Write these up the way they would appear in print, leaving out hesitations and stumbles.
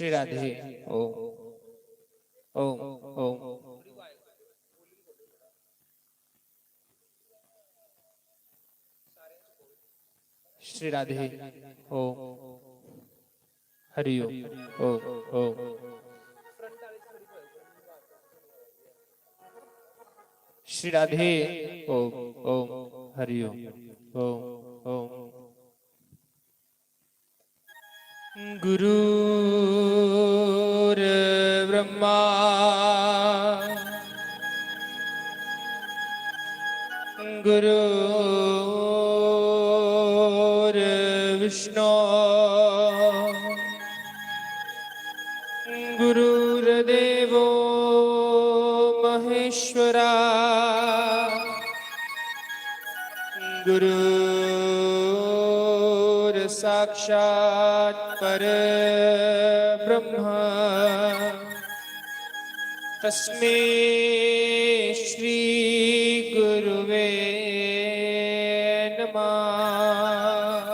श्री राधे। ओम ओम ओम। श्री राधे। ओम हरि ओम। ओम ओम। श्री राधे। ओम ओम हरि ओम। ओम ओम। गुरुर्ब्रह्मा गुरुर्विष्णु गुरुर्देवो महेश्वरा गुरुर्साक्षात् परब्रह्म तस्मै श्री गुरुवे नमः।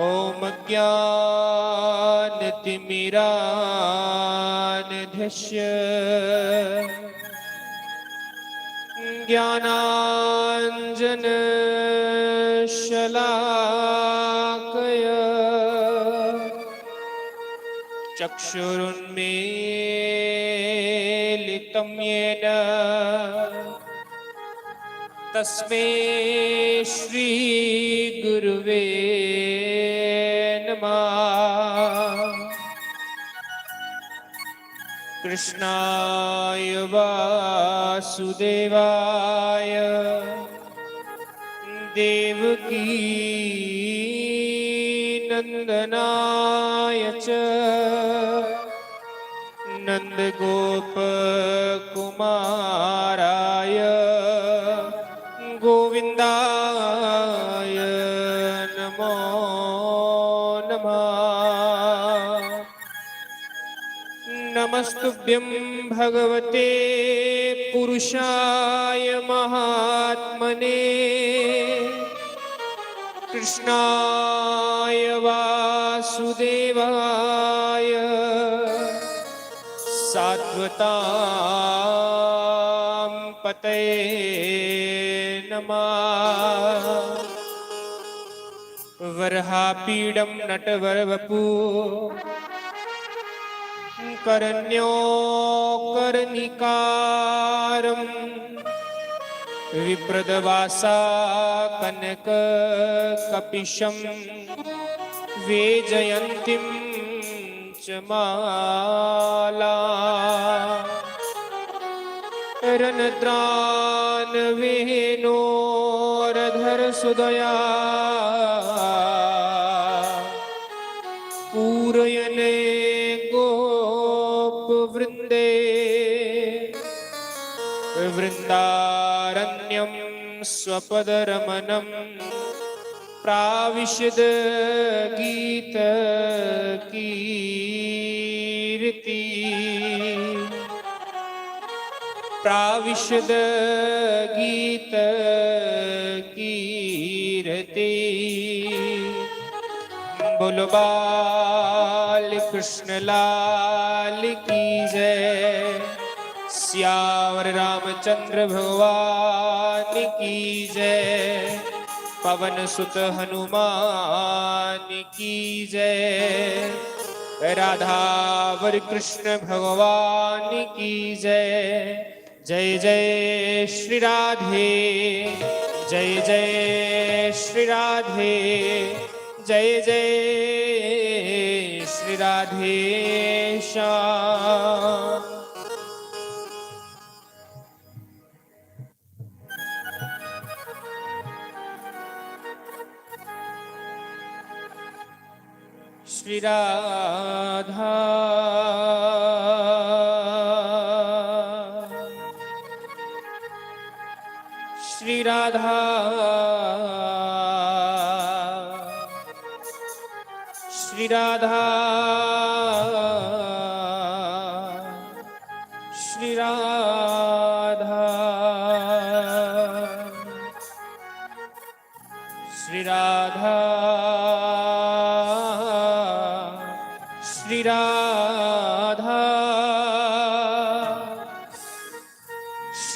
ओम अज्ञानतिमिरान्धस्य ज्ञानाञ्जनशलाकया चक्षुरुन्मीलितं येन तस्मै श्री गुरुवे नमः। कृष्णाय वासुदेवाय देवकी नंदनाय च नंदगोपकुमाराय गोविन्दाय नमो नमः। नमस्तुभ्यं भगवते पुरुषाय महात्मने कृष्णाय वासुदेवाय सात्वतां पतये नमः। वरहापीडं नटवरवपु करण्यो कर्णिकारं विप्रदवासा कनककपिशं वेजयन्तीं च माला रणद्रानवेनोरधरसुदया पूरयने गोपवृन्दे वृन्दारण्यं स्वपदरमणं प्राविशद गीतकीर्ति प्राविशद गीतकीर्ति। बोलो बाल कृष्ण लाल की जय, सियावर रामचंद्र भगवान की जय, पवन सुत हनुमान की जय, राधावर कृष्ण भगवान की जय। जय जय श्री राधे, जय जय श्री राधे, जय जय श्री राधे श्याम। श्री राधा श्री राधा श्री राधा श्री राधा श्री राधा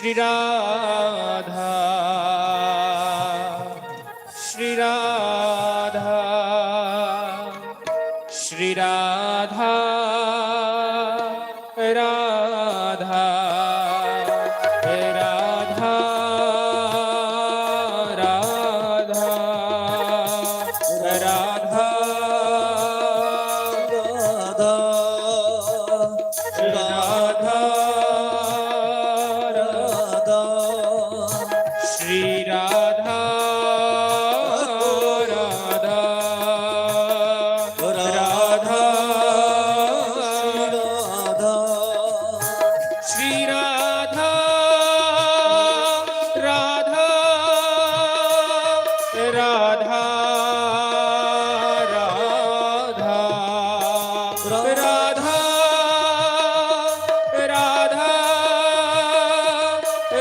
श्री राधा श्री राधा श्री राधा राधा राधा राधा राधा राधा श्री राधा राधा राधा श्री राधा राधा राधा राधा राधा राधा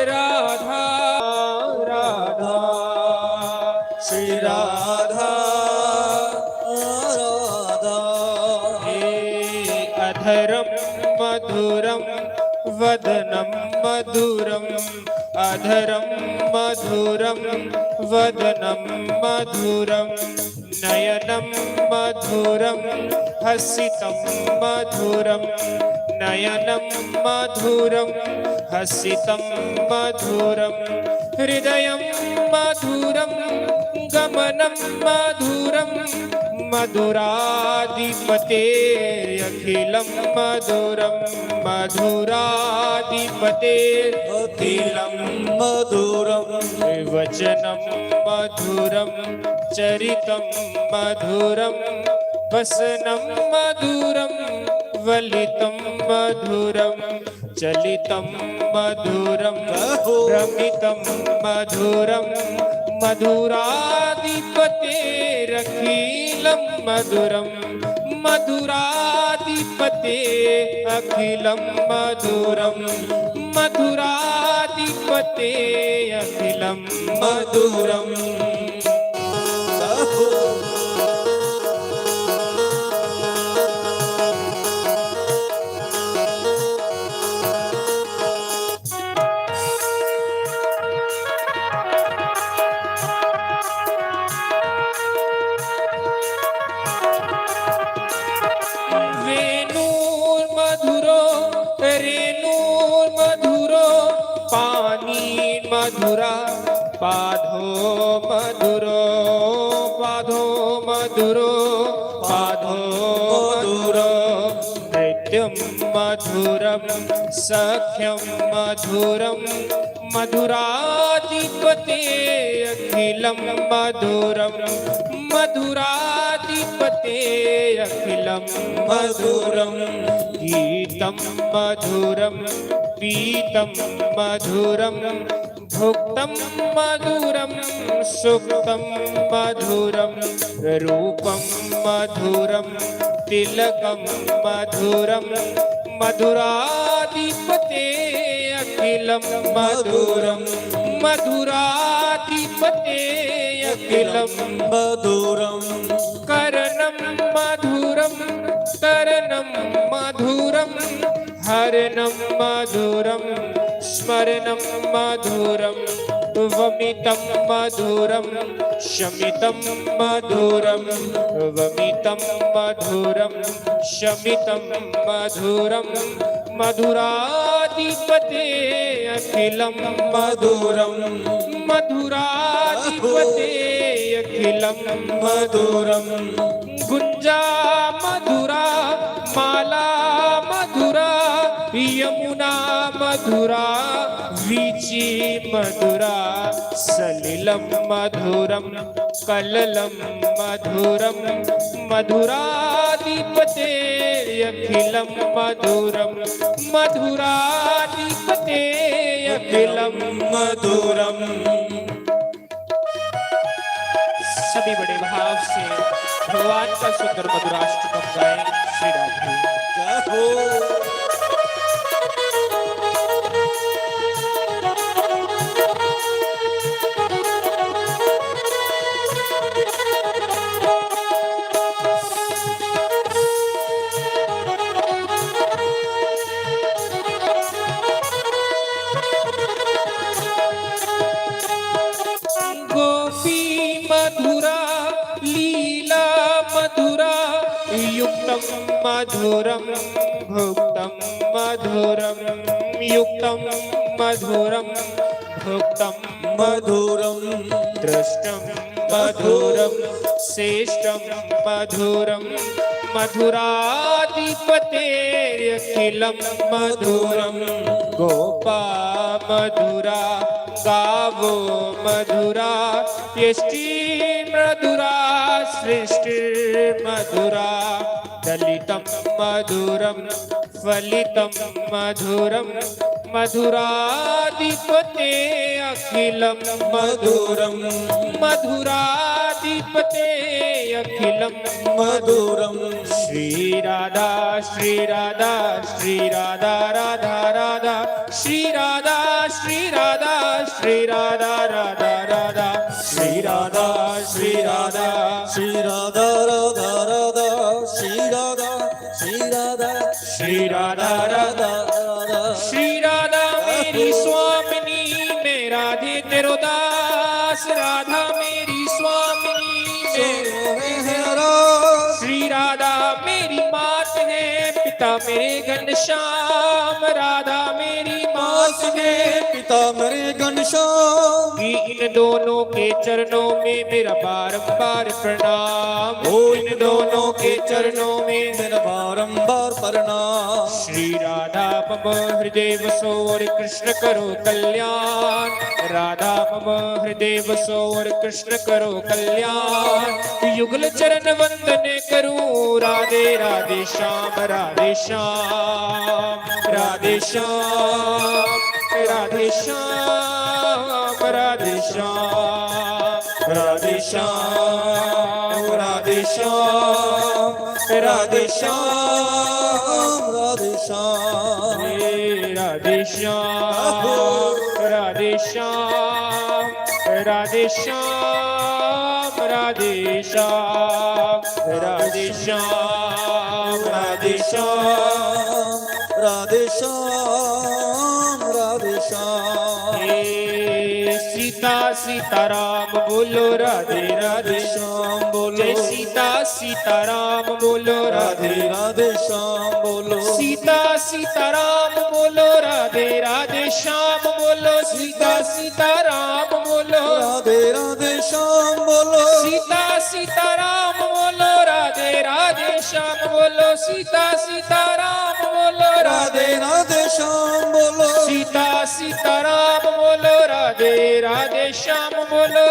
राधा राधा श्री राधा हे अधरम मधुरम वदनम मधुरम अधरम मधुरम वदनम मधुरम नयनम मधुरम हसितम मधुरम नयनम मधुरम हसितम मधुरम हृदयम मधुरम गमनम मधुरम मधुराधिपते अखिलं मधुरं मधुराधिपते अखिलं मधुरं वचनं मधुरं चरितं मधुरं वसनं मधुरं वलितं मधुरं चलितं मधुरं भ्रमितं मधुरं मधुराधिपतेरखिलं मधुरं मधुराधिपते अखिलं मधुरं मधुराधिपते अखिलं मधुरम् मधुरा पाधो मधुरो पाधो मधुरो पाधो मधुरो नृत्यं मधुरं सख्यं मधुरं मधुराधिपते अखिलं मधुरं मधुराधिपते अखिलं मधुरं गीतं मधुरं पीतं मधुरं भुक्तं मधुरं सुक्तं मधुरं रूपं मधुरं तिलकं मधुरं मधुराधिपते अखिलं मधुरं मधुराधिपते अखिलं मधुरं करणं मधुरं करणं मधुरं हरणं मधुरं स्मरणं मधुरं वमितं मधुरं शमितं मधुरं वमितं मधुरं शमितं मधुरं मधुराधिपते अखिलं मधुरं मधुराधिपते अखिलं मधुरं गुञ्जा मधुरा माला मधुरा यमुना मधुरा वीची मधुरा सलिलं मधुरं कललं मधुरं मधुराधिपते अखिलं मधुरं मधुराधिपते अखिलं मधुरं। सभी बड़े भाव से भगवान का सुंदर मधुराष्टकम गाएं। श्री राधे जय हो। मधुरम भुक्तम मधुरम युक्तम मधुरम भुक्तम मधुरम दृष्टम मधुरम श्रेष्ठम मधुरम मधुराधिपतेरखिलम मधुरम गोपा मधुरा गावो मधुरा यष्टि मधुरा सृष्टि मधुरा दलितम मधुरम फलितम मधुरम मधुराधिपते अखिलम मधुरम मधुराधिपते अखिलम मधुरम श्री राधा श्री राधा श्री राधा राधा राधा श्री राधा श्री राधा श्री राधा राधा राधा श्री राधा श्री राधा श्री राधा राधा राधा श्री राधा श्री राधा श्री राधा राधा राधा श्री राधा मेरी स्वामिनी मैं राधे तेरो दास राधा मेरी स्वामिनी श्री राधा मेरी मात है पिता मेरे घनश्याम राधा मेरी मात है पिता मेरे घनश्याम कि इन दोनों के चरणों में मेरा बारंबार प्रणाम ओ इन दोनों के चरणों में मेरा बारंबार प्रणाम श्री राधा मम हृदय वसो और कृष्ण करो कल्याण राधा मम हृदय वसो और कृष्ण करो कल्याण युगल चरण वंदन करूं राधे राधे श्याम राधे श्याम राधे श्याम राधे श्याम राधे श्याम राधे श्याम राधे श्याम राधे श्याम राधे श्याम राधे श्याम राधे श्याम राधे श्याम राधे श्याम राधे श्याम राधे श्याम राधे श्याम राधे श्याम हे सीता सीताराम बोलो राधे राधे श्याम बोलो जय सीता सीताराम बोलो राधे राधे राधे श्याम बोलो सीता सीताराम बोलो राधे राधे श्याम बोलो सीता सीताराम बोलो राधे राधे श्याम बोलो सीता सीताराम बोलो राधे राधे श्याम बोलो सीता सीताराम बोलो राधे राधे श्याम बोलो सीता सीताराम बोलो राधे राधे श्याम बोलो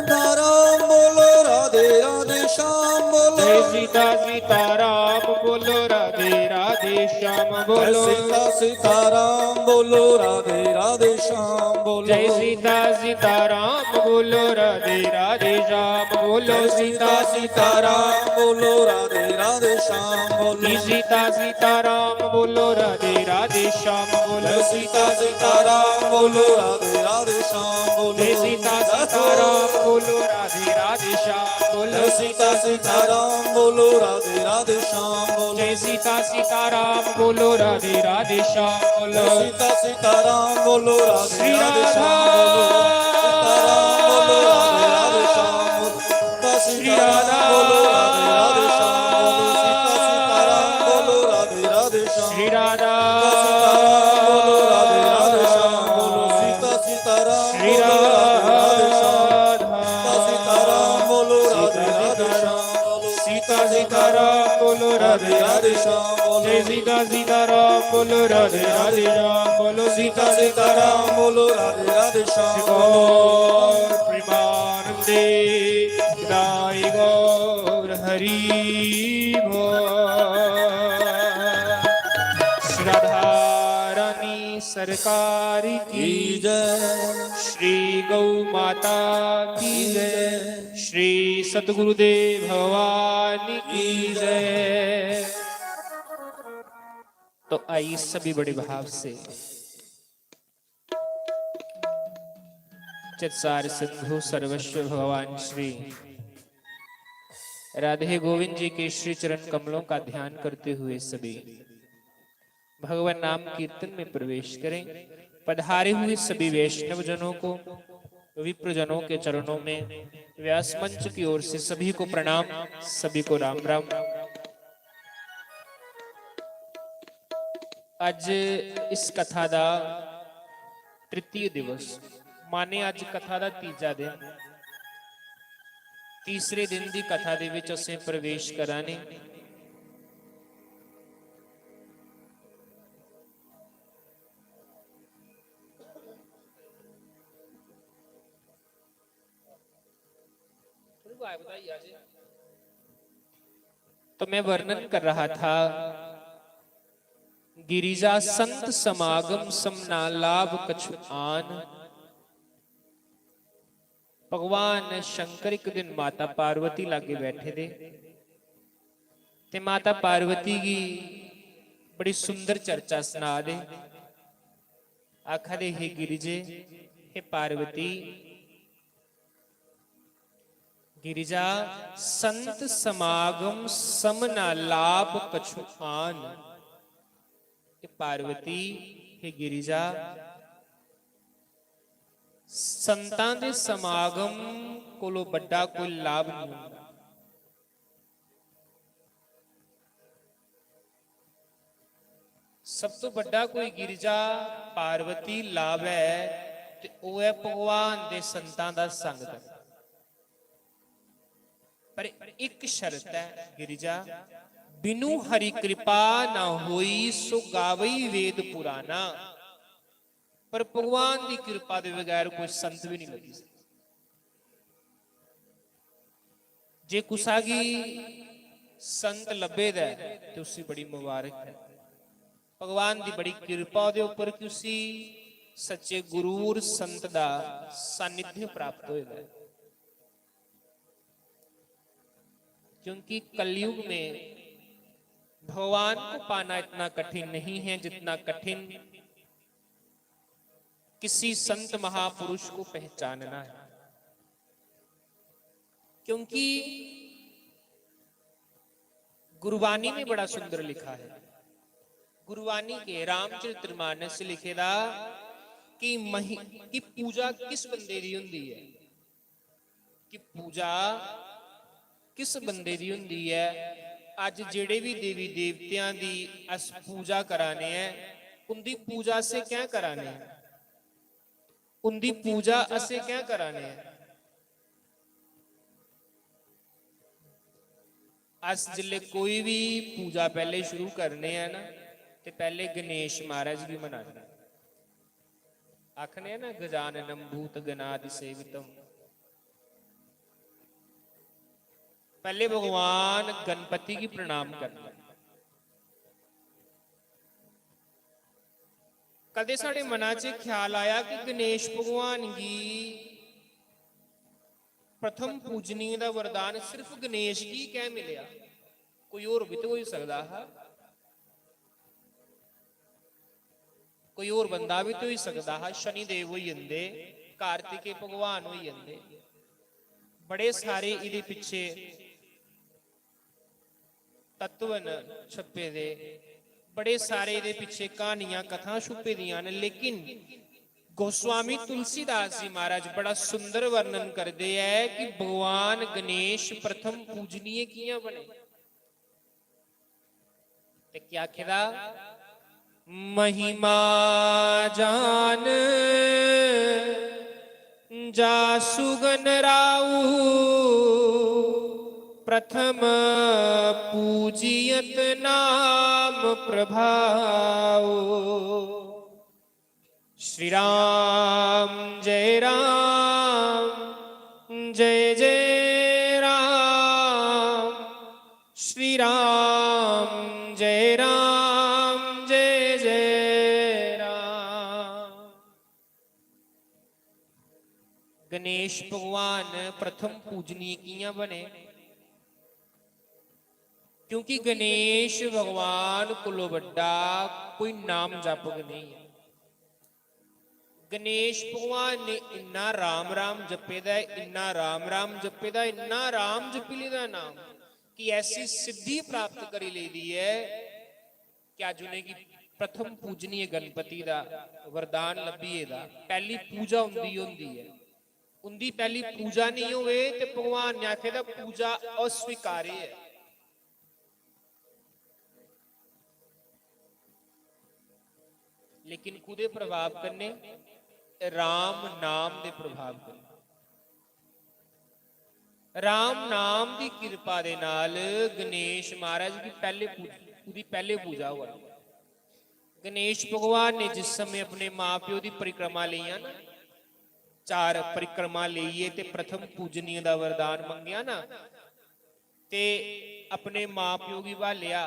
सीताराम बोलो राधे राधे श्याम बोलो जय सीता सीताराम बोलो राधे राधे श्याम बोलो सीता सीताराम बोलो राधे राधे श्याम बोलो जय सीता सीताराम बोलो राधे राधे श्याम बोलो सीता सीताराम बोलो राधे राधे श्याम बोलो सीता सीताराम बोलो राधे राधे श्याम बोलो सीता सीताराम बोलो राधे राधे श्याम बोलो जय सीता सीताराम बोलो राधे राधे श्याम बोलो सीता सीताराम बोलो राधे राधे श्याम बोलो जय सीता सीताराम बोलो राधे राधे श्याम बोलो सीता सीताराम बोलो राधे श्री राधे राधा श्याम बोलो सीताराम बोलो राधे राधे श्याम बोलो सीताराम बोलो राधे राधे श्याम श्री राधा बोलो राधे राधे श्याम बोलो सीता सीताराम श्री बोलो राधे राधे श्याम राधा सीताराम बोलो राधे राधे श्याम बोलो सीता सीताराम बोलो राधे राधे राधे श्याम बोलो जय सीता सीताराम बोलो राधे राधे श्याम बोलो सीता सीताराम बोलो राधे राधे श्याम गौर प्रेमानंदे दाई गौर हरि राधा रानी सरकार की जय श्री गौ माता की जय श्री सतगुरुदेव भगवान की जय। तो आइए सभी बड़े भाव से चित्सार सिंधु सर्वस्व भगवान श्री राधे गोविंद जी के श्री चरण कमलों का ध्यान करते हुए सभी भगवान नाम कीर्तन में प्रवेश करें। पधारे हुए सभी वैष्णव जनों को विप्र जनों के चरणों में व्यास मंच की ओर से सभी को प्रणाम, सभी को राम राम। ਅੱਜ ਇਸ ਕਥਾ ਦਾ ਤ੍ਰਿਤੀय ਦਿਵਸ ਮਾਨੇ ਅੱਜ ਕਥਾ ਦਾ ਤੀਜਾ ਦਿਨ। ਤੀਸਰੇ ਦਿਨ ਦੀ ਕਥਾ ਦੇ ਵਿੱਚ ਅਸੀਂ ਪ੍ਰਵੇਸ਼ ਕਰਾਂਗੇ। तो मैं वर्णन कर रहा था गिरिजा संत समागम समना लाभ कछु आन। भगवान शंकर एक दिन माता पार्वती लागे बैठे दे ते माता पार्वती की बड़ी सुंदर चर्चा सुना दे। आखा दे हे गिरिजे हे पार्वती, गिरिजा संत समागम समना लाभ कछु आन। पार्वती हे गिरिजा, संतां दे समागम कोलों बड़ा कोई लाभ नहीं होता। सब तो बड़ा कोई गिरिजा पार्वती लाभ है ते वो है भगवान दे संतां दा संग करना। पर एक शर्त है गिरिजा, बिनु हरि कृपा ना होई सो गावई वेद पुराना। पर भगवान की कृपा के बगैर कोई संत भी नहीं लगी। जे कुसागी संत लभे दा तो उसी बड़ी मुबारक है। भगवान की बड़ी कृपा दे उपर कि उसी सच्चे गुरु और संत दा सानिध्य प्राप्त होएगा। क्योंकि कलयुग में भगवान को पाना इतना कठिन नहीं है जितना कठिन किसी संत महापुरुष को पहचानना है। क्योंकि गुरबानी में बड़ा सुंदर लिखा है। गुरबानी के रामचरितमानस लिखेदा कि पूजा किस बंदे दी हुंदी है, कि पूजा किस बंदे दी हुंदी है। अज जेड़े भी देवी देवतियां दी अस पूजा कराने हैं, उनकी पूजा से क्या कराने हैं, उनकी पूजा असे क्या कराने हैं। अस जिले कोई भी पूजा पहले शुरू करने हैं ना, तो पहले गणेश महाराज की मनाने। आखने ना गजाननम भूत गणादि सेवितम, पहले भगवान गणपति की प्रणाम करना। कदे साडे मना च ख्याल आया कि गणेश भगवान की प्रथम पूजनीय का वरदान सिर्फ गणेश की क्या मिलिया, कोई और भी तो हो सकता है, कोई और बंदा भी तो हो सकता है। शनिदेव हो जाते, कार्तिके भगवान हो जाते, बड़े सारे इहदे पिछे तत्वन छपे दे, बड़े सारे इहदे पिछे कहानियां कथा छुपे दियां ने। लेकिन गोस्वामी तुलसीदास जी महाराज बड़ा सुंदर वर्णन करते हैं कि भगवान गणेश प्रथम पूजनीय कियां बने। ते क्या आखेदा, महिमा जान जासु गन राऊ, प्रथम पूजियत नाम प्रभाव। श्री राम जय राम, जय जय राम, श्री राम जय राम, जय जय राम। गणेश भगवान प्रथम पूजनीय कियां बने, क्योंकि गणेश भगवान कोलों बड़ा कोई नाम जापक नहीं है। गणेश भगवान ने इन्ना राम राम जपेदा, इन्ना राम राम जपेदा, इन्ना राम जपी लेदा नाम कि ऐसी सिद्धि प्राप्त करी लेदी है कि अज उन्हें की प्रथम पूजनीय गणपति का वरदान लभीए दा पहली पूजा हुंदी है। उनकी पहली पूजा नहीं होवे ते भगवान ने आखे दा पूजा अस्वीकार्य है। लेकिन कुदे प्रभाव कन्ने राम नाम दे प्रभाव कन्ने राम नाम की कृपा दे नाल गणेश महाराज की पहले पूजा हुआ। गणेश भगवान ने जिस समय अपने मां प्यो की परिक्रमा लिया ना, 4 परिक्रमा लईए ते प्रथम पूजनीय का वरदान मंगया ना, ते अपने मां प्यो की भालिया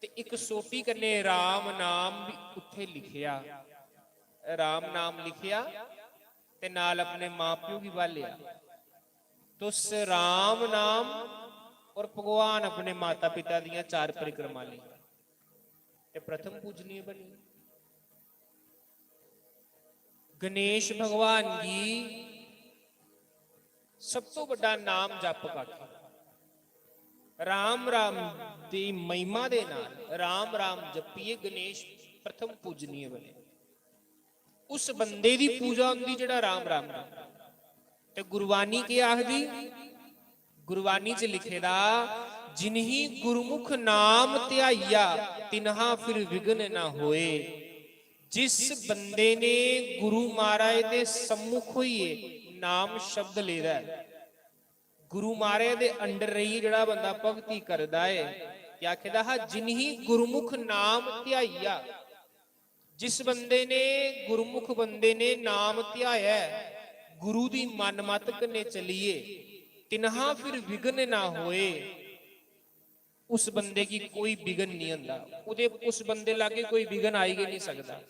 ते एक सोटी कन्ने राम नाम भी उत्थे लिखिया, राम नाम लिखिया ते नाल अपने मां प्यो की भालिया। तो उस राम नाम और भगवान अपने माता पिता दियां 4 परिक्रमा ली ते प्रथम पूजनीय बनी। गणेश भगवान की सब तो बड़ा नाम जप काके राम राम दी महिमा दे नाल राम राम जपीए गणेश प्रथम पूजनीय बने। उस बंदे की पूजा होंदी जिहड़ा राम राम ते गुरबानी के आखदी, गुरबानी च लिखेदा जिन्ही गुरमुख नाम ध्याइया तिन्हा फिर विघ्न ना होए। जिस बंदे ने गुरु महाराज दे सम्मुख होइए नाम शब्द लेदा है, गुरु महाराज दे अंडर रही जिहड़ा बंदा भगती करदा है, क्या कहदा हा जिन्ही गुरमुख नाम ध्याइया, जिस बंदे ने गुरमुख बंदे ने नाम ध्याया, गुरु दी मन मत कन्ने चलिए, तिन्हा फिर विघ्न ना होए। उस बंदे की कोई विघ्न नहीं हुंदा, उस बंदे लागे कोई विघ्न आई ही नहीं सकता।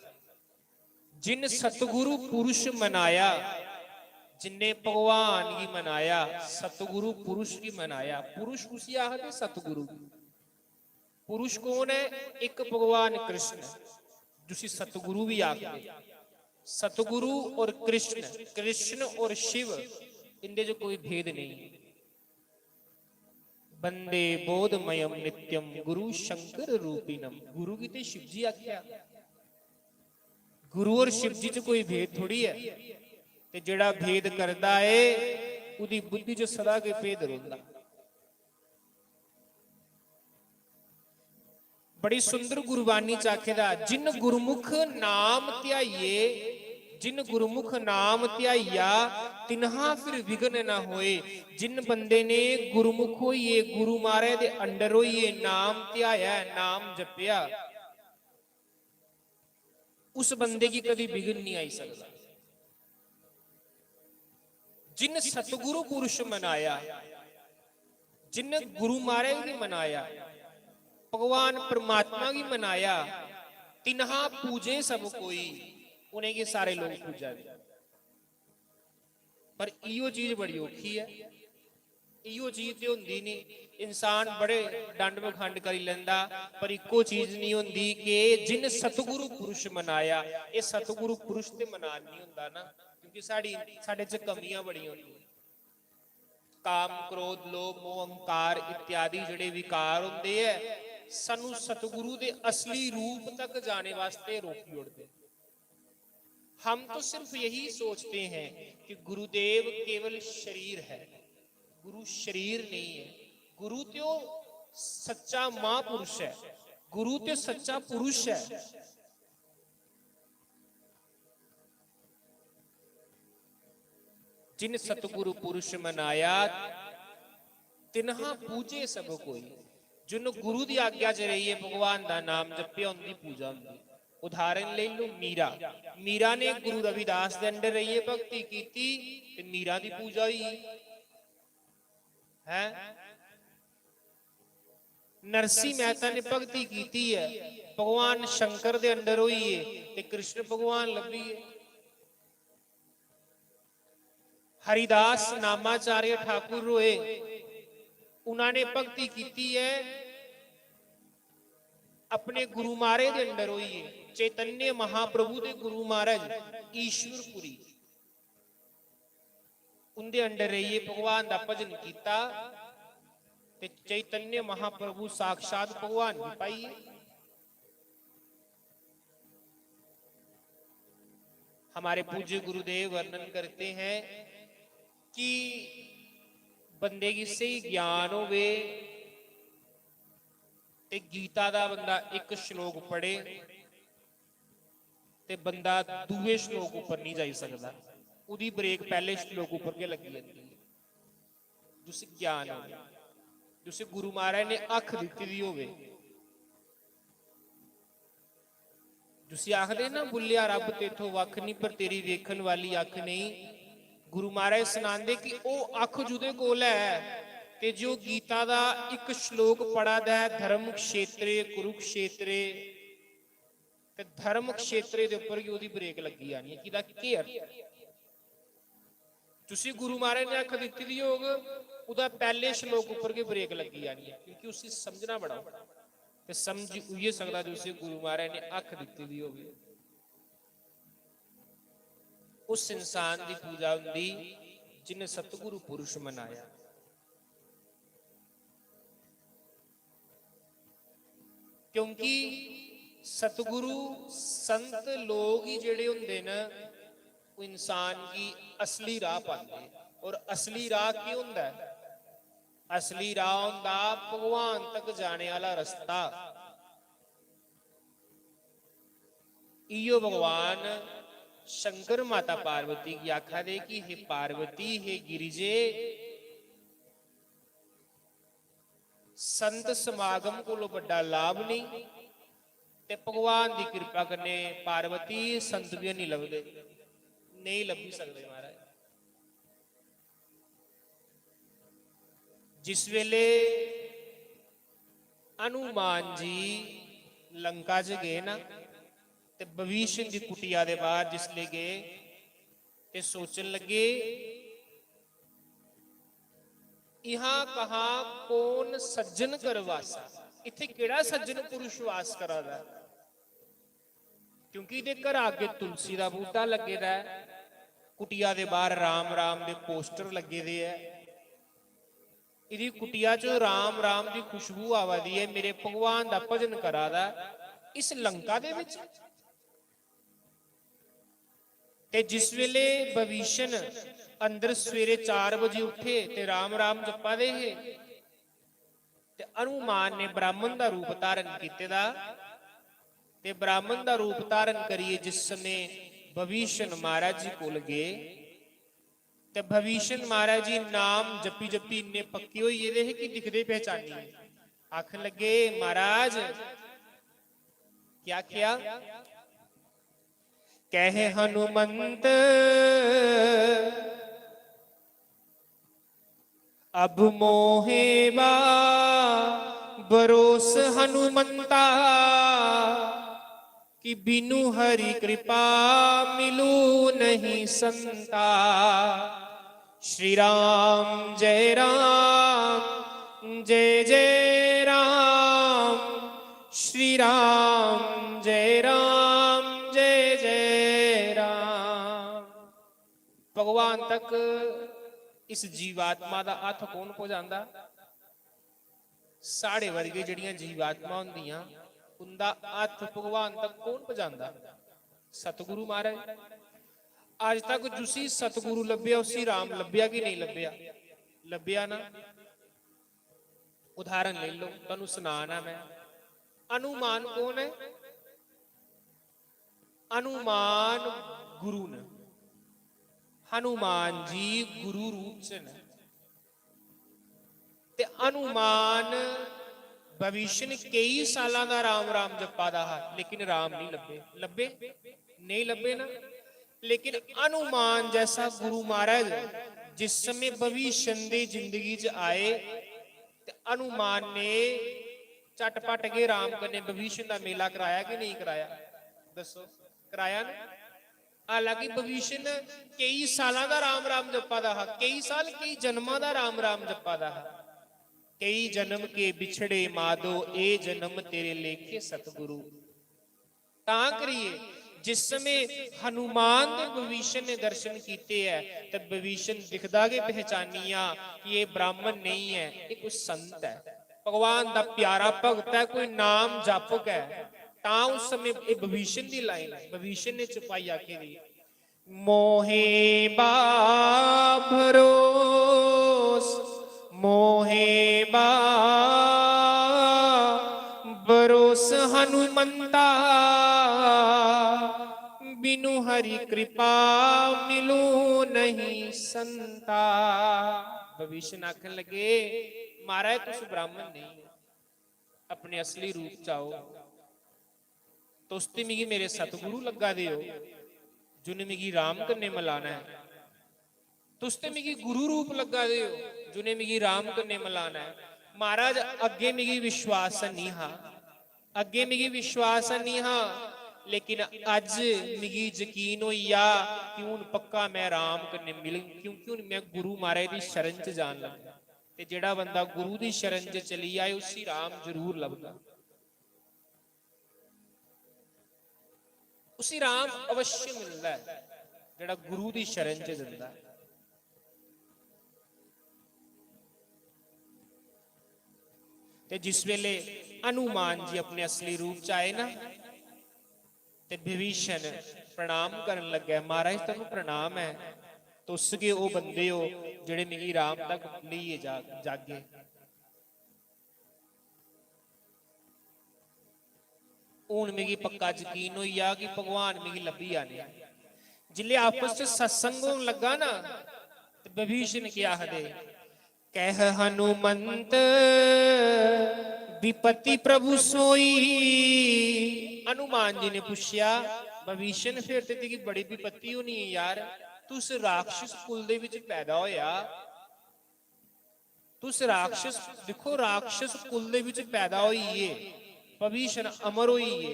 जिन सतगुरु पुरुष मनाया, जिन्ने भगवान की मनाया, सतगुरु पुरुष की मनाया। पुरुष उसी आखदे सतगुरु। पुरुष कौन है? एक भगवान कृष्ण, जिसे सतगुरु भी आखदे। सतगुरु और कृष्ण, कृष्ण और शिव, इनके जो कोई भेद नहीं। बंदे बोधमयम नित्यम गुरु शंकर रूपिणम। गुरु की ते शिव जी आख्या, गुरु और शिव जी च कोई भेद थोड़ी है। ते जेड़ा भेद करदा है उदी बुद्धि च सदा के भेद रोंदा। बड़ी सुंदर गुरबानी चाखेदा जिन गुरमुख नाम ध्याइए, जिन गुरमुख नाम ध्याइया तिन्हा फिर विघ्न ना होए। जिन बंदे ने गुरमुख होइए, गुरु महाराज दे अंडर होइए, नाम ध्याया, नाम जपिया, उस बंदे की कभी विघ्न नहीं आई सकता। जिन सतगुरु पुरुष मनाया, जिन गुरु महाराज की मनाया, भगवान परमात्मा की मनाया, तिन्हा पूजे सब कोई, उन्हें के सारे लोग पूजा दे। पर इहो चीज बड़ी औखी है, इहो चीज ते हुंदी नहीं। इंसान बड़े डंड बखंड करी लैंदा, पर इको चीज नहीं हुंदी कि जिन सतगुरु पुरुष मनाया। ये सतगुरु पुरुष ते मनान नहीं हुंदा ना, क्योंकि साडे च कमियां बड़ी होंदी। काम क्रोध लोभ मोह अहंकार इत्यादि जिहड़े विकार हुंदे है, सानू सतगुरु दे असली रूप तक जाने वास्ते रोकी उड़दे। हम तो सिर्फ यही सोचते हैं कि गुरुदेव केवल शरीर है। गुरु शरीर नहीं है, गुरु तो सच्चा महापुरुष है, गुरु तो सच्चा पुरुष है। जिन सतगुरु पुरुष मनाया तिन्हा पूजे सब कोई। जिन गुरु की आज्ञा च रहिए, भगवान का नाम जपिया, उनकी पूजा होंदी। उदाहरण ले लो मीरा, मीरा ने गुरु रविदास के अंडर रहिए भक्ति की, मीरा की पूजा हुई है। नरसिंह मेहता ने भक्ति की है, भगवान शंकर के अंडर हुई है, कृष्ण भगवान लभी है। हरिदास नामाचार्य ठाकुर रोए, उन्होंने भक्ति की है, अपने गुरु महाराज के अंडर हुई है। चैतन्य महाप्रभु के गुरु महाराज ईश्वरपुरी, उनके अंडर रहिए, भगवान का भजन किया, चैतन्य महाप्रभु साक्षात भगवान भी पाइए। हमारे पूज्य गुरुदेव वर्णन करते हैं कि बंदे की सही ज्ञान होवे ਤੇ ਗੀਤਾ ਦਾ ਬੰਦਾ ਇੱਕ ਸ਼ਲੋਕ ਪੜ੍ਹੇ ਤੇ ਬੰਦਾ ਦੂਏ ਸ਼ਲੋਕ ਉੱਪਰ ਨਹੀਂ ਜਾਈ ਸਕਦਾ, ਉਹਦੀ ਬ੍ਰੇਕ ਪਹਿਲੇ ਸ਼ਲੋਕ ਉੱਪਰ ਕੇ ਲੱਗੀ ਜਾਂਦੀ ਹੈ। ਤੁਸੀਂ ਗਿਆਨ ਹੋਵੇ, ਤੁਸੀਂ ਗੁਰੂ ਮਹਾਰਾਜ ਨੇ ਅੱਖ ਦਿੱਤੀ ਦੀ ਹੋਵੇ, ਤੁਸੀਂ ਆਖਦੇ ਨਾ ਬੁੱਲਿਆ ਰੱਬ ਤੇਥੋਂ ਵੱਖ ਨਹੀਂ, ਪਰ ਤੇਰੀ ਵੇਖਣ ਵਾਲੀ ਅੱਖ ਨਹੀਂ। ਗੁਰੂ ਮਹਾਰਾਜ ਸੁਣਾਉਂਦੇ ਕਿ ਉਹ ਅੱਖ ਜਿਹਦੇ ਕੋਲ ਹੈ ਤੇ ਜੋ ਗੀਤਾ ਦਾ ਇੱਕ ਸ਼ਲੋਕ ਪੜ੍ਹਦਾ ਹੈ, ਧਰਮ ਖੇਤਰੇ ਕੁਰੂਕਸ਼ੇਤਰੇ, ਤੇ ਧਰਮ ਖੇਤਰੇ ਦੇ ਉੱਪਰ ਹੀ ਉਹਦੀ ਬ੍ਰੇਕ ਲੱਗੀ ਜਾਣੀ ਹੈ। ਕਿਹਦਾ ਘੇਰ? ਤੁਸੀਂ ਗੁਰੂ ਮਹਾਰਾਜ ਨੇ ਅੱਖ ਦਿੱਤੀ ਦੀ ਹੋਗ, ਉਹਦਾ ਪਹਿਲੇ ਸ਼ਲੋਕ ਉੱਪਰ ਕੇ ਬ੍ਰੇਕ ਲੱਗੀ ਜਾਣੀ ਹੈ, ਕਿਉਂਕਿ ਉਸੇ ਸਮਝਣਾ ਬੜਾ ਤੇ ਸਮਝ ਉਈਏ ਸਕਦਾ ਜੋ ਉਸੇ ਗੁਰੂ ਮਹਾਰਾਜ ਨੇ ਅੱਖ ਦਿੱਤੀ ਦੀ ਹੋਵੇ। ਉਸ ਇਨਸਾਨ ਦੀ ਪੂਜਾ ਹੁੰਦੀ ਜਿਹਨੇ ਸਤਿਗੁਰੂ ਪੁਰਸ਼ ਮਨਾਇਆ। ਕਿਉਂਕਿ ਸਤਿਗੁਰੂ ਸੰਤ ਲੋਕ ਹੀ ਜਿਹੜੇ ਹੁੰਦੇ ਨੇ ਉਹ ਇਨਸਾਨ ਦੀ ਅਸਲੀ ਰਾਹ ਪਾਉਂਦੇ। ਔਰ ਅਸਲੀ ਰਾਹ ਕੀ ਹੁੰਦਾ? ਅਸਲੀ ਰਾਹ ਹੁੰਦਾ ਭਗਵਾਨ ਤੱਕ ਜਾਣੇ ਵਾਲਾ ਰਸਤਾ। इो भगवान शंकर माता पार्वती की आखा दे कि हे पार्वती हे गिरिजे, संत समागम को बड़ा लाभ नहीं ते भगवान की कृपा करने पार्वती संत भी नहीं लभदे, नहीं लभी सकते महाराज। जिस वेले हनुमान जी लंका च गए ना ते भविष्य की कुटिया दे बाहर जिसले गए ते सोचन लगे यहाँ कहा कौन सज्जन करवासा, इथे केड़ा सज्जन पुरुष वास करा दा, क्योंकि इहदे घर आगे तुलसी दा बूटा लगे दा है, कुटिया दे बाहर राम राम दे पोस्टर लगे दे है, इहदी कुटिया चो राम राम दी खुशबू आवादी है, मेरे भगवान दा भजन करा दा इस लंका दे विच। ते जिस वेले भविष्य अंदर सवेरे 4 बजे उठे ते राम राम जपा दे है ते हनुमान ने ब्राह्मण दा रूप धारण कीते दा ते ब्राह्मण दा रूप धारण करिए जिस समय भविष्य महाराज जी कोल गए ते भविष्य महाराज जी नाम जपी जपी इन्ने पक्के होई ये कि दिखदे पहचानी। आखन लगे महाराज क्या किया? कहे हनुमंत अब मोहे बा बरोस हनुमंता, कि बिनु हरि कृपा मिलू नहीं संता। श्री राम जय जय राम, श्री राम जय जय राम। भगवान तक इस जीवात्मा का हथ कौन पहुंचाता? साढ़े वर्गे जड़ियां जीवात्मा होंदियां उनका हथ भगवान तक कौन पहुंचाता? सतगुरु महाराज। आज तक जुसी सतगुरु लभ्या उसी राम लभ्या कि नहीं लभ्या? लभ्या ना। उदाहरण ले लो, तुहानू सुनाना मैं। हनुमान कौन है? हनुमान गुरु ने। हनुमान जी गुरु रूप से ने ते हनुमान भविष्य ने कई साल का राम राम जपा दा है, लेकिन राम नहीं लभे। लभे नहीं लभे ना। लेकिन हनुमान जैसा गुरु महाराज जिस समय भविष्य की जिंदगी च आए ते हनुमान ने झटपट के राम कन्ने भविष्य का मेला कराया कि नहीं कराया? दसो कराया ना। हालांकि भविष्य ने कई साल का राम राम जपा दा है, कई साल कई जन्मां का राम राम जपा दा है। कई जन्म के बिछड़े माधो ए जन्म तेरे लेखे सतगुरु। तां करिए जिस समय हनुमान दे भविष्य ने दर्शन किए है तब भविष्य दिखदा के पहचानिया कि ये ब्राह्मण नहीं है, ये कोई संत है, भगवान दा प्यारा भगत है, कोई नाम जापक है। ता उस समय ये भविष्य की लाइन है, भविष्य ने चुपाई आके दी। मोहे बा भरोस मोहे बा भरोस हनुमंता, बिनु हरि कृपा मिलू नहीं संता। विभीषण आखन लगे महाराज तुस ब्राह्मण नहीं, अपने असली रूप च आओ। तुस ते मिगी मेरे सतगुरु लगा दे हो, जिन्हें मिगी राम कन्ने मिलाना है। तुस ते मिगी गुरु रूप लगा दे हो, जिन्हें मिगी राम कन्ने मिलाना है। महाराज अगे मिगी विश्वास नहीं हा, अगे मिगी विश्वास नहीं हा, लेकिन अज मिगी यकीन होइया कि हुण पक्का मैं राम कन्ने मिल, क्योंकि हुण मैं गुरु महाराज दी शरण च जान लगा। ते जेड़ा बंदा गुरु दी शरण च चली आए उसी राम जरूर लभदा, उसी राम अवश्य मिलता है जेड़ा गुरु दी शरण च जिंदा। ते जिस वेले हनुमान जी अपने असली रूप च आए ना, ते विभीषण प्रणाम करन लगे, महाराज तुहानू प्रणाम है, तुस गए ओ बंदे हो जेड़े मिगी राम तक लिए जागे। हुण मिगी पक्का यकीन होइया कि भगवान मिगी लभी आने। जिले आपस च सत्संग होन लगा ना, ते विभीषण क्या आखदे, कह हनुमंत विपत्ति प्रभु सोई। हनुमान जी ने पूछया विभीषण फिर ते तेरी बड़ी विपत्ति होनी है यार, तुस राक्षस कुल दे विच पैदा होया, तुस राक्षस, देखो राक्षस कुल दे विच पैदा होइए, विभीषण अमर होइए।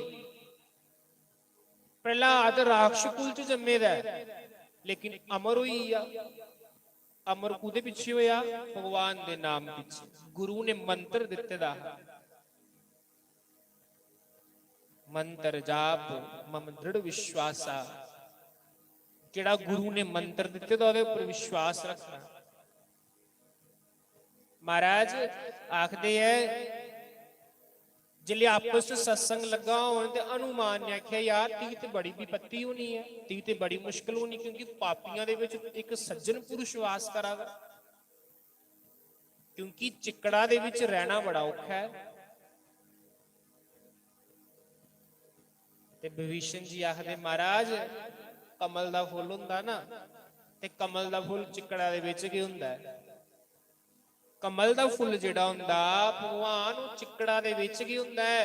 प्रहलाद राक्षस कुल च जम्मे दा लेकिन अमर होइया। अमर कुदे पिछे होया, भगवान दे नाम पिछे। गुरु ने मंत्र दिते दा, मंत्र जाप मम दृढ़ विश्वासा। जेड़ा गुरु ने मंत्र दिते दा ओदे उपर विश्वास रखना। महाराज आखदे है जिले आपस च सत्संग लगा होने ते हनुमान ने आख्या यार ती ते बड़ी विपत्ति होनी है, ती ते बड़ी मुश्किल होनी, क्योंकि पापियां दे विच एक सज्जन पुरुष वास करागा, क्योंकि चिकड़ा दे विच रहना बड़ा औखा है। ते विभीषण जी आखदे महाराज कमल दा फुल हुंदा ना, ते कमल दा फुल चिकड़ा दे विच की हुंदा है। कमल दा फुल जिहड़ा हुंदा भगवान वो चिकड़ा दे विच की हुंदा है,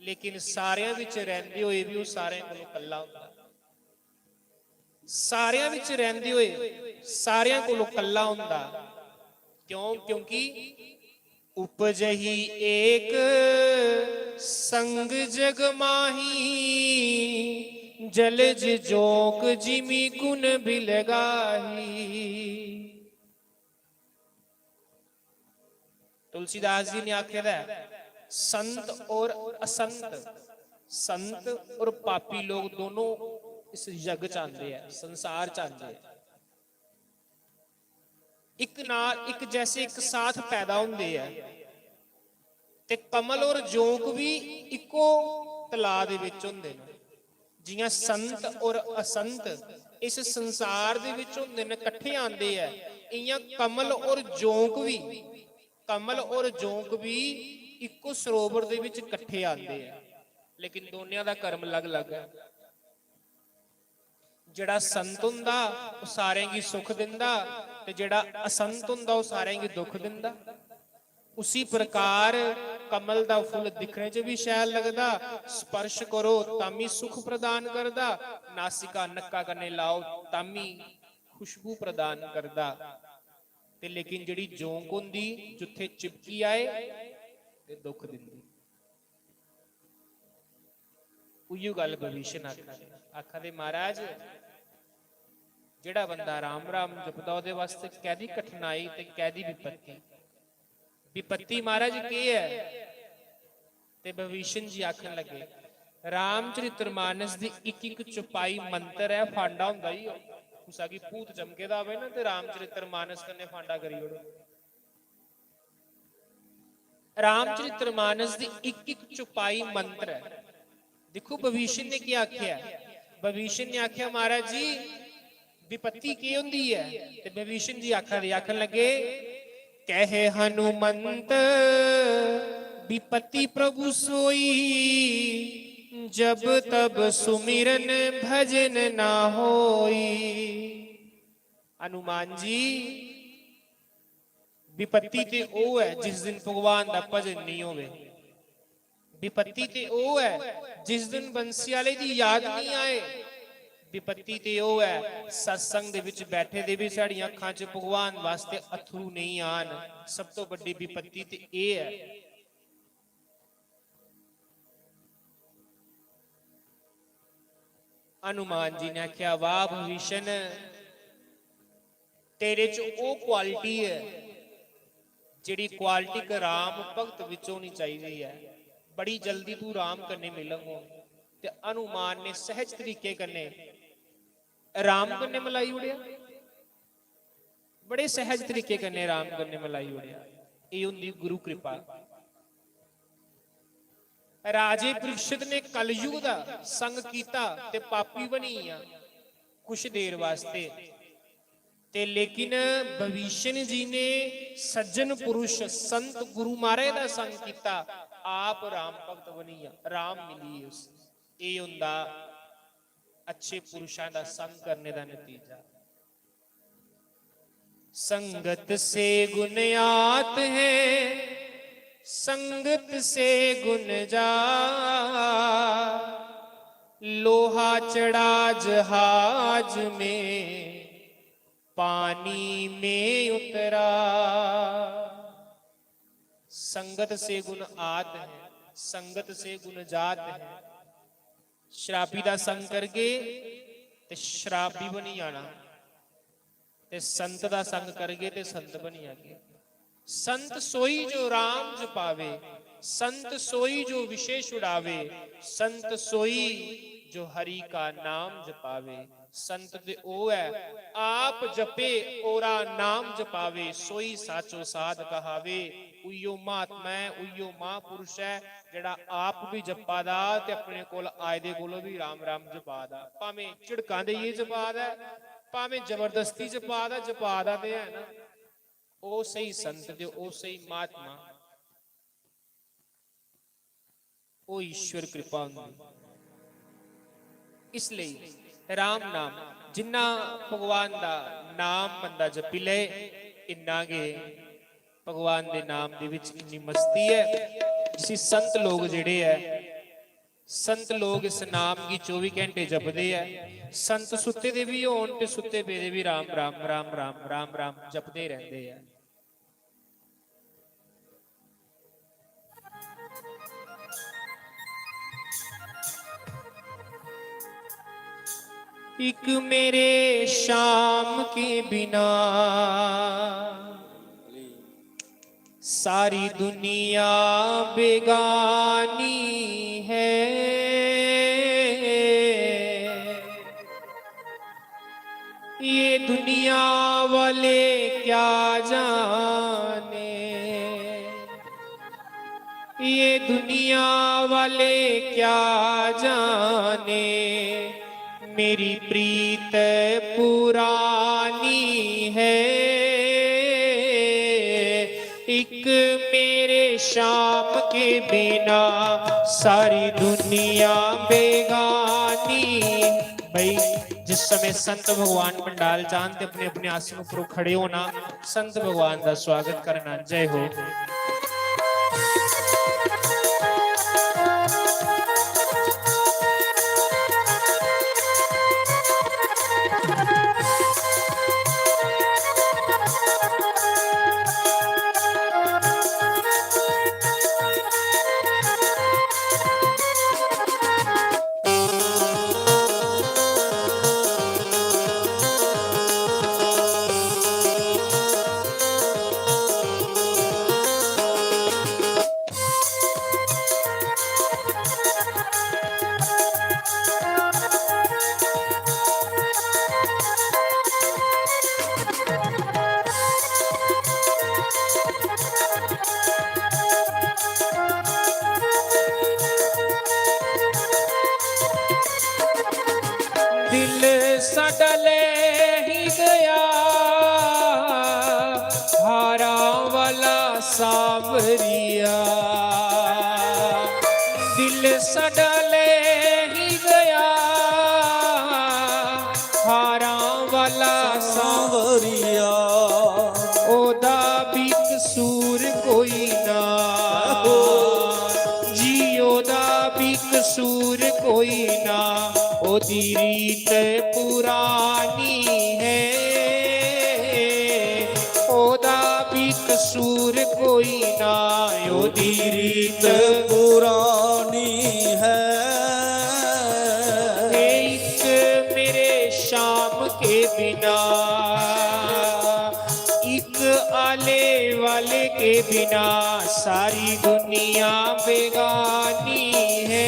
लेकिन सारियां विच रहिंदे होए भी वो सारियां कोलों कल्ला हुंदा। सारियां विच रहिंदे होए सारियां कोलों कल्ला हुंदा। क्यों? क्योंकि उपजही एक संग जग माही, जलज जोक जिमी गुण बिलगाही। तुलसीदास जी ने आखेदा संत और असंत, संत और पापी लोग दोनों इस जग च आंदे हैं, संसार च आंदे हैं। एक नाल एक जैसे एक साथ पैदा होंदे हैं, ते कमल और जोंक भी इको तला दे विच होंदे ने। जियां संत और असंत इस संसार दे विच होंदे ने, इकट्ठे आंदे हैं, इयां कमल और जोंक भी, कमल और जोंक भी इको सरोवर दे विच इकट्ठे आंदे हैं, लेकिन दोनों दा कर्म अलग अलग है। जेड़ा संत हुंदा वो सारें गी सुख दिंदा, ते जेड़ा असंत हुंदा वो सारें गी दुख दिंदा। उसी प्रकार कमल दा फुल दिखने च भी शैल लगदा, स्पर्श करो तामी सुख प्रदान करदा, नासिका नक्का कन्ने लाओ तामी खुशबू प्रदान करदा। ते लेकिन जिहड़ी जोंक हुंदी जिथे चिपकी आए ते दुख दिंदी। उहियो गल विभीषण आखदे महाराज जिहड़ा बंदा राम राम जपदा ओहदे वास्ते कैदी कठिनाई ते कैदी विपत्ति। विपत्ति महाराज की है? ते विभीषण जी आखन लगे रामचरितमानस दी एक एक चौपाई मंत्र है, फांडा हुंदा ही कुसा की भूत चमके दा होवे ना ते रामचरितमानस कन्ने फांडा करी ओड़ो। रामचरितमानस दी एक एक चौपाई मंत्र है। देखो विभीषण ने क्या आख्या, विभीषण ने आख्या महाराज जी विपत्ति की हुंदी है, ते विभीषण जी आखन लगे कहे हनुमंत विपत्ति प्रभु सोई, जब तब सुमिरन भजन ना होई। हनुमान जी, विपत्ति ते ओ है जिस दिन भगवान दा भजन नहीं होवे। विपत्ति ते ओ है जिस दिन बंसी वाले दी याद नहीं आए। विपत्ति ते ओ है सत्संग दे विच बैठे दे भी साड़ियां अखां च भगवान वास्ते अथरू नहीं आन। सब तो बड़ी विपत्ति ते ए है। हनुमान जी ने आख्या, वाह भविष्ण, तेरे च ओ क्वालिटी है जिहड़ी क्वालिटी क राम भगत विचों नहीं चाहिदी है। बड़ी जल्दी तू राम कन्ने मिलंगो। ते हनुमान ने सहज तरीके कन्ने राम कन्ने मलाई उड़िया। बड़े सहज तरीके कन्ने राम कन्ने मलाई उड़िया। ये हुंदी गुरु कृपा। राजे परीक्षित ने कलयुग दा संग कीता ते पापी बनी आ कुछ देर वास्ते, ते लेकिन भविष्य जी ने सज्जन पुरुष संत गुरु महाराज दा संग कीता, आप राम भगत बनी आ, राम मिली उस। ये हुंदा अच्छे पुरुषां दा संग करने दा नतीजा। संगत से गुण आत है, संगत से गुण जा, लोहा चढ़ा जहाज में पानी में उतरा। संगत से गुण आत है, संगत से गुण जात है। शराबी दा संग करके ते शराबी बनी जाना, ते संत दा संग करके ते संत बनी जागे। संत सोई जो राम जपावे, संत सोई जो विशेष उड़ावे, संत सोई जो हरि का नाम जपावे। संत दे ओ है आप जपे ओरा नाम जपावे, सोई साचो साध कहावे। उइयो महात्मा है, उइयो महापुरुष है जिहड़ा आप भी जपा दा ते अपने कोल आए दे कोलों भी राम राम जपा दा। भावें झिड़कां देइए जपा दा, भावें जबरदस्ती जपा दा ते है ना। ओ सही संत दे, ओ सही महात्मा, ओ ईश्वर कृपा हुंदी। इसलिए राम नाम जिन्ना भगवान दा नाम बंदा जपी ले, इन्ना गे भगवान दे नाम दे विच इन्नी मस्ती है। जिसी संत लोग जिहड़े है, संत लोग इस नाम की 24 घंटे जपदे है। संत सुते दे भी होण ते सुते पे दे भी राम राम राम राम राम राम जपदे रहंदे है। एक मेरे शाम के बिना सारी दुनिया बेगानी है। ये दुनिया वाले क्या जाने, ये दुनिया वाले क्या जाने, मेरी प्रीत पुरानी है। एक मेरे शाम के बिना सारी दुनिया बेगानी। भाई जिस समय संत भगवान पंडाल चांद अपने अपने आसन पर खड़े होना, संत भगवान का स्वागत करना। जय हो। सडले ही गया हारा वाला सांवरिया। दिल सड़ा ले ही गया हारा वाला सांवरिया ओदा भी कसूर कोई ना जी ओदा भी कसूर कोई ना ओदी रीत पुरानी है ओदा भी कसूर कोई ना ओदी रीत पुरानी है एक मेरे शाम के बिना एक आले वाले के बिना सारी दुनिया बेगानी है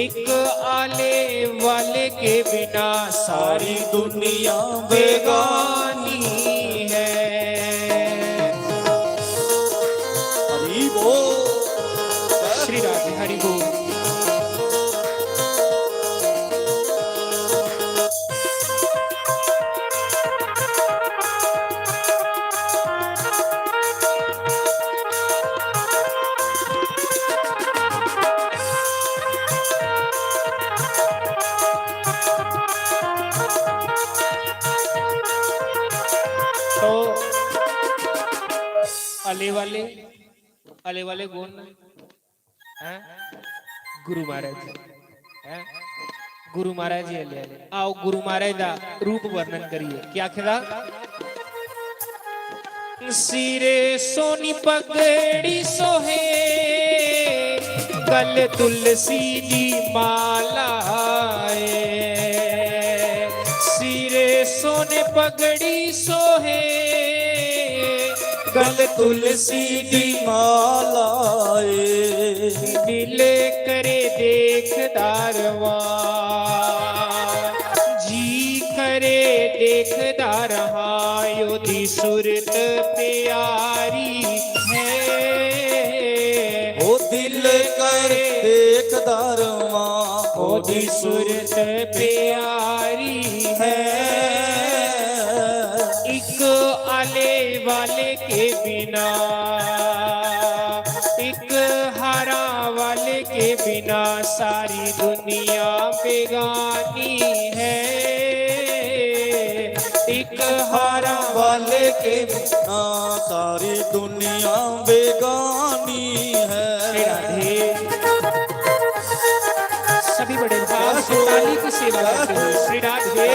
एक आले वाले के बिना सारी दुनिया बेगानी है हरि बोल श्री राधे हरि बोल तो अले वाले कौन हैं गुरु महाराज हैं गुरु महाराज जी अले अले आओ गुरु महाराज दा रूप वर्णन करिए क्या आखेदा सिरे सोनी पगड़ी सोहे गल तुलसी दी माला सिरे सोने पगड़ी सोहे गल तुलसी दी मालाए दिल करे देखदारवा जी करे देखदारहा योदी सुरत प्यारी है ओ दिल कर देखदा रवां ओदी सुरत प्यारी है एक आले वाले के बिना एक हारा वाले के बिना सारी दुनिया बेगानी है एक हारा वाले के बिना सारी दुनिया बेगानी है राधे सभी बड़े भाव से ताली की सेवा करते हुए श्री राधे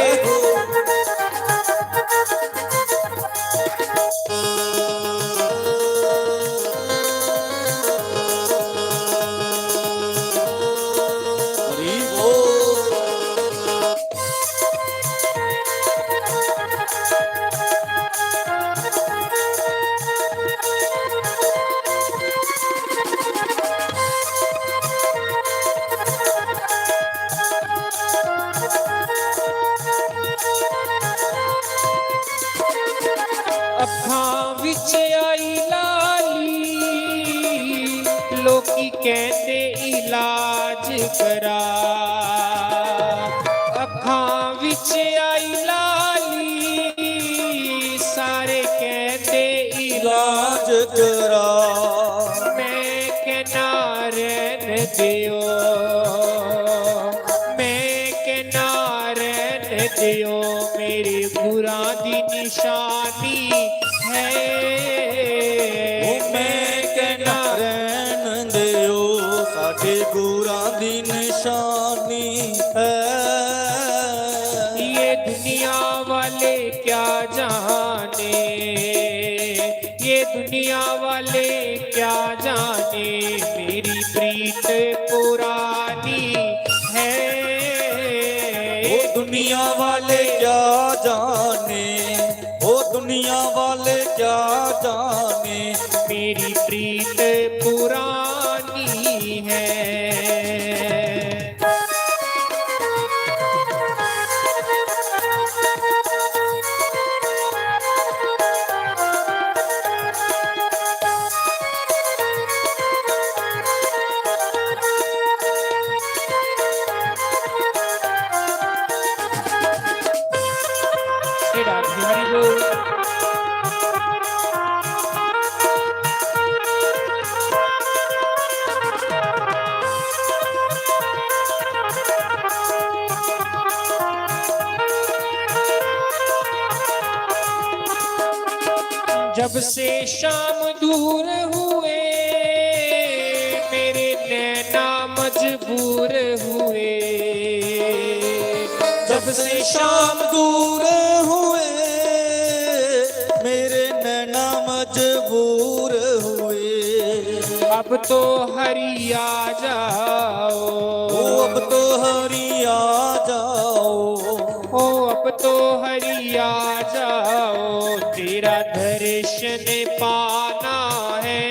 हरि बोल ਅੱਖਾਂ ਵਿੱਚ ਆਈ ਲਾਲੀ ਲੋਕੀ ਕਹਿੰਦੇ ਇਲਾਜ ਕਰਾ ਅੱਖਾਂ ਵਿੱਚ ਆਈ ਲਾਲੀ ਸਾਰੇ ਕਹਿੰਦੇ ਇਲਾਜ इलाज करा मैं कहना रहन दियो मैं कहना रहन दियो मेरे गुरां दी निशानी है ओ मैं कहना रहन दियो साडे गुरां दी निशानी है ये दुनिया वाले क्या जाने ये दुनिया वाले क्या जाने मेरी प्रीत पुरानी है ओ दुनिया वाले क्या जाने ओ दुनिया वाले क्या जाने मेरी प्रीत पुरानी है श्री राधे हरि बोल जब से शाम दूर हुए मेरे नैना मजबूर हुए, जब से शाम दूर हुए मेरे नैना मजबूर हुए। अब तो हरि आ जाओ, ओ अब तो हरि आ जाओ, ओ अब तो हरि आ जाओ, तेरा दर्शन पाना है।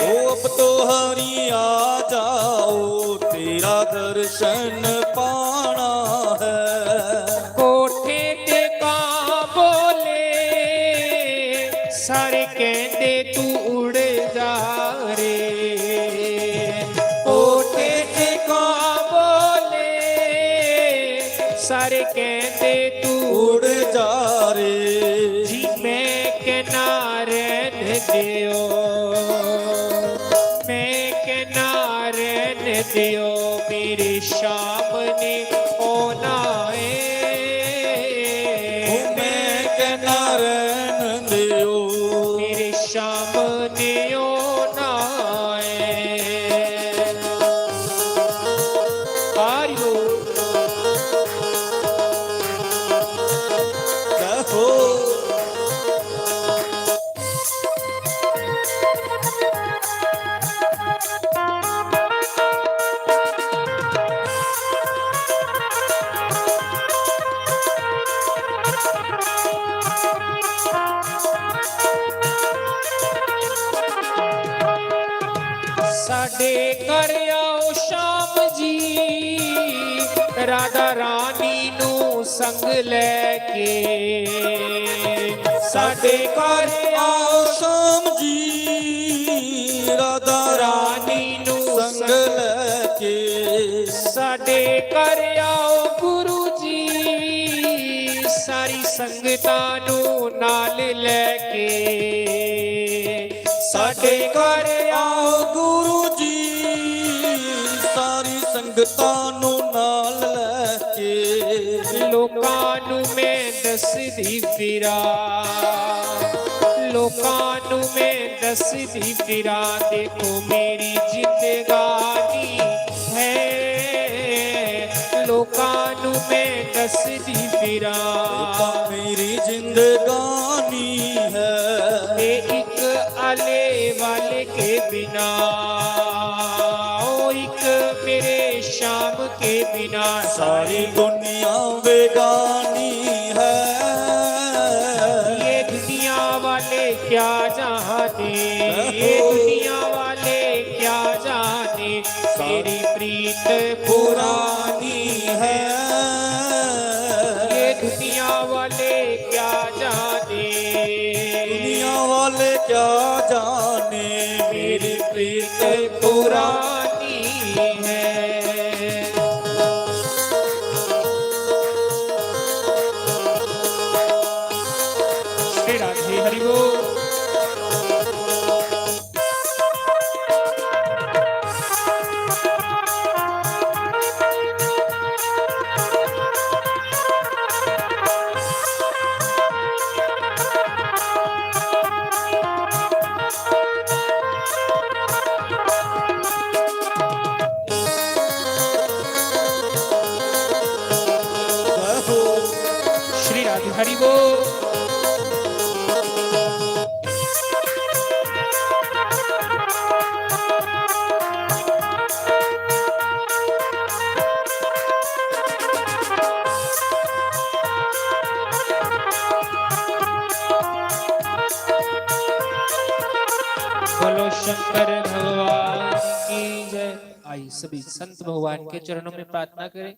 ओ अब तो हरि आ जाओ, तेरा दर्शन पाना है। कोठे ते कां बोले सारे कहते तू उड़ जा रे, कोठे ते कां बोले सारे कहते तू उड़ जा रे। जी मैं किनारे दियो, मैं किनारे दियो, मेरे सामने होना है। मैं किनारे दियो, मेरे सामने होना है। आरियो कहो साडे घर आओ शाम जी, राधा रानी नू संग लेके, साडे घर आओ शाम जी राधा रानी नू संग लेके। साडे घर आओ गुरु जी, सारी संगतां नू नाल लेके, साडे घर आओ गुरु जी सारी संगतां नू नाल लेके। लोकां नू मैं दसदी फिरा, लोकां नू मैं दसदी फिरा, देखो मेरी जिंदगानी है। लोकां नू मैं दसदी फिरा, मेरी जिंदगानी है। ते एक आले वाले के बिना, ओ एक मेरे शाम के बिना, सारी दुनिया बेगानी है। ये दुनिया वाले क्या जाने, ये दुनिया वाले क्या जाने, तेरी प्रीत पुरानी है। ये दुनिया वाले क्या जाने, दुनिया वाले क्या जाने, मेरी प्रीत पुरानी है। श्री राधे हरि बोल। कहो श्री राधे हरि बोल। बोलो शंकर भगवान की जय। आई सभी संत भगवान के चरणों में प्रार्थना करें,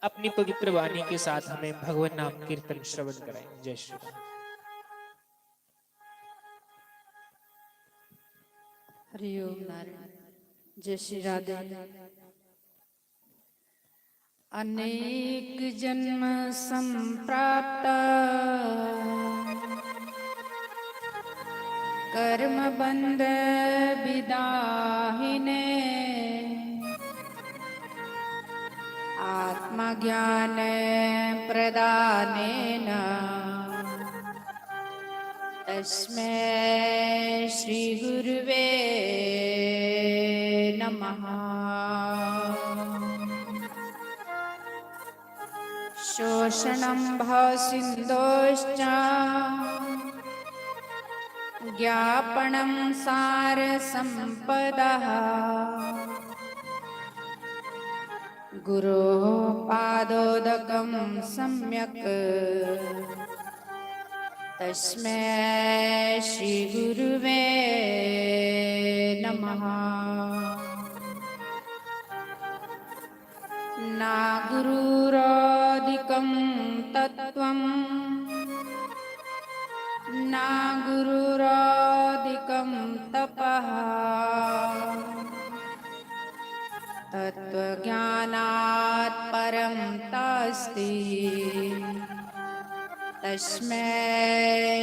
अपनी पवित्र वाणी के साथ हमें भगवान नाम कीर्तन श्रवण कराएं। जय श्री राम। हरि ओम नारायण। जय श्री राधे। अनेक जन्म संप्राप्त कर्म बंध विदाहिने, आत्मज्ञान प्रदानेन तस्मै श्री गुरुवे नमः। शोषणं भवसिन्धोश्च ज्ञापनं सारसम्पदः गुरोः पादोदकं सम्यक् तस्मै श्री गुरुवे नमः। ना गुरुरादिकं तत्त्वं ना गुरुरादिकं तपः तत्त्वज्ञानात् परं तास्ति तस्मै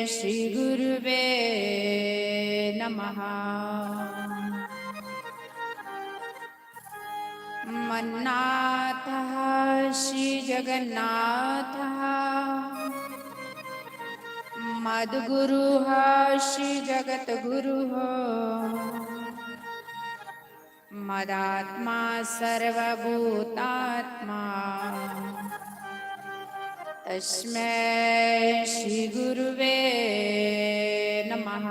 श्री गुरुवे नमः। मन्नाथः श्री जगन्नाथः मद्गुरुः श्री जगद्गुरुः मदात्मा सर्वभूतात्मा तस्मै श्री गुरुवे नमः।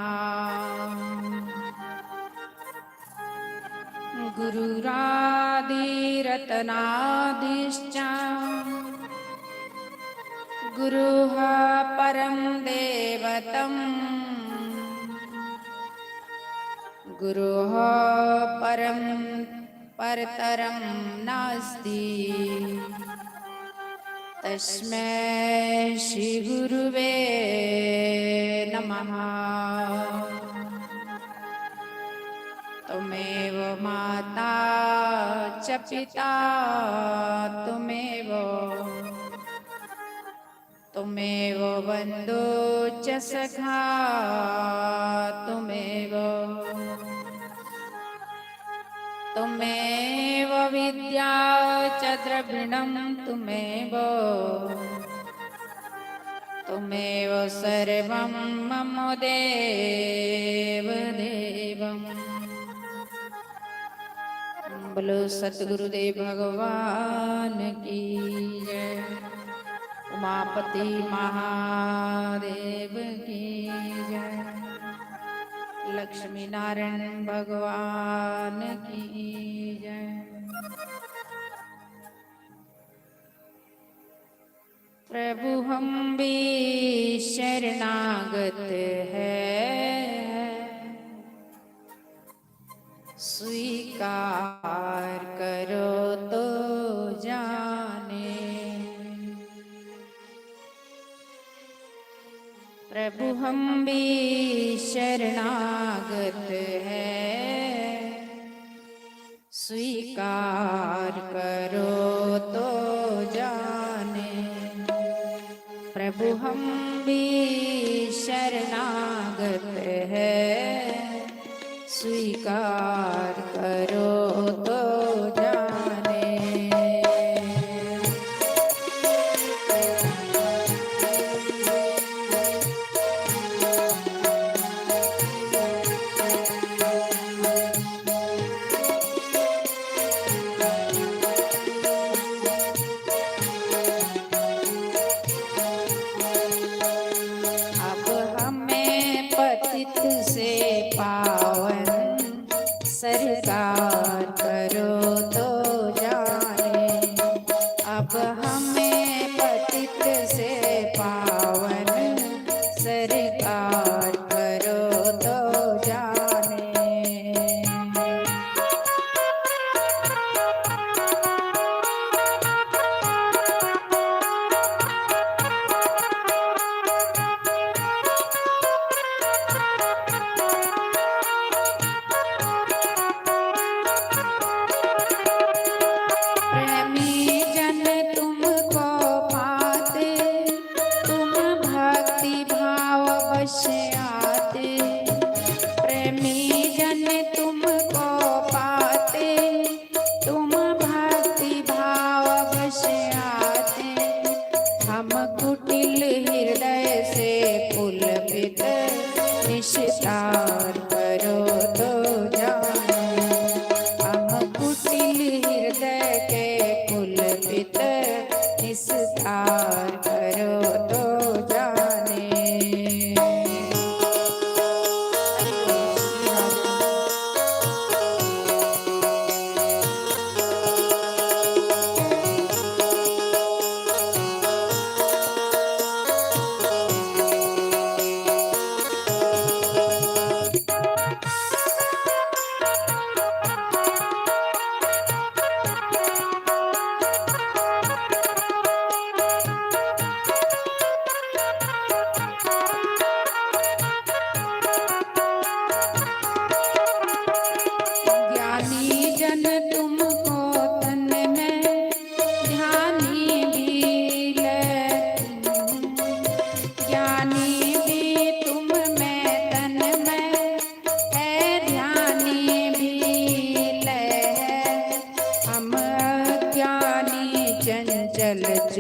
गुरुरादिरत्नादिश्च गुरुः परं दैवतम् गुरोः परं परतरं नास्ति तस्मै श्री गुरुवे नमः। त्वमेव माता च पिता त्वमेव बन्धु च सखा त्वमेव विद्या च द्रविणं त्वमेव सर्वं मम देवदेवम्। बोलो सतगुरुदेव भगवान की जय। उमापति महादेव की जय। लक्ष्मी नारायण भगवान की जय। प्रभु हम भी शरणागत है स्वीकार करो तो जाने। प्रभु हम भी शरणागत है स्वीकार करो तो जाने। प्रभु हम भी शरणागत है स्वीकार करो तो जाने। सरकार करो तो जाने। अब हमें पतित से पावन सरकार करो तो जाने। हम कुटिल हृदय से पुलकित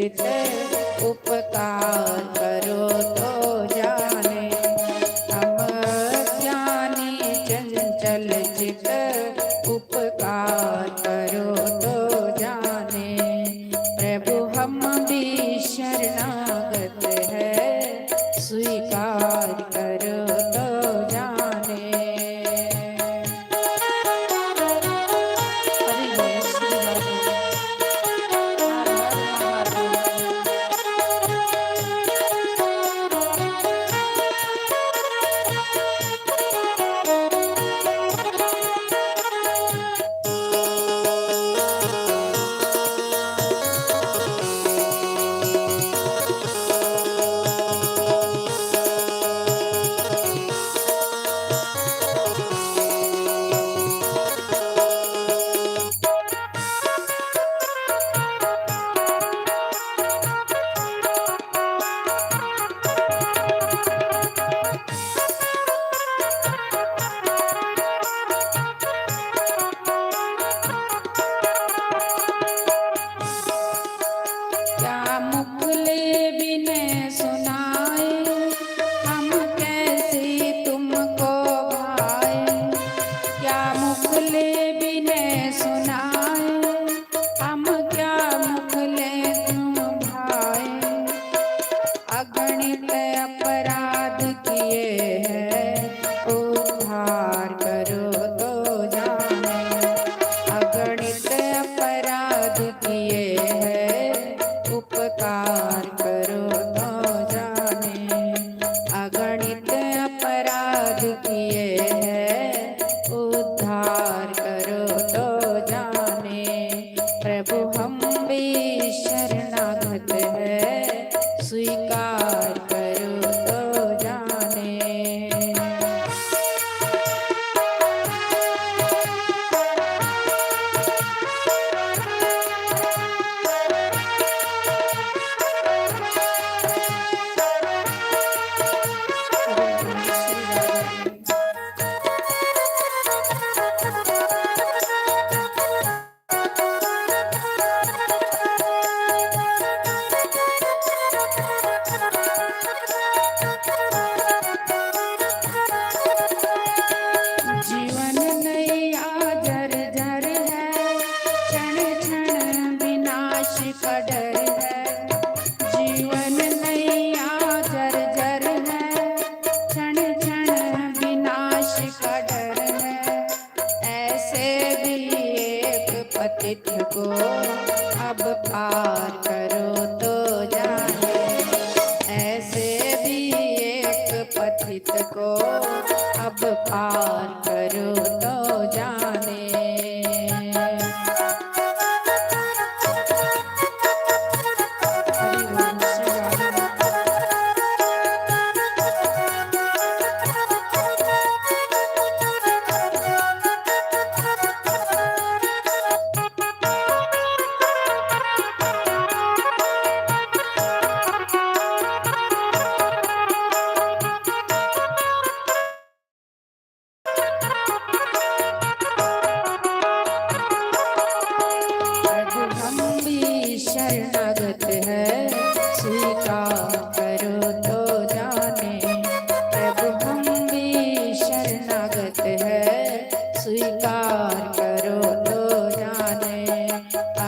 चित उपकार करो तो जाने। हम ज्ञानी चंचल चित उपकार करो तो जाने। प्रभु हम भी शरणागत है स्वीकार करो तो जाने। हरि बोल श्री हरि बोल। हर हर महादेव। क्या मुखले बिने सुनाए हम कैसे तुमको भाए। क्या मुखले बिने सुनाए हम क्या मुखले तुम भाए। अगणित अपराध किए हैं उद्धार करो तो जाने। अगणित अपराध किए हैं उपकार करो तो जाने। अगणित अपराध किए हैं उद्धार करो तो जाने। प्रभु हम भी शरणागत है स्वीकार करो तो जाने। जीवन नैया जर जर है क्षण क्षण विनाश का डर है। जीवन नैया जर जर है क्षण क्षण विनाश का डर है। ऐसे भी एक पतित को अब पार करो तो जाने। ऐसे भी एक पतित को अब पार करो तो जाने। हरि बोल श्री हरि बोल। प्रभु हम भी शरणागत है स्वीकार करो तो जाने। प्रभु हम भी शरणागत है स्वीकार करो तो जाने।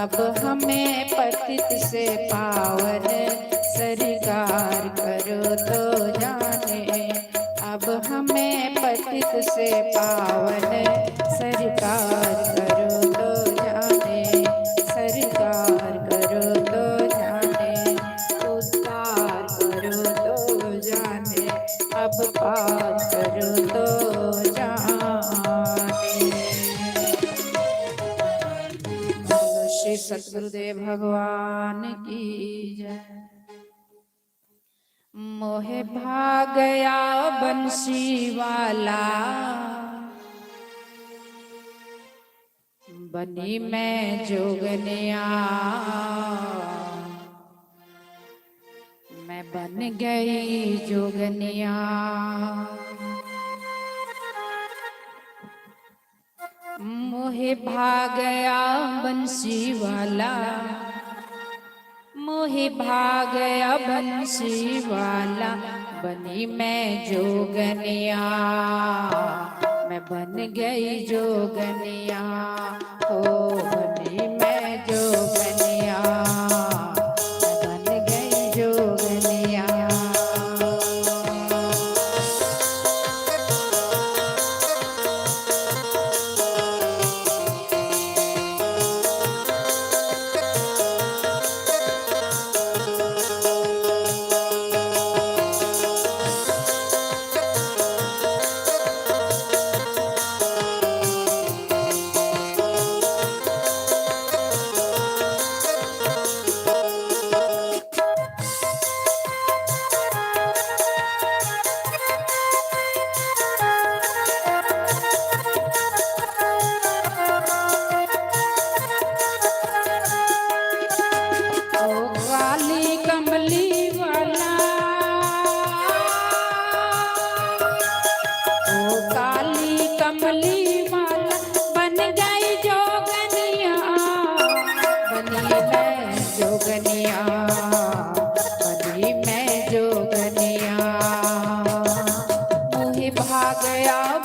अब हमें पतित से पावन सरकार करो तो जाने। अब हमें पतित से पावन सरकार करो तो जाने। सरकार करो तो जाने। उद्धार करो तो जाने। अब पार करो तो जाने। बोलो श्री सतगुरुदेव भगवान की जय। मोहे भाग गया बंसी वाला बनी मैं जोगनिया। मैं बन गई जोगनिया। मोहे भाग गया बंसी वाला मोहि भाग बंसी वाला बनी मैं जोगनिया, मैं बन गई जोगनिया, ओ बनी मैं जोगनिया, मैं बन गई जोगनिया।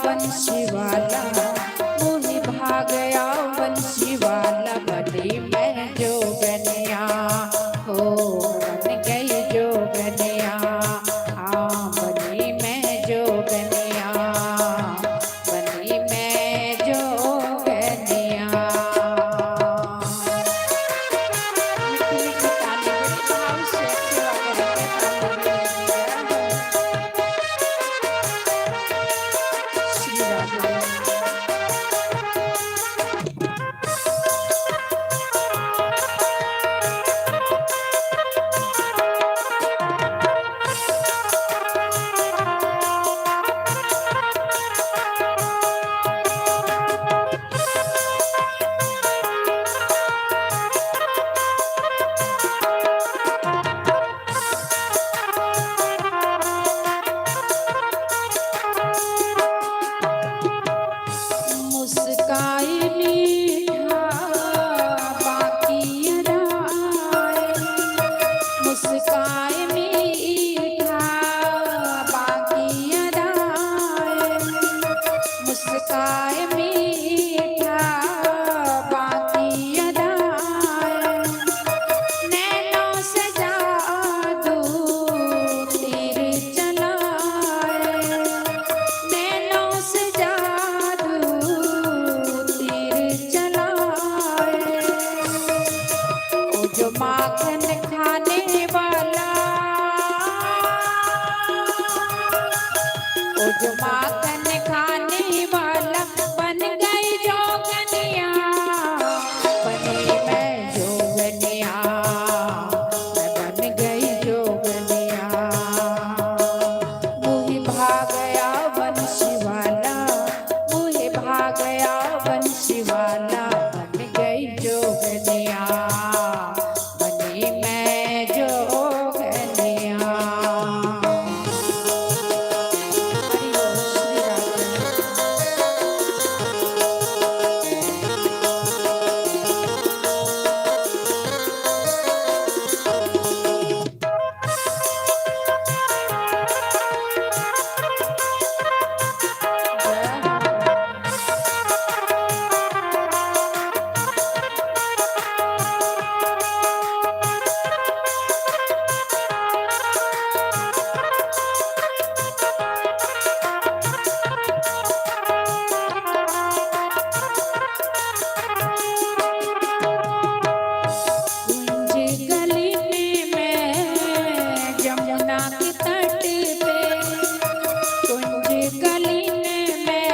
बंसी वाला मोहि भागया बंसी वाला बनी मैं जोगनिया, हो बन गई जोगनिया, हाँ बनी मैं जोगनिया, बनी मैं जोगनिया। मिट्टी मिट्टी ताली बड़ी भाव से सेवा करके श्री राधे। मुस्काई मीठा बाकी अदाए, मुस्काई मीठा बाकी अदाए, मुस्काई मीठा बाकी अदाए, नैनों से जादू तीर चलाए, नैनों से जादू तीर चलाए, ओ जो माखन खाने वाला, ओ जो माखन खाने वाला बन गई जोगनिया, बनी मैं जोगनिया, मैं बन गई जोगनिया। मोहि भागया बंसी वाला, मोहि भागया बंसी वाला बन गई जोगनिया, बनी मैं जोगनिया। हरि बोल श्री राधे। कुंज गली में जमुना के तट पे, कुंज गली में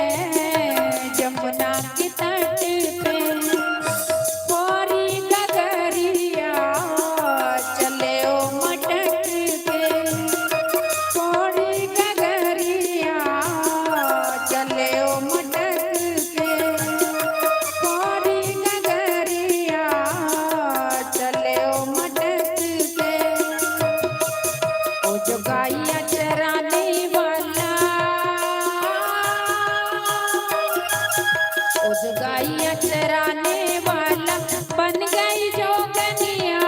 जमुना के तट पे, पौरी गगरिया चले ओ मटक के, पौरी गगरिया चले ओ मटक के, पौरी गगरिया चले ओ मटक के, ओ जो गाइया चराने वाला, ओ जो गाइया चराने वाला बन गई जोगनिया,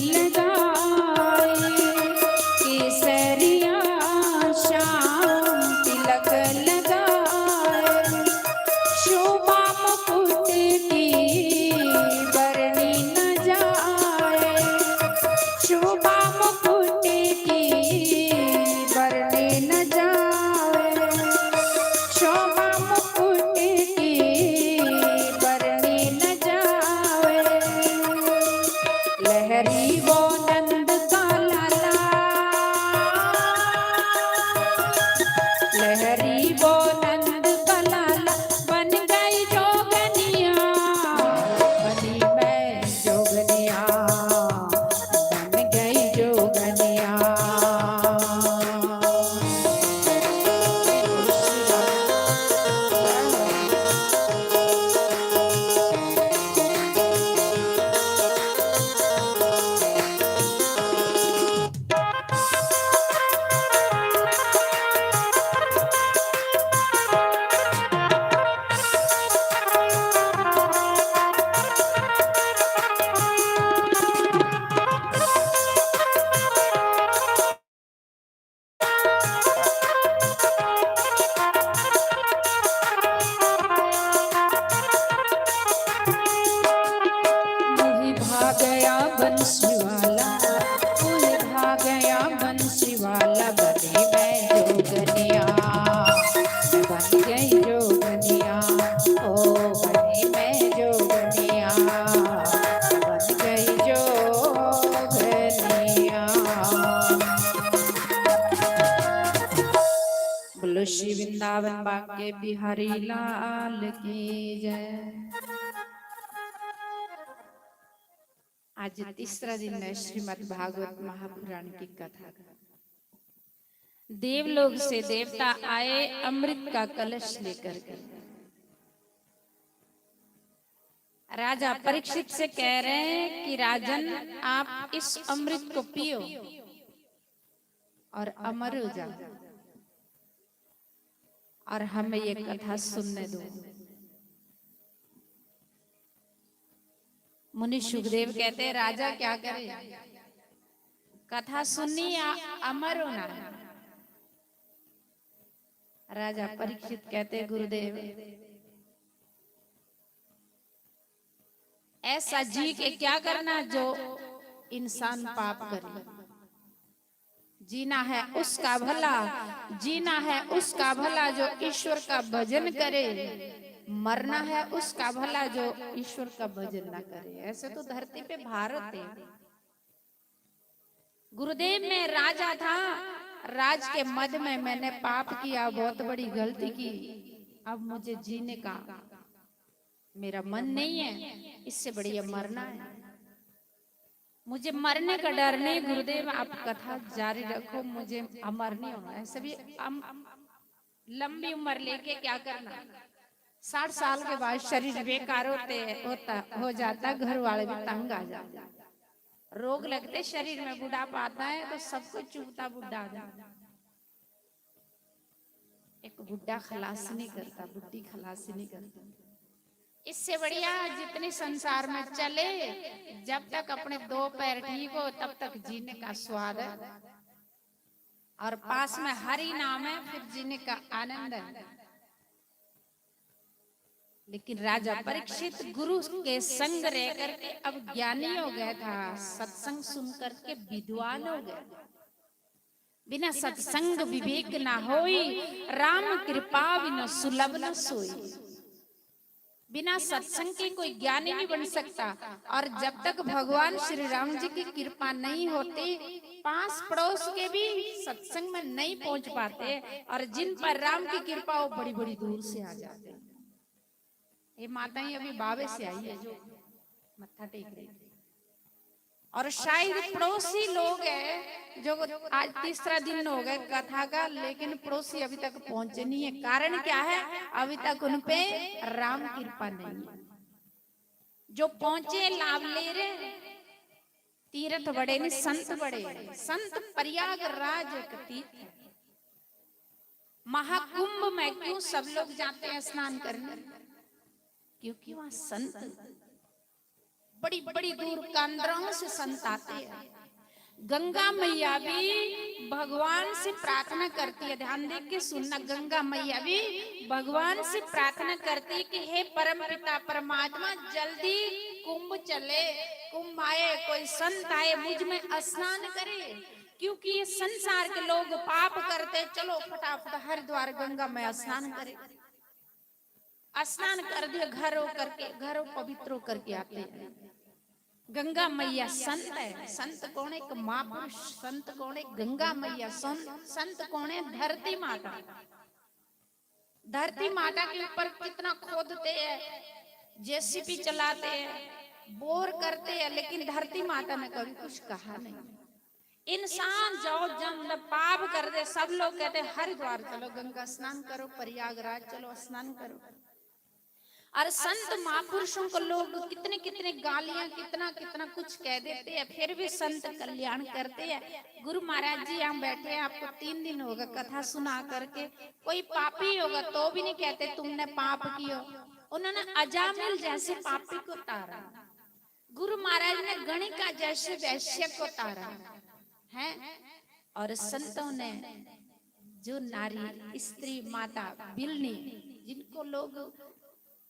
लगाए केसरिया श्याम तिलक लगाए शोभा मुकुट की बरनी न जाए शोभा मुकुट की बरनी न जाए शोभा मुकुट की बरनी न जाए लहरी वो नंद का लाला लहरी वो नंद का लाला बन गई जोगनिया बनी मैं जोगनिया बन गई जोगनिया मोहि भाग गया बंसी वाला मोहि भाग गया बंसी वाला बने मैं जोगनिया मैं बन गई जोगनिया ओ बने मैं जोगनिया मैं बन गई जोगनिया बोलो श्री वृंदावन बांके बिहारी लाल की जय। आज तीसरा दिन है श्रीमद् भागवत महापुराण की कथा का। देवलोक से देवता आए अमृत का कलश लेकर के राजा परीक्षित से कह रहे हैं कि राजन आप इस अमृत को पियो और अमर हो जाओ और हमें ये कथा सुनने दो। मुनि सुखदेव कहते हैं राजा क्या करे कथा सुननी या अमर होना है। राजा परीक्षित कहते गुरुदेव ऐसा जी के क्या करना जो इंसान पाप करे जीना है उसका भला जीना है उसका भला जो ईश्वर का भजन करे मरना है उसका भला जो ईश्वर का भजन ना करे। ऐसे तो धरती पे भारत है। गुरुदेव में राजा था राज के मद में मैंने पाप किया बहुत बड़ी गलती की अब मुझे जीने का मेरा मन नहीं है इससे बढ़िया मरना है मुझे मरने का डर नहीं। गुरुदेव आप कथा जारी रखो मुझे अमर नहीं होना है। सभी लंबी उम्र लेके क्या करना 60 साल के बाद शरीर बेकार हो जाता घर वाले भी तंग आ जाते रोग लगते शरीर में बुढ़ापा आता है तो सब कुछ चुभता बुढ़ा आ जाता। एक बुढ़ा खलास नहीं करता बुढ़ी खलास नहीं करती। इससे बढ़िया जितने संसार में चले जब तक अपने 2 पैर ठीक हो तब तक जीने का स्वाद है और पास में हरि नाम है फिर जीने का आनंद है। लेकिन राजा परीक्षित गुरु के संग रह करके अब ज्ञानी हो गया था सत्संग सुन करके विद्वान हो गया। बिना सत्संग विवेक ना होई राम कृपा बिना सुलभ न सोई। बिना सत्संग के कोई ज्ञानी नहीं बन सकता और जब तक भगवान श्री राम जी की कृपा नहीं होती पास पड़ोस के भी सत्संग में नहीं पहुंच पाते और जिन पर राम की कृपा वो बड़ी बड़ी दूर से आ जाते हैं। ये माताएं अभी बाबे से आई है जो मत्था टेक रही थी और शायद पड़ोसी लोग हैं जो आज तीसरा दिन हो गए कथा का लेकिन पड़ोसी अभी तक पहुंचे नहीं है। कारण क्या है अभी तक उन पे राम कृपा नहीं है। जो पहुंचे लाभ ले रहे तीर्थ बड़े नहीं संत बड़े संत प्रयागराज एक तीर्थ है। महाकुंभ में क्यों सब लोग जाते हैं स्नान करने क्योंकि वहां संत बड़ी बड़ी दूर कांद्राओं से संत आते हैं। गंगा मैया भी भगवान से प्रार्थना करती है, ध्यान दे के सुनना। गंगा मैया भी भगवान से प्रार्थना करती है कि हे परम पिता परमात्मा, जल्दी कुंभ चले, कुंभ आए, कोई संत आए, मुझ में स्नान करे, क्योंकि ये संसार के लोग पाप करते। चलो फटाफट हरिद्वार गंगा में स्नान करे। स्नान कर दिया, घरों पवित्र करके आते हैं। गंगा मैया संत है। संत कौन है? एक महापुरुष। संत कौन है? गंगा मैया। संत कौन है? धरती माता। धरती माता के ऊपर कितना खोदते हैं, जेसीबी चलाते हैं, बोर करते हैं, लेकिन धरती माता ने कभी कुछ कहा नहीं। इंसान जाओ जब पाप कर दे, सब लोग कहते हैं हरिद्वार चलो, गंगा स्नान करो, प्रयागराज चलो स्नान करो। और संत महापुरुषों को लोग कितने कितने गालियां, कितना कितना कुछ कह देते हैं, फिर भी संत कल्याण करते हैं। गुरु महाराज जी यहाँ बैठे हैं, आपको 3 दिन होगा कथा सुना करके। कोई पापी होगा तो भी नहीं कहते तुमने पाप किया। उन्होंने अजामिल जैसे पापी को तारा, गुरु महाराज ने गणिका जैसे वैश्य को तारा है। और संतों ने जो नारी, स्त्री, माता, बिलनी, जिनको लोग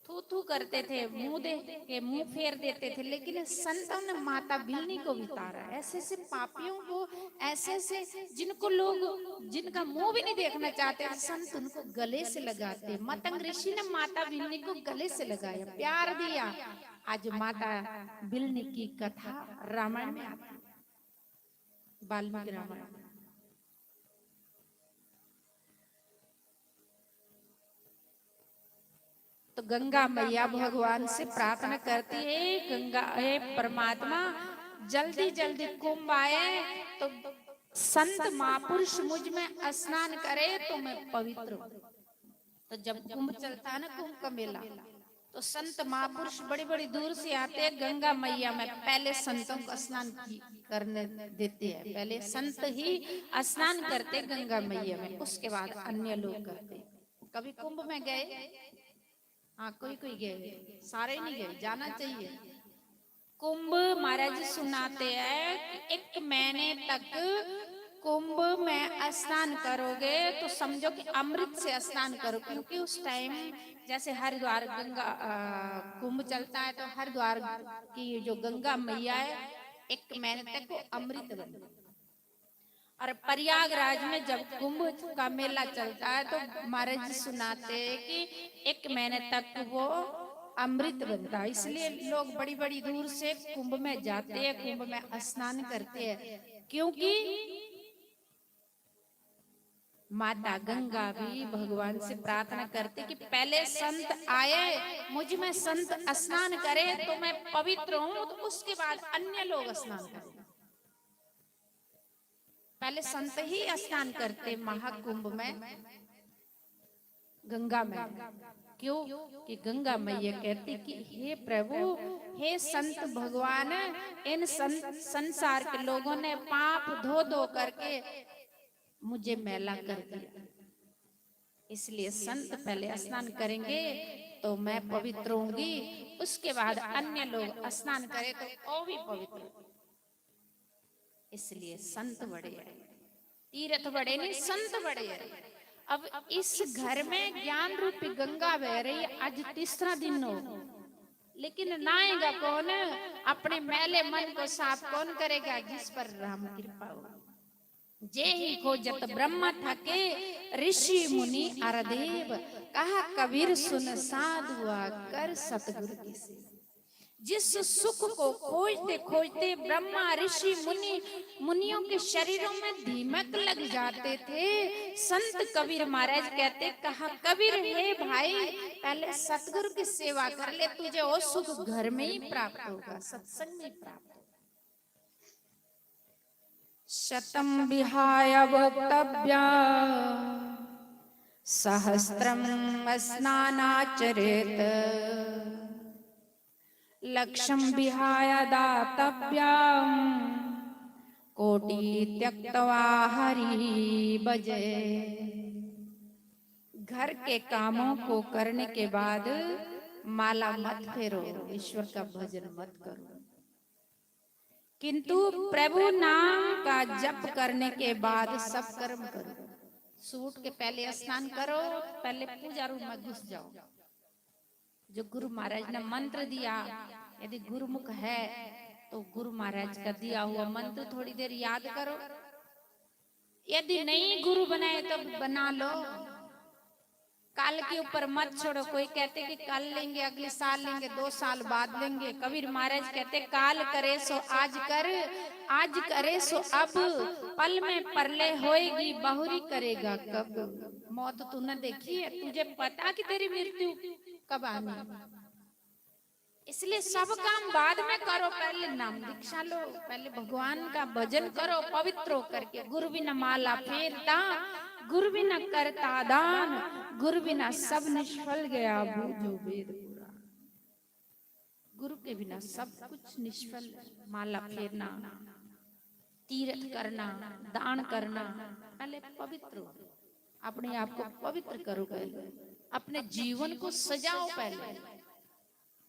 थू थू करते थे, मुंह दे के मुंह फेर देते थे, लेकिन संतों ने माता बिलनी को भी तारा। ऐसे ऐसे पापियों को, ऐसे ऐसे जिनको लोग, जिनका मुंह भी नहीं देखना चाहते, संत उनको गले से लगाते। मतंग ऋषि ने माता बिलनी को गले से लगाया, प्यार दिया। आज माता बिलनी की कथा रामायण में आती है, वाल्मीकि रामायण। तो गंगा मैया भगवान से प्रार्थना करती है, गंगा, हे परमात्मा, जल्दी जल्दी कुंभ आए तो संत महापुरुष मुझ में स्नान करे तो मैं पवित्र हूं। तो जब कुंभ चलता है ना, कुंभ का मेला, तो संत महापुरुष बड़ी बड़ी दूर से आते हैं गंगा मैया में। पहले संतों को स्नान करने देते हैं, पहले संत ही स्नान करते गंगा मैया में, उसके बाद अन्य लोग करते। कभी कुंभ में गए? हाँ, कोई कोई गए, सारे नहीं गए, जाना चाहिए। कुंभ महाराज सुनाते हैं कि 1 महीने तक कुंभ में स्नान करोगे तो समझो कि अमृत से स्नान करो, क्योंकि उस टाइम जैसे हरिद्वार गंगा कुंभ चलता है तो हरिद्वार की जो गंगा मैया है 1 महीने तक वो अमृत बनती। और प्रयागराज में जब कुंभ का मेला चलता है तो महाराज जी सुनाते हैं कि 1 महीने तक वो अमृत बनता है। इसलिए लोग बड़ी बड़ी दूर से कुंभ में जाते हैं, कुंभ में स्नान करते हैं, क्योंकि माता गंगा भी भगवान से प्रार्थना करते कि पहले संत आए, मुझ में संत स्नान करे तो मैं पवित्र हूं, तो उसके बाद अन्य लोग स्नान करें। पहले संत ही स्नान करते महाकुंभ में, गंगा में। क्यों? कि गंगा मैया कहती कि हे प्रभु, हे संत भगवान, इन संसार के लोगों ने पाप धो धो करके मुझे मैला कर दिया, इसलिए संत पहले स्नान करेंगे तो मैं पवित्र होंगी, उसके बाद अन्य लोग स्नान करें तो वो भी पवित्र। इसलिए संत बड़े हैं, तीर्थ बड़े नहीं, संत बड़े हैं। अब इस घर में ज्ञान रूपी गंगा बह रही है, आज 3रा दिन हो, लेकिन नहाएगा कौन? अपने मैले मन को साफ कौन करेगा? जिस पर राम कृपा हो। जे ही खोजत ब्रह्म थके, ऋषि मुनि अरदेव, कहा कबीर सुन साधुआ कर सतगुरु की सेवा। जिस सुख को खोजते खोजते ब्रह्मा ऋषि मुनियों के शरीरों में दीमक लग जाते थे, संत कबीर महाराज कहते, कहा कबीर हे भाई, पहले सतगुरु की सेवा कर ले, तुझे वो सुख घर में ही प्राप्त होगा, सत्संग में प्राप्त होगा। शतम विहाय वक्तव्या सहस्त्रम स्नानाचरेत, लक्ष्यम विहाय दातव्यम कोटि त्यक्त्वा हरि भजे। घर के कामों को करने के बाद माला मत फेरो, ईश्वर का भजन मत करो। किंतु प्रभु नाम का जप करने के बाद सब कर्म करो। सूट के पहले स्नान करो, पहले पूजा रूम में घुस जाओ। जो गुरु महाराज ने मंत्र दिया, यदि गुरुमुख है तो गुरु महाराज का दिया हुआ मंत्र थोड़ी देर याद करो। यदि नहीं गुरु बनाए तो बना लो। काल के ऊपर मत छोड़ो। कोई कहते कि कल लेंगे, अगले साल लेंगे, 2 साल बाद लेंगे। कबीर महाराज कहते काल करे सो आज कर, आज करे सो अब, पल में परले होएगी बहुरी करेगा कब। मौत तूने देखी है, तुझे पता कि तेरी मृत्यु कब आनी। इसलिए सब काम बाद में करो, पहले नाम दीक्षा लो, पहले भगवान का भजन करो पवित्र होकर के। गुरु बिना माला फेरता, गुरु बिना करता दान, गुरु बिना सब निष्फल गया बूझो वेद पुराण। गुरु के बिना सब कुछ निष्फल। माला फेरना, तीर्थ करना, दान करना, पहले पवित्र हो, अपने आप को पवित्र करो। पहले अपने जीवन को सजाओ, पहले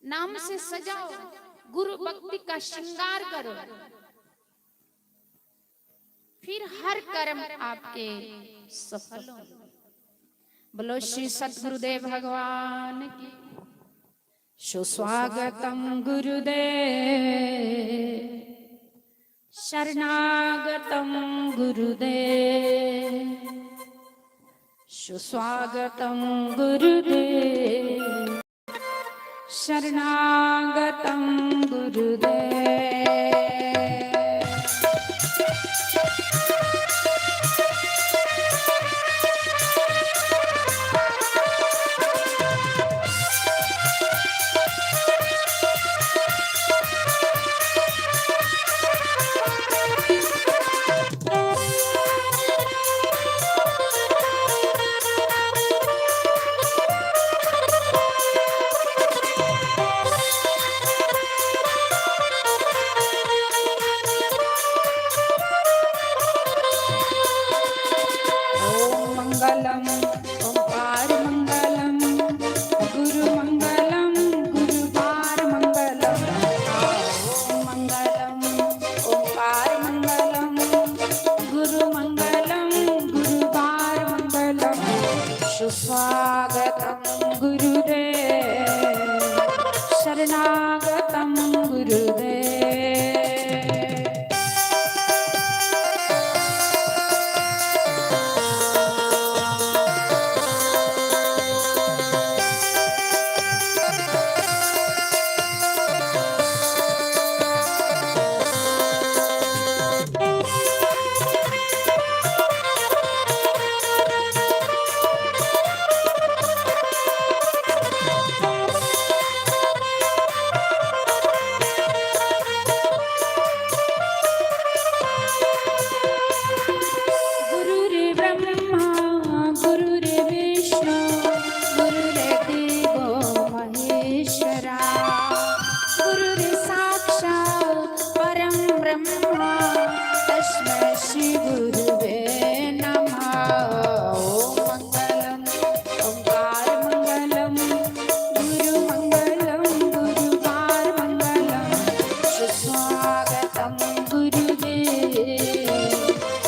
नाम से सजाओ, गुरु भक्ति का श्रृंगार करो, फिर हर कर्म आपके सफल हो। बोलो श्री सतगुरुदेव भगवान की। सुस्वागतम गुरुदेव, शरणागतम गुरुदेव, सुस्वागतम गुरुदेव, शरणागतम गुरुदेव। स्वागतम गुरुदेव,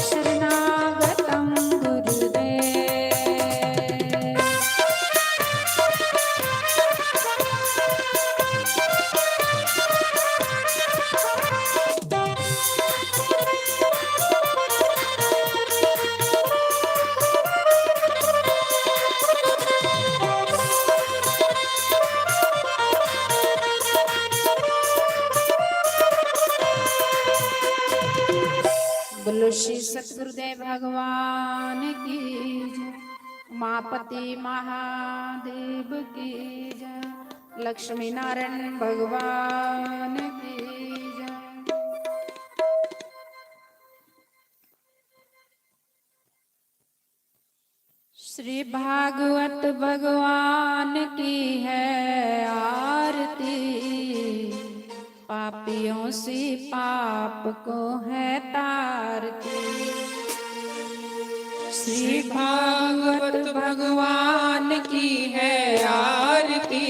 शरणागतम गुरुदेव। बोलो श्री सतगुरुदेव भगवान की जय, उमापति महादेव की जय, लक्ष्मी नारायण भगवान की जय। श्री भागवत भगवान की है आरती, पापियों से पाप को है तारती। श्री भागवत भगवान की है आरती,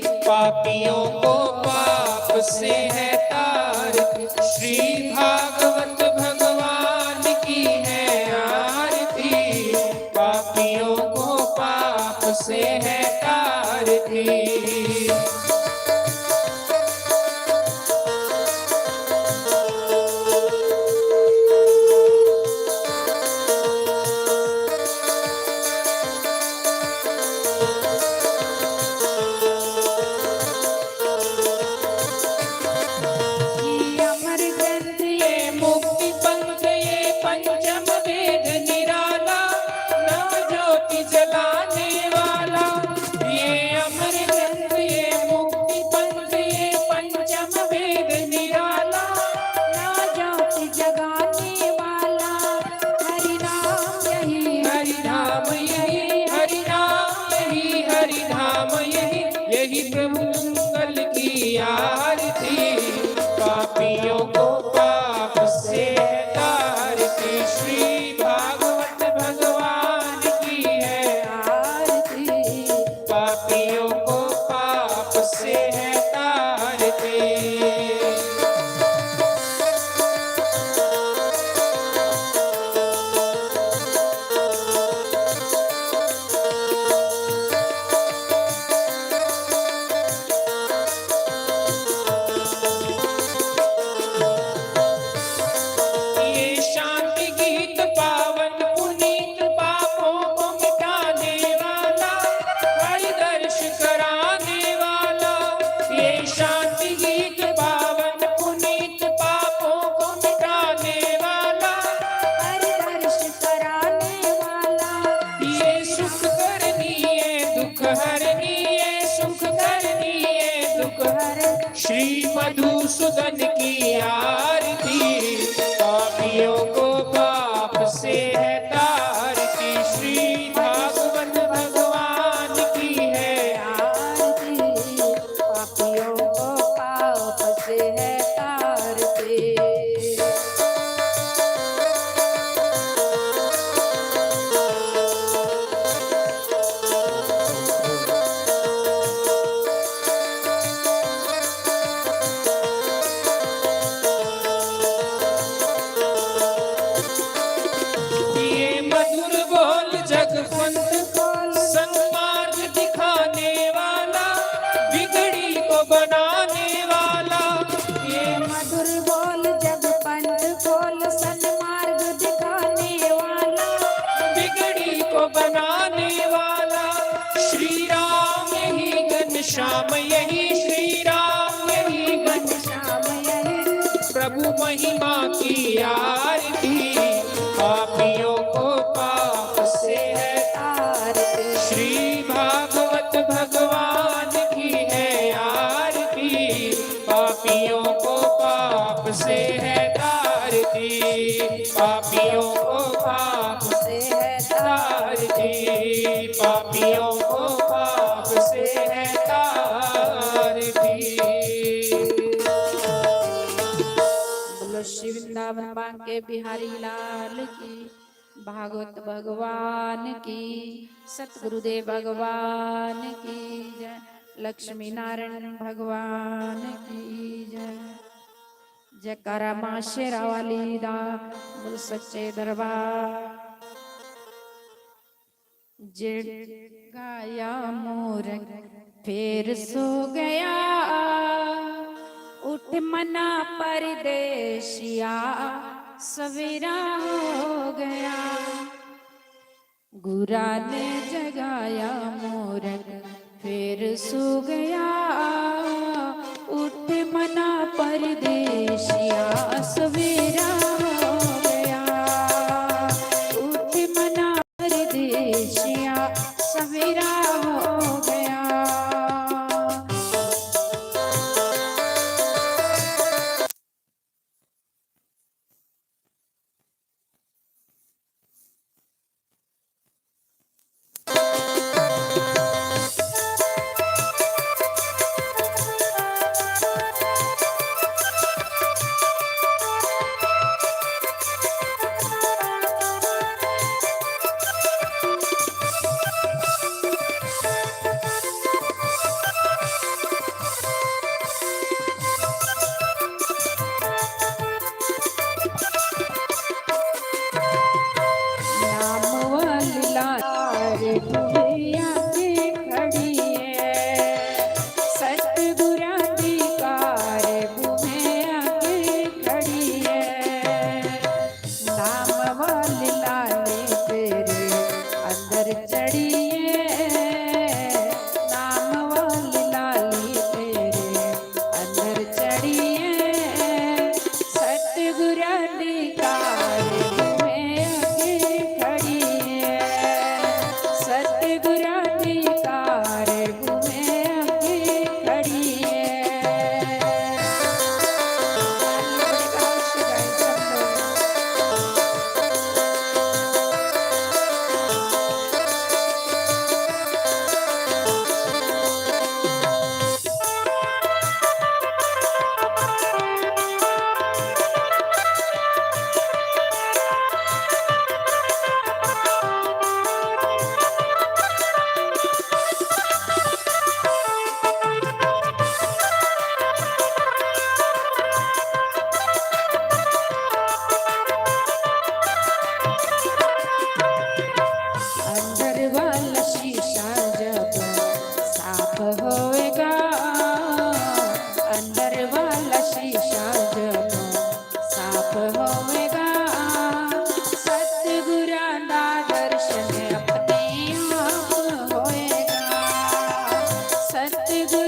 पापियों को पाप से है तारती। श्री भागवत भगवान की है आरती, पापियों को पाप से है तारती। यही प्रभु मंगल की आरती, पापियों को पाप से तारती। श्री भागवत भगवान की है आरती, पापियों को पाप से है तारती। श्री मधुसूदन की आरती, पापियों को पाप से है तारती। श्री भागवत भगवान की है आरती, पापियों को पाप से है तारती। बनाने वाला, ये मधुर बोल जग पंथ खोल, सन्मार्ग दिखाने वाला, बिगड़ी को बनाने वाला। श्री राम यही घनश्याम यही, श्री राम यही घनश्याम यही, प्रभु महिमा की आरती, पापियों को पाप से है तारती। श्री भागवत भगवान की है पापियों को पाप से है तारती, पापियों को पाप से है तारती, पापियों को पाप से है तारती। बोलो श्री वृंदावन बांके बिहारी लाल की, भागवत भगवान की, सतगुरुदेव भगवान की जय, लक्ष्मी नारायण भगवान की जय। जयकारा मां शेरा वाली दा, बोल सच्चे दरबार। गाया मोर फिर सो गया, उठ मना परदेशिया, सवेरा हो गया। गुरा ने जगाया मोर फिर सो गया, उठ मना परदेशिया, सवेरा हो गया। उठ मना परदेशिया, सवेरा हो गया।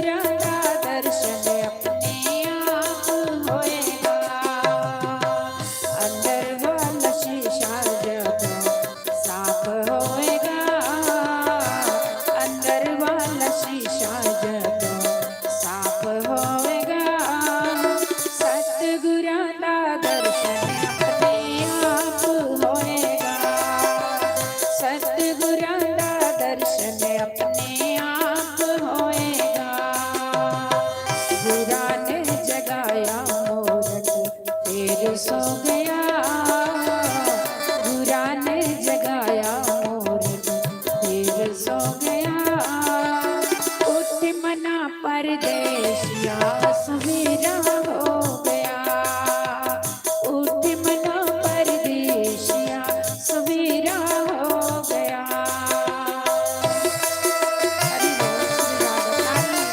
सतगुरां दा दर्शन अपने आप होएगा। अंदर वाला शीशा जब साफ होएगा, अंदर वाला शीशा जब साफ होएगा, सतगुरां दा दर्शन अपने आप होएगा। सतगुरां दा दर्शन अपने आप होएगा। गुरा ने जगाया मूरत फिर सो गया, गुरा ने जगाया मूरत फिर सो गया। उठ मना परदेसिया सवेरा हो गया, उठ मना परदेसिया सवेरा हो गया। हरि बोल श्री राधा रानी।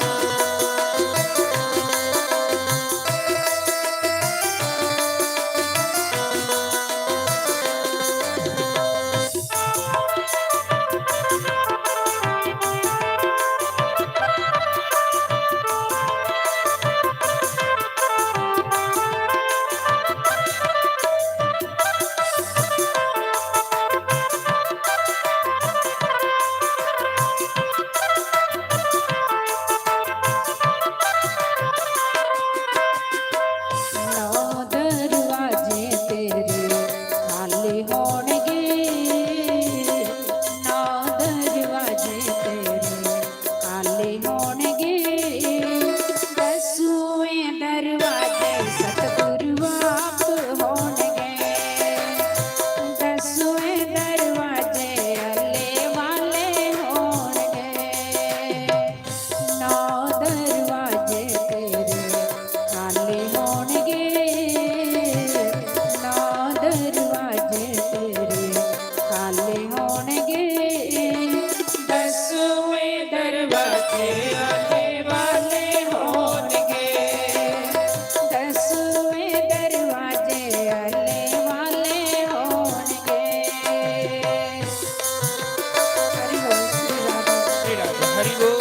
नौ दरवाजे तेरे खाली होणगे, नौ दरवाजे तेरे खाली होणगे। दसवें दरवाजे सतगुरु आप होणगे, दसवें दरवाजे अल्ले वाले होणगे। नौ दरवाजे तेरे खाली होणगे, नौ दरवाजे तेरे खाली होणगे। दसवें दरवाजे आने वाले होणगे, दसवें दरवाजे आने वाले होणगे। हरि बोल श्री राधा। श्री राधा हरि बोल।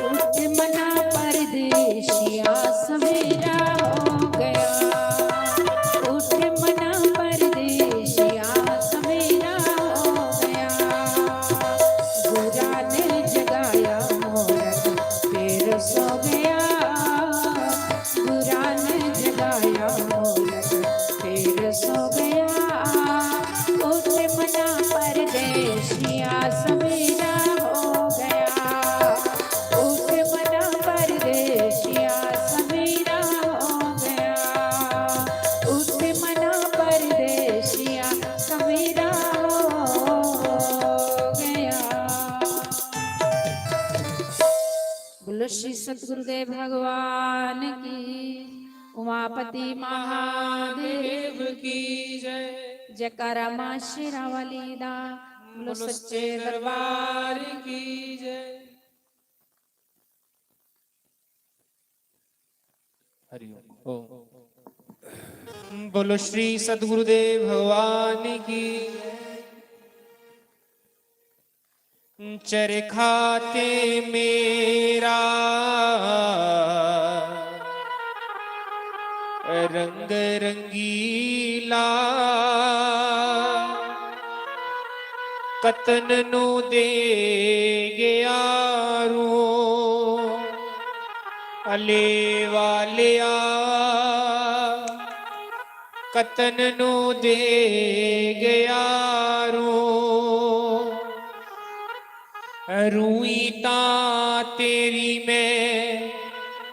उठ मना परदेसिया सवेरा हो गया, उठ मना परदेसिया सवेरा हो गया। गुरा ने जगाया मूरत फिर सो गया, गुरा ने जगाया मूरत फिर सो गया। उठ मना परदेसिया सवेरा हो गया, उठ मना परदेसिया सवेरा हो गया, उठ मना परदेसिया सवेरा हो गया। बोलो श्री सतगुरुदेव भगवान की, उमापति महादेव देव की जय। जयकारा मां शेरा वाली दा। बोलो सच्चे दरबार की जय। हरि ओम। बोलो श्री सतगुरुदेव भगवान की। चरखाते मेरा रंग रंगीला, कतन नु दे गया रू अले वालिया, कतन नु दे गया रू रूई ता तेरी मैं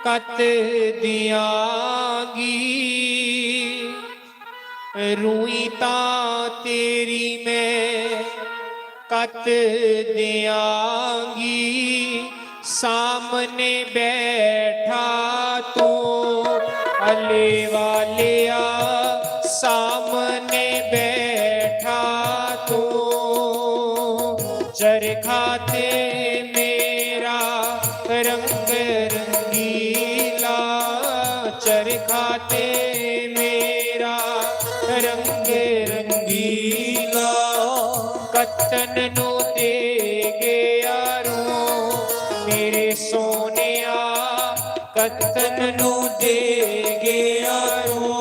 कत दियांगी, रूई तां तेरी मैं कत दियांगी, सामने बैठा तू अले वालिया, सामने बैठा तू चरखाते मेरा रंग रंगीला, चरखाते मेरा रंग रंगीला, कतन नु दे गया रू मेरे सोनिया, कतन नु दे गया रू।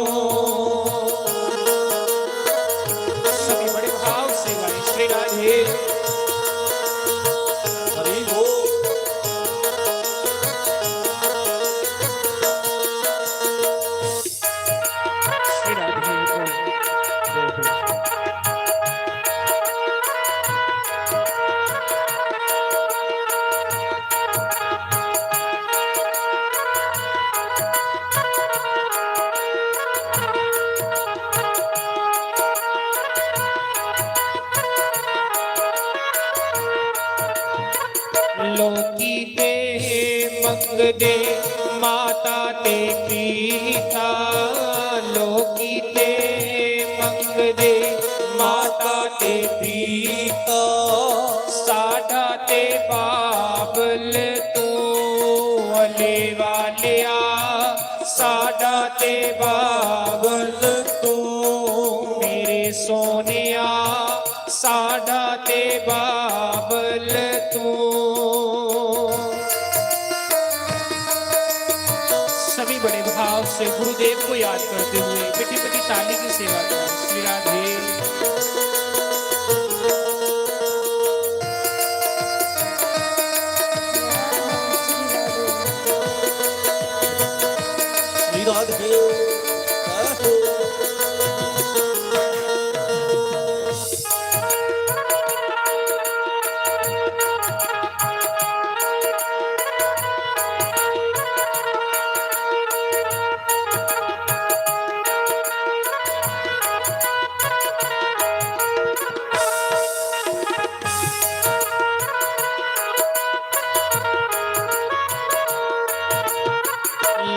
सभी बड़े भाव से गाए श्री राधे। हरि बोल। श्री राधे बोल। लोकी ते मंगदे माता ते पिता, लोकी ते मंगदे माता ते पिता, साडा ते बाबल तू अले वालिया, साडा ते बाबल तू मेरे सोनिया, साडा ते बाबल तू। सभी बड़े भाव से गुरुदेव को याद करते हुए बेटी बेटी ताली की सेवा करें श्री राधे। श्री राधे जय हो।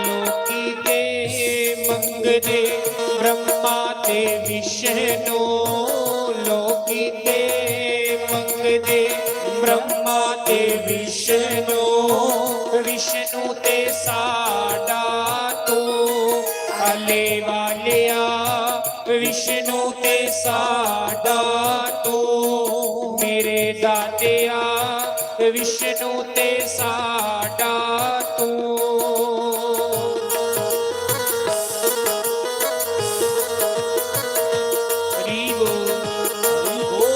लोकी ते मंगदे ब्रह्मा ते विष्णु, लोकी ते मंगदे ब्रह्मा ते विष्णु, विष्णु ते साडा तू अले वालिया, विष्णु ते साडा तू मेरे दातिया, विष्णु ते साडा तू। हरि बोल। हरि बोल।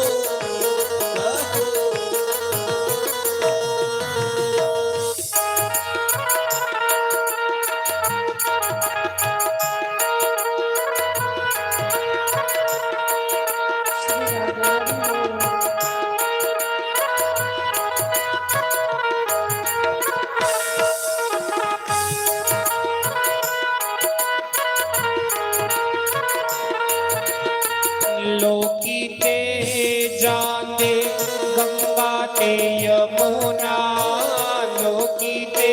जय हो। लोकी ते जांदे गंगा ते यमुना, लोकी ते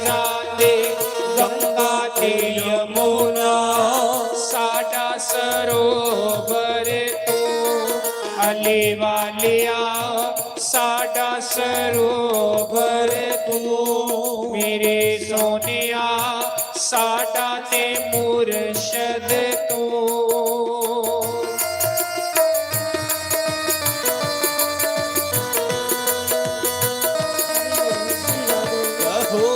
जांदे गंगा ते यमुना, साडा सरोवर तू अले वालिया, साडा सरोवर तू मेरे सोनिया, साडा ते मुर्शद तू। जय हो।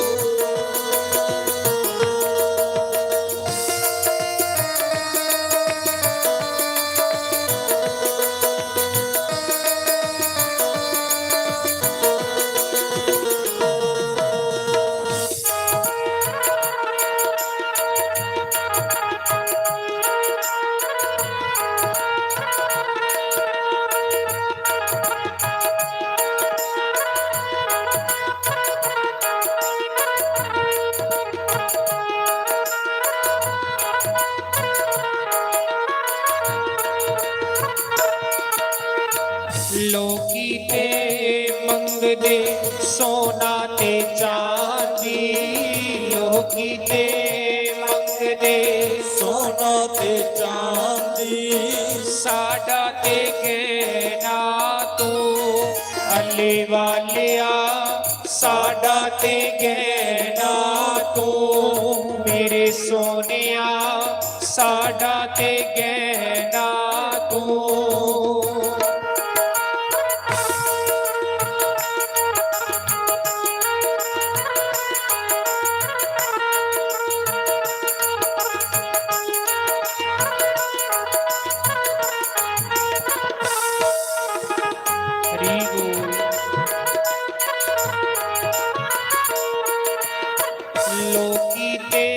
ਲੋਕੀ ਤੇ ਮੰਗਦੇ ਸੋਨਾ ਤੇ ਚਾਂਦੀ, ਲੋਕੀ ਤੇ ਮੰਗਦੇ ਸੋਨਾ ਤੇ ਚਾਂਦੀ, ਸਾਡਾ ਤੇ ਕਹਿਣਾ ਤੂੰ ਅੱਲੇ ਵਾਲਿਆ, ਸਾਡਾ ਤੇ ਕਹਿਣਾ ਤੂੰ ਮੇਰੇ ਸੋਹਣਿਆ, ਸਾਡਾ ਤੇ ਕਹਿਣਾ ਤੂੰ। हरि बोल। लोकी ते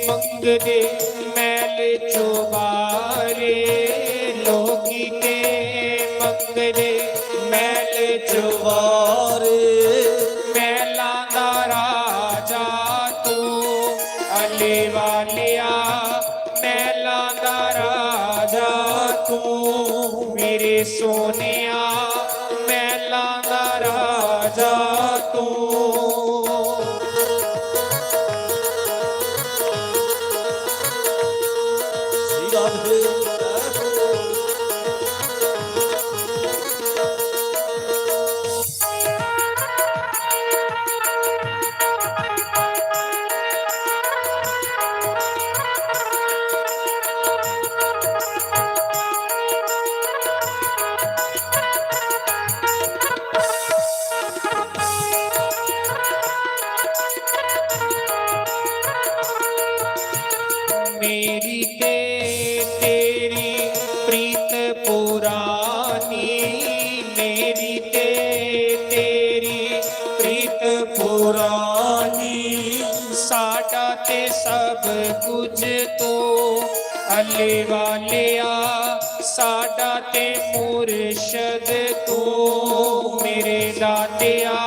मंगदे मैल चुबारे, लोकी ते मंगदे मैल चुबारे, मैला दा राजा तू अले वालिया, मैला दा राजा तू मेरे सोनिया, मैला दा राजा तू। श्री राधे मेरी ते तेरी प्रीत पुरानी, मेरी ते तेरी प्रीत पुरानी, साडा ते सब कुछ तू अले वालिया, साडा ते मुर्शद तू मेरे दातिया,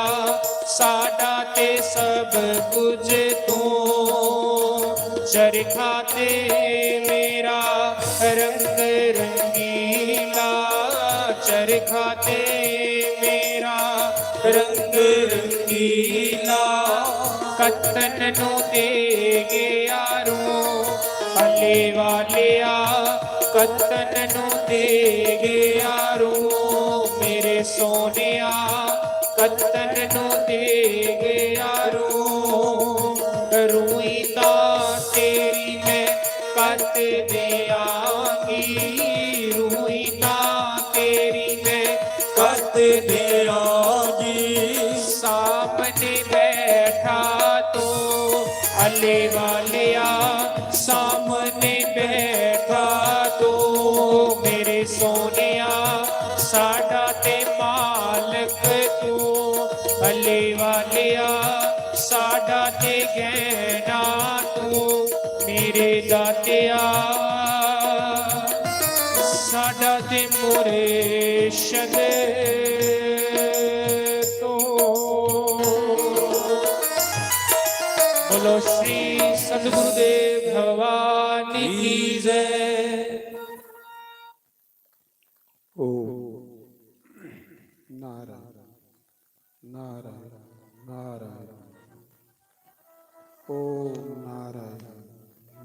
साडा ते सब कुछ तू। चरखा ते मेरा रंग रंगीला, चरखा ते मेरा रंग रंगीला, कतन नु दे यारो अले वालिया, कतन नु दे यारो मेरे सोनिया, कतन नु दे यारो। रूई ता तेरी मैं कत दियांगी, रूई ता तेरी मैं कत दियांगी, सामने बैठा तो अले वालिया, सामने बैठा तो मेरे सोनिया, साडा ते मालक तू अले वालिया, साडा ते गहना तू मेरे दातिया, साडा ते मुर्शद तो। बोलो श्री सद्गुरुदेव भगवान की जय। ओ नारायण नारायण नारायण, ओम नारायण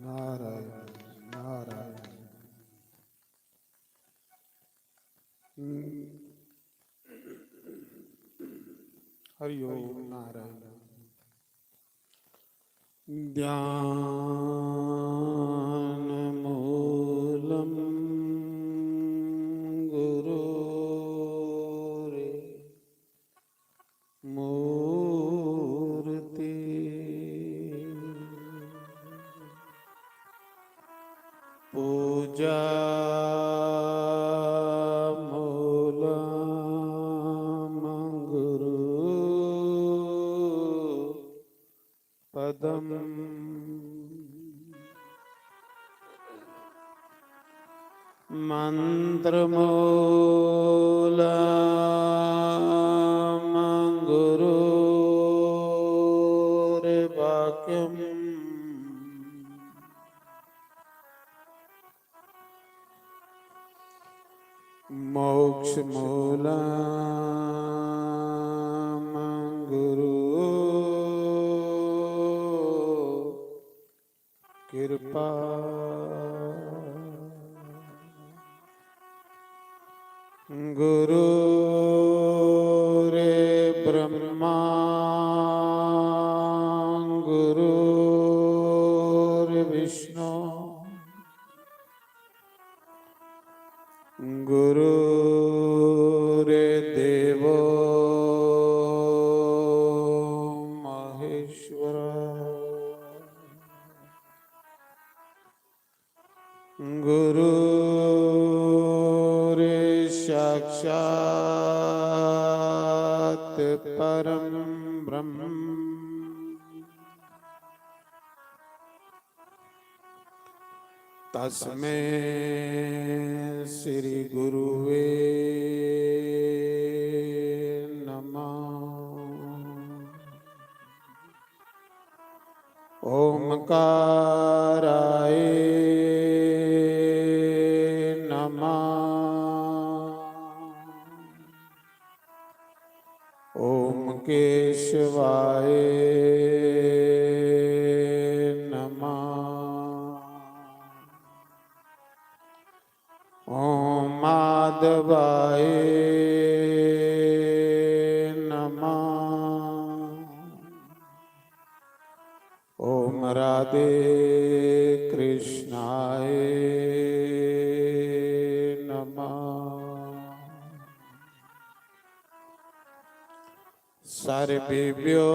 नारायण नारायण। हरि ओम नारायण। ध्यान मूलम गुरोरे मूर्ति, पूजा मूलम गुरु पदम, मंत्रमूलम गुरुर्वाक्यम्, मोक्षमूलम् गुरु कृपा गुरु रे ब्रह्मा गुरु रे विष्णु गुरु रे देवो महेश्वर गुरु रे साक्षात् परम ब्रह्म तस्मै श्री गुरुवे नमः। ओमकाराय नमः। ओम केशवाय ओम माधवाय नमः। ओम राधे कृष्णाय नमः। सर्वेभ्यो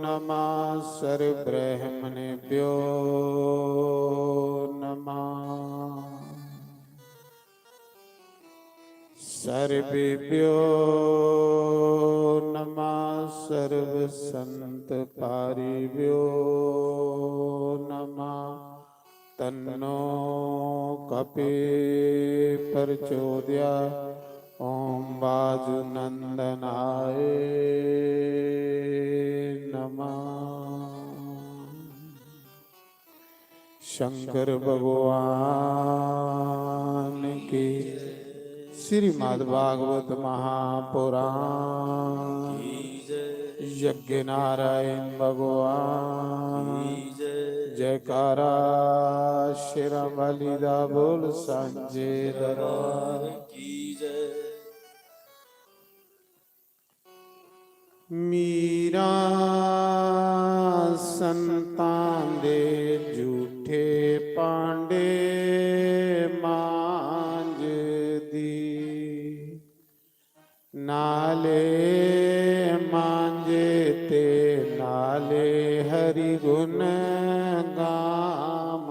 नमः सर्वब्रह्मणेभ्यो नमः। सर्वेभ्यो नमः सर्वसंतपारिभ्यो नमः। तन्नो कपि प्रचोदयात्। ओम वाजुनंदनाय नमः। शंकर भगवान की श्रीमद् भागवत महापुराण यज्ञ नारायण भगवान जयकारा शेरा वालीदा बोल सांझे दरबार की जय। मीरा संतान दे झूठे पांडे मांझ दी नाले मांझे ते नाले हरि गुण गाम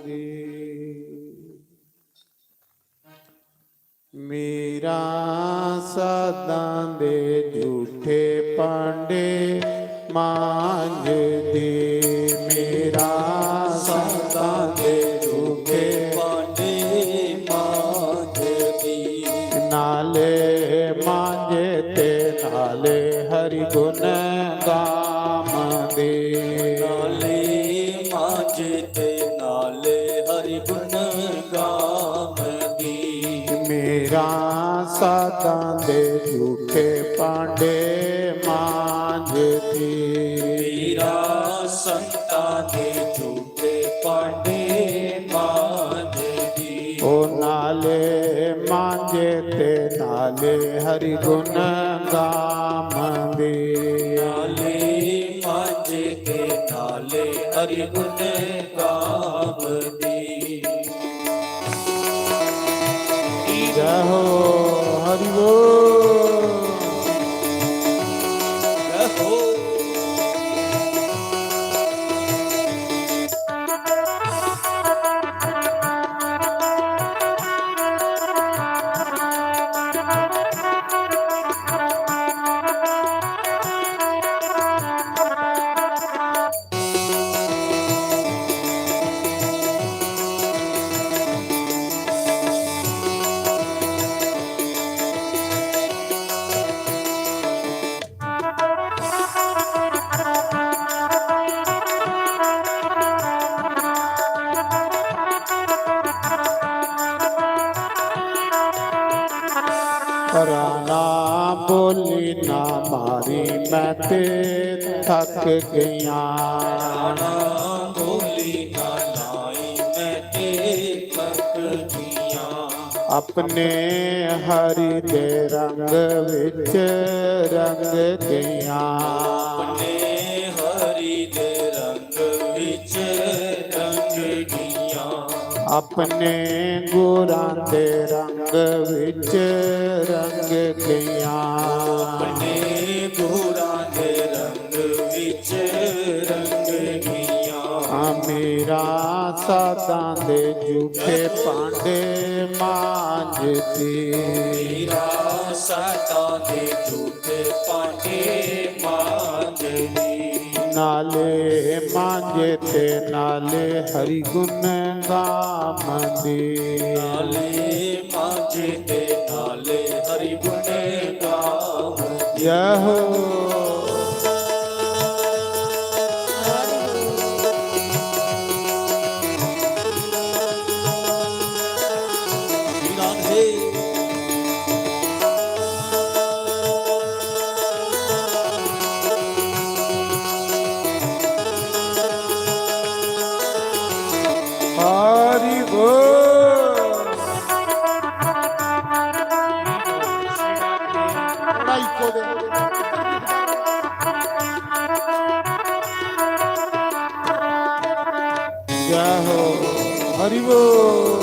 दी। मीरा सदां दे झूठे पांडे मांझ दी। मीरा सदां दे झूठे पांडे मांझ दी नाले मांझे ते नाले हरि गुण गाम दी। नाले मांझे ते नाले हरि गुण गाम दी। मेरा सादां दे झूठे पांडे मांझ दी। मेरा संतां दे झूठे पांडे मांझ दी। ओ नाले मांझे ते नाले हरि गुण गाम दी। नाले मांझे ते नाले हरि गुण गाम दी। जय हो हरि बोल जय हो। ਰਾਣਾ ਬੋਲੀ ਨਾ ਮਾਰੀ ਮੈਂ ਤੇ ਥੱਕ ਗਈਆਂ ਰਾਣਾ ਬੋਲੀ ਨਾ ਨਾਈ ਮੈਂ ਤੇ ਥੱਕ ਗਈਆਂ ਆਪਣੇ ਹਰੀ ਦੇ ਰੰਗ ਵਿੱਚ ਰੰਗ ਗਈਆਂ ਆਪਣੇ ਹਰੀ ਦੇ ਰੰਗ ਵਿੱਚ ਰੰਗ ਗਈਆਂ ਆਪਣੇ ਗੁਰਾਂ ਦੇ ਰੰਗ ਵਿੱਚ ਰੰਗ ਗਈਆਂ ਆਪਣੇ ਗੁਰਾਂ ਦੇ ਰੰਗ ਵਿੱਚ ਰੰਗ ਗਈਆਂ ਆ ਮੇਰਾ ਸਾਧਾਂ ਦੇ ਝੂਠੇ ਭਾਂਡੇ ਮਾਂਜਦੀ ਮੇਰਾ ਸਾਧਾਂ ਦੇ ਝੂਠੇ ਭਾਂਡੇ ਮਾਂਜਦੀ ਨਾਲੇ ਮਾਂਜੇ ਤੇ ਨਾਲੇ ਹਰੀ ਗੁਣ ਗਾਵੰਦੀ ਨਾਲੇ ਮਾਂਜੇ ਤੇ ਨਾਲੇ ਹਰੀ ਗੁਣ ਗਾਵੰਦੀ ਯਹੋ ਰਾਧੇ ਹਰੀ ਬੋਲ ਲੜਾਈ ਕੋ ਦੇ ਜੈ ਹੋ ਹਰੀ ਬੋਲ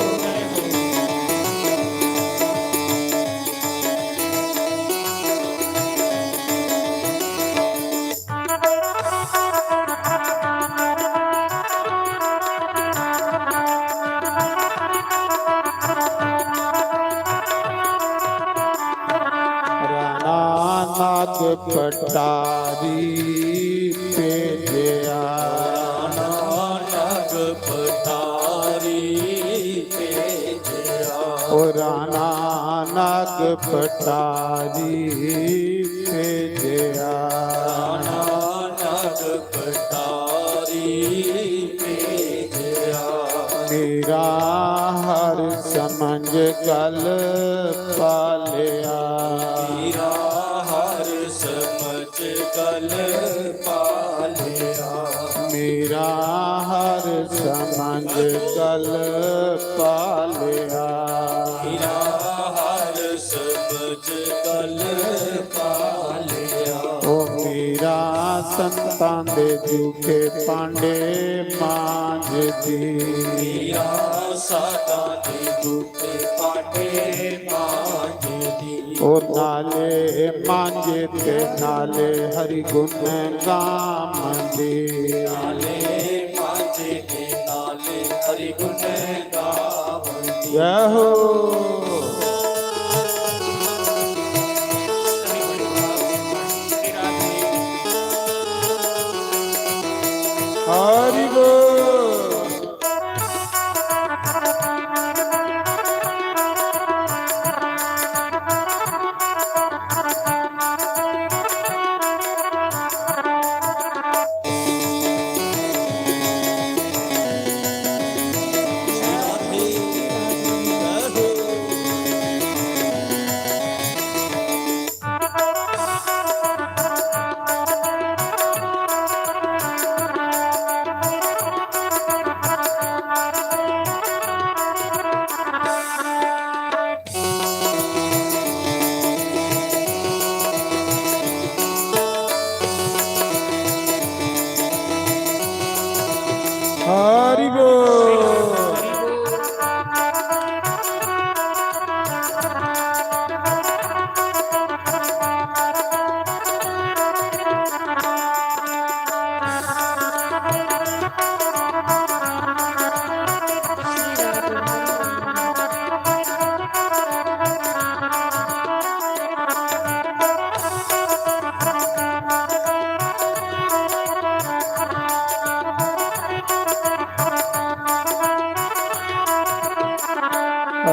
ਰਾਣਾ ਨਾਗ ਪਟਾਰੀ ਭੇਜਿਆ ਨਾਨਕ ਪਤਾਰੀ ਭੇਜਿਆ ਉਹ ਰਾਣਾ ਨਾਗ ਪਟਾਰੀ ਭੇਜਿਆ ਨਾਨਕ ਪਤਾਰੀ ਭੇਜਿਆ ਮੇਰਾ ਹਰ ਸਮਝ ਗਲ ਪਾਲਿਆ ਮੇਰਾ ਹਰ ਸਮਝ ਗਲ ਪਾਲਿਆ ਮੇਰਾ ਹਰ ਸਮਝ ਗਲ ਪਾਲਿਆ ਮੇਰਾ ਹਰ ਸਮਝ ਗਲ ਪਾਲਿਆ ਉਹ ਮੇਰਾ ਸੰਤਾਂ ਦੇ ਝੂਠੇ ਭਾਂਡੇ ਮਾਂਜਦੀ ਮੇਰਾ ਸਾਦਾ ਦੇ ਝੂਠੇ ਪਾਟੇ ਮਾਂਜਦੀ ਉਹ ਨਾਲੇ ਮਾਂਜੇ ਤੇ ਨਾਲੇ ਹਰੀ ਗੁਣ ਗਾਵੰਦੀ ਨਾਲੇ ਮਾਂਜੇ ਦੇ ਨਾਲੇ ਹਰੀ ਗੁਣ ਗਾਵੰਦੀ ਜੈ ਹੋ ਹਰੀ ਬੋਲ ਹਰੀ ਬੋਲ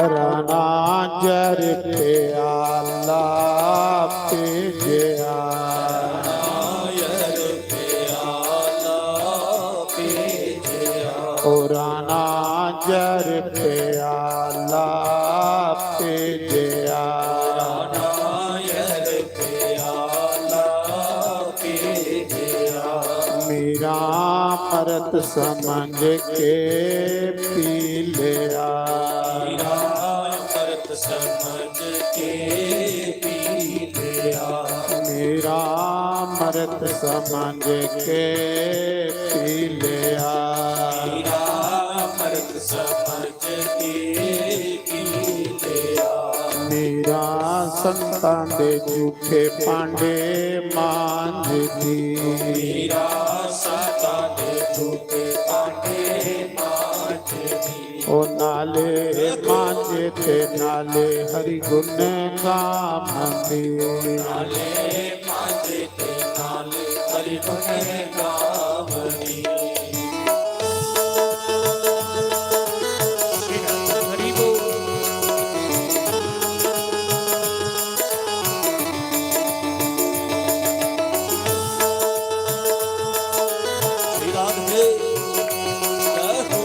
ਰਾਣਾ ਜਰ ਪਿਆਲਾ ਭੇਜਿਆ ਨਾਇਰ ਪਿਆਲਾ ਭੇਜਿਆ ਉਹ ਰਾਣਾ ਜਰ ਪਿਆਲਾ ਭੇਜਿਆ ਰਾਣਾ समझ के पी लिया। मीरा अमृत समझ के पी लिया। मेरा अमृत समझ के पी लिया। मीरा अमृत समझ के पी लिया। मेरा संतां दे झूठे पांडे मांझ दी। मीरा संतां दे झूठे पांडे मांझ दी। ओ नाले मांझे ते नाले हरि गुण गावंदी। नाले मांझे ते नाले हरि गुण गावंदी। हरि बोल। श्री राधे जय हो।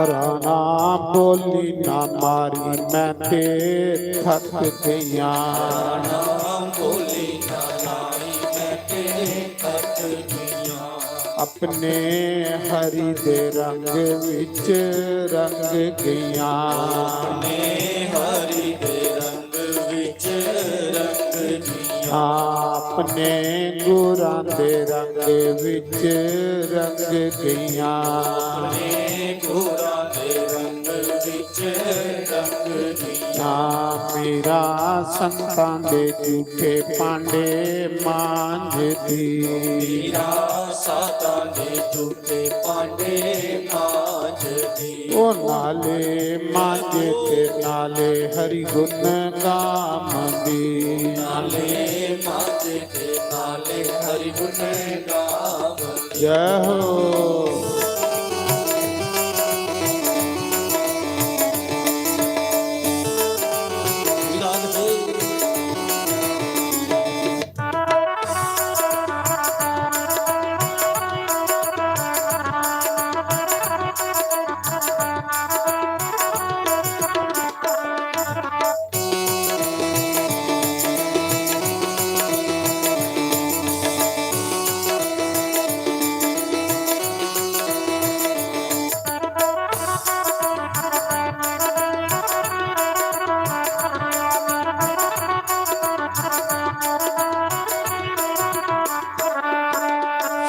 राना बोली ना मारी मैं ते थक गईया। नाम बोली ना नारी मैं ते थक गईया। अपने हरि दे रंग विच रंग गईया। अपने हरि दे रंग विच रंग गईया। अपने गुरां दे रंग विच रंग गईया। अपने गुरां दे रंग विच रंग गईया। मेरा संतां दे झूठे पांडे मांझ दी। मीरा सातां दे झूठे पांडे मांझ दी। ओ नाले मांझे ते नाले हरि गुण गावंदी। नाले मांझे ते नाले हरि गुण गावंदी। जय हो।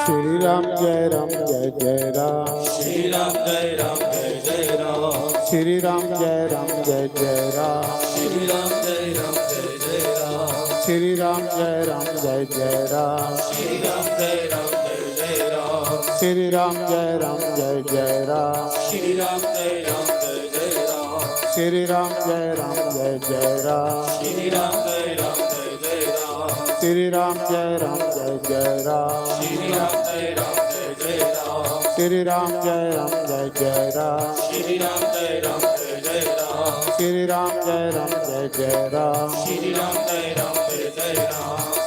श्री राधे श्री राम जय जय राम। श्री राम जय जय राम। श्री राम जय राम। श्री राम जय जय राम। श्री राम जय राम। श्री राम जय राम। श्री राम जय राम। श्री राम जय जय राम। श्री राम जय राम। श्री राम जय जय राम। श्री राम जय राम। श्री राम जय जय राम। श्री राम जय राम। श्री राम जय जय राम। श्री राम जय राम। श्री राम जय जय राम।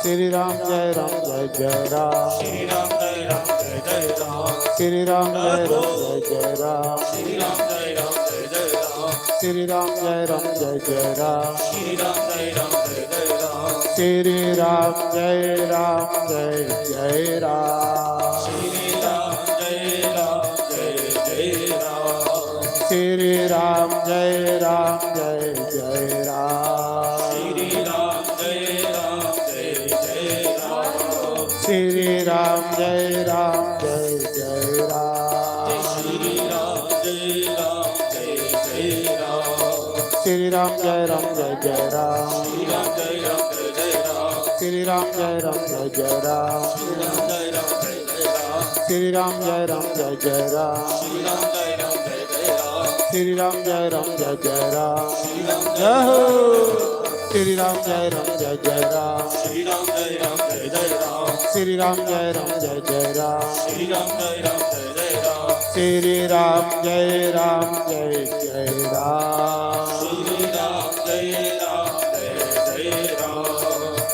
श्री राम जय राम। श्री राम जय जय राम। श्री राम जय राम। श्री राम जय जय राम। श्री राम जय राम। श्री राम जय जय राम। श्री राम जय जय राम। श्री राम जय जय राम। श्री राम जय जय राम। श्री राम जय जय राम। श्री राम जय जय राम। श्री राम जय जय राम। श्री राम जय जय राम। श्री राम जय जय राम। श्री राम जय जय राम। श्री राम जय जय राम। श्री राम जय जय राम। श्री राम जय जय राम। श्री राम जय जय राम। श्री राम जय हो। श्री राम जय जय राम श्री राम जय जय राम श्री राम जय जय राम श्री राम जय जय राम श्री राम जय जय राम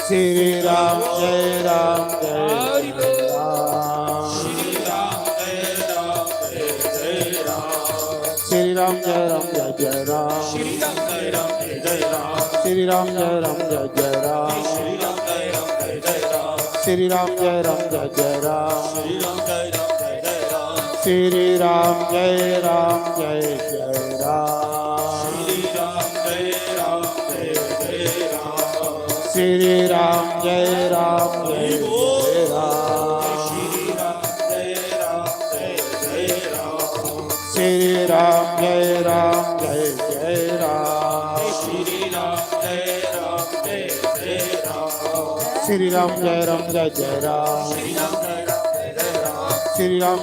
श्री राम जय जय राम श्री राम जय राम श्री राम जय जय राम श्री राम जय जय राम श्री राम जय जय राम श्री राम जय जय राम श्री राम जय श्री राम जय जय राम जय राम श्री राम जय जय राम श्री राम जय जय राम श्री राम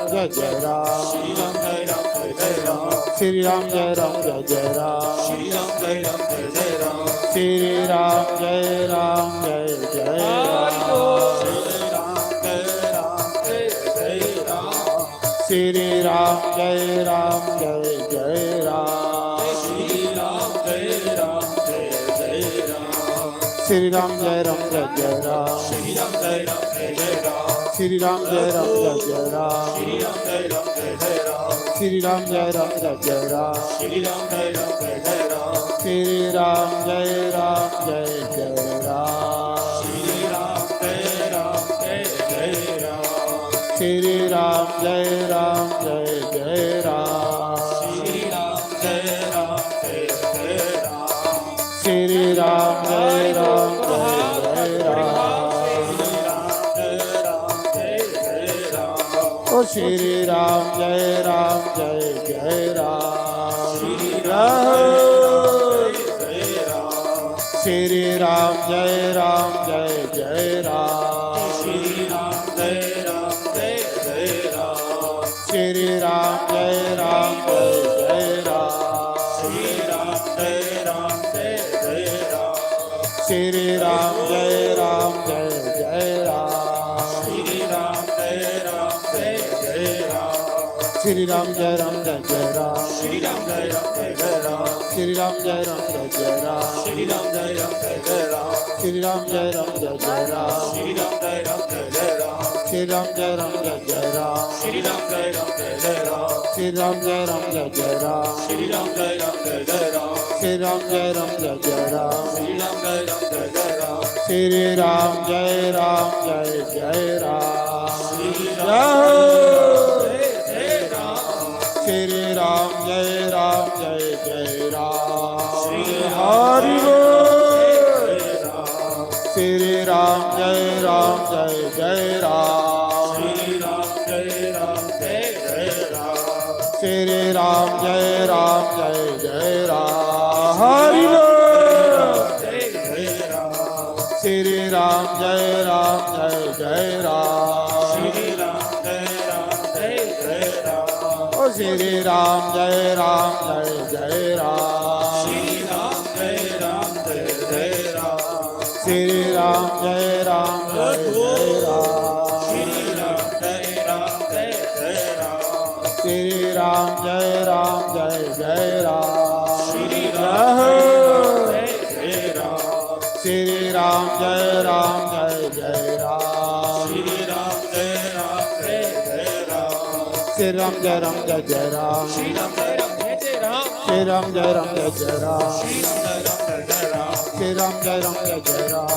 जय जय राम श्री राम जय जय राम श्री राम जय जय राम श्री राम जय जय राम श्री राम जय जय राम श्री राम जय जय राम श्री राम जय जय राम श्री राम जय जय राम श्री राम जय जय राम श्री राम जय जय राम श्री राम जय जय राम ओ श्री राम जय जय राम श्री राम जय जय राम श्री राम जय जय राम श्री राम जय जय राम श्री राम जय जय राम श्री राम जय जय राम श्री राम जय जय राम श्री राम जय जय राम श्री राम जय जय राम श्री राम जय जय राम श्री राम जय जय राम श्री राम जय जय राम श्री राम जय जय राम श्री राम जय जय राम श्री राम जय जय राम श्री राम जय जय राम श्री राम जय जय राम श्री राम जय जय राम श्री जय श्री राम जय जय राम हरि बोल श्री राम जय जय राम श्री राम जय जय राम श्री राम जय जय राम हरि बोल श्री राम जय जय राम श्री राम जय राम ओ श्री राम जय जय राम श्री राम जय राम श्री राम जय जय राम श्री राम जय जय राम श्री राम जय जय राम श्री राम जय जय राम श्री राम जय जय राम श्री राम जय जय राम श्री राम जय जय राम श्री राम जय जय राम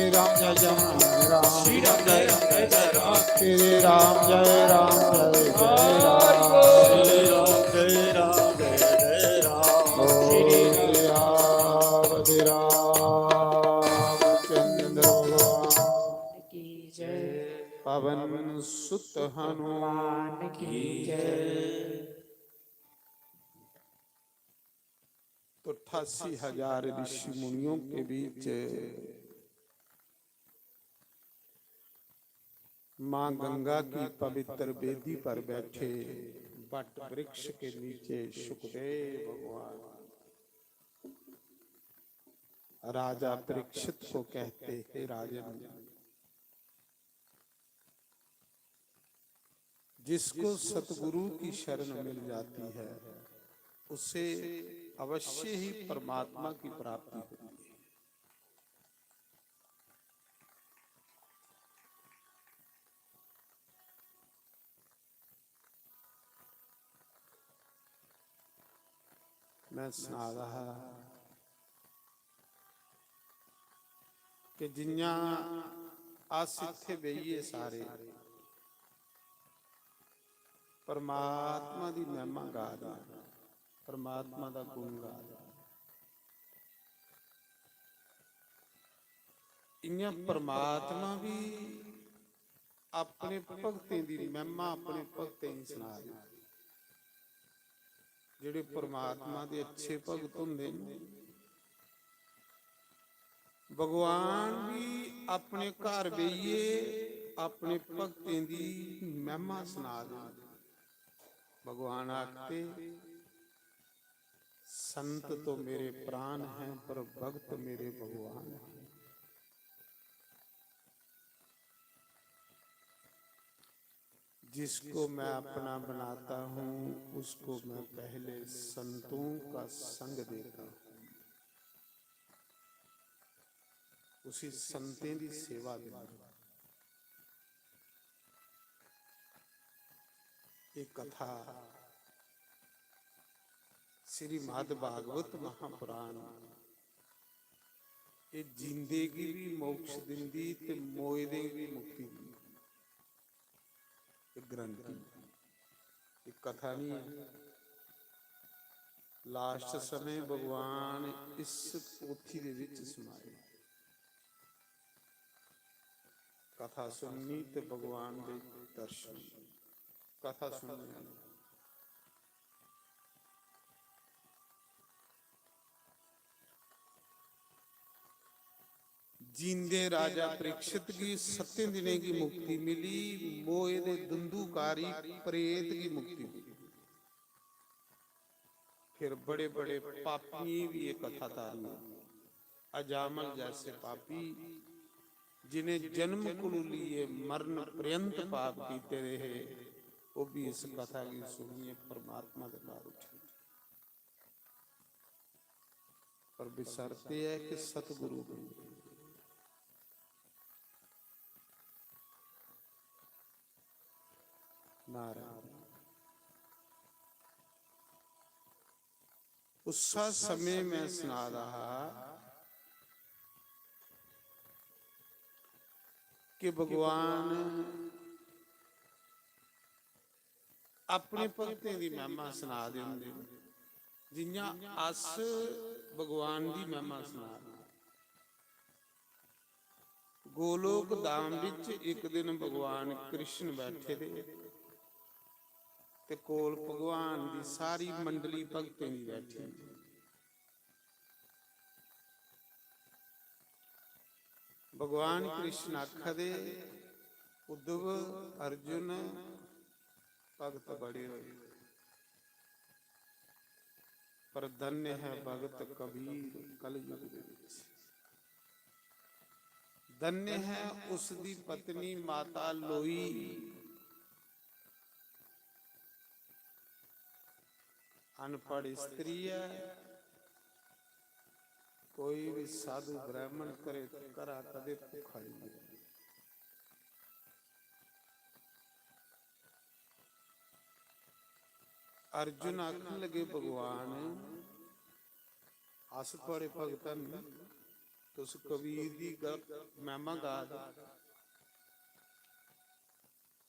श्री राम जय जय राम श्री राम जय जय राम श्री राम जय जय राम पवन सुत हनुमान की जय। तो 88,000 ऋषि मुनियों के बीच मां गंगा की पवित्र वेदी पर बैठे वट वृक्ष के नीचे सुखदेव भगवान राजा परीक्षित को कहते, हे राजन, जिसको सतगुरु की शरण मिल जाती है उसे अवश्य ही परमात्मा की प्राप्ति होती है। मैं सुना रहा कि जिन्या अस इत्थे बेहिए सारे परमात्मा दी महिमा गा रहे, परमात्मा दा गुण गा रहे। इयां परमात्मा भी अपने भगतें दी महिमा अपने भगतें ही सुना रहे। ਜਿਹੜੇ परमात्मा ਦੇ अच्छे भगत ਹੁੰਦੇ ਨੇ, भगवान भी अपने घर बेहिए अपने भगतें दी महिमा सुना देंगे। भगवान आखते, संत तो मेरे प्राण हैं पर भक्त मेरे भगवान हैं। जिसको मैं अपना बनाता हूँ उसको मैं पहले संतों का संग देता हूँ, उसी संतें की सेवा देता। एक कथा श्रीमद् भागवत महापुराण, ये जींदे की भी मोक्ष दिंदी ते मोए दे भी मुक्ति दी। एक ग्रंथ एक कथा नहीं है। लास्ट समय भगवान इस पोथी दे विच समाए। कथा सुननी ते भगवान दे दर्शन, कथा सुननी। जींदे राजा परीक्षित की 7 दिने की मुक्ति मिली, मोए दे धंधुकारी प्रेत की मुक्ति मिली। फिर बड़े बड़े पापी भी ये कथा धारण, अजामल जैसे पापी जिन्हें जन्म कुल लिए मरण पर्यंत पाप पीते रहे, वो भी इस कथा की सुनिए परमात्मा के द्वार उठे। पर बिसरते है कि सतगुरु बने। नारायण उस समय में सुना रहा कि भगवान अपने भगतें की महिमा सुना देंगे। जिन्ना अस भगवान की महिमा सुना। गोलोक धाम विच एक दिन भगवान कृष्ण बैठे थे ते कोल भगवान की सारी मंडली भगतें की बैठी। भगवान कृष्ण आखदे, उद्धव अर्जुन भगत बड़े होए, पर धन्य है भगत कबीर कलयुग दे विच। धन्य है उसकी पत्नी माता लोई, अनपढ़ स्त्री है। कोई भी साधु ब्राह्मण करे करा कदे भूखा नहीं। अर्जुन आखन लगे, भगवान अस थोड़े भगतन, तुस कबीर की महिमा गा दो।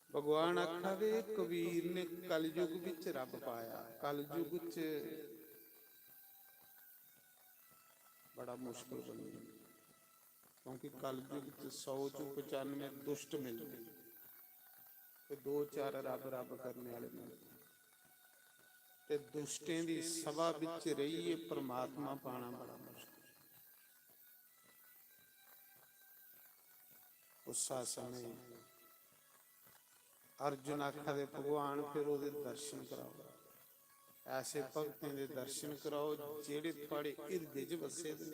भगवान आखा वे कबीर ने कलयुग विच रब पाया। कलयुग च बड़ा मुश्किल बन गया, क्योंकि कलयुग च 100 चों 95 दुष्ट मिलते, 2-4 रब रब करने वाले मिलते। ते दुष्टें दी सभा विच रहिए परमात्मा पाना बड़ा मुश्किल। उस समय अर्जुन आखा दे, भगवान फिर ओदे दर्शन कराओ। ऐसे भगतें दे दर्शन कराओ जेड़े थोड़े हिरदे च बसे दे।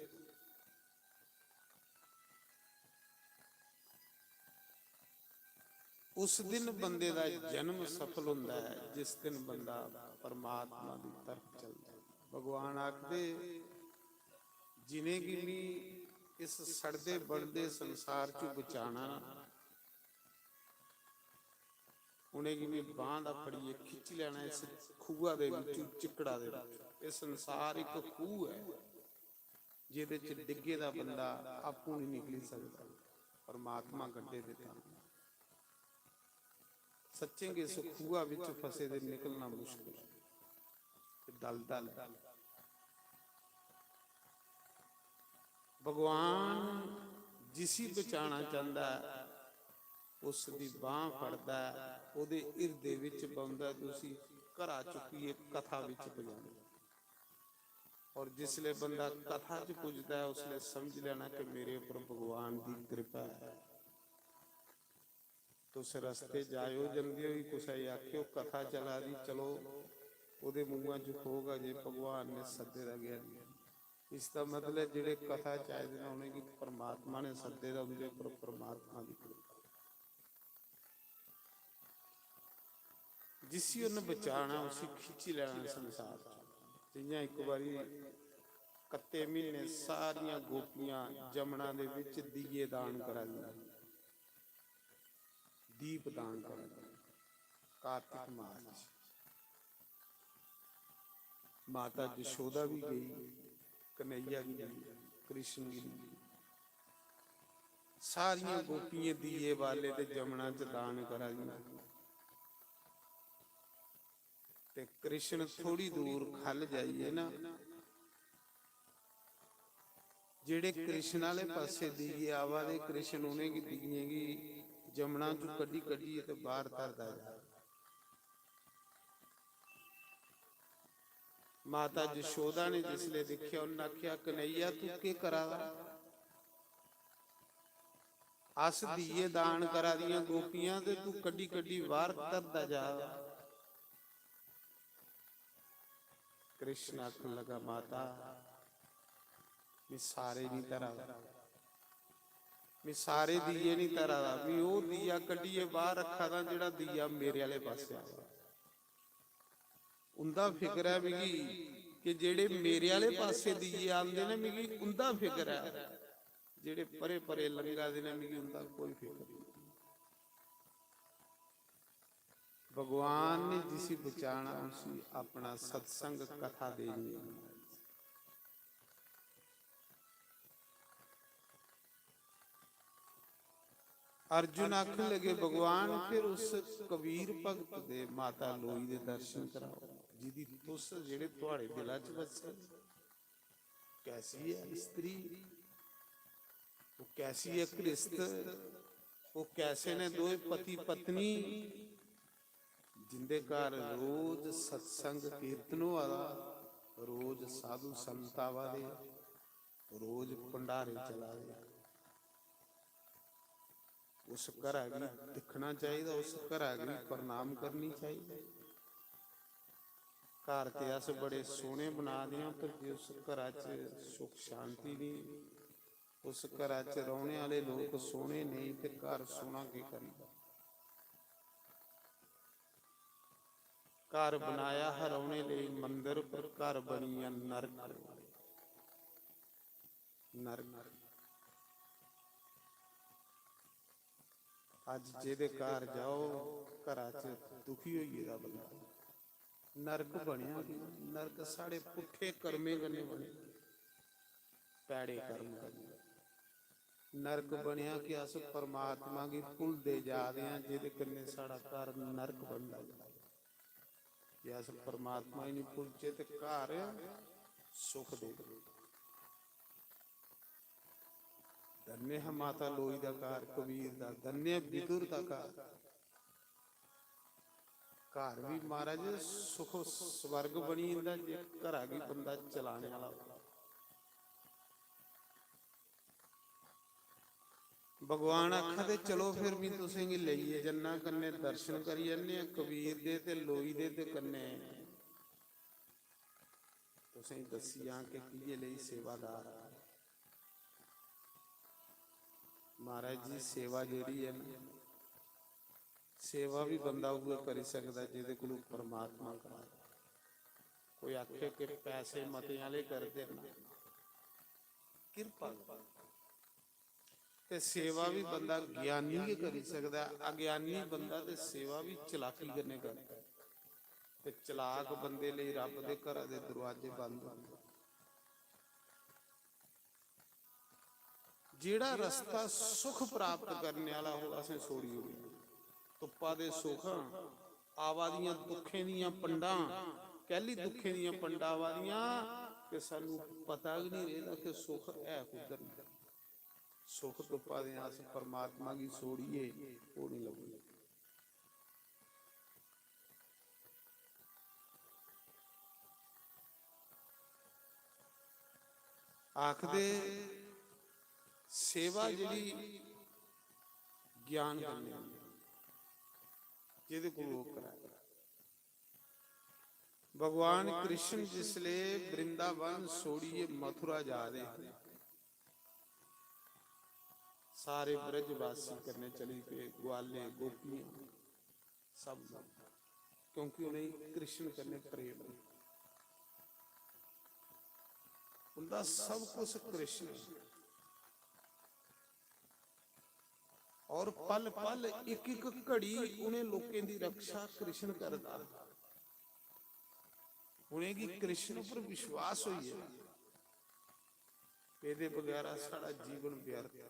ਉਸ ਦਿਨ ਬੰਦੇ ਦਾ ਜਨਮ ਸਫਲ ਹੁੰਦਾ ਹੈ ਜਿਸ ਦਿਨ ਬੰਦਾ ਪਰਮਾਤਮਾ ਦੀ ਤਰਫ ਚੱਲਦਾ ਹੈ। ਭਗਵਾਨ ਆਖਦੇ ਜਿਨੇ ਕਿ ਵੀ ਇਸ ਸੜਦੇ ਬੜਦੇ ਸੰਸਾਰ ਚ ਬਚਾਣਾ, ਉਹਨੇ ਕਿ ਵੀ ਬਾਂਹ ਦਾ ਫੜੀਏ ਖਿੱਚ ਲੈਣਾ ਇਸ ਖੂਹਾਂ ਦੇ ਵਿੱਚ, ਚਿੱਕੜਾ ਦੇ ਵਿੱਚ। ਇਹ ਸੰਸਾਰ ਇੱਕ ਖੂਹ ਹੈ ਜਿਹਦੇ ਚ ਡਿੱਗੇ ਦਾ ਬੰਦਾ ਆਪੂ ਨਹੀਂ ਨਿਕਲ ਸਕਦਾ, ਪਰਮਾਤਮਾ ਗੱਡੇ ਦੇ ਤਾਂ ਸੱਚੇਂਗੇ ਇਸ ਖੂਹਾਂ ਵਿੱਚ ਫਸੇ ਦੇ ਨਿਕਲਣਾ ਮੁਸ਼ਕਿਲ ਹੈ, ਦਲਦਲ ਹੈ। ਭਗਵਾਨ ਜਿਸੀ ਬਚਾਣਾ ਚਾਹੁੰਦਾ ਉਸ ਦੀ ਬਾਂਹ ਫੜਦਾ, ਉਹਦੇ ਹਿਰਦੇ ਵਿੱਚ ਪਾਉਂਦਾ। ਤੁਸੀਂ ਘਰਾ ਚੁੱਕੀਏ ਕਥਾ ਵਿੱਚ ਪੁਜਾਉਂਦੇ, ਔਰ ਜਿਸਲੇ ਬੰਦਾ ਕਥਾ ਚ ਪੁੱਜਦਾ ਹੈ ਉਸਲੇ ਸਮਝ ਲੈਣਾ ਕਿ ਮੇਰੇ ਉੱਪਰ ਭਗਵਾਨ ਦੀ ਕਿਰਪਾ ਹੈ। ਤੁਸ ਰਸਤੇ ਜਾਇਓ ਜਲਦੀ ਹੋਈ ਕੁਛ ਆਖਿਓ ਕਥਾ ਚਲਾ ਦੀ, ਚਲੋ ਉਹਦੇ ਮੂੰਹਾਂ ਚ ਖੋਗਾ ਜੇ ਭਗਵਾਨ ਨੇ ਸੱਦੇ ਦਾ ਗਿਆ। ਇਸ ਦਾ ਮਤਲਬ ਜਿਹੜੇ ਕਥਾ ਚਾਹੀਦੇ ਨੇ ਉਹਨੇ ਕਿ ਪਰਮਾਤਮਾ ਨੇ ਸੱਦੇ ਦਾ, ਉਹਦੇ ਉੱਪਰ ਪਰਮਾਤਮਾ ਦੀ ਕਿਰਪਾ। ਜਿਸੀ ਉਹਨੇ ਬਚਾਣਾ ਉਸੇ ਖਿੱਚ ਲੈਣਾ ਸੰਸਾਰ ਚ। ਜਿਵੇਂ ਇੱਕ ਵਾਰੀ ਕੱਤੇ ਮਹੀਨੇ ਸਾਰੀਆਂ ਗੋਪੀਆਂ ਜਮਨਾ ਦੇ ਵਿੱਚ ਦੀਏ ਦਾਨ ਕਰਾਈਆਂ, ਦੀਪ ਦਾਨ ਕਰਾਈਆਂ। ਕਾਰਤਿਕ ਮਾਸ ਮਾਤਾ ਜਸ਼ੋਦਾ ਵੀ ਗਈ, ਕਨਈਆ ਵੀ ਗਈ, ਕ੍ਰਿਸ਼ਨ ਵੀ ਗਈ। ਸਾਰੀਆਂ ਗੋਪੀਆਂ ਦੀਏ ਵਾਲੇ ਤੇ ਜਮਨਾ ਚ ਦਾਨ ਕਰਾਈਆਂ। ਤੇ ਕ੍ਰਿਸ਼ਨ ਥੋੜੀ ਦੂਰ ਖਲ ਜਾਈਏ ਨਾ, ਜਿਹੜੇ ਕ੍ਰਿਸ਼ਨ ਵਾਲੇ ਪਾਸੇ ਦੀਏ ਆਵਾ ਦੇ ਕ੍ਰਿਸ਼ਨ ਉਹਨੇ ਕੀ ਦੀਏਗੀ ਜਮਨਾ ਚ ਕੱਢੀ ਕੱਢੀ ਤੇ ਬਾਹਰ ਧਰਦਾ ਜਾ। ਮਾਤਾ ਜਸ਼ੋਦਾ ਨੇ ਜਿਸਲੇ ਦੇਖਿਆ ਉਹਨਾਂ ਆਖਿਆ ਕਨਈਆ ਤੂੰ ਕੀ ਕਰਾ ਅਸ ਦੀਏ ਦਾਨ ਕਰਾ ਦੀਆਂ ਗੋਪੀਆਂ ਤੇ ਤੂੰ ਕੱਢੀ ਕੱਢੀ ਬਾਹਰ ਧਰਦਾ ਜਾ। कृष्ण आखन लगा माता मैं सारे नहीं तरा, मैं सारे दिए नहीं तरा, मैं वो दिया कड्डिए बाहर रखा था जेड़ा दिया मेरे वाले पासे आया। उनका फिक्र है मिगी कि जेड़े मेरे वाले पासे दिए आंदे ने मिगी उनका फिक्र है, जेड़े परे परे लंघा दे ने मिगी उनका कोई फिक्र नहीं। भगवान ने जिसी बचाना उसी अपना सत्संग कथा देनी। अर्जुन आखन लगे भगवान फिर उस कबीर भगत दे माता लोई दे दर्शन कराओ जिदी तुस जेड़े तुहाड़े दिला च बसे। कैसी है स्त्री, वो कैसी है कृष्ण, वो कैसे ने दो पति पत्नी जिंदे घर रोज सत्संग कीर्तनों वाला, रोज साधु संता वाले, रोज भंडारे चला दे। उस घर अगली दिखना चाहिए, उस घर अगली प्रणाम करनी चाहिए। घर ते अस बड़े सोहने बना दिया पर जे उस घर च सुख शांति नहीं, उस घर च रहने वाले लोग सोहने नहीं ते घर सोहना की करेगा। घर बनाया हराने लिए मंदिर पर घर बनिया नरक। नरक अज जेदे घर जाओ घर च दुखी होइए दा बंदा, नरक बनया। नरक साढ़े पुठे कर्मे कन्ने बने, पैड़े कर्म करने। नरक बनया कि अस परमात्मा की भुलदे जा रहे हैं, जेदे कन्ने साड़ा घर नरक बनदा। जे अस परमात्मा ही नहीं भुलचे तो घर सुख दे। धन्य है माता लोई दा घर, कबीर दा, धन्य विदुर दा घर। घर भी महाराज सुख स्वर्ग बनी इंदा जे घर भी बंदा चलाने वाला। भगवान आखदे चलो फिर भी तुसें गी लईए जन्ना कन्ने दर्शन करी जन्ने कबीर दे ते लोई दे ते कन्ने तुसें दसिया कि किए लई सेवादार। महाराज जी सेवा जेड़ी है ਸੇਵਾ ਵੀ ਬੰਦਾ ਉਹ ਕਰ ਸਕਦਾ ਜਿਹਦੇ ਕੋਲ ਪਰਮਾਤਮਾ ਕਰਾਏ। ਕੋਈ ਆਖੇ ਕਿ ਪੈਸੇ ਮਤੇ ਵਾਲੇ ਕਰਦੇ ਨਾ, ਕਿਰਪਾ ਤੇ ਸੇਵਾ ਵੀ ਬੰਦਾ ਗਿਆਨੀ ਹੀ ਕਰ ਸਕਦਾ। ਅਗਿਆਨੀ ਬੰਦਾ ਤੇ ਸੇਵਾ ਵੀ ਚਲਾਕੀ ਕਰਨੇ ਕਰਦਾ। ਤੇ ਚਲਾਕ ਬੰਦੇ ਲਈ ਰੱਬ ਦੇ ਘਰਾਂ ਦੇ ਦਰਵਾਜ਼ੇ ਬੰਦ ਹੁੰਦੇ। ਜਿਹੜਾ ਰਸਤਾ ਸੁਖ ਪ੍ਰਾਪਤ ਕਰਨੇ ਵਾਲਾ ਹੋ ਅਸੀਂ ਸੋੜੀ ਹੋਈ। ਤੁੱਪਾ ਦੇ ਸੁਖ ਆਵਾ ਦੀਆਂ ਦੁੱਖੇ ਦੀਆਂ ਪੰਡਾਂ, ਕਹਿਲੀ ਦੁੱਖੇ ਦੀਆਂ ਪੰਡਾਂ ਆਵਾ ਦੀਆਂ, ਕਿ ਸਾਨੂੰ ਪਤਾ ਵੀ ਨਹੀਂ ਰਹਿੰਦਾ ਕਿ ਸੁਖ ਹੈ ਕੁਦਰ। ਸੁਖ ਤੁੱਪਾ ਦੇ ਅਸੀਂ ਪਰਮਾਤਮਾ ਦੀ ਸੋੜੀਏ, ਉਹ ਨਹੀਂ ਲੱਭਦੀ। ਆਖਦੇ ਸੇਵਾ ਜਿਹੜੀ ਗਿਆਨ ਕਰਨੀ, ਜਿਹਦੇ ਕੋਲ ਉਹ ਕਰਾਏ। ਭਗਵਾਨ ਕ੍ਰਿਸ਼ਨ ਜਿਸਲੇ ਵਰਿੰਦਾਵਨ ਛੋੜੀਏ ਮਥੁਰਾ ਜਾ ਰਹੇ, ਸਾਰੇ ਬ੍ਰਜਵਾਸੀ ਕਰਨੇ ਚਲੀ ਪਏ, ग्वाले गोपियां सब, क्योंकि उन्हें कृष्ण करने प्रेम उनका सब कुछ कृष्ण। और पल पल एक एक घड़ी उन्हें लोगों की रक्षा कृष्ण करता। उन्हें की कृष्ण पर विश्वास हुई है, ਇਹਦੇ ਬਗੈਰਾ ਸਾਡਾ ਜੀਵਨ ਵਿਅਰਥ ਹੈ।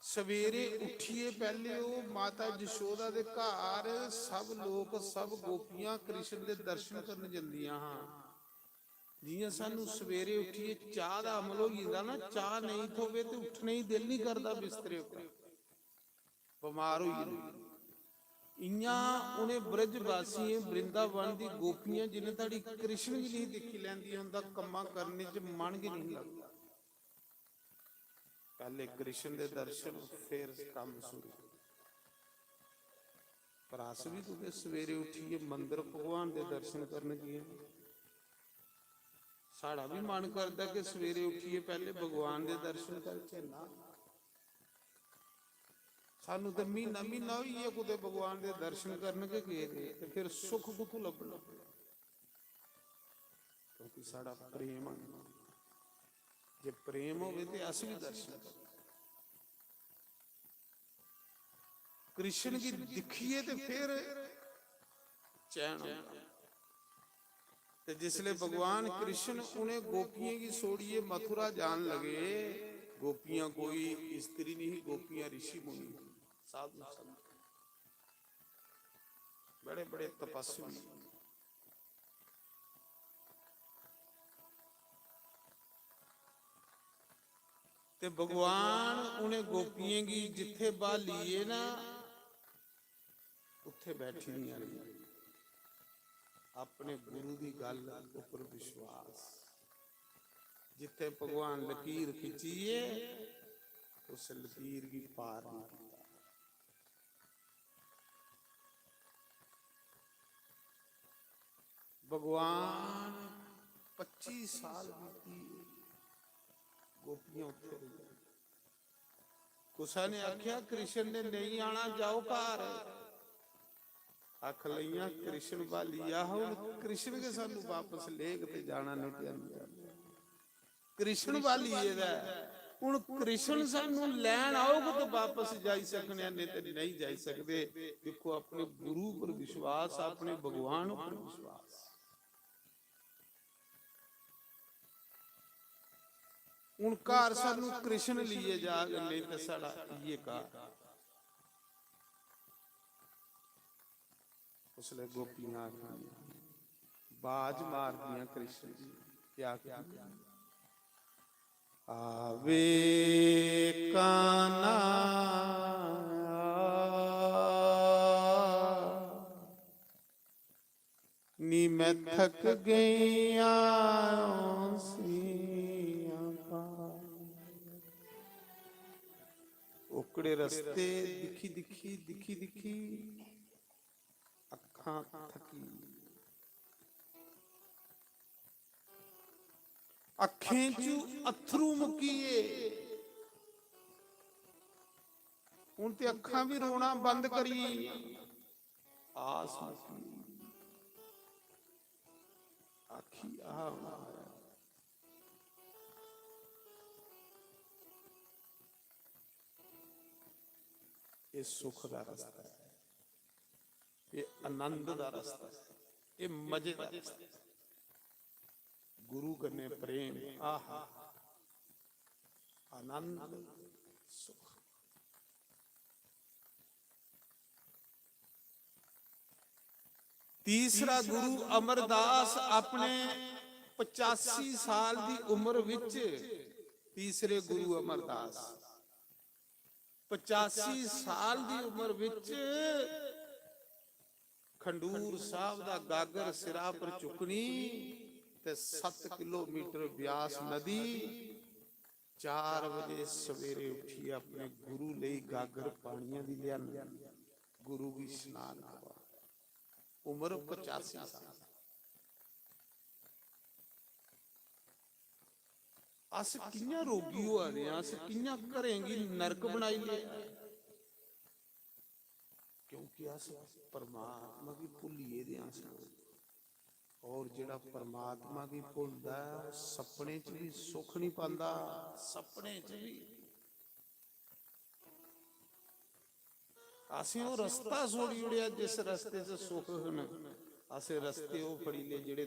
ਸਵੇਰੇ ਉੱਠੀਏ ਪਹਿਲੇ ਉਹ ਮਾਤਾ ਜਸ਼ੋਦਾ ਦੇ ਘਰ ਸਭ ਲੋਕ, ਸਭ ਗੋਪੀਆਂ ਕ੍ਰਿਸ਼ਨ ਦੇ ਦਰਸ਼ਨ ਕਰਨ ਜਾਂਦੀਆਂ ਹਾਂ। ਜਿਵੇਂ ਸਾਨੂੰ ਸਵੇਰੇ ਉੱਠੀਏ ਚਾਹ ਦਾ ਅਮਲ ਹੋ ਜਾਂਦਾ ਨਾ, ਚਾਹ ਨਹੀਂ ਹੋਵੇ ਤੇ ਉੱਠਣੇ ਹੀ ਦਿਲ ਨਹੀਂ ਕਰਦਾ ਬਿਸਤਰੇ ਉੱਤੇ, ਬਿਮਾਰ ਹੋ ਜਾਂਦੇ। इयां उन्हें ब्रजवासी वृंदावन दी गोपियां जिन्हें ताड़ी कृष्ण जी नहीं देखी लैंदी, उनका कम्मा करने च मन ही नहीं लगता। पहले कृष्ण दे दर्शन, फिर काम शुरू। पर अस भी क्योंकि सवेरे उठिए मंदिर भगवान दे दर्शन करने गए, साड़ा भी मन करता कि सवेरे उठिए पहले भगवान दे दर्शन करके ना। सानू तो महीना महीना हुई है कुछ भगवान के दर्शन करके गए, तो फिर सुख कुछ लभना, क्योंकि साड़ा प्रेम है। जे प्रेम होवे तो अस भी दर्शन कर कृष्ण की दिखिए तो फिर चैन। तो जिसले भगवान कृष्ण उन्हें गोपियों की सोड़िए मथुरा जान लगे, गोपियां कोई स्त्री नहीं, गोपियां ऋषि मुनि, साधु संत, बड़े बड़े तपस्वी। ते भगवान उन्हें गोपियों की जिथे बालीए ना उत्थे बैठी नहीं रही। अपने गुरु की गल उपर विश्वास, जिथे भगवान लकीर खिंचीए उस लकीर की पार नहीं करता। भगवान 25 साल बीती, गोपियां उत्थे रही। कुसा ने आख्या कृष्ण ने नहीं आना, जाओ घर। आख लईया कृष्ण वालिया, हुण कृष्ण के सानू वापस लेक ते जाना नहीं चाहता। कृष्ण वालिए दा हुण कृष्ण सानू लैण आओगे तो वापस जाई सकने, नहीं ते नहीं जाई सकदे। देखो अपने गुरु पर विश्वास, अपने भगवान पर विश्वास। हुण घर सानू कृष्ण लिए जा, नहीं तो साड़ा ये घर। उसले गोपियां बाज मार दिया कृष्ण जी, क्या क्या आवे काना नी मैं थक गई उकड़े रस्ते दिखी दिखी दिखी दिखी अखां थकी, अखें चू अथरू मुकीए। ਹੁਣ ਤੇ ਅੱਖਾਂ ਵੀ ਰੋਣਾ ਬੰਦ ਕਰੀ, ਆਸ ਮੁਕੀ ਆਖੀ ਆਹ ਇਹ ਸੁਖ ਦਾ ਰਸਤਾ ਹੈ, ਇਹ ਆਨੰਦ ਦਾ ਰਸਤਾ ਹੈ, ਇਹ ਮਜ਼ੇ ਦਾ ਰਸਤਾ ਹੈ। ਗੁਰੂ ਕਰਨੇ ਪ੍ਰੇਮ, ਆਹਾ आनंद सुख। तीसरा गुरु अमरदास अपने 85 साल की उम्र विच, तीसरे गुरु अमरदास 85 साल की उम्र विच खंडूर साहब दा गागर सिरा पर चुकनी ते 7 किलोमीटर ब्यास नदी 4 बजे सवेरे उठी अपने गुरु ਲਈ गागर पानियां दी लिया, गुरु भी स्नान करवा, उम्र 85 साल। अस कियां रोगी हो रहे हैं, अस कियां घरेंगी नरक बनाई ले, क्योंकि अस परमात्मा की भुलिए दे आं। और जिहड़ा परमात्मा की भुलदा है सपने च भी सुख नहीं पांदा, सपने च भी असीं वो रस्ता छोड़ी उड़िया जिस रस्ते से सुख हैं, असें रस्ते वो फड़ी ले जिहड़े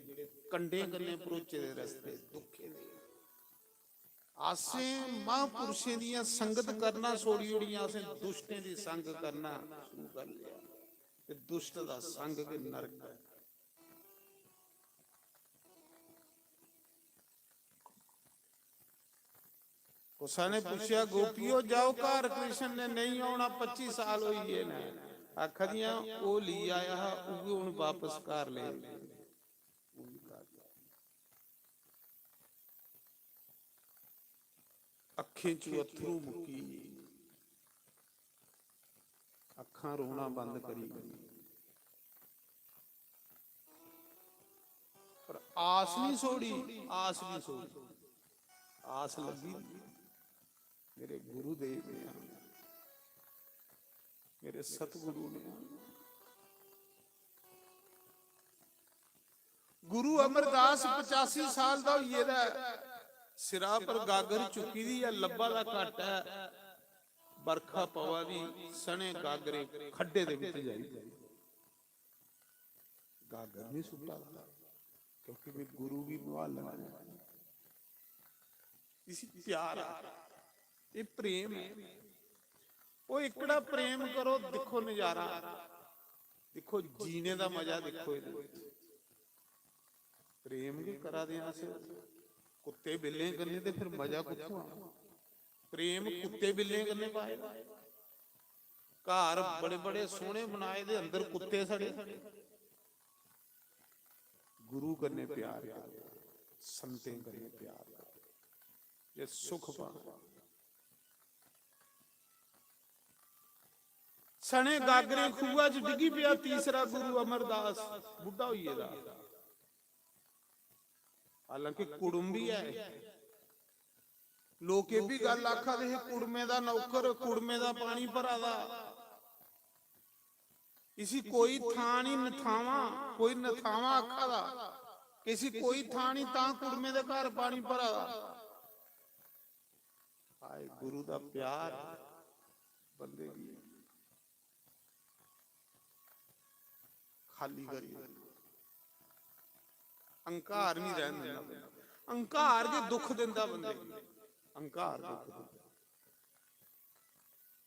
कंडे कन्ने परोचे दे रस्ते दुखे दे। असें महापुरुषें दी संगत करना छोड़ी उड़िया, असें दुष्टें दी संग करना शुरू कर लिया, ते दुष्ट दा संग के नरक है। उसाने पूछा गोपियों जाओ घर, कृष्ण ने नहीं आना 25 साल हुई है ना, आखदियां वो ली आया वो हुण वापस घर ले। अखें चों अथरू मुकी, अखां रोना बंद करी, पर आस नहीं छोड़ी, आस नहीं छोड़ी, आस लगी मेरे गुरुदेव ने, मेरे सतगुरु ने। गुरु अमरदास 85 साल का होइए दा, सिरा पर गागर चुकी दी है, लब्बा दा घट है, बरखा पवा दी, सने गागरे खड्डे दे विच जाई, गागर नहीं सुट्टा, क्योंकि मैं गुरु भी निभाल लेना, इसी प्यार ये प्रेम है। वो एकड़ा प्रेम करो, देखो नजारा, देखो जीने का मजा, देखो प्रेम भी करा देना से कुत्ते बिल्ले करने ते फिर मजा कुत्थों आना? प्रेम कुत्ते बिल्ले करने पाएगा? घर बड़े बड़े सोहने बनाए दे, अंदर कुत्ते सड़े। गुरु करने प्यार करो, संतें करने प्यार करो, ये सुख पाओ। सने गागरे खूआ च डिगी पिया तीसरा गुरु अमरदास, बुढ़ा होइए दा, हालांकि कुड़ुंबी है। लोग ये भी गल आखा दे कुड़मे दा नौकर, कुड़मे दा पानी भरा दा, इसी कोई थां नहीं नथावा, कोई नथावा आखा दा, किसी कोई थां नहीं तां कुड़मे दे घर पानी भरा दा। आए गुरु दा प्यार बंदे की खाली करी, अंकार नहीं रहन देना, अंकार के दुख देंदा बंदे, अंकार दुख देंदा,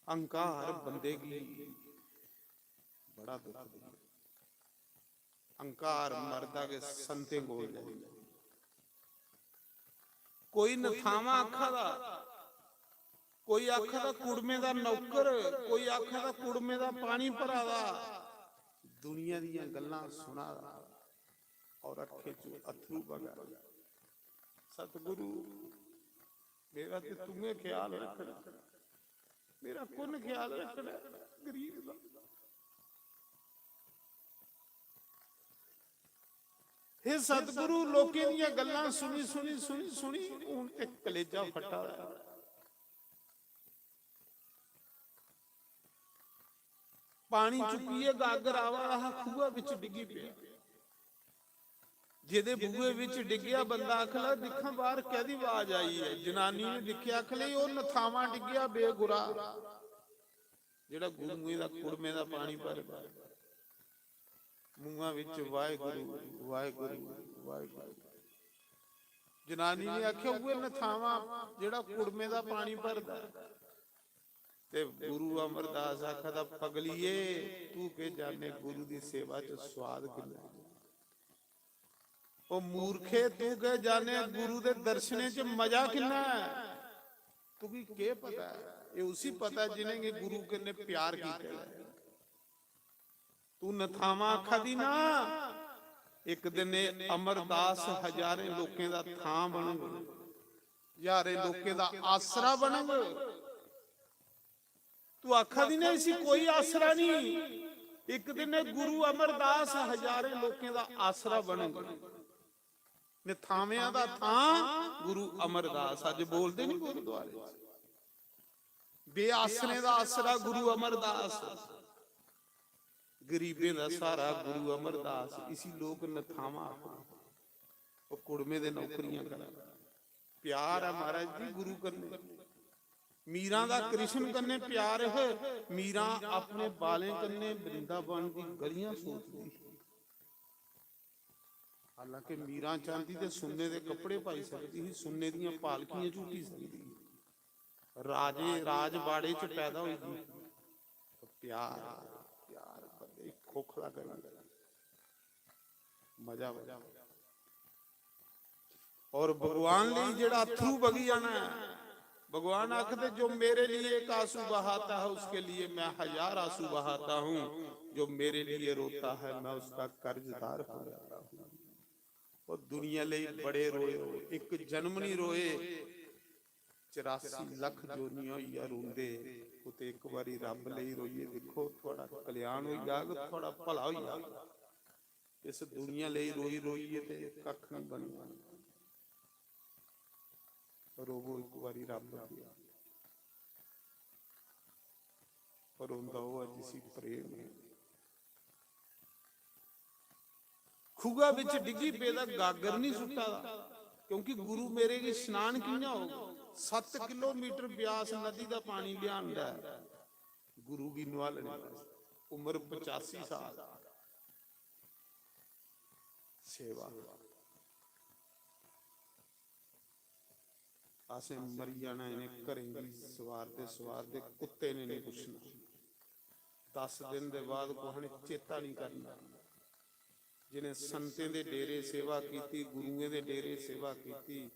अंकार बंदे की बड़ा दुख देंदा, अंकार मरदा के संते गोल जाए। कोई नथावा आखा दा, कोई आखा दा कुड़मे दा नौकर, कोई आखा दा कुड़मे दा पानी भरा दा, दुनिया दी गल्लां सुना और अखे चो अथरू बगा। सतगुरु मेरा ते तुम्हें ख्याल रखना, मेरा कुन ख्याल रखना गरीब दा। हे सतगुरु लोकें दी गल्लां सुनी सुनी सुनी सुनी हुण ते कलेजा फटा। ਪਾਣੀ ਚੁੱਕੀਏ ਗਾਗਰ ਆਵਾ ਆਹ ਖੂਹਾ ਵਿੱਚ ਡਿੱਗੀ ਪਿਆ। ਜਿਹਦੇ ਬੂਹੇ ਵਿੱਚ ਡਿੱਗਿਆ ਬੰਦਾ ਆਖਲਾ ਦੇਖਾਂ ਬਾਹਰ ਕਿਹਦੀ ਆਵਾਜ਼ ਆਈ ਹੈ। ਜਨਾਨੀ ਨੇ ਦੇਖਿਆ ਆਖਲੇ ਉਹ ਨਥਾਵਾਂ ਡਿੱਗਿਆ ਬੇਗੁਰਾ, ਜਿਹੜਾ ਗੁਰੂਏ ਦਾ ਕੁੜਮੇ ਦਾ ਪਾਣੀ ਭਰਦਾ। ਮੂੰਹਾਂ ਵਿੱਚ ਵਾਹਿਗੁਰੂ ਵਾਹਿਗੁਰੂ ਵਾਹਿਗੁਰੂ। ਜਨਾਨੀ ਨੇ ਆਖਿਆ ਉਹ ਨਥਾਵਾਂ ਜਿਹੜਾ ਕੁੜਮੇ ਦਾ ਪਾਣੀ ਭਰਦਾ। ਤੇ ਗੁਰੂ ਅਮਰਦਾਸ ਆਖਦਾ ਪਗਲੀਏ ਤੂੰ ਕੇ ਜਾਣੇ ਗੁਰੂ ਦੀ ਸੇਵਾ ਚ ਸਵਾਦ ਕਿੰਨਾ। ਉਹ ਮੂਰਖੇ ਤੂੰ ਕੇ ਜਾਣੇ ਗੁਰੂ ਦੇ ਦਰਸ਼ਨੇ ਚ ਮਜ਼ਾ ਕਿੰਨਾ ਹੈ। ਤੂੰ ਕੀ ਪਤਾ, ਇਹ ਉਸੇ ਪਤਾ ਜਿਹਨੇ ਗੁਰੂ ਕਿੰਨੇ ਪਿਆਰ ਕੀਤੇ। ਤੂੰ ਨਥਾਵਾਂ ਆਖਾ ਦੀ ਨਾ, ਇੱਕ ਦਿਨ ਇਹ ਅਮਰਦਾਸ ਹਜ਼ਾਰੇ ਲੋਕਾਂ ਦਾ ਥਾਂ ਬਣੂਗਾ, ਹਜ਼ਾਰੇ ਲੋਕਾਂ ਦਾ ਆਸਰਾ ਬਣੂਗਾ। ਤੂੰ ਆਖਾ ਦੀ ਨਾ ਇਸੀ ਕੋਈ ਆਸਰਾ ਨਹੀਂ, ਇੱਕ ਦਿਨ ਗੁਰੂ ਅਮਰਦਾਸ ਹਜ਼ਾਰੇ ਲੋਕਾਂ ਦਾ ਆਸਰਾ ਬਣੂਗਾ। ਨਿਥਾਵਿਆਂ ਦਾ ਥਾਂ ਗੁਰੂ ਅਮਰਦਾਸ। ਅੱਜ ਬੋਲਦੇ ਨਹੀਂ ਗੁਰਦੁਆਰੇ, ਬੇਆਸਰੇ ਦਾ ਆਸਰਾ ਗੁਰੂ ਅਮਰਦਾਸ, ਗਰੀਬੇ ਦਾ ਸਹਾਰਾ ਗੁਰੂ ਅਮਰਦਾਸ। ਇਸੀ ਲੋਕ ਨਥਾਵਾਂ ਉਹ ਕੁੜਮੇ ਦੇ ਨੌਕਰੀਆਂ ਕਰਾ। ਪਿਆਰ ਹੈ ਮਹਾਰਾਜ ਜੀ ਗੁਰੂ ਕਰਨੇ। ਮੀਰਾਂ ਦਾ ਕ੍ਰਿਸ਼ਨ ਕੰਨੇ ਪਿਆਰ ਹੈ। ਮੀਰਾਂ ਆਪਣੇ ਬਾਲੇ ਕੰਨੇ ਬ੍ਰਿੰਦਾਵਨ ਦੀ ਗਲੀਆਂ ਸੋਚਦੀ। ਹਾਲਾਂਕਿ ਮੀਰਾਂ ਚਾਹੁੰਦੀ ਤੇ ਸੁੰਨੇ ਦੇ ਕੱਪੜੇ ਪਾਈ ਸਕਦੀ ਸੀ, ਸੁੰਨੇ ਦੀਆਂ ਪਾਲਕੀਆਂ ਝੂਟੀ ਸਕਦੀ। ਰਾਜੇ ਰਾਜ ਬਾੜੇ ਚ ਪੈਦਾ ਹੋਈ ਸੀ। ਪਿਆਰ ਪਿਆਰ ਬੰਦੇ ਖੋਖਲਾ ਕਰ ਮਜ਼ਾ ਵਜਾ। ਔਰ ਭਗਵਾਨ ਲਈ ਜਿਹੜਾ ਅਥਰੂ ਵਗੀ ਜਾਣਾ ਹੈ। भगवान आखते जो मेरे लिए एक आंसू बहाता है उसके लिए मैं 1000 आंसू बहाता हूँ, जो मेरे लिए रोता है मैं उसका कर्जदार हो जाता हूँ। और दुनिया ले बड़े रोए, एक जन्म नहीं रोए, 84 ਲੱਖ ਜੋਨੀਆਂ ਹੋਈਆਂ ਰੋਂਦੇ। ਉਤੇ ਇੱਕ ਵਾਰੀ ਰੱਬ ਲਈ ਰੋਈਏ, ਦੇਖੋ ਤੁਹਾਡਾ ਕਲਿਆਣ ਹੋਈ ਜਾਗ, ਤੁਹਾਡਾ ਭਲਾ ਹੋਈ ਜਾਗ। ਇਸ ਦੁਨੀਆ ਲਈ ਰੋਈ ਰੋਈਏ ਤੇ ਕੱਖ ਨਹੀਂ ਬਣਨਾ। ਰੋਵੋ ਇੱਕ ਵਾਰੀ ਰੱਬ ਦੀ, ਪਰ ਹੁੰਦਾ ਉਹ ਅੱਜ ਸੀ ਪ੍ਰੇਮ ਹੈ। ਖੂਗਾ ਵਿੱਚ ਡਿੱਗੀ ਪੇ ਦਾ ਗਾਗਰ ਨਹੀਂ ਸੁੱਟਾ, ਕਿਉਂਕਿ ਗੁਰੂ ਮੇਰੇ ਕੀ ਇਸ਼ਨਾਨ ਕਿੰਨਾ ਹੋਗਾ। 7 ਕਿਲੋਮੀਟਰ ਬਿਆਸ ਨਦੀ ਦਾ ਪਾਣੀ ਲਿਆਂਦਾ ਗੁਰੂ ਕੀ ਨਵਾਲਣੇ ਵਾਸਤੇ। ਉਮਰ 85 ਸਾਲ, ਸੇਵਾ ਆਸੇ ਮਰੀ ਜਾਣਾ। ਇਹਨੇ ਘਰੇ ਵੀ ਸਵਾਰ ਦੇ ਕੁੱਤੇ ਨੇ ਨਹੀਂ ਪੁੱਛਣਾ। 10 ਦਿਨ ਦੇ ਬਾਅਦ ਕੋਹ ਨੇ ਚੇਤਾ ਨਹੀਂ ਕਰਨਾ। ਜਿਹਨੇ ਸੰਤੇ ਦੇ ਡੇਰੇ ਸੇਵਾ ਕੀਤੀ, ਗੁਰੂਆਂ ਦੇ ਡੇਰੇ ਸੇਵਾ ਕੀਤੀ,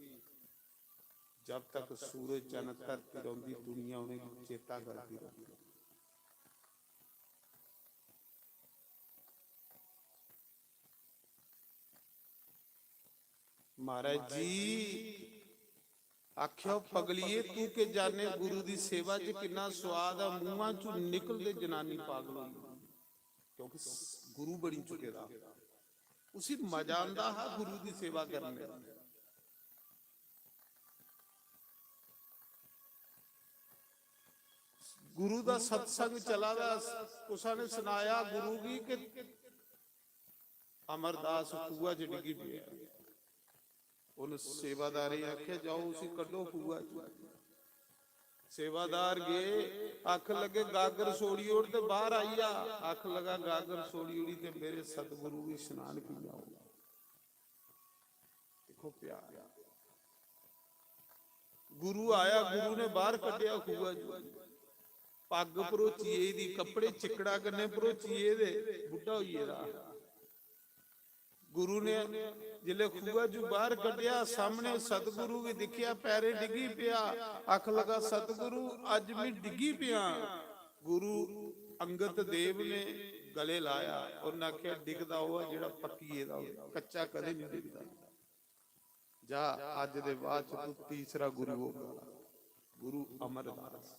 ਜਦ ਤੱਕ ਸੂਰਜ ਚੰਨ ਧਰਤੀ ਰਹਿੰਦੀ ਦੁਨੀਆ ਉਹਨੇ ਚੇਤਾ ਕਰਦੀ ਰਹਿੰਦੀ। ਮਹਾਰਾਜ ਜੀ ਆਖਿਓ ਪਗਲੀਏ ਤੂੰ ਕੇ ਜਾਣੇ ਗੁਰੂ ਦੀ ਸੇਵਾ 'ਚ ਕਿੰਨਾ ਸਵਾਦ ਆ। ਮੂੰਹਾਂ 'ਚੋਂ ਨਿਕਲਦੇ ਜਨਾਨੀ ਪਾਗਲ ਹੋਈ, ਕਿਉਂਕਿ ਗੁਰੂ ਬਣੀ ਚੁੱਕੇ ਦਾ ਉਸੇ ਮਜ਼ਾ ਆਉਂਦਾ ਹੈ ਗੁਰੂ ਦੀ ਸੇਵਾ ਕਰਨ ਦਾ। ਗੁਰੂ ਦਾ ਸਤਸੰਗ ਚਲਾ ਦਾ। ਉਸਾਂ ਨੇ ਸੁਣਾਇਆ ਗੁਰੂ ਜੀ ਕਿ ਅਮਰਦਾਸ ਖੂਆ 'ਚ ਡਿੱਗੀ ਪਿਆ। ਉਹਨੂੰ ਸੇਵਾਦਾਰੀ ਆਖਿਆ ਜਾਓ ਉਸੇ ਕੱਢੋ ਖੂਆ। ਸੇਵਾਦਾਰ ਗਏ, ਅੱਖ ਲੱਗੇ ਗਾਗਰ ਸੋੜੀ ਉੜ ਤੇ ਬਾਹਰ ਆਈ ਆ। ਅੱਖ ਲਗਾ ਗਾਗਰ ਸੋੜੀ ਉੜੀ ਤੇ ਮੇਰੇ ਸਤਿਗੁਰੂ ਵੀ ਇਸ਼ਨਾਨ ਕੀਤਾ ਹੋਗਾ। ਦੇਖੋ ਪਿਆਰ, ਗੁਰੂ ਆਇਆ, ਗੁਰੂ ਨੇ ਬਾਹਰ ਕੱਢਿਆ ਖੂਆ। ਪੱਗ ਭਰੋਚੀਏ ਦੀ, ਕੱਪੜੇ ਚਿਕੜਾ ਕਰਨੇ ਭਰੋਚੀਏ ਦੇ, ਬੁੱਢਾ ਹੋਈਏ ਦਾ। ਗੁਰੂ ਨੇ ਜਿਲੇ ਖੂਆ ਚੋਂ ਬਾਹਰ ਕੱਢਿਆ, ਸਾਹਮਣੇ ਸਤਿਗੁਰੂ ਵੀ ਦਿਖਿਆ, ਪੈਰੇ ਡਿੱਗੀ ਪਿਆ। ਅੱਖ ਲਗਾ ਸਤਿਗੁਰੂ ਅੱਜ ਵੀ ਡਿੱਗੀ ਪਿਆ। ਗੁਰੂ ਅੰਗਦ ਦੇਵ ਨੇ ਗਲੇ ਲਾਇਆ, ਉਹਨਾਂ ਆਖਿਆ ਡਿੱਗਦਾ ਉਹ ਜਿਹੜਾ ਪੱਕੀਏ ਦਾ, ਕੱਚਾ ਕਦੇ ਨਹੀਂ ਡਿੱਗਦਾ। ਜਾ ਅੱਜ ਦੇ ਬਾਅਦ ਚ ਤੂੰ ਤੀਸਰਾ ਗੁਰੂ ਹੋਗਾ, ਗੁਰੂ ਅਮਰਦਾਸ।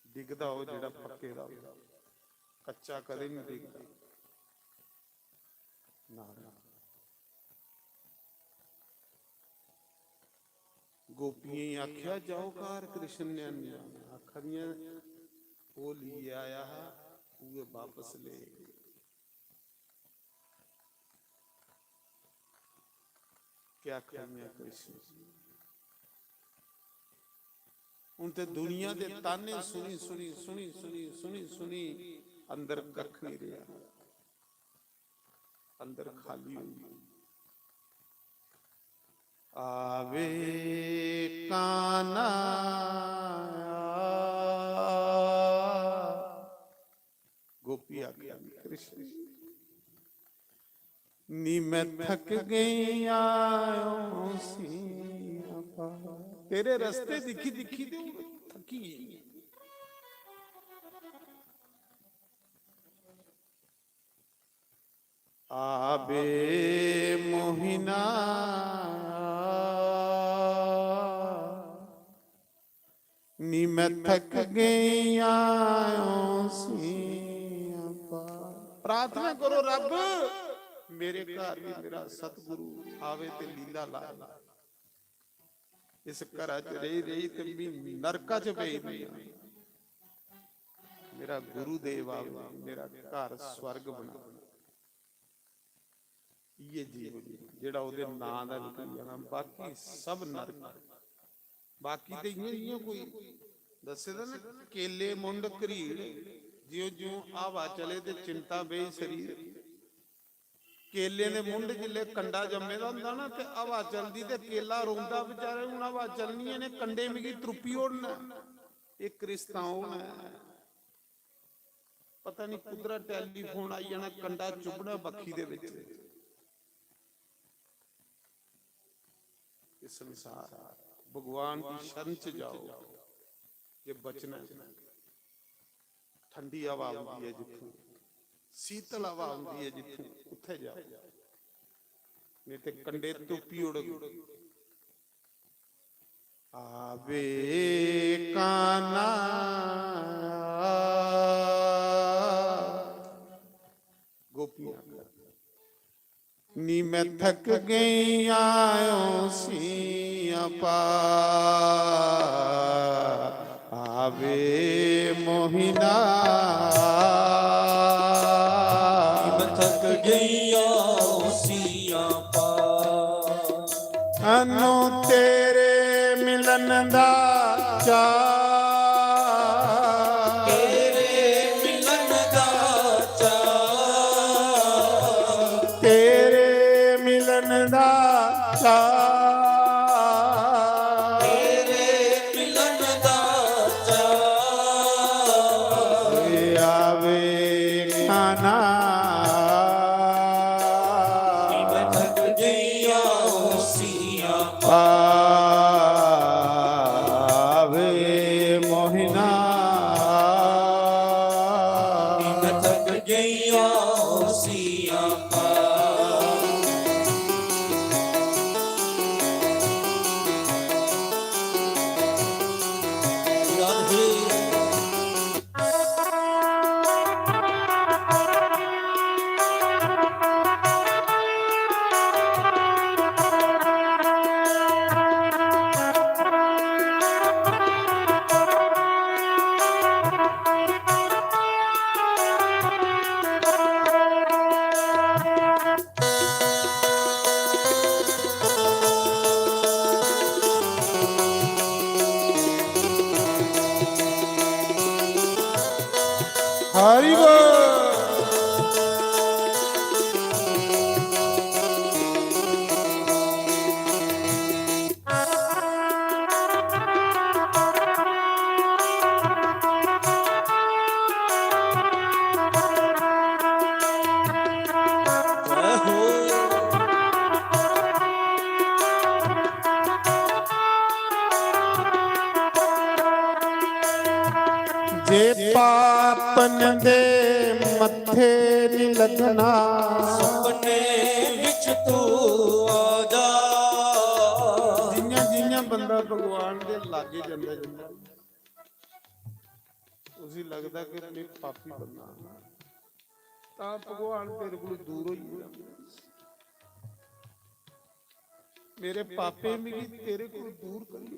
ਡਿੱਗਦਾ ਉਹ ਜਿਹੜਾ ਪੱਕੇ ਦਾ, ਕੱਚਾ ਕਦੇ ਨਹੀਂ ਡਿੱਗਦਾ। ਗੋਪੀਆਂ ਆਖਿਆ ਜਾਓ ਘਰ ਕ੍ਰਿਸ਼ਨ ਨੇ ਆਖਾ खड़ियां वो लिए आया है, वो वापस ले गए। क्या खड़ियां कृष्ण उनते दुनिया दे ताने सुनी सुनी सुनी सुनी सुनी सुनी अंदर कख नहीं रहा, अंदर खाली हो गई। आवे काना गोपी आज्ञा कृष्ण नी मैं थक गई आयो सिया पार। तेरे रास्ते दिखी दिखी दे थकी। आबे मोहिना नी मैं थक गई आयो सिया पार। प्रार्थना करो रब मेरे घर भी मेरा सतगुरु आवे ते लीला ला। इस घर च रही रही ते भी नरका च पई नहीं। मेरा गुरुदेव आवे मेरा घर स्वर्ग बना। ये जीव जेड़ा ओदे नां दा निकल जाना, बाकी सब नरक। बाकी ते इयां कोई दसे दा ना केले मुंड घरीड़ जिਉਂ ਜਿਉਂ हवा चले ते चिंता बेई शरीर। केले ने मुंड जिले कंडा जम्मे दा हुंदा ना ते हवा चलदी ते केला रोंदा बेचारे हुण हवा चलनी ने कंडे मिगी त्रुपी ओड़ना। एक रिश्ता होना पता नहीं कुदरत टेलीफोन आई जाना कंडा चुभना बखी दे विच। इस संसार भगवान की शरण च जाओ ये बचना। ठंडी हवा आती है जिथों, शीतल हवा आती है जिथों, उत्थे जाओ नहीं ते कंडे टोपी उड़। आवे काना गोपियां नी मैं थक गई आयो सिया पार। आवे मोहिना मैं थक गई आयो सिया पार। अनु तेरे मिलन दा चाह, तेरे मिलन दा चाह, तेरे मिलन दा चाह, तेरे मिलन दा चाह। आवे खाना मैं थक गई आयो सिया आवे मोहिना मैं थक गई आयो सिया पार। राधे हरि बोल। जय हो जे पापन दे मथे नी लगना, सपने विच तू आ जा। जियां जियां बंदा भगवान दे लागे जांदा जांदा उसी लगदा कि मैं पापी बंदा तां भगवान तेरे कोल दूर होई जांदा। मेरे पापे मिगी तेरे कोल दूर करी।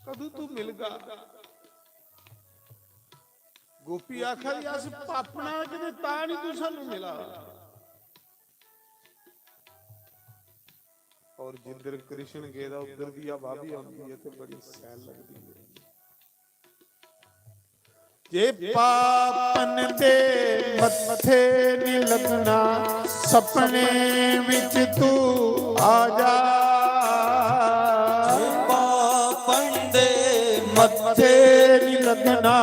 ਕਦੋਂ ਤੂੰ ਮਿਲਗਾ। ਗੋਪੀ ਆਖਾ ਜੀ ਅਸ ਪਾਪਣਾ ਕਿਤੇ ਤਾਂ ਨਹੀਂ ਤੂੰ ਸਾਨੂੰ ਮਿਲਾ। ਔਰ ਜਿੱਧਰ ਕ੍ਰਿਸ਼ਨ ਗਏ ਦਾ ਉਧਰ ਦੀ ਹਵਾ ਵੀ ਆਉਂਦੀ ਹੈ ਤੇ ਬੜੀ ਸੈਲ ਲੱਗਦੀ ਹੈ। ਜੇ ਪਾਪਨ ਦੇ ਮੱਥੇ ਨੀ ਲੱਗਣਾ, ਸੁਪਨੇ ਵਿੱਚ ਤੂੰ ਆ ਜਾ। ਪਾਪਨ ਦੇ ਮੱਥੇ ਨੀ ਲੱਗਣਾ,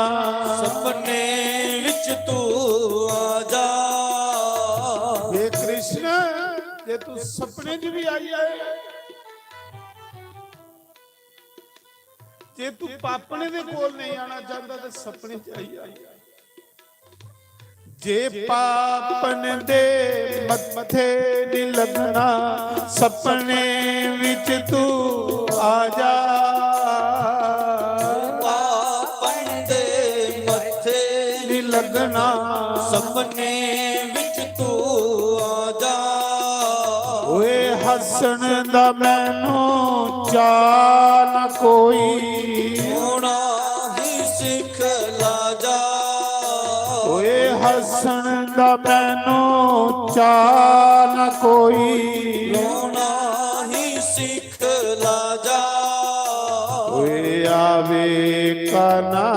ਸੁਪਨੇ ਵਿੱਚ ਤੂੰ ਆ ਜਾ। हे कृष्ण ਜੇ ਤੂੰ ਸੁਪਨੇ 'ਚ ਵੀ ਆਈ ਆਏ, ਜੇ ਤੂੰ ਪਾਪਣੇ ਦੇ ਕੋਲ ਨਹੀਂ ਆਣਾ ਚਾਹੁੰਦਾ ਤੇ ਸੁਪਨੇ 'ਚ ਆਈ ਆਈ। ਜੇ ਪਾਪਨ ਦੇ ਮੱਥੇ ਨੀ ਲੱਗਣਾ, ਸੁਪਨੇ ਵਿੱਚ ਤੂੰ ਆ ਜਾ। ਪਾਪਨ ਦੇ ਮੱਥੇ ਨੀ ਲੱਗਣਾ, ਸੁਪਨੇ ਵਿੱਚ ਤੂੰ ਆ ਜਾ। ਓਏ ਹੱਸਣ ਦਾ ਮੈਨੂੰ ਚਾਅ ਨਾ ਕੋਈ, ਹੋਣਾ ਹੀ ਸਿੱਖ ਲਾ ਜਾ। ਓਏ ਹੱਸਣ ਦਾ ਮੈਨੂੰ ਚਾਅ ਨਾ ਕੋਈ, ਹੋਣਾ ਹੀ ਸਿੱਖ ਲਾ ਜਾ। ਓਏ ਆਵੇ ਕਨਾ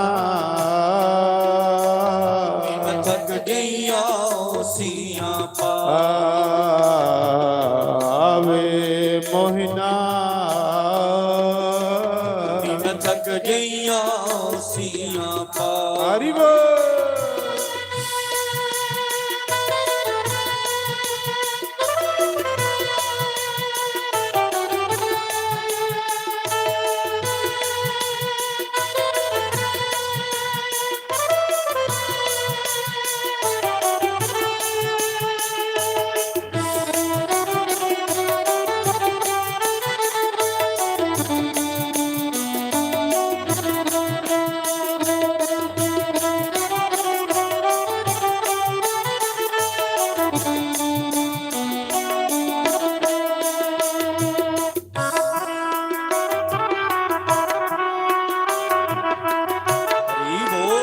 ਥੱਕ ਗਈਆਂ ਸੀਆਂ ਪਾ। ਆਵੇ ਮੋਹਿਨਾ ਥੱਕ ਗਈਆਂ ਸੀਆਂ ਪਾ। ਹਰੀ ਬੋਲ। ਹਰੀ ਬੋਲ।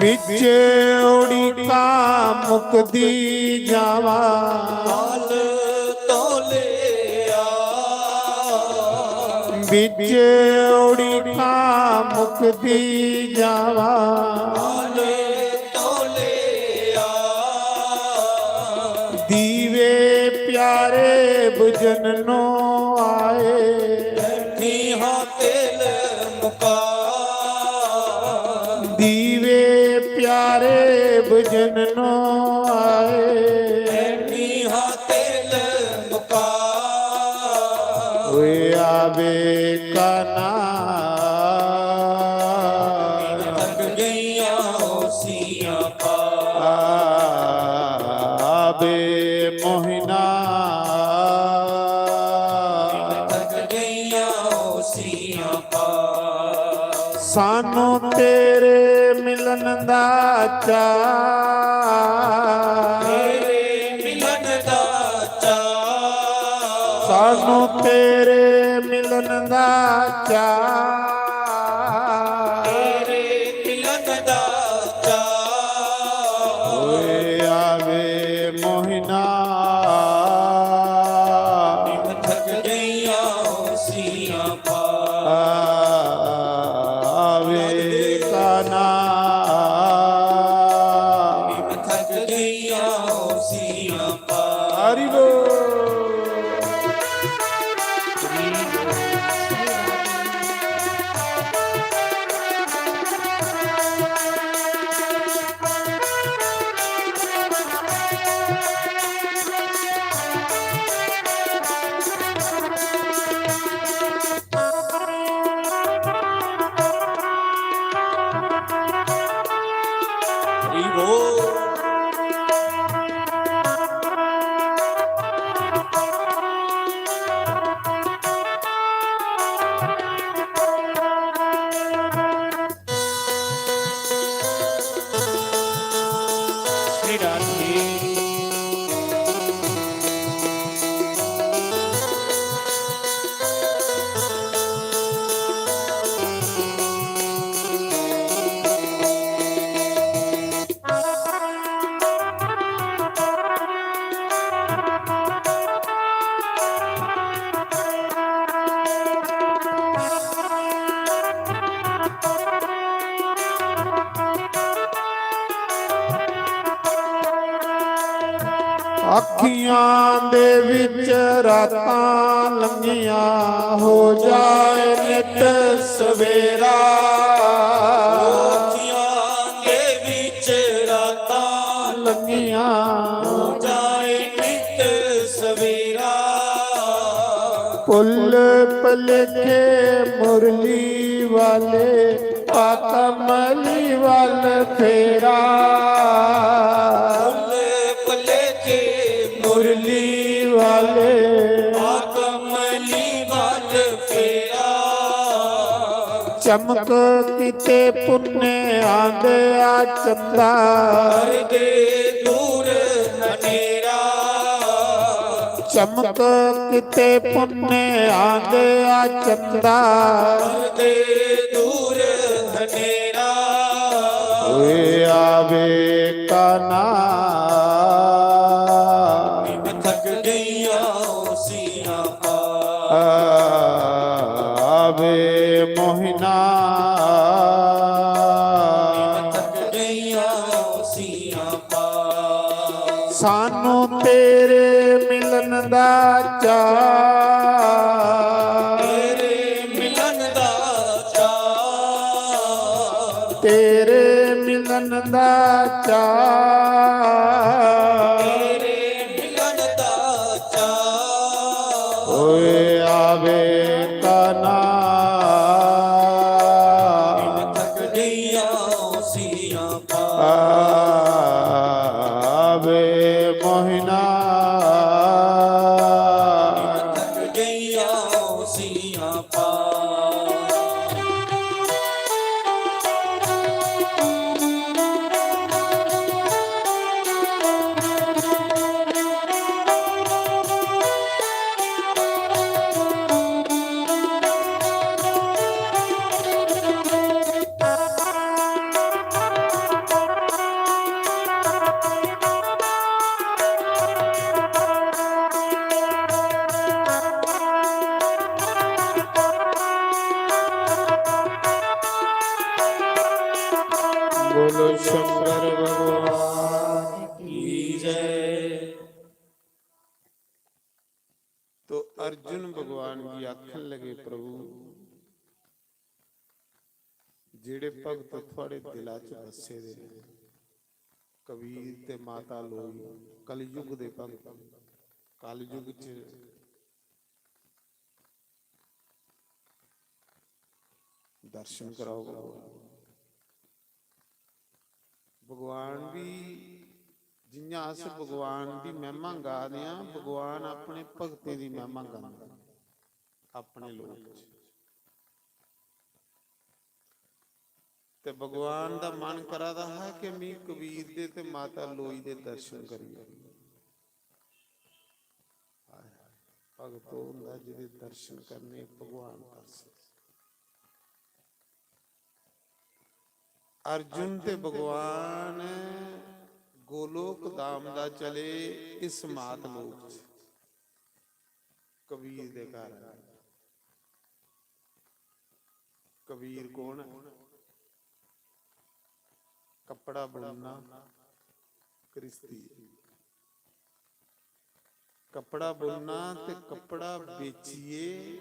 ਵਿੱਚ ਉੜੀਕਾ ਮੁਕਦੀ ਜਾਵਾ, ਹਾਲ ਤੋਲਿਆ। ਵਿੱਚ ਉੜੀਕਾ ਮੁਕਦੀ ਜਾਵਾ। ਹਾਲ ਤੋਲਿਆ। ਦੀਵੇ ਪਿਆਰੇ ਬੁਝਨ ਨੂੰ ਆਏ, ਨੀਹਾਂ ਤੇਲ ਮੁਕਾ। ਦੀਵੇ ਪਿਆਰੇ ਬੁਝਨ ਨੂੰ ਆਏ। ਨੀਹਾਂ ਤੇਲ ਮੁਕਾ। ਓਏ ਆਵੇ ਕਨਾ ਥੱਕ ਗਈਆਂ ਸੀਆਂ ਪਾ। ਆਵੇ ਮੋਹਿਨਾ ਥੱਕ ਗਈਆਂ ਸੀਆਂ ਪਾ। ਸਾਨੂੰ ਤੇਰੇ ਮਿਲਨ ਦਾ ਚਾਅ, ਤੇਰੇ ਮਿਲਨ ਦਾ ਚਾਅ। ਸਾਨੂੰ ਤੇਰੇ ਮਿਲਨ ਦਾ ਚਾਅ। ਤੇਰੇ ਮਿਲਨ ਦਾ ਚਾਅ। ਓਏ ਆਵੇ ਮੋਹਿਨਾ ਥੱਕ ਗਈਆਂ ਸੀਆਂ ਪਾ। ਆਵੇ ਕਨਾ ਥੱਕ ਗਈਆਂ ਸੀਆਂ ਪਾ। ਹਰੀ ਬੋਲ। ਹਰੀ ਬੋਲ। ਅੱਖੀਆਂ ਦੇ ਵਿੱਚ ਰਾਤਾਂ ਲੰਘੀਆਂ ਹੋ ਜਾਏ ਨਿਤ ਸਵੇਰਾ ਅੱਖੀਆਂ ਦੇ ਵਿੱਚ ਰਾਤਾਂ ਲੰਘੀਆਂ ਹੋ ਜਾਏ ਨਿਤ ਸਵੇਰਾ ਭੁੱਲ ਭੁਲੇਖੇ ਮੁਰਲੀ ਵਾਲੇ ਕਮਲੀ ਵੱਲ ਫੇਰਾ ਭੁਲੇਖੇ ਮੁਰਲੀ ਵਾਲੇ ਕਮਲੀ ਵੱਲ ਫੇਰਾ ਚਮਕ ਕਿਤੇ ਪੁੰਨੇ ਆਂਦਿਆ ਚੰਦਾ ਦੇ ਦੂਰ ਹਨੇਰਾ ਚਮਕ ਕਿਤੇ ਪੁੰਨੇ ਆਂਦਿਆ ਚੰਦਾ ਦੇ ਦੂਰ ਹਨੇਰਾ ਓਏ ਆਵੇ ਕਾਨਾ ਥੱਕ ਗਈਆਂ ਸੀਆਂ ਪਾ ਆਵੇ ਮੋਹਿਨਾ ਥੱਕ ਗਈਆਂ ਸੀਆਂ ਪਾ ਸਾਨੂੰ ਤੇਰੇ ਮਿਲਣ ਦਾ ਚਾਅ ਤੇਰੇ ਮਿਲਣ ਦਾ ਚਾਅ ਤੇਰੇ ਮਿਲਣ ਦਾ ਚਾਅ ਤੇਰੇ ਮਿਲਣ ਦਾ ਚਾਅ ਓਏ ਆਵੇ ਕਾਨਾ ਥੱਕ ਗਈਆਂ ਸੀਆਂ ਪਾ ਆਵੇ ਮੋਹਿਨਾ ਥੱਕ ਗਈਆਂ ਸੀਆਂ ਪਾ बोलो शंकर भगवान की जय तो अर्जुन भगवान जी आखन लगे प्रभु ਜਿਹੜੇ ਭਗਤ ਤੁਹਾਡੇ ਦਿਲਾਂ 'ਚ ਵਸੇ ਦੇ ਨੇ ਕਬੀਰ ਤੇ ਮਾਤਾ ਲੋਈ ਕਲਯੁਗ ਦੇ ਭਗਤ ਕਲਯੁਗ 'ਚ ਦਰਸ਼ਨ ਕਰਾਓ ਭਗਵਾਨ ਵੀ ਜਿੰਨਾ ਅਸ ਭਗਵਾਨ ਦੀ ਮਹਿਮਾ ਗਾਦੇ ਆ ਭਗਵਾਨ ਆਪਣੇ ਭਗਤੇ ਦੀ ਮਹਿਮਾ ਗਾਉਂਦਾ ਆਪਣੇ ਲੋਕ 'ਚ ਤੇ ਭਗਵਾਨ ਦਾ ਮਨ ਕਰਾਦਾ ਹੈ ਕਿ ਮੈਂ ਕਬੀਰ ਦੇ ਤੇ ਮਾਤਾ ਲੋਈ ਦੇ ਦਰਸ਼ਨ ਕਰੀਏ ਭਗਤ ਹੁੰਦਾ ਜਿਹਦੇ ਦਰਸ਼ਨ ਕਰਨੇ ਭਗਵਾਨ ਕਰ ਸਕਦਾ अर्जुन ते भगवान गोलोक धाम दा चले इस मात लोक कबीर दे घर कबीर कौन है कपड़ा बुनना कृष्टी कपड़ा बुनना ते कपड़ा बेचिए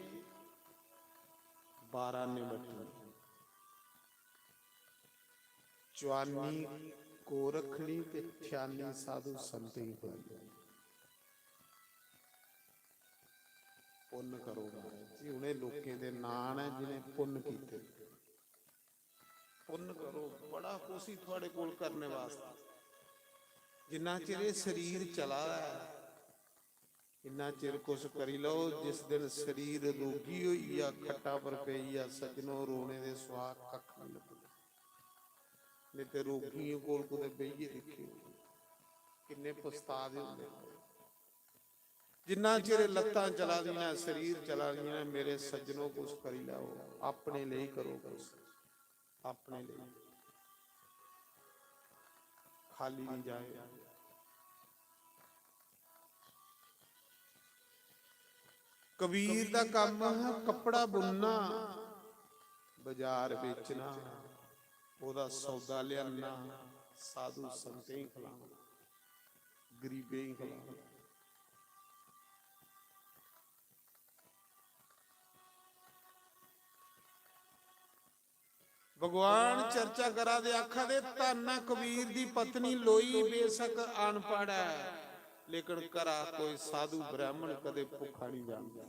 12 ने बटन ਚਵਾਨੀ ਕੋ ਰੱਖਣੀ ਤੇ 98 ਸਾਧੂ ਸੰਤ ਹੀ ਹੋਏ ਪੁੰਨ ਕਰੋ ਜੀ ਉਹਨੇ ਲੋਕਾਂ ਦੇ ਨਾਂ ਹੈ ਜਿਹਨੇ ਪੁੰਨ ਕੀਤੇ ਪੁੰਨ ਕਰੋ ਬੜਾ ਕੁਛ ਹੀ ਤੁਹਾਡੇ ਕੋਲ ਕਰਨੇ ਵਾਸਤੇ ਜਿੰਨਾ ਚਿਰ ਇਹ ਸਰੀਰ ਚਲਾ ਹੈ ਇੰਨਾ ਚਿਰ ਕੁਛ ਕਰੀ ਲਓ ਜਿਸ ਦਿਨ ਸਰੀਰ ਰੋਗੀ ਹੋਈ ਆ ਖੱਟਾ ਪਰ ਪਈ ਆ ਸਜਣੋ ਰੋਣੇ ਦੇ ਸਵਾਦ ਕੱਖ ਨਹੀਂ ਲੱਭਦਾ ਨਹੀਂ ਤੇ ਰੋਗੀ ਕੋਲ ਕੋਦੇ ਬਈਏ ਦੇਖੇ ਕਿੰਨੇ ਪਛਤਾਦੇ ਹੁੰਦੇ ਜਿੰਨਾ ਚਿਰ ਲੱਤਾਂ ਚਲਾ ਦੀਆਂ ਸਰੀਰ ਚਲਾ ਦੀਆਂ ਮੇਰੇ ਸੱਜਣੋ ਕੁਛ ਕਰੀ ਲਾਓ ਆਪਣੇ ਲਈ ਕਰੋ ਕੁਛ ਆਪਣੇ ਲਈ ਖਾਲੀ ਨਹੀਂ ਜਾਏ ਕਬੀਰ ਦਾ ਕੰਮ ਹੈ ਕੱਪੜਾ ਬੁਣਨਾ ਬਾਜ਼ਾਰ ਵੇਚਣਾ ਉਹਦਾ ਸੌਦਾ ਲਿਆਣਾ ਸਾਧੂ ਸੰਤਾਂ ਹੀ ਖਿਲਾਉਣਾ ਗਰੀਬੇ ਹੀ ਖਲਾ। ਭਗਵਾਨ ਚਰਚਾ ਕਰਾ ਦੇ ਆਖਾ ਦੇ ਧੰਨ ਕਬੀਰ ਦੀ ਪਤਨੀ ਲੋਈ ਬੇਸ਼ੱਕ ਅਨਪੜ੍ਹ ਹੈ, ਲੇਕਿਨ ਕਰਾ ਕੋਈ ਸਾਧੂ ਬ੍ਰਾਹਮਣ ਕਦੇ ਭੁੱਖਾ ਨਹੀਂ ਜਾਂਦਾ।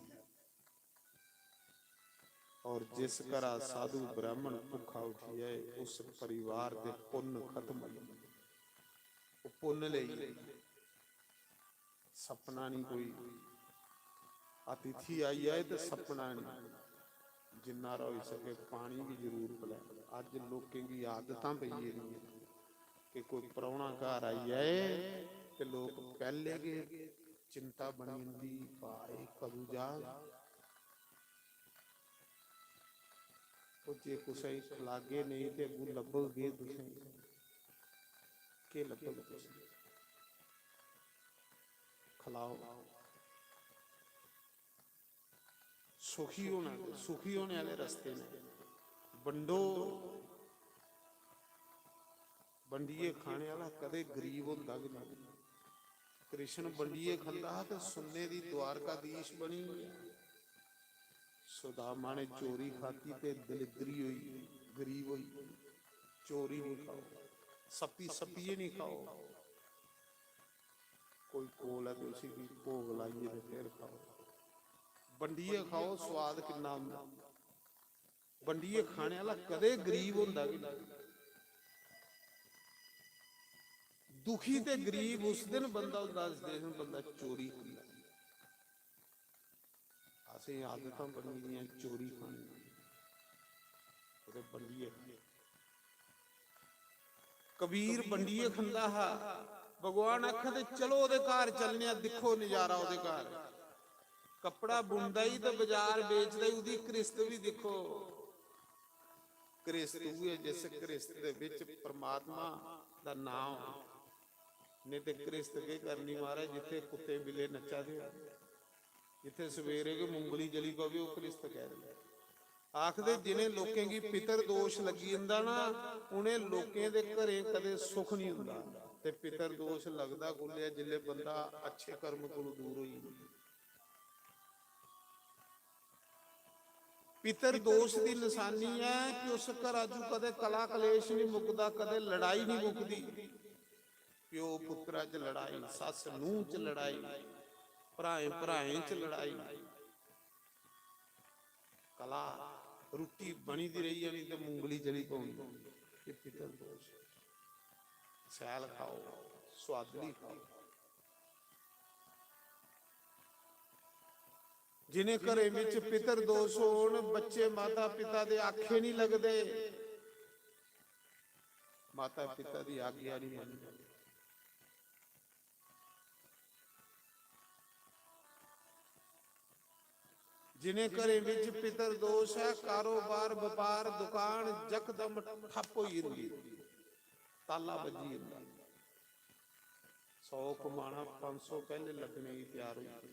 ਔਰ ਜਿਸ ਕਰਾ ਸਾਧੂ ਬ੍ਰਾਹਮਣ ਭੁੱਖਾ ਉਠਿਆ ਉਸ ਪਰਿਵਾਰ ਦੇ ਪੁੰਨ ਖਤਮ ਹੋ ਜਾਂਦੇ। ਉਹ ਪੁੰਨ ਲਈ ਸਪਨਾ ਨਹੀਂ ਕੋਈ ਅਤਿਥੀ ਆਈ ਹੈ ਤੇ ਸਪਨਾ ਨਹੀਂ, ਜਿੰਨਾ ਰੋ ਸਕੇ ਪਾਣੀ ਵੀ ਜ਼ਰੂਰ ਪਿਲਾ। ਅੱਜ ਲੋਕਾਂ ਦੀ ਆਦਤਾਂ ਪਈ ਨੇ ਕਿ ਕੋਈ ਪ੍ਰਾਹੁਣਾ ਘਰ ਆਈ ਹੈ ਤੇ ਲੋਕ ਪਹਿਲੇ ਕੇ ਚਿੰਤਾ ਬਣੀ ਹੁੰਦੀ ਭਾਈ ਕਦੋਂ ਜਾ ਉਹ ਜੇ ਕੁਛ ਲਾਗੇ ਨਹੀਂ ਤੇ ਅੱਗੋਂ ਲੱਭੋਗੇ ਤੁਸੀਂ ਕੀ ਲੱਭੋਗੇ ਤੁਸੀਂ ਖਲਾਓ। ਸੁਖੀ ਹੋਣੇ ਵਾਲੇ ਰਸਤੇ ਨੇ। ਵੰਡੋ, ਵੰਡੀਏ ਖਾਣੇ ਵਾਲਾ ਕਦੇ ਗਰੀਬ ਹੁੰਦਾ ਕਿ ਨਹੀਂ। ਕ੍ਰਿਸ਼ਨ ਵੰਡੀਏ ਖਾਂਦਾ ਤੇ ਸੁੰਨੇ ਦੀ ਦਵਾਰਕਾਧੀਸ਼ ਬਣੀ। ਸੁਦਾਮਾ ਨੇ ਚੋਰੀ ਖਾਤੀ ਤੇ ਦਲਿਦਰੀ ਹੋਈ, ਗਰੀਬ ਹੋਈ। ਚੋਰੀ ਨਹੀਂ ਖਾਓ, ਸੱਪੀਏ ਨਹੀਂ ਖਾਓ। ਕੋਈ ਕੋਲ ਹੈ ਤੁਸੀਂ ਵੀ ਭੋਗ ਲਾਈਏ ਤੇ ਫਿਰ ਖਾਓ। ਵੰਡੀਏ ਖਾਓ, ਸਵਾਦ ਕਿੰਨਾ ਹੁੰਦਾ। ਵੰਡੀਏ ਖਾਣੇ ਵਾਲਾ ਕਦੇ ਗਰੀਬ ਹੁੰਦਾ ਕਿ ਨਹੀਂ। ਦੁਖੀ ਤੇ ਗਰੀਬ ਉਸ ਦਿਨ ਬੰਦਾ ਹੁੰਦਾ ਜਿਸ ਦਿਨ ਬੰਦਾ ਚੋਰੀ ਕਰਦਾ। ਅਸੀਂ ਆਦਤਾਂ ਬਣੀ ਦੀਆਂ ਚੋਰੀ ਖਾਣੀ ਉਹਦੇ ਵੰਡੀਏ। ਕਬੀਰ ਵੰਡੀਏ ਖਾਂਦਾ ਹਾ। ਭਗਵਾਨ ਆਖਦੇ ਚਲੋ ਉਹਦੇ ਘਰ ਚੱਲਨੇ ਆ, ਦੇਖੋ ਨਜ਼ਾਰਾ ਉਹਦੇ ਘਰ। ਕੱਪੜਾ ਬੁਣਦਾ ਹੀ ਤੇ ਬਾਜ਼ਾਰ ਵੇਚਦਾ ਹੀ, ਉਹਦੀ ਕ੍ਰਿਸਤ ਵੀ ਦੇਖੋ। ਕ੍ਰਿਸਤ ਉਹ ਹੈ ਜਿਸ ਕ੍ਰਿਸਤ ਦੇ ਵਿੱਚ ਪਰਮਾਤਮਾ ਦਾ ਨਾਮ, ਨਹੀਂ ਤੇ ਕ੍ਰਿਸਤ ਕੀ ਕਰਨੀ ਮਹਾਰਾਜ। ਜਿੱਥੇ ਕੁੱਤੇ ਬਿੱਲੇ ਨੱਚਾ ਦੇ, ਜਿੱਥੇ ਸਵੇਰੇ ਕੋਈ ਮੂੰਗਲੀ ਜਲੀ ਪਵੇ ਉਹ ਕ੍ਰਿਸਤ ਕਹਿ ਦਿੰਦੇ। ਆਖਦੇ ਜਿਹਨੇ ਲੋਕਾਂ ਦੀ ਪਿਤਰ ਦੋਸ਼ ਲੱਗੀ ਜਾਂਦਾ ਨਾ, ਉਹਨੇ ਲੋਕਾਂ ਦੇ ਘਰੇ ਕਦੇ ਸੁੱਖ ਨਹੀਂ ਹੁੰਦਾ। ਤੇ ਪਿਤਰ ਦੋਸ਼ ਲੱਗਦਾ ਗੁੱਲਿਆ ਜਿੱਲੇ ਬੰਦਾ ਅੱਛੇ ਕਰਮ ਕੋਲੋਂ ਦੂਰ ਹੋਈ। ਪਿਤਰ ਦੋਸ਼ ਦੀ ਨਿਸ਼ਾਨੀ ਹੈ ਕਿ ਉਸ ਘਰ ਚ ਕਦੇ ਕਲਾ ਕਲੇਸ਼ ਨਹੀਂ ਮੁੱਕਦਾ, ਕਦੇ ਲੜਾਈ ਨਹੀਂ ਮੁੱਕਦੀ। ਪਿਓ ਪੁੱਤਰਾਂ ਚ ਲੜਾਈ, ਸੱਸ ਨੂੰਹ ਚ ਲੜਾਈ, ਭਰਾਏ ਚ ਲੜਾਈ। ਕਲਾ ਰੋਟੀ ਬਣੀ ਦੀ ਰਹੀ ਜਾਣੀ ਤੇ ਮੂੰਗਲੀ ਜਲੀ ਪਾਉਣੀ। ਇਹ ਪਿਤਰ ਦੋਸ਼। ਸੈਲ ਖਾਓ, ਸਵਾਦਲੀ ਖਾਓ। ਜਿਨੇ ਘਰੇ ਵਿੱਚ ਪਿਤਰ ਦੋਸ਼ ਹੋਣ, ਬੱਚੇ ਮਾਤਾ ਪਿਤਾ ਦੇ ਆਖੇ ਨਹੀਂ ਲੱਗਦੇ, ਮਾਤਾ ਪਿਤਾ ਦੀ ਆਗਿਆ ਨਹੀਂ ਮੰਨਦੇ। ਜਿਨੇ ਘਰੇ ਵਿੱਚ ਪਿਤਰ ਦੋਸ਼ ਹੈ, ਕਾਰੋਬਾਰ ਵਪਾਰ ਦੁਕਾਨ ਜਕਦਮ ਠੱਪ ਹੋਈ ਹੁੰਦੀ, ਤਾਲਾ ਵੱਜੀ ਹੁੰਦਾ। 100 ਕਮਾਣਾ 500 ਪਹਿਲੇ ਲੱਗਣੇ ਹੀ ਤਿਆਰ ਹੋਈ।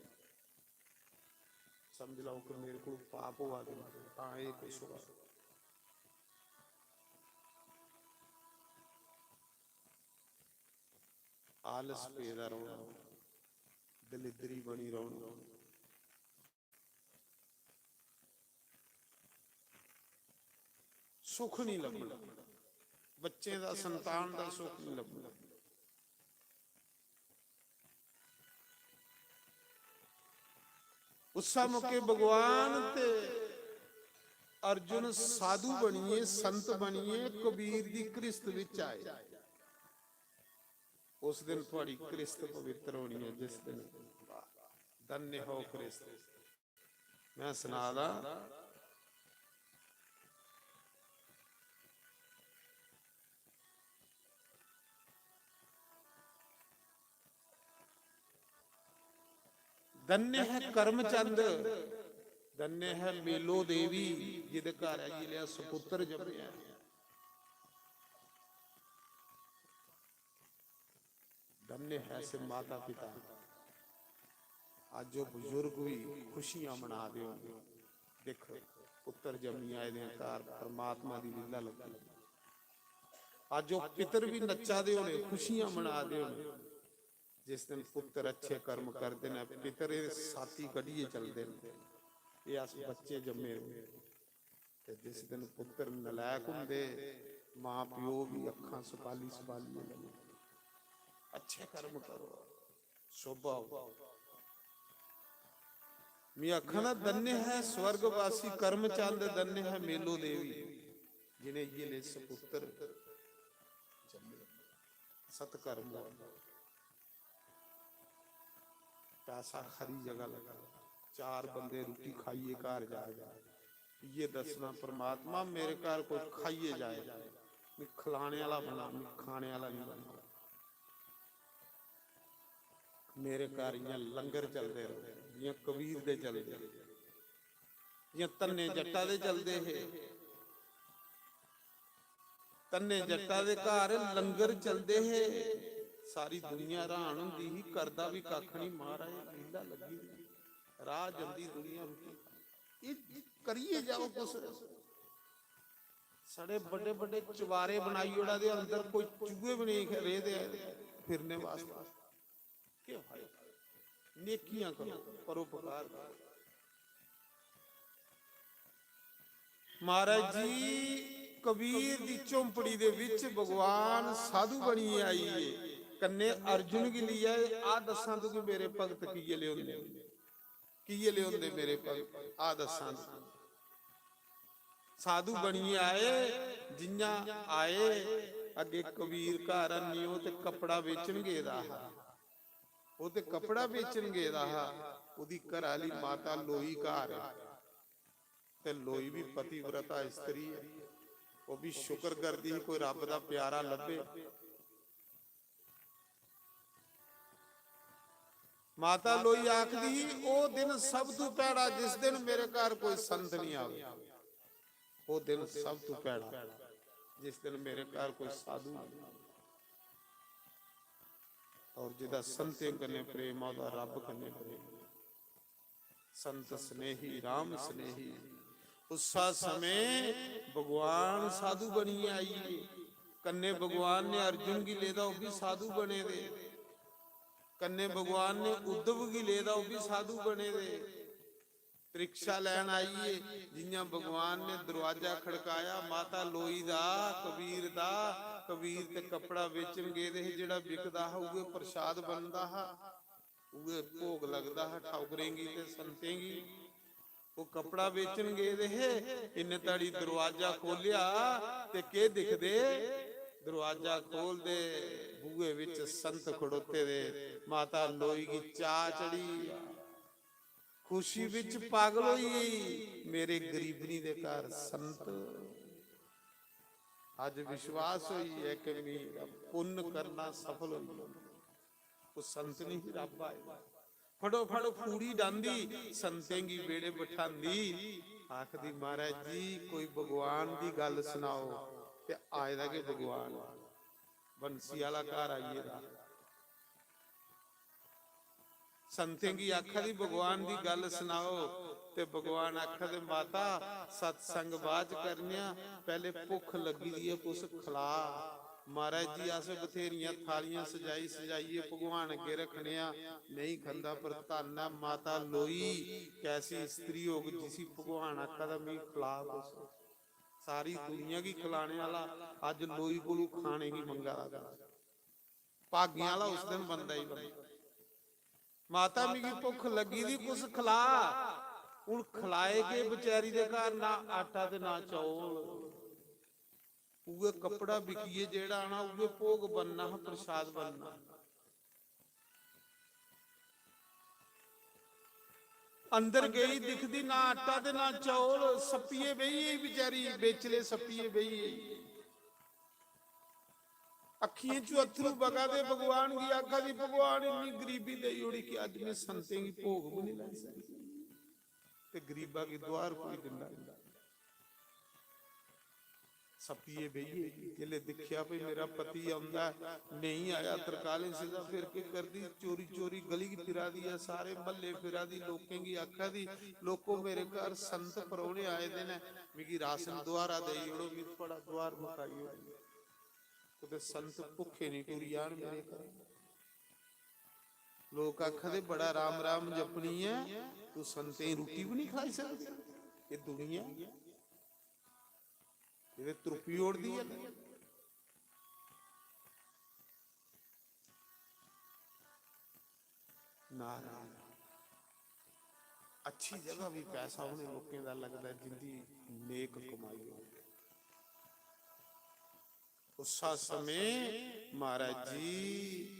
ਸਮਝ ਲਓ ਕਿ ਮੇਰੇ ਕੋਲ ਪਾਪ ਹੋਆ ਤਾਂ ਇਹ ਕੁਛ ਹੋਗਾ। ਆਲਸ ਪੈਦਾ ਰਹਿਣਾ, ਦਲਿਦਰੀ ਬਣੀ ਰਹਿਣਾ। ਸੁੱਖ ਨਹੀਂ ਲੱਭਣਾ, ਬੱਚੇ ਦਾ ਸੰਤਾਨ ਦਾ ਸੁੱਖ ਨਹੀਂ ਲੱਭਣਾ। ਉਸਾ ਮੌਕੇ ਭਗਵਾਨ ਤੇ ਅਰਜੁਨ ਸਾਧੂ ਬਣੀਏ, ਸੰਤ ਬਣੀਏ, ਕਬੀਰ ਦੀ ਕ੍ਰਿਸਤ ਵਿੱਚ ਆਏ। ਉਸ ਦਿਨ ਤੁਹਾਡੀ ਕ੍ਰਿਸਤ ਪਵਿੱਤਰ ਹੋਣੀ ਹੈ। ਜਿਸ ਦਿਨ ਧੰਨੇ ਹੋ ਕ੍ਰਿਸਤ। ਮੈਂ ਸੁਣਾਦਾ ਧन्य है करमचंद, धन्य है मेलो देवी जिहदे घर है जी लिया सपुत्र जम्मिया। धन्य है से माता पिता। आज जो बुजुर्ग भी खुशियां मना दे होंगे, देखो पुत्र जम्मिया दे घर परमात्मा दी लीला लगी। आज जो पितर भी नचा दे होने, खुशियां मना दे होने, ਜਿਸ ਦਿਨ ਪੁੱਤਰ ਅੱਛੇ ਕਰਮ ਕਰਦੇ ਨੇ ਪਿਤਰ ਇਹ ਸਾਥੀ ਕੱਢੀਏ ਚੱਲਦੇ ਨੇ, ਇਹ ਅਸ ਬੱਚੇ ਜੰਮੇ ਹੋਏ। ਤੇ ਜਿਸ ਦਿਨ ਪੁੱਤਰ ਨਲਾਇਕ ਹੁੰਦੇ, ਮਾਂ ਪਿਓ ਵੀ ਅੱਖਾਂ ਸਪਾਲੀ ਅੱਛੇ ਕਰਮ ਕਰੋ ਸ਼ੋਭਾ ਮੀ ਅੱਖਾਂ ਦਾ ਦੰਨੇ ਹੈ स्वर्गवासी कर्म चंद दन्ने है मेलो देवी जिन्हें ये ले सपुत्र सत्कर्म पैसा खरी जगह लगा, चार बंदे रोटी खाइए घर जाएगा, ये दसना परमात्मा मेरे घर कोई खाइए जाएगा, मैं खिलाने वाला बना, मैं खाने वाला नहीं बना। मेरे घर इयां लंगर चलते रहे, जियां कबीर दे चलते, जियां तन्ने जट्टा दे चलते है, तन्ने जट्टा दे घर लंगर चलते है। सारी दुनिया हैरान हुंदी ही, करदा भी कख नहीं, महाराज लीला लगी राह जंदी दुनिया रुकी, करिए जाओ कुछ। साढ़े बड़े बड़े चवारे बनाई ओड़ा दे अंदर कोई चूहे भी नहीं रहे दे फिरने वास्ते, क्यों भाई नेकियां करो, परोपकार करो। महाराज जी कबीर दी झोंपड़ी दे विच भगवान साधु बनी आई है, कन्ने अर्जुन की लिया आ दसा तू कि मेरे भगत किए लिया मेरे भगत आ दसा साधु बनी आए, जिन्ना आए अगे कबीर घर आनियो ते कपड़ा बेचणगे दा, वो ते कपड़ा बेचणगे दा, ओदी घर वाली माता लोई घर ते लोई भी पतिव्रता स्त्री है, वो भी शुक्र करदी कोई रब दा प्यारा लभे। माता लोई आखदी ओ दिन सब तू भैड़ा जिस दिन मेरे घर कोई संत नहीं आवे, वो दिन सब तू भैड़ा जिस दिन मेरे घर कोई साधु नहीं आवे। और जिदा संते कन्ने प्रेम ओदा रब कन्ने प्रेम, संत स्नेही राम स्नेही। उसा समय भगवान साधु बनी आई, कन्ने भगवान ने अर्जुन की लेदा वो भी साधु बने दे, कन्ने भगवान ने उद्धव की लेदा वो भी साधु बने दे। परीक्षा लैन आईए, जिन्या भगवान ने दरवाजा खड़काया, माता लोई दा कबीर दा, कबीर ते कपड़ा बेचन गए दे, जेड़ा बिकदा हा उहे प्रसाद बनदा हा, उहे भोग लगदा हा, ठौकरेंगी ते संतेंगी। वो कपड़ा बेचन गए दे, इन्ने ताड़ी दरवाजा खोलिया ते के दिखदे, दरवाजा खोल दे बूहे विच संत खड़ोते दे। माता लोई की चा चढ़ी, खुशी विच पागल होई, मेरे गरीबनी दे घर संत। आज विश्वास होई है कि मेरा पुण्य करना सफल हो, वो संत नहीं रब आए। फड़ो फड़ो फूड़ी डांदी, संतेंगी बेड़े बिठांदी, आखदी महाराज जी कोई भगवान की गल सुनाओ, ते आए दा के भगवान बंसी वाला घर आइए दा। संतेंगी आखा दी भगवान की गल सुनाओ, ते भगवान आखा दे माता सत्संग बाज करनिया, पहले भुख लगी दी है कुछ खिला। महाराज जी अस बथेरियां थालियां सजाई सजाइए भगवान अगे रखने, नहीं खंदा पर धन है माता लोई कैसी स्त्री होगी जिसी भगवान आखा दा मैं खिला कुछ। सारी दुनिया की खिलाने वाला अज लोई कोलू खाने की मंगा लगा, भाग्य वाला उस दिन बंदा ही बंदा। माता मिगी भुख लगी दी कुछ खिला, हुण खिलाए के बेचारी दे घर ना आटा ते ना चौल, उहे कपड़ा बिकीए जेड़ा आना उहे भोग बनना, प्रसाद बनना। अंदर गई दिखदी ना आटा ते ना चौल, सप्पीए बही बेचारी बेचले सप्पीए बही, अखियां चो अथरू बगा दे भगवान की आखा दी भगवान इन्नी गरीबी दे उड़ी कि अज मैं संतें की भोग भी नहीं लाई सकती, ते गरीबा के द्वार कोई दिंदा सपिए बहिए। जिले दिखिया भी मेरा पति आंदा नहीं आया, तरकाले सीधा फिर के कर दी, चोरी चोरी गली फिरा दी है, सारे महल्ले फिरा दी, लोकें की आखा दी लोको मेरे घर संत परौने आए दे ने, मिगी राशन द्वारा देई ओड़ो, मैं थोड़ा द्वार मुकाइयो, तो संत भुखे नहीं टुरी आन मेरे घर। ਲੋਕ ਆਖਦੇ ਬੜਾ ਰਾਮ ਰਾਮ ਜਪਣੀ ਹੈ, ਤੂੰ ਸੰਤੇ ਰੋਟੀ ਵੀ ਨਹੀਂ ਖਾ ਸਕਦੀ। ਇਹ ਦੁਨੀਆ ਇਹਦੇ ਤਰੁਪੀ ਉੜਦੀ ਹੈ। ਨਾਰਾਇਣ ਅੱਛੀ ਜਗ੍ਹਾ ਵੀ ਪੈਸਾ ਉਹਨੇ ਲੋਕਾਂ ਦਾ ਲੱਗਦਾ ਜਿੰਦੀ ਨੇਕ ਕਮਾਈ ਹੋ। ਉਸਾ ਸਮੇਂ ਮਹਾਰਾਜ ਜੀ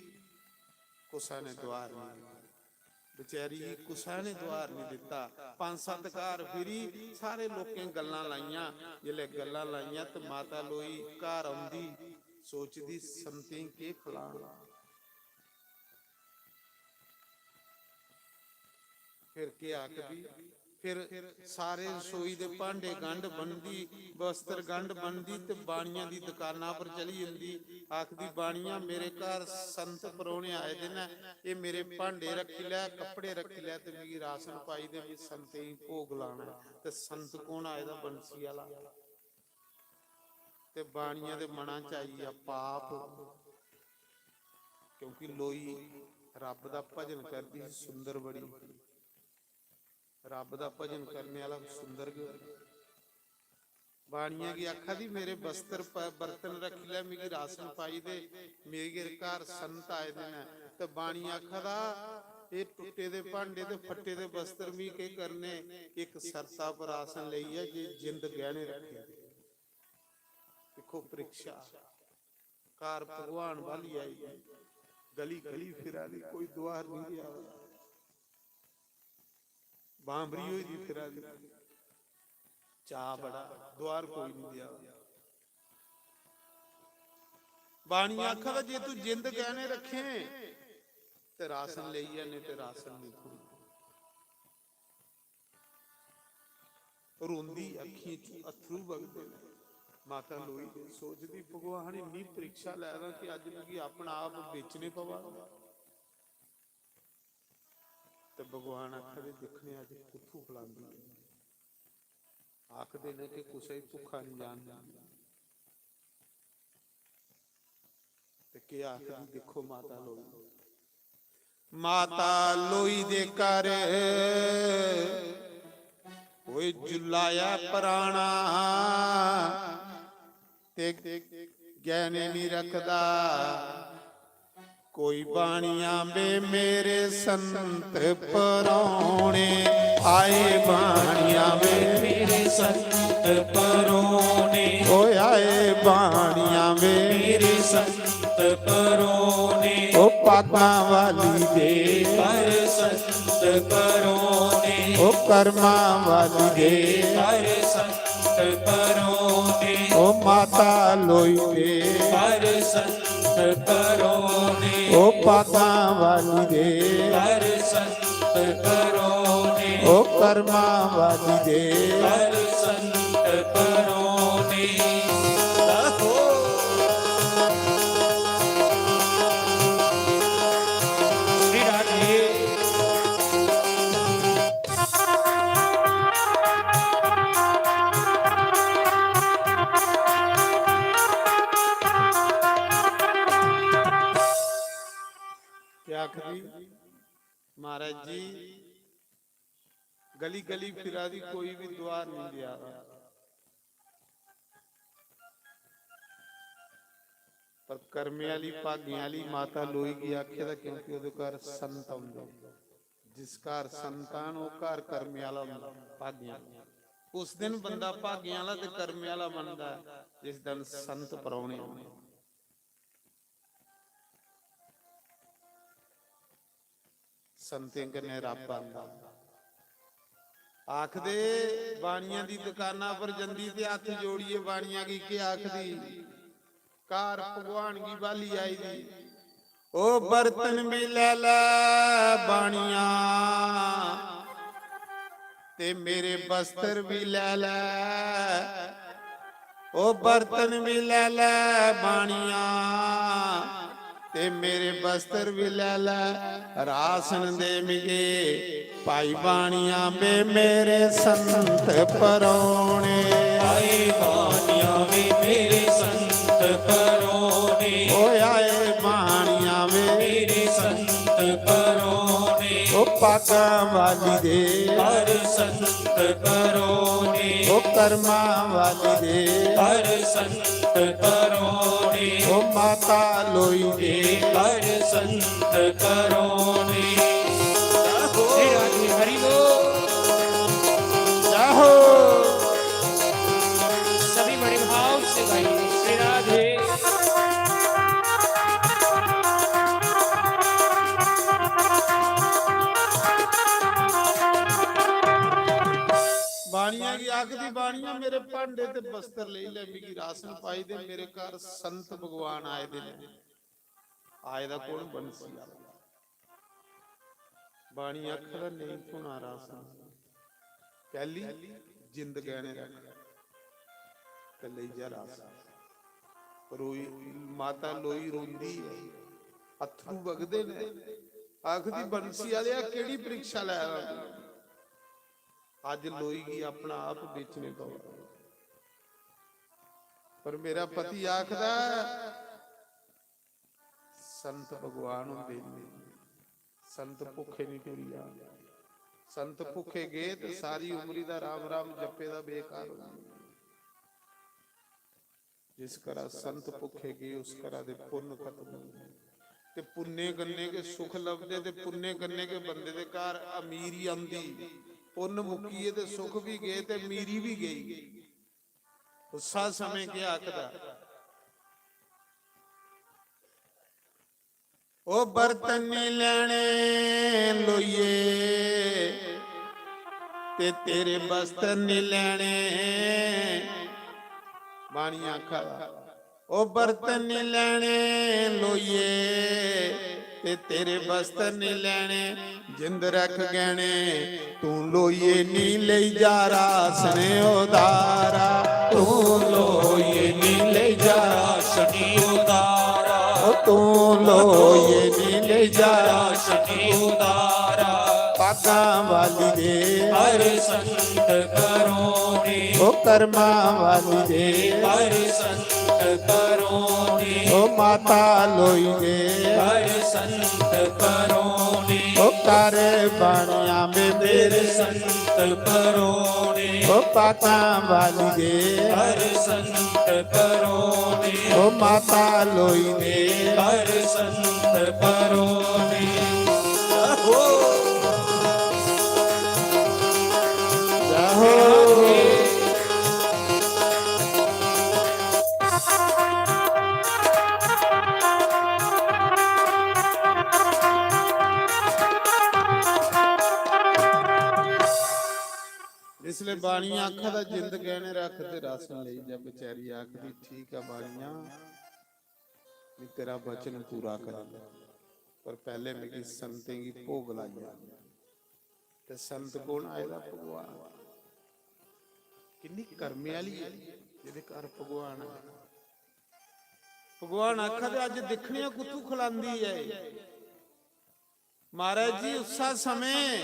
ਕੁਸਾ ਨੇ ਦੁਆਰ ਨਹੀਂ ਦਿੱਤਾ, ਵਿਚਾਰੀ ਕੁਸਾ ਨੇ ਦੁਆਰ ਨਹੀਂ ਦਿੱਤਾ। 5-7 ਘਰ ਫਿਰੀ, ਸਾਰੇ ਲੋਕਾਂ ਗੱਲਾਂ ਲਾਈਆਂ। ਜਿਹੜੇ ਗੱਲਾਂ ਲਾਈਆਂ ਤੇ ਮਾਤਾ ਲੋਈ ਘਰ ਆਉਂਦੀ, ਸੋਚਦੀ ਸੰਤੀ ਕੇ ਖਿਲਾਣਾ। ਫਿਰ ਕੀ ਆਖਦੀ, ਫਿਰ ਸਾਰੇ ਰਸੋਈ ਦੇ ਭਾਂਡੇ ਗੰਢ ਬਣਦੀ, ਬਸਤਰ ਗੰਢ ਬਣਦੀ ਤੇ ਬਾਣੀਆਂ ਦੀ ਦੁਕਾਨਾਂ ਪਰ ਚਲੀ ਜਾਂਦੀ। ਆਖਦੀ ਬਾਣੀਆਂ ਮੇਰੇ ਘਰ ਸੰਤ ਪਰੋਣੇ ਆਏ ਦੇ ਨੇ, ਇਹ ਮੇਰੇ ਭਾਂਡੇ ਰੱਖੀ ਲੈ, ਕੱਪੜੇ ਰੱਖੀ ਲੈ ਤੇ ਮੇਰੀ ਰਾਸ਼ਨ ਪਾਈ ਦੇ ਵੀ ਸੰਤੇ ਹੀ ਭੋਗ ਲਾਣਾ। ਤੇ ਸੰਤ ਕੌਣ ਆਏ ਦਾ? ਬੰਸੀ ਵਾਲਾ। ਤੇ ਬਾਣੀਆਂ ਦੇ ਮਨਾਂ ਚ ਆਈ ਆ ਪਾਪ, ਕਿਉਂਕਿ ਲੋਈ ਰੱਬ ਦਾ ਭਜਨ ਕਰਦੀ ਸੀ, ਸੁੰਦਰ ਬੜੀ। ਰੱਬ ਦਾ ਭਜਨ ਕਰਨੇ ਵਾਲਾ ਸੁੰਦਰ ਬਾਣੀਆਂ ਕੀ ਆਖਾ ਦੀ ਮੇਰੇ ਬਸਤਰ ਬਰਤਨ ਰੱਖ ਲੈ, ਮੇਰੀ ਰਾਸ਼ਨ ਪਾਈ ਦੇ, ਮੇਰੇ ਘਰ ਸੰਤ ਆਏ ਦੇ ਨੇ। ਤੇ ਬਾਣੀ ਆਖਾ ਦਾ ਇਹ ਟੁੱਟੇ ਦੇ ਭਾਂਡੇ ਤੇ ਫੱਟੇ ਦੇ ਬਸਤਰ ਵੀ ਕੀ ਕਰਨੇ, ਇੱਕ ਸਰਤਾ ਪਰ ਰਾਸ਼ਨ ਲਈ ਹੈ ਜੇ ਜਿੰਦ ਗਹਿਣੇ ਰੱਖੇ। ਦੇਖੋ ਪ੍ਰੀਖਿਆ ਕਾਰ ਭਗਵਾਨ ਵਾਲੀ ਆਈ, ਗਲੀ ਗਲੀ ਫਿਰਾ ਦੀ, ਕੋਈ ਦੁਆਰ ਨਹੀਂ ਦਿਆ, ਬਾਂਬਰੀ ਹੋਈ ਦੀ ਫਿਰਾ ਦੀ, ਚਾਹ ਬੜਾ, ਦੁਆਰ ਕੋਈ ਨਹੀਂ ਦਿਆ। ਬਾਣੀ ਆਖਾ ਜੇ ਤੂੰ ਜਿੰਦ ਗਹਿਣੇ ਰੱਖੇ ਤੇ ਰਾਸ਼ਨ ਲਈ ਜਾਂਦੇ ਤੇ ਰਾਸ਼ਨ ਨਹੀਂ ਕੋਈ। ਰੋਂਦੀ ਅੱਖੀਂ ਚ ਅਥਰੂ ਵਗਦੇ। ਮਾਤਾ ਲੋਈ ਸੋਚਦੀ ਭਗਵਾਨ ਇੰਨੀ ਪ੍ਰੀਖਿਆ ਲੈ ਰਹਾ ਕਿ ਅੱਜ ਲੱਗੀ ਆਪਣਾ ਆਪ ਵੇਚਣੇ ਪਵਾ। ਤੇ ਭਗਵਾਨ ਆਖਦੇ ਦੇਖਣੇ ਅੱਜ ਕਿੱਥੋਂ ਖਲਾਂਦੀ। ਆਖਦੇ ਨੇ ਕਿ ਕੁਛ ਹੀ ਭੁੱਖਾ ਨਹੀਂ ਜਾਣਦਾ। ਤੇ ਕੀ ਆਖਦੀ ਦੇਖੋ ਮਾਤਾ ਲੋਈ, ਮਾਤਾ ਲੋਈ ਦੇ ਘਰ ਕੋਈ ਜੁਲਾਇਆ ਪ੍ਰਾਣਾ, ਤੇ ਗਹਿਣੇ ਨਹੀਂ ਰੱਖਦਾ ਕੋਈ। ਬਾਣੀਆਂ ਵੇ ਮੇਰੇ ਸੰਤ ਪਰੌਣੇ ਆਏ, ਬਾਣੀਆਂ ਵੇ ਮੇਰੇ ਸੰਤ ਪਰੋਣੇ, ਓਏ ਆਏ ਬਾਣੀਆਂ ਵੇ ਮੇਰੇ ਸੰਤ ਪਰੋਣੇ। ਓ ਪਾਗਾਂ ਵਾਲੀ ਦੇ ਹਰ ਸੰਤ ਪਰੋਣੇ, ਓ ਕਰਮਾਂ ਵਾਲੀ ਦੇ ਹਰ ਸੰਤ ਪਰੋਣੇ। ਓ ਮਾਤਾ ਲੋਈ ਦੇ ਹਰ ਸੰਤ ਪਰੋਣੇ, ਓ ਪਾਗਾਂ ਵਾਲੀ ਦੇ ਹਰ ਸੰਤ ਪਰੋਣੇ। ਓ ਕਰਮਾਂ ਵਾਲੀ ਦੇ ਹਰ ਸੰਤ ਪਰੋਣੇ। श्री राधे क्या आखदी महाराज जी गली गली फिरा दी, कोई भी द्वार नहीं दिया। पर करमे वाली भाग्य वाली माता लोई की आखे दा, क्योंकि ओदे घर संत आउंदे। जिस घर संतान वो घर करमे वाला हुंदा, भाग्य। उस दिन बंदा भाग्य वाला ते करमे वाला बनदा जिस दिन संत परौणे आउंदे। संतें कन्ने रब आंदा। आखदे बाणियां दी दुकानां पर जंदी ते हथ जोड़िए बाणियां की आखदी कार भगवान की बाली आई दी। ओ बर्तन भी ले ला बाणियां ते मेरे बस्तर भी ले ला। ओ बर्तन भी ले ला बाणियां ते मेरे बस्तर भी ले ला। रासन दे मिगे पाई बाणियां वे मेरे संत परौणे। आए बाणियां वे मेरे संत परोने, ओ आए बाणियां वे मेरे संत परोने। ਪਾਗਾਂ ਵਾਲੀ ਦੇ ਹਰ ਸੰਤ ਕਰੋਨੀ ਉਹ ਕਰਮਾਂ ਵਾਲੀ ਦੇ ਹਰ ਸੰਤ ਕਰੋਨੀ ਉਹ ਮਾਤਾ ਲੋਈ ਦੇ ਹਰ संत करोनी श्री राधे हरि बोल ਜਾਹੋ सभी बड़े भाव से गाइए श्री राधे ਬਾਣੀਆਂ ਕੀ ਆਖਦੀ ਬਾਣੀਆਂ ਮੇਰੇ ਭਾਂਡੇ ਤੇ ਬਸਤਰ ਲਈ ਲੈ ਮਿਗੀ ਰਾਸਨ ਪਾਈ ਦੇ ਮੇਰੇ ਘਰ ਸੰਤ ਭਗਵਾਨ ਆਏ ਦੇ ਨੇ ਆਏ ਦਾ ਕੋਣ ਬੰਸੀਆ ਬਾਣੀ ਅੱਖਰ ਨਹੀਂ ਧੁਣਾ ਰਾਸਨ ਪਹਿਲੀ ਜਿੰਦ ਗਹਿਣੇ ਰੱਖ ਤੇ ਲਈ ਜਾ ਰਾਸਨ ਰੋਈ ਮਾਤਾ ਲੋਈ ਰੋਂਦੀ ਹੈ ਅਥਰੂ ਵਗਦੇ ਨੇ ਆਖਦੀ ਬੰਸੀ ਵਾਲਿਆ ਕਿਹੜੀ ਪ੍ਰੀਖਿਆ ਲੈ ਆਇਆ ਅੱਜ ਲੋਈ ਕੀ ਆਪਣਾ ਆਪ ਵੇਚਣੇ ਪਊ ਪਰ ਮੇਰਾ ਪਤੀ ਆਖਦਾ ਸੰਤ ਭਗਵਾਨ ਹੁੰਦੇ ਨੇ ਸੰਤ ਭੁੱਖੇ ਨਹੀਂ ਟੁਰੀਆ ਸੰਤ ਭੁੱਖੇ ਗਏ ਤੇ ਸਾਰੀ ਉਮਰੀ ਦਾ ਰਾਮ ਰਾਮ ਜਪੇ ਦਾ ਬੇਕਾਰ ਹੋ ਜਾਂਦਾ ਜਿਸ ਕਰਾ ਸੰਤ ਭੁੱਖੇ ਗਏ ਉਸ ਕਰਾ ਦੇ ਪੁੰਨ ਖਤਮ ਹੁੰਦੇ ਤੇ ਪੁੰਨੇ ਗੰਨੇ ਕੇ ਸੁਖ ਲਬਦੇ ਤੇ ਪੁੰਨੇ ਗੰਨੇ ਕੇ ਬੰਦੇ ਦੇ ਘਰ ਅਮੀਰੀ ਆਂਦੀ ਪੁੰਨ ਮੁਕੀਏ ਤੇ ਸੁਖ ਵੀ ਗਏ ਤੇ ਅਮੀਰੀ ਵੀ ਗਈ ਉਸਾ ਸਮੇਂ ਕੀ ਆਖਦਾ ਉਹ ਬਰਤਨ ਨੀ ਲੈਣੇ ਲੋਈਏ ਤੇ ਤੇਰੇ ਬਸਤਰ ਨੀ ਲੈਣੇ ਬਾਣੀਆਂ ਆਖਾ ਉਹ ਬਰਤਨ ਨੀ ਲੈਣੇ ਲੋਈਏ ਤੇ ਤੇਰੇ ਬਸਤਰ ਨੀ ਲੈਣੇ ਜਿੰਦ ਰੱਖ ਗਹਿਣੇ ਤੂੰ ਲੋਈਏ ਨੀ ਲਈ ਜਾ ਰਾਸਨੇ ਉਦਾਰਾ ਤੂੰ ਲੋਈਏ ਨੀ ਲਈ ਜਾ राशनि उदारा ਤੂੰ ਲੋਈਏ ਨੀ ਲਈ ਜਾ राशनि उदारा ਪਾਗਾਂ ਵਾਲੀ ਦੇ हर संत करोनी ਉਹ ਕਰਮਾਂ ਵਾਲੀ ਦੇ हर संत करोनी ਉਹ ਮਾਤਾ ਲੋਈ ਦੇ हर संत करोनी ਉਹ ਕਰ ਬਾਣੀਆਂ ਮੇ मेरे ਮੇਰੇ संत करोनी ਉਹ ਪਾਗਾਂ ਵਾਲੀ ਦੇ हर संत करोनी ਉਹ ਮਾਤਾ ਲੋਈ ਦੇ हर संत करोनी ਜਾਹੋ ਇਸ ਲਈ ਬਾਣੀਆਂ ਆਖਾ ਦਾ ਜਿੰਦ ਗਹਿਣੇ ਰੱਖ ਤੇ ਰਸਨ ਲਈ ਜਾ ਵਿਚਾਰੀ ਆਖਦੀ ਠੀਕ ਆ ਬਾਣੀਆਂ ਵੀ ਤੇਰਾ ਬਚਨ ਪੂਰਾ ਕਰਾਂਗਾ ਪਰ ਪਹਿਲੇ ਮੇਰੀ ਸੰਤਾਂ ਦੀ ਭੋਗ ਲਾਈਆ ਤੇ ਸੰਤ ਕੋਣ ਆਏਗਾ ਭਗਵਾਨ ਕਿੰਨੀ ਕਰਮੀ ਵਾਲੀ ਹੈ ਜਿਹਦੇ ਘਰ ਭਗਵਾਨ ਆ ਭਗਵਾਨ ਆਖਾ ਤੇ ਅੱਜ ਦਿਖਣੀਆਂ ਕੁੱਤੂ ਖਲਾਂਦੀ ਹੈ ਮਹਾਰਾਜ ਜੀ ਉਸਾ ਸਮੇਂ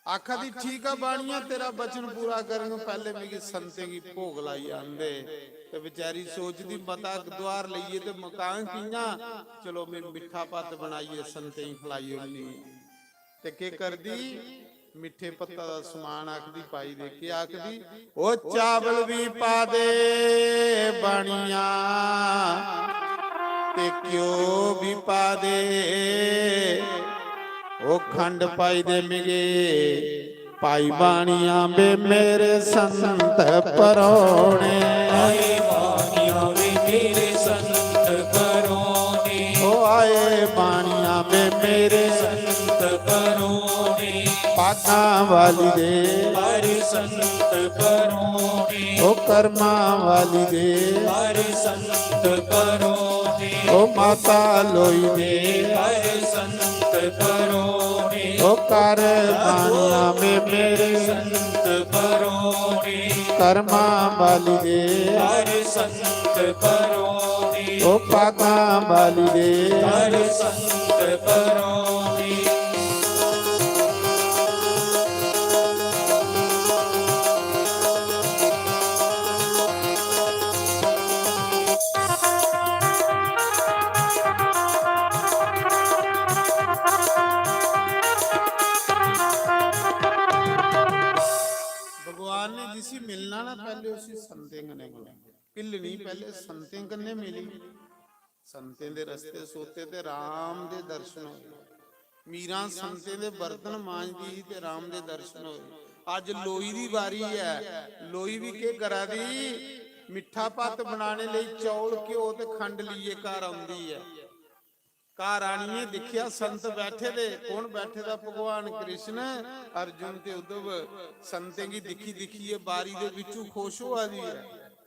ਆਖਾ ਦੀ ਠੀਕ ਆ ਬਾਣੀਆਂ ਤੇਰਾ ਬਚਨ ਪੂਰਾ ਕਰਨ ਨੂੰ ਪਹਿਲੇ ਮੇਰੀ ਸੰਤੇ ਕੀ ਭੋਗ ਲਾਈ ਆਂਦੇ ਤੇ ਵਿਚਾਰੀ ਸੋਚਦੀ ਮਤਾ ਦੁਆਰ ਲਈਏ ਤੇ ਮਕਾਨ ਕੀਆਂ ਚਲੋ ਮੈਂ ਮਿੱਠਾ ਪੱਤ ਬਣਾਈਏ ਸੰਤੇ ਹੀ ਖਲਾਈਏ ਉਨੀ ਤੇ ਕੀ ਕਰਦੀ ਮਿੱਠੇ ਪੱਤਾ ਦਾ ਸਮਾਨ ਆਖਦੀ ਪਾਈ ਦੇ ਕੇ ਆਖਦੀ ਉਹ ਚਾਵਲ ਵੀ ਪਾ ਦੇ ਬਾਣੀਆਂ ਤੇ ਕਿਉਂ ਵੀ ਪਾ ਦੇ ਉਹ ਖੰਡ ਪਾਈ ਦੇ ਮਿਗੇ ਪਾਈ ਬਾਣੀਆਂ ਬੇ ਮੇਰੇ ਸੰਤ ਪਰੋਣੇ आए वाणिया वे मेरे संत करोनी ਉਹ ਆਏ ਬਾਣੀਆਂ ਬੇ ਮੇਰੇ संत करोनी ਪਾਗਾਂ ਵਾਲੀ ਦੇ हर संत करोनी ਉਹ ਕਰਮਾਂ ਵਾਲੀ ਦੇ हर संत करोनी ਉਹ ਮਾਤਾ ਲੋਈ ਦੇ हर संत करोनी ਉਹ ਕਰ ਬਾਣੀਆਂ ਬੇ ਮੇਰੇ संत करोनी ਕਰਮਾਂ ਵਾਲੀ ਦੇ हर संत करोनी ਉਹ ਪਾਗਾਂ ਵਾਲੀ ਦੇ हर संत करोनी ਪਿੱਲਣੀ ਪਹਿਲੇ ਸੰਤਾਂ ਕੰਨੇ ਮਿਲੀ, ਸੰਤਾਂ ਦੇ ਰਸਤੇ ਸੋਤੇ ਤੇ ਰਾਮ ਦੇ ਦਰਸ਼ਨ ਹੋਏ। ਮੀਰਾਂ ਸੰਤਾਂ ਦੇ ਬਰਤਨ ਮਾਂਜਦੀ ਤੇ ਰਾਮ ਦੇ ਦਰਸ਼ਨ ਹੋਏ। ਅੱਜ ਲੋਈ ਦੀ ਵਾਰੀ ਹੈ। ਲੋਈ ਵੀ ਕੀ ਕਰਾ ਦੀ, ਮਿੱਠਾ ਪੱਤ ਬਣਾਣੇ ਲਈ ਚੌਲ ਘਿਓ ਤੇ ਖੰਡ ਲਈਏ ਘਰ ਆਉਂਦੀ ਹੈ। ਘਰ ਆਣੀਏ ਦੇਖਿਆ ਸੰਤ ਬੈਠੇ ਦੇ, ਕੌਣ ਬੈਠੇ ਦਾ, ਭਗਵਾਨ ਕ੍ਰਿਸ਼ਨ, ਅਰਜੁਨ ਤੇ ਉद्धਵ। ਸੰਤਾਂ ਕੀ ਦਿਖੀ ਦਿਖੀਏ ਬਾਰੀ ਦੇ ਵਿੱਚੋਂ ਖੁਸ਼ ਹੋ ਆਦੀ ਹੈ।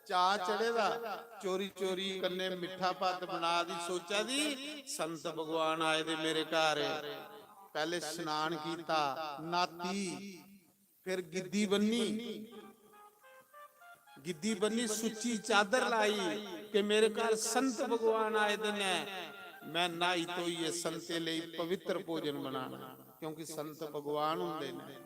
ਚਾਹ ਚੜੇਦਾ, ਚੋਰੀ ਚੋਰੀ ਕੰਨੇ ਮਿੱਠਾ ਪੱਤ ਬਣਾ ਦੀ, ਸੋਚਾ ਦੀ ਸੰਤ ਭਗਵਾਨ ਆਏ ਦੇ ਮੇਰੇ ਘਰ। ਪਹਿਲੇ ਇਸ਼ਨਾਨ ਕੀਤਾ, ਨਾਤੀ, ਫਿਰ ਗਿੱਦੀ ਬੰਨੀ, ਗਿੱਦੀ ਬੰਨੀ, ਸੁੱਚੀ ਚਾਦਰ ਲਾਈ ਕਿ ਮੇਰੇ ਘਰ ਸੰਤ ਭਗਵਾਨ ਆਏ ਦੇ ਨੇ। ਮੈਂ ਨਾਈ ਧੋਈਏ ਸੰਤੇ ਲਈ ਪਵਿੱਤਰ ਭੋਜਨ ਬਣਾਣਾ, ਕਿਉਂਕਿ ਸੰਤ ਭਗਵਾਨ ਹੁੰਦੇ ਨੇ।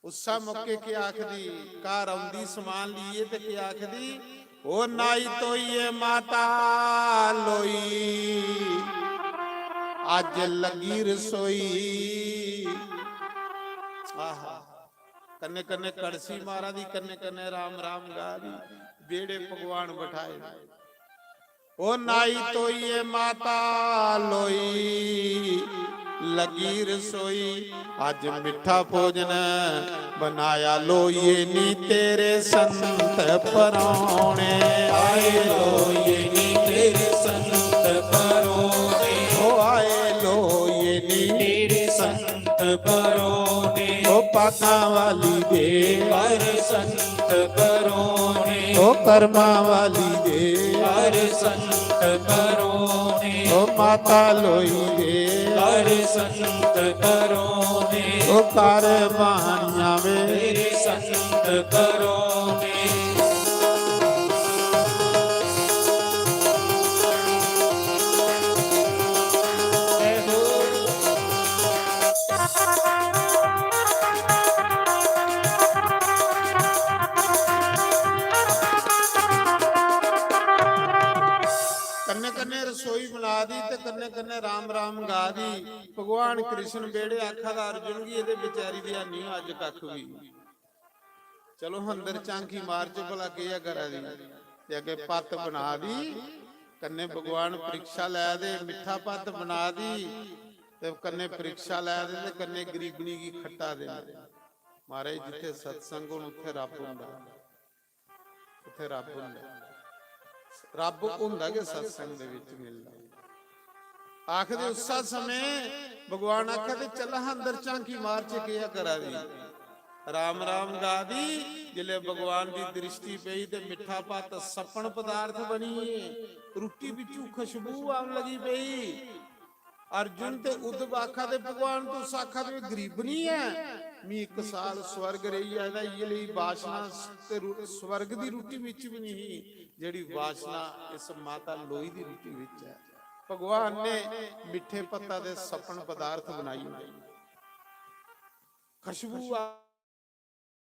ਉਸਾ ਮੌਕੇ ਕੀ ਆਖਦੀ, ਘਰ ਆਉਂਦੀ ਸਮਾਨ ਲਈਏ ਤੇ ਕੀ ਆਖਦੀ, ਉਹ ਨਾਈ ਧੋਈਏ ਮਾਤਾ ਲੋਈ, ਅੱਜ ਲੱਗੀ ਰਸੋਈ। ਆਹਾ, ਕੰਨੇ ਕੰਨੇ ਕੜਸੀ ਮਾਰਾ ਦੀ, ਕੰਨੇ ਕੰਨੇ ਰਾਮ ਰਾਮ ਗਾ ਦੀ, ਬੇੜੇ ਭਗਵਾਨ ਬਿਠਾਏ। ਉਹ ਨਾਈ ਧੋਈਏ ਮਾਤਾ ਲੋਈ, ਲੱਗੀ ਰਸੋਈ, ਅੱਜ ਮਿੱਠਾ ਭੋਜਨ ਬਣਾਇਆ ਲੋਈਏ ਨੀ ਤੇਰੇ ਸੰਤ ਪਰਾਉਣੇ ਆਏ। ਲੋਈਏ ਨੀ ਤੇਰੇ ਸੰਤ ਪਰਾਉਣੇ, ਉਹ ਆਏ ਲੋਈਏ ਨੀ ਤੇਰੇ ਸੰਤ ਪਰਾਉਣੇ। ਉਹ ਪਾਤਾਂ ਵਾਲੀ ਦੇ ਹਰ ਸੰਤ ਪਰਾਉਣੇ, ਉਹ ਕਰਮਾਂ ਵਾਲੀ ਦੇ ਹਰ ਸੰਤ ਪਰਾਉਣੇ। ਉਹ ਮਾਤਾ ਲੋਈ ਦੇ ਹਰ ਸੰਤ ਪਰਾਉਣੇ, ਉਹ ਕਰ ਬਾਣੀਆਂ ਮੇਰੇ ਸੰਤ ਪਰਾਉਣੇ। ਕੰਨੇ ਕੰਨੇ ਰਸੋਈ ਬਣਾ ਦੀ ਤੇ ਕੰਨੇ ਕੰਨੇ ਰਾਮ ਰਾਮ ਗਾ ਦੀ। ਭਗਵਾਨ ਕ੍ਰਿਸ਼ਨ ਬੇੜੇ ਆਖਾ ਦਾ ਅਰਜੁਨ ਕੀ ਇਹਦੇ ਵਿਚਾਰੀ ਦੀ ਨਹੀਂ ਅੱਜ ਕੱਖ ਵੀ। ਚਲੋ ਅੰਦਰ ਚਾਂਕੀ ਮਾਰ ਚ ਭਲਾ ਕੀ ਆ ਕਰਾ ਦੀ, ਤੇ ਅੱਗੇ ਪੱਤ ਬਣਾ ਦੀ, ਕੰਨੇ ਭਗਵਾਨ ਪ੍ਰੀਖਿਆ ਲੈ ਦੇ, ਮਿੱਠਾ ਪੱਤ ਬਣਾ ਦੀ ਤੇ ਕੰਨੇ ਪ੍ਰੀਖਿਆ ਲੈ ਦੇ ਤੇ ਕੰਨੇ ਗਰੀਬਣੀ ਕੀ ਖੱਟਾ ਦੇ। ਮਹਾਰਾਜ ਜਿੱਥੇ ਸਤਸੰਗ ਹੋਣ ਉੱਥੇ ਰੱਬ ਹੁੰਦਾ, ਉੱਥੇ ਰੱਬ ਹੁੰਦਾ। ਰੱਬ ਹੁੰਦਾ ਕਿ ਸਤਸੰਗ ਦੇ ਵਿੱਚ ਮਿਲਦਾ। ਆਖਦੇ ਉਸਾ ਸਮੇਂ ਭਗਵਾਨ ਆਖਦੇ ਚੱਲ ਅੰਦਰ ਚਾਂਕੀ ਮਾਰ ਚ ਕੀ ਕਰਾ ਦੀ, ਰਾਮ ਰਾਮ ਗਾ ਦੀ। ਜਿਲੇ ਭਗਵਾਨ ਦੀ ਦ੍ਰਿਸ਼ਟੀ ਪਈ ਤੇ ਮਿੱਠਾ ਪੱਤ ਸਪਣ ਪਦਾਰਥ ਬਣੀ, ਰੋਟੀ ਵਿੱਚੋਂ ਖੁਸ਼ਬੂ ਆਉਣ ਲੱਗੀ ਪਈ। ਅਰਜੁਨ ਤੇ ਉद्धਵ ਆਖਾ ਦੇ ਭਗਵਾਨ ਤੂੰ ਸਾਖਾ ਦੇ ਗਰੀਬ ਨਹੀਂ ਹੈ, ਮੈਂ 1 ਸਾਲ ਸਵਰਗ ਰਹੀ ਹੈ ਇਹ ਲਈ ਵਾਸ਼ਨਾ ਤੇ ਸਵਰਗ ਦੀ ਰੋਟੀ ਵਿੱਚ ਵੀ ਨਹੀਂ, ਜਿਹੜੀ ਵਾਸ਼ਨਾ ਇਸ ਮਾਤਾ ਲੋਈ ਦੀ ਰੋਟੀ ਵਿੱਚ ਹੈ। ਭਗਵਾਨ ਨੇ ਮਿੱਠੇ ਪੱਤਾ ਦੇ ਸਪਣ ਪਦਾਰਥ ਬਣਾਈ, ਖੁਸ਼ਬੂ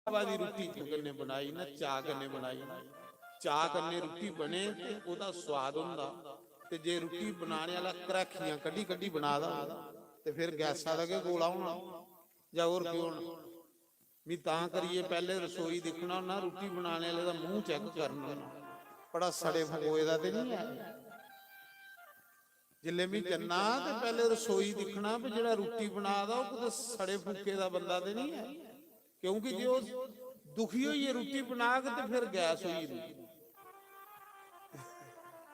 ਵਾਲੀ ਰੋਟੀ ਕੰਨੇ ਬਣਾਈ ਨਾ, ਚਾਹ ਕੰਨੇ ਬਣਾਈ। ਚਾਹ ਕੰਨੇ ਰੋਟੀ ਬਣੇ ਤੇ ਉਹਦਾ ਸਵਾਦ ਹੁੰਦਾ, ਤੇ ਜੇ ਰੋਟੀ ਬਣਾਉਣ ਵਾਲਾ ਕਰਖੀਆਂ ਕੱਢੀ ਕੱਢੀ ਬਣਾਦਾ ਤੇ ਫਿਰ ਗੈਸਾਂ ਦਾ ਕੇ ਗੋਲਾ ਹੋਣਾ ਜਾਂ ਹੋਰ ਕੀ ਹੋਣਾ। ਵੀ ਤਾਂ ਕਰੀਏ ਪਹਿਲੇ ਰਸੋਈ ਦੇਖਣਾ ਨਾ, ਰੋਟੀ ਬਣਾਉਣ ਵਾਲੇ ਦਾ ਮੂੰਹ ਚੈੱਕ ਕਰਨਾ, ਬੜਾ ਸੜੇ ਫਗੋਏ ਦਾ ਤੇ ਨਹੀਂ ਹੈ। ਜਿੱਲੇ ਵੀ ਜੰਨਾ ਤੇ ਪਹਿਲੇ ਰਸੋਈ ਦੇਖਣਾ ਵੀ ਜਿਹੜਾ ਰੋਟੀ ਬਣਾਦਾ ਉਹ ਕਿਤੇ ਸੜੇ ਫੂਕੇ ਦਾ ਬੰਦਾ ਤੇ ਨਹੀਂ ਹੈ। ਕਿਉਂਕਿ ਜੇ ਉਹ ਦੁਖੀ ਹੋਈ ਹੈ ਰੋਟੀ ਬਣਾ ਕੇ ਤੇ ਫਿਰ ਗੈਸ ਹੋਈ ਰੋਟੀ,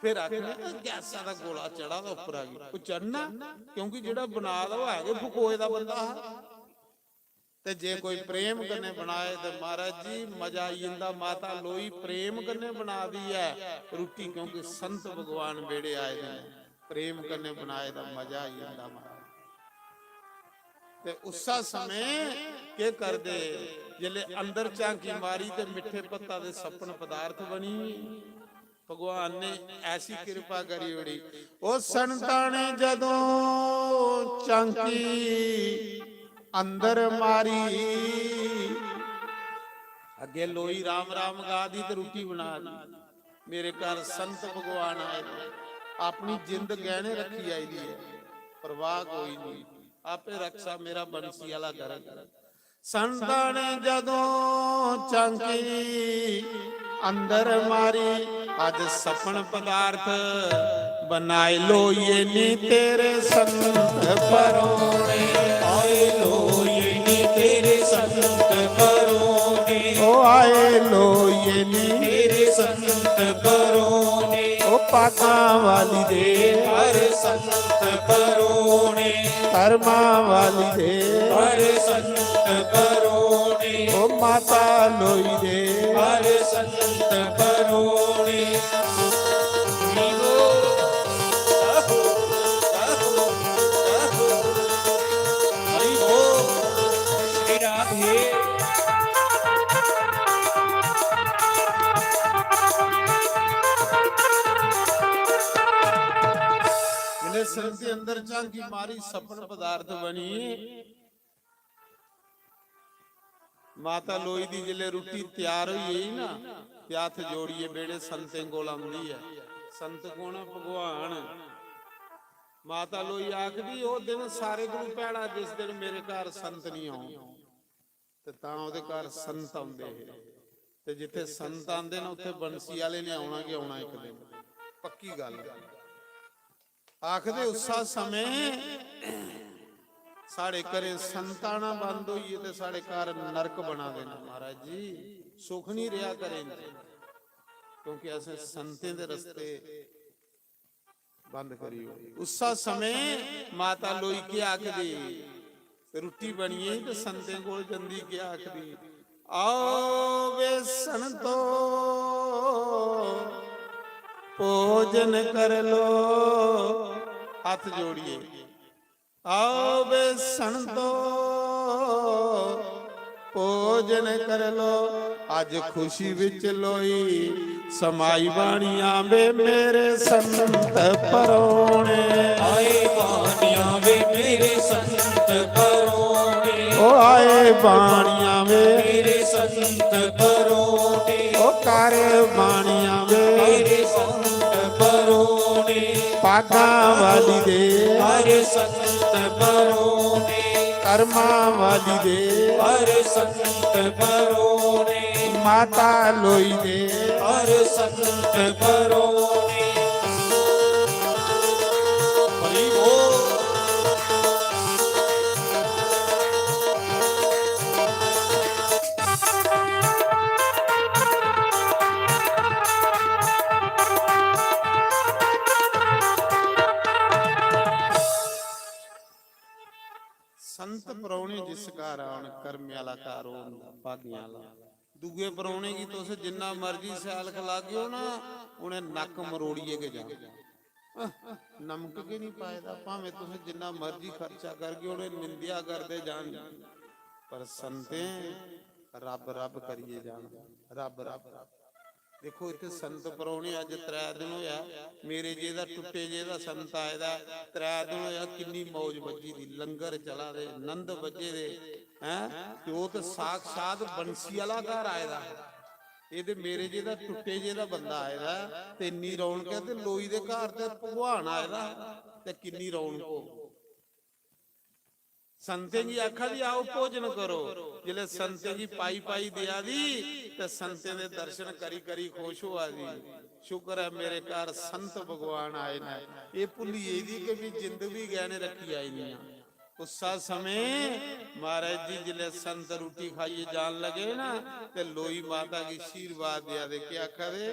ਫਿਰ ਆਖਣਾ ਗੈਸਾਂ ਦਾ ਗੋਲਾ ਚੜਾ ਦਾ ਉੱਪਰ ਆ ਗਿਆ, ਉਹ ਚੜਨਾ ਕਿਉਂਕਿ ਜਿਹੜਾ ਬਣਾਦਾ ਉਹ ਹੈਗੇ ਫਕੋਏ ਦਾ ਬੰਦਾ। ਤੇ ਜੇ ਕੋਈ ਪ੍ਰੇਮ ਕਰਨੇ ਬਣਾਏ ਤੇ ਮਹਾਰਾਜ ਜੀ ਮਜ਼ਾ ਆਈ ਜਾਂਦਾ। ਮਾਤਾ ਲੋਈ ਪ੍ਰੇਮ ਕਰਨੇ ਬਣਾ ਦੀ ਹੈ ਰੋਟੀ, ਕਿਉਂਕਿ ਸੰਤ ਭਗਵਾਨ ਬੇੜੇ ਆਏ ਨੇ, ਪ੍ਰੇਮ ਕਰਨੇ ਬਣਾਏ ਦਾ ਮਜ਼ਾ ਆਈ ਜਾਂਦਾ। ਤੇ ਉਸਾ ਸਮੇਂ ਕੀ ਕਰਦੇ, ਜਿਲੇ ਅੰਦਰ ਝਾਂਕੀ ਮਾਰੀ ਤੇ ਮਿੱਠੇ ਪੱਤਾ ਦੇ ਸਪਣ ਪਦਾਰਥ ਬਣੀ। ਭਗਵਾਨ ਨੇ ਐਸੀ ਕਿਰਪਾ ਕਰੀ ਬੜੀ। ਉਹ ਸੰਤਾਂ ਨੇ ਜਦੋਂ ਝਾਂਕੀ ਅੰਦਰ ਮਾਰੀ, ਅੱਗੇ ਲੋਈ ਰਾਮ ਰਾਮ ਗਾ ਦੀ ਤੇ ਰੋਟੀ ਬਣਾ ਦੀ। ਮੇਰੇ ਘਰ ਸੰਤ ਭਗਵਾਨ ਆਏ ਨੇ, ਆਪਣੀ ਜਿੰਦ ਗਹਿਣੇ ਰੱਖੀ ਆਈ ਦੀ ਹੈ, ਪਰਵਾਹ ਕੋਈ ਨਹੀਂ, ਆਪੇ ਰਕਸ਼ਾ ਮੇਰਾ ਬੰਸੀ ਵਾਲਾ ਕਰੇਗਾ। ਸੰਤਾਂ ਨੇ ਜਦੋਂ ਚਾਂਕੀ ਅੰਦਰ ਮਾਰੀ, ਅੱਜ ਸਪਨ ਪਦਾਰਥ ਬਣਾਏ ਲੋਈਏ ਨੀ ਤੇਰੇ ਸੰਤ ਪਰੋਣੇ। ਆਏ ਲੋਏ ਨੀ ਤੇਰੇ ਸੰਤ ਪਰੋਣੇ, ਓ ਆਏ ਲੋਈਏ ਨੀ ਤੇਰੇ ਸੰਤ ਪਰੋਣੇ, ਓ ਪਾਕਾਂ ਵਾਲੀ ਦੇ ਹਰ ਸੰਤ ਪਰੋਣੇ, ਕਰਮਾਂ ਵਾਲੀ ਦੇ ਹਰ ਸੰਤ ਪਰੋਣੇ, ਓ ਮਾਤਾ ਲੋਈ ਦੇ ਹਰ ਸੰਤ ਪਰੋਣੇ। ਹਰੀ ਬੋਲ ਸ਼੍ਰੀ ਰਾਧੇ। ਜਿਲੇ ਸਿਰ ਦੇ ਅੰਦਰ ਝਾਂਕੀ ਮਾਰੀ ਸਪਨ ਪਦਾਰਥ ਬਣੀ। ਮਾਤਾ ਲੋਈ ਦੀ ਜਿਲੇ ਰੋਟੀ ਤਿਆਰ ਹੋਈ ਨਾ ਤੇ ਹੱਥ ਜੋੜੀਏ ਬੇੜੇ ਸੰਤੇ ਕੋਲ ਆਉਂਦੀ ਹੈ। ਸੰਤ ਕੋਣ ਆ? ਭਗਵਾਨ। ਮਾਤਾ ਲੋਈ ਆਖਦੀ ਉਹ ਦਿਨ ਸਾਰੇ ਗੁਰੂ ਪੈਣਾ ਜਿਸ ਦਿਨ ਮੇਰੇ ਘਰ ਸੰਤ ਨਹੀਂ ਆਉਣ, ਤੇ ਤਾਂ ਉਹਦੇ ਘਰ ਸੰਤ ਆਉਂਦੇ ਹੈ। ਤੇ ਜਿੱਥੇ ਸੰਤ ਆਉਂਦੇ ਨੇ ਉੱਥੇ ਬੰਸੀ ਵਾਲੇ ਨੇ ਆਉਣਾ ਕਿ ਆਉਣਾ ਇੱਕ ਦਿਨ, ਪੱਕੀ ਗੱਲ। ਆਖਦੇ ਉਸਾ ਸਮੇਂ ਸਾਡੇ ਘਰੇ ਸੰਤਾਨਾ ਬੰਦ ਹੋਈਏ ਤੇ ਸਾਡੇ ਘਰ ਨਰਕ ਬਣਾ ਦੇਣਾ ਮਹਾਰਾਜ ਜੀ, ਸੁਖ ਨਹੀਂ ਰਿਹਾ ਕਰੇ, ਕਿਉਂਕਿ ਅਸੀਂ ਸੰਤਾਂ ਦੇ ਰਸਤੇ ਬੰਦ ਕਰੀ ਹੋਈ। ਉਸਾ ਸਮੇਂ ਮਾਤਾ ਲੋਈ ਕੀ ਆਖਦੀ, ਰੋਟੀ ਬਣੀਏ ਤੇ ਸੰਤਾਂ ਕੋਲ ਜੰਦੀ ਕੀ ਆਖਦੀ, ਆਓ ਵੇ ਸੰਤੋ ਭੋਜਨ ਕਰ ਲੋ। ਹੱਥ ਜੋੜੀਏ, ਆਓ ਵੇ ਸੰਤੋ ਭੋਜਨ ਕਰ ਲੋ। ਅੱਜ ਖੁਸ਼ੀ ਵਿੱਚ ਲੋਈ ਸਮਾਈ ਬਾਣੀਆਂ ਵੇ ਮੇਰੇ ਸੰਤ ਪਰੋਣੇ। ਆਏ ਬਾਣੀਆਂ ਵੇ ਮੇਰੇ ਸੰਤ ਪਰੋਣੇ, ਓ ਆਏ ਬਾਣੀਆਂ ਵੇ ਮੇਰੇ ਸੰਤ ਪਰੋਣੇ, ਓ ਕਰ ਬਾਣੀਆਂ ਵੇ ਮੇਰੇ ਸੰਤ ਪਰੋਣੇ, ਪਾਗਾਂ ਵਾਲੀ ਦੇ ਹਰ ਸੰਤ ਪਰੋਣੇ, ਕਰਮਾਂ ਵਾਲੀ ਦੇ ਹਰ ਸੰਤ ਪਰੋਣੇ, ਮਾਤਾ ਲੋਈ ਦੇ ਹਰ ਸੰਤ ਪਰੋਣੇ। ਹਰੀ ਬੋਲ ਸੰਤ ਪਰੌਣੇ ਜਿਸ ਘਰ ਆਉਣ ਕਰਮ ਵਾਲਾ ਘਰ ਹੁੰਦਾ ਭਾਗੀਆਂ ਵਾਲਾ। ਦੂਏ ਪਰੌਣੇ ਕੀ ਤੁਸੀਂ ਜਿੰਨਾ ਮਰਜੀ ਸਿਆਲ ਖਲਾ ਗਿਓ ਨਾ, ਉਹਨੇ ਨੱਕ ਮਰੋੜੀਏ ਕੇ ਜਾ, ਨਮਕ ਕੇ ਨਹੀਂ ਪਾਇਦਾ। ਭਾਵੇਂ ਤੁਸੀਂ ਜਿੰਨਾ ਮਰਜੀ ਖਰਚਾ ਕਰ ਗਿਓ, ਉਹਨੇ ਨਿੰਦਿਆ ਕਰਦੇ ਜਾਣ, ਪਰ ਸੰਤੇ ਰੱਬ ਰੱਬ ਕਰੀਏ ਜਾਣ, ਰੱਬ ਰੱਬ। ਦੇਖੋ ਇੱਥੇ ਸੰਤ ਪਰੌਣੇ ਅੱਜ 3 ਦਿਨ ਹੋਇਆ, ਮੇਰੇ ਜੇ ਦਾ ਟੁੱਟੇ ਜੇ ਦਾ ਸੰਤ ਆਏ ਦਾ 3 ਦਿਨ ਹੋਇਆ, ਕਿੰਨੀ ਮੌਜ ਵੱਜੀ ਦੀ, ਲੰਗਰ ਚਲਾ ਦੇ, ਆਨੰਦ ਵੱਜੇ ਦੇ ਹੈ। ਤੇ ਉਹ ਤਾਂ ਸਾਖਸ਼ਾਤ ਬੰਸੀ ਵਾਲਾ ਘਰ ਆਏ ਦਾ, ਇਹਦੇ ਮੇਰੇ ਜੇ ਦਾ ਟੁੱਟੇ ਜੇ ਦਾ ਬੰਦਾ ਆਏ ਦਾ, ਤੇ ਇੰਨੀ ਰੌਣਕ ਹੈ। ਤੇ ਲੋਈ ਦੇ ਘਰ ਤੇ ਭਗਵਾਨ ਆਏ ਦਾ, ਤੇ ਕਿੰਨੀ ਰੌਣਕ ਹੋ। ਸੰਤੇ ਜੀ ਆਖਾ ਦੀ ਆਓ ਭੋਜਨ ਕਰੋ। ਜਿਲੇ ਸੰਤੇ ਜੀ ਪਾਈ ਪਾਈ ਦਿਆ ਦੀ, ਤੇ ਸੰਤੇ ਦੇ ਦਰਸ਼ਨ ਕਰੀ ਕਰੀ ਖੁਸ਼ ਹੋਆ ਦੀ। ਸ਼ੁਕਰ ਹੈ ਮੇਰੇ ਘਰ ਸੰਤ ਭਗਵਾਨ ਆਏ ਨੇ। ਇਹ ਭੁੱਲੀਏ ਦੀ ਕਿ ਵੀ ਜਿੰਦ ਵੀ ਗਹਿਣੇ ਰੱਖੀ ਆਈ ਨਹੀਂ। ਉਸਾ ਸਮੇਂ ਮਹਾਰਾਜ ਜੀ ਜਿਲੇ ਸੰਤ ਰੋਟੀ ਖਾਈਏ ਜਾਣ ਲਗੇ ਨਾ, ਤੇ ਲੋਈ ਮਾਤਾ की आशीर्वाद दिया दे क्या करे।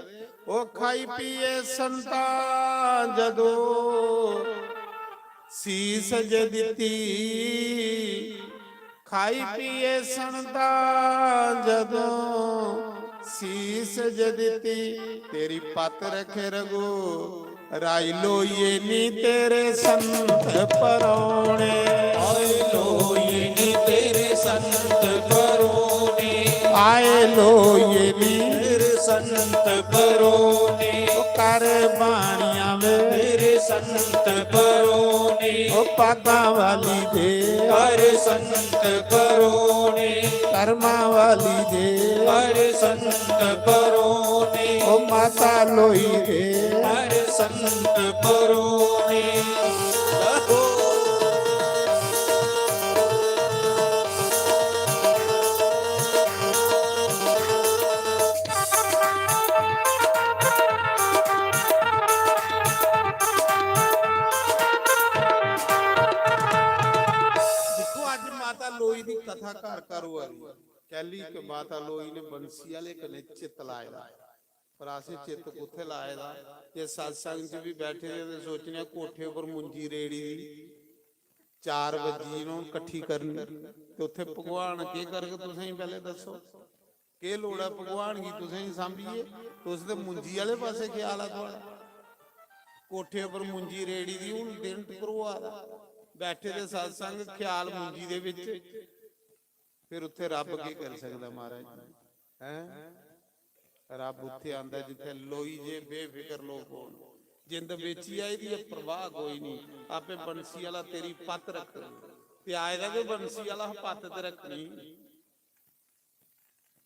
ओ खाई पिए संता जदो ਸੀਸ ਜੇ ਦਿੱਤੀ, ਖਾਈ ਪੀਏ ਸੰਤਾ ਜਦੋਂ ਸੀਸ ਜੇ ਦਿੱਤੀ। ਤੇਰੀ ਪਤ ਰਖੇ ਰਗੋ ਰਾਈ ਲੋਈਏ ਨੀ ਤੇਰੇ ਸੰਤ ਪਰੋਣੇ। ਆਏ ਲੋਏ ਨੀ ਤੇਰੇ ਸੰਤ ਪਰੋਣੇ, ਆਏ ਲੋਈਏ ਨੀ ਤੇਰੇ ਸੰਤ ਪਰੋਣੇ, ਕਰ ਬਾਣੀਆਂ ਵੇ ਤੇਰੇ ਸੰਤ ਪਰੋਣੇ, ਉਹ ਪਾਗਾਂ ਵਾਲੀ ਦੇ ਹਰ ਸੰਤ ਪਰੋਣੇ, ਕਰਮਾਂ ਵਾਲੀ ਦੇ ਹਰ ਸੰਤ ਪਰੋਣੇ, ਉਹ ਮਾਤਾ ਲੋਈ ਦੇ ਹਰ ਸੰਤ ਪਰੋਣੇ। ਘਰ ਘਰ ਵਾਰੀ ਕਹਿਲੀ ਕਿ ਮਾਤਾ ਲੋਈ ਨੇ ਬੰਸੀ ਵਾਲੇ ਕਨੇ ਚਿੱਤ ਲਾਇਦਾ ਪਰ ਅਸੀਂ ਚਿੱਤ ਕੁੱਥੇ ਲਾਇਦਾ ਜੇ satsang 'ਚ ਵੀ ਬੈਠੇ ਤੇ ਸੋਚਨੇ ਕੋਠੇ ਉੱਪਰ ਮੁੰਜੀ ਰੇੜੀ ਦੀ 4 ਵਜੇ ਨੂੰ ਇਕੱਠੀ ਕਰਨੀ ਤੇ ਉੱਥੇ ਭਗਵਾਨ ਕੀ ਕਰਗੇ ਤੁਸੀਂ ਪਹਿਲੇ ਦੱਸੋ ਕੀ ਲੋੜ ਹੈ ਭਗਵਾਨ ਕੀ ਤੁਸੀਂ ਸਾਂਭੀਏ ਤੁਸੀਂ ਤੇ ਮੁੰਜੀ ਵਾਲੇ ਪਾਸੇ ਖਿਆਲ ਆ ਤੁਹਾਡਾ ਕੋਠੇ ਉੱਪਰ ਮੁੰਜੀ ਰੇੜੀ ਦੀ ਹੁਣ ਦਿਨ ਕਰਵਾ ਬੈਠੇ ਤੇ satsang ਖਿਆਲ ਮੁੰਜੀ ਦੇ ਵਿੱਚ ਫਿਰ ਉੱਥੇ ਰੱਬ ਕੀ ਕਰ ਸਕਦਾ ਮਹਾਰਾਜ ਹੈ ਰੱਬ ਉੱਥੇ ਆਂਦਾ ਜਿੱਥੇ ਲੋਈ ਜੇ ਬੇਫਿਕਰ ਲੋਕ ਹੋਣ ਜਿੰਦ ਵੇਚੀ ਆਈ ਦੀ ਪ੍ਰਵਾਹ ਕੋਈ ਨਹੀਂ ਆਪੇ ਬੰਸੀ ਵਾਲਾ ਤੇਰੀ ਪੱਤ ਰੱਖ ਤੇ ਆਏਦਾ ਕਿ ਬੰਸੀ ਵਾਲਾ ਪੱਤ ਤੇ ਰੱਖਣੀ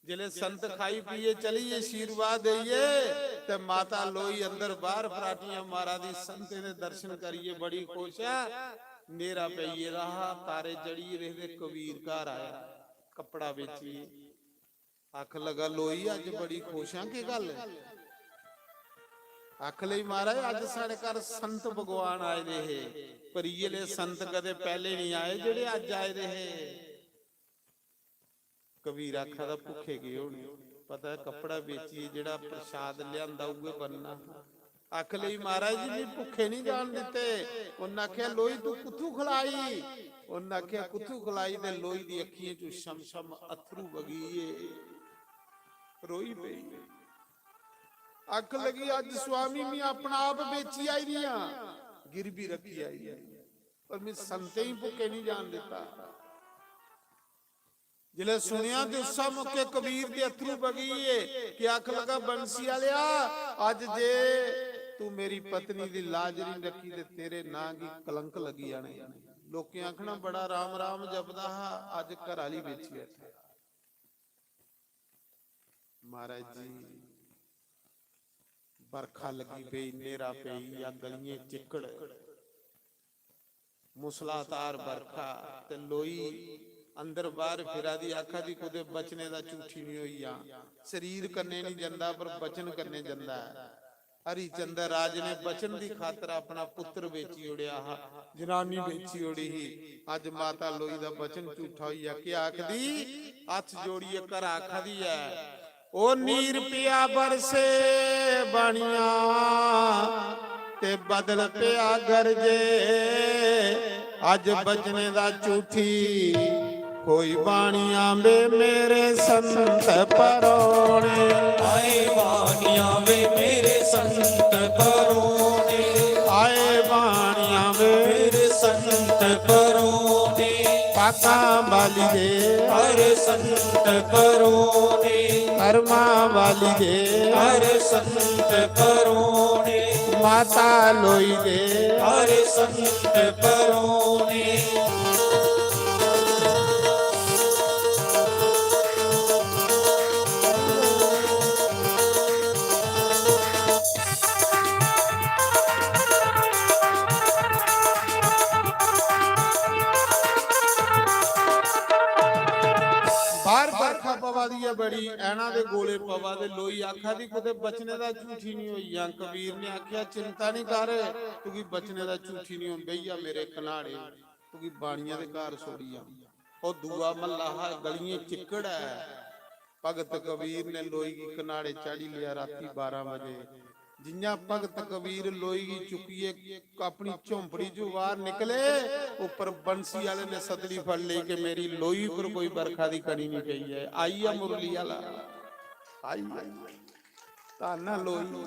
ਜਿਲੇ ਸੰਤ ਖਾਈ ਪੀਏ ਚਲੀਏ ਆਸ਼ੀਰਵਾਦ ਦੇਈਏ ਤੇ ਮਾਤਾ ਲੋਈ ਅੰਦਰ ਬਾਹਰ ਫਰਾਟੀਆਂ ਮਾਰਾ ਦੀ ਸੰਤੇ ਦੇ ਦਰਸ਼ਨ ਕਰੀਏ ਬੜੀ ਖੁਸ਼ ਹੈ ਮੇਰਾ ਪਈਏ ਰਹਾ ਤਾਰੇ ਜੜੀ ਰਹਿੰਦੇ ਕਬੀਰ ਘਰ ਆਇਆ ਕੱਪੜਾ ਵੇਚੀਏ ਅੱਖ ਲਗਾ ਲੋਈ ਅੱਜ ਬੜੀ ਖੁਸ਼ ਹਾਂ ਕੀ ਗੱਲ ਅੱਖ ਲਈ ਮਹਾਰਾਜ ਅੱਜ ਸਾਡੇ ਘਰ ਸੰਤ ਭਗਵਾਨ ਆਏ ਨੇ ਪਰ ਇਹਲੇ ਸੰਤ ਕਦੇ ਪਹਿਲੇ ਨਹੀਂ ਆਏ ਜਿਹੜੇ ਅੱਜ ਆਏ ਨੇ ਕਬੀਰ ਆਖਾ ਦਾ ਭੁੱਖੇ ਗਏ ਹੋਣੇ ਪਤਾ ਕੱਪੜਾ ਵੇਚੀਏ ਜਿਹੜਾ ਪ੍ਰਸ਼ਾਦ ਲਿਆਂਦਾ ਉਹੇ ਬੰਨਾ ਅੱਖ ਲਈ ਮਹਾਰਾਜ ਜੀ ਵੀ ਭੁੱਖੇ ਨਹੀਂ ਜਾਣ ਦਿੱਤੇ ਉਹਨਾਂ ਆਖਿਆ ਲੋਈ ਤੂੰ ਕੁੱਥੂ ਖਲਾਈ ਉਹਨਾਂ ਆਖਿਆ ਕੁੱਥੂ ਖਲਾਈ ਤੇ ਲੋਈ ਦੀ ਅੱਖੀਆਂ ਚੋਂ ਸ਼ਮ ਸ਼ਮ ਅਥਰੂ ਵਗੀਏ ਰੋਈ ਪਈ ਅੱਖ ਲਗੀ ਅੱਜ ਸੁਆਮੀ ਮੈਂ ਆਪਣਾ ਆਪ ਵੇਚੀ ਆਈ ਨਹੀਂ ਆ ਗਿਰਵੀ ਰੱਖੀ ਆਈ ਹੈ ਪਰ ਮੈਂ ਸੰਤੇ ਹੀ ਭੁੱਖੇ ਨਹੀਂ ਜਾਣ ਦਿੱਤਾ ਜਿਲੇ ਸੁਣਿਆ ਤੇ ਉਸਾ ਮੁਕੇ ਕਬੀਰ ਦੇ ਅਥਰੂ ਵਗੀਏ ਕਿ ਅੱਖ ਲਗਾ ਬੰਸੀ ਵਾਲਿਆ ਅੱਜ ਜੇ ਤੂੰ ਮੇਰੀ ਪਤਨੀ ਦੀ ਲਾਜ ਨਹੀਂ ਰੱਖੀ ਤੇ ਤੇਰੇ ਨਾਂ ਦੀ ਕਲੰਕ ਲੱਗੀ ਜਾਣੇ ਲੋਕੀ ਆਖਣਾ ਬੜਾ ਰਾਮ ਰਾਮ ਜਪਦਾ ਅੱਜ ਘਰ ਵਾਲੀ ਵੇਚੀ ਐ ਮਹਾਰਾਜ ਜੀ ਬਰਖਾ ਲੱਗੀ ਪਈ ਨੇਰਾ ਪਈ ਆ ਗਲੀਆਂ ਚਿੱਕੜ ਮੁਸਲਾਧਾਰ ਬਰਖਾ ਤੇ ਲੋਈ ਅੰਦਰ ਬਾਹਰ ਫਿਰਾ ਦੀ ਆਖਾ ਦੀ ਕੁਦੇ ਬਚਨੇ ਦਾ ਝੂਠੀ ਨਹੀਂ ਹੋਈ ਆ ਸਰੀਰ ਕੰਨੇ ਨਹੀਂ ਜਾਂਦਾ ਪਰ ਬਚਨ ਕੰਨੇ ਜਾਂਦਾ ਹਰੀ ਚੰਦਰ ਰਾਜ ਨੇ ਬਚਨ ਦੀ ਖਾਤਰ ਆਪਣਾ ਪੁੱਤਰ ਵੇਚੀ ਉੜਿਆ ਜਨਾਨੀ ਵੇਚੀ ਉੜੀ ਹੀ ਅੱਜ ਮਾਤਾ ਲੋਈ ਦਾ ਬਚਨ ਝੂਠਾ ਹੋਈ ਆ ਕਿ ਆਖਦੀ ਹੱਥ ਜੋੜੀਏ ਕਰ ਆਖਦੀ ਐ ਉਹ ਨੀਰ ਪਿਆ ਬਰਸੇ ਬਣੀਆਂ ਤੇ ਬਦਲ ਪਿਆ ਗਰਜੇ ਅੱਜ ਬਚਨੇ ਦਾ ਝੂਠੀ ਕੋਈ ਬਾਣੀਆਂ ਵੇ ਮੇਰੇ ਸੰਤ ਪਰੋਣੇ ਆਏ ਬਾਣੀਆਂ ਵੇ ਮੇਰੇ ਸੰਤ ਪਰੋਣੇ ਆਏ ਬਾਣੀਆਂ ਵੇ ਮੇਰੇ ਸੰਤ ਪਰੋਣੇ ਪਾਕਾਂ ਵਾਲੀ ਦੇ ਹਰ ਸੰਤ ਪਰੋਣੇ ਕਰਮਾਂ ਵਾਲੀ ਦੇ ਹਰ ਸੰਤ ਪਰੋਣੇ ਮਾਤਾ ਲੋਈ ਦੇ ਹਰ ਸੰਤ ਪਰੋਣੇ ਬਾਹਰ ਬਰਖਾ ਪਵਾ ਦੀ ਹੈ ਬੜੀ ਐਣਾ ਦੇ ਗੋਲੇ ਪਵਾ ਦੇ ਲੋਈ ਆਖਾ ਦੀ ਕਿਤੇ ਬਚਨੇ ਦਾ ਝੂਠੀ ਨਹੀਂ ਹੋਈ ਆ ਕਬੀਰ ਨੇ ਆਖਿਆ ਚਿੰਤਾ ਨਹੀਂ ਕਰ ਤੂੰ ਕੀ ਬਚਨੇ ਦਾ ਝੂਠੀ ਨਹੀਂ ਹੋਈ ਬਈਆ ਮੇਰੇ ਕਨਾੜੇ ਤੂੰ ਕੀ ਬਾਣੀਆਂ ਦੇ ਘਰ ਸੋੜੀ ਆ ਉਹ ਦੂਆ ਮੱਲਾ ਗਲੀਆਂ ਚਿੱਕੜ ਹੈ ਭਗਤ ਕਬੀਰ ਨੇ ਲੋਈ ਕੀ ਕਨਾੜੇ ਚਾੜੀ ਲਿਆ ਰਾਤੀ 12 ਵਜੇ ਜਿੰਨਾ ਭਗਤ ਕਬੀਰ ਲੋਈ ਕੀ ਚੁੱਕੀਏ ਆਪਣੀ ਝੌਂਪੜੀ ਚੋਂ ਬਾਹਰ ਨਿਕਲੇ ਉੱਪਰ ਬੰਸੀ ਵਾਲੇ ਨੇ ਸਤੜੀ ਫੜ ਲਈ ਕਿ ਮੇਰੀ ਲੋਈ ਉੱਪਰ ਕੋਈ ਬਰਖਾ ਦੀ ਕਣੀ ਨਹੀਂ ਪਈ ਹੈ ਆਈ ਆ ਮੁਰਲੀ ਵਾਲਾ ਆਈ ਤਾਨਾ ਲੋਈ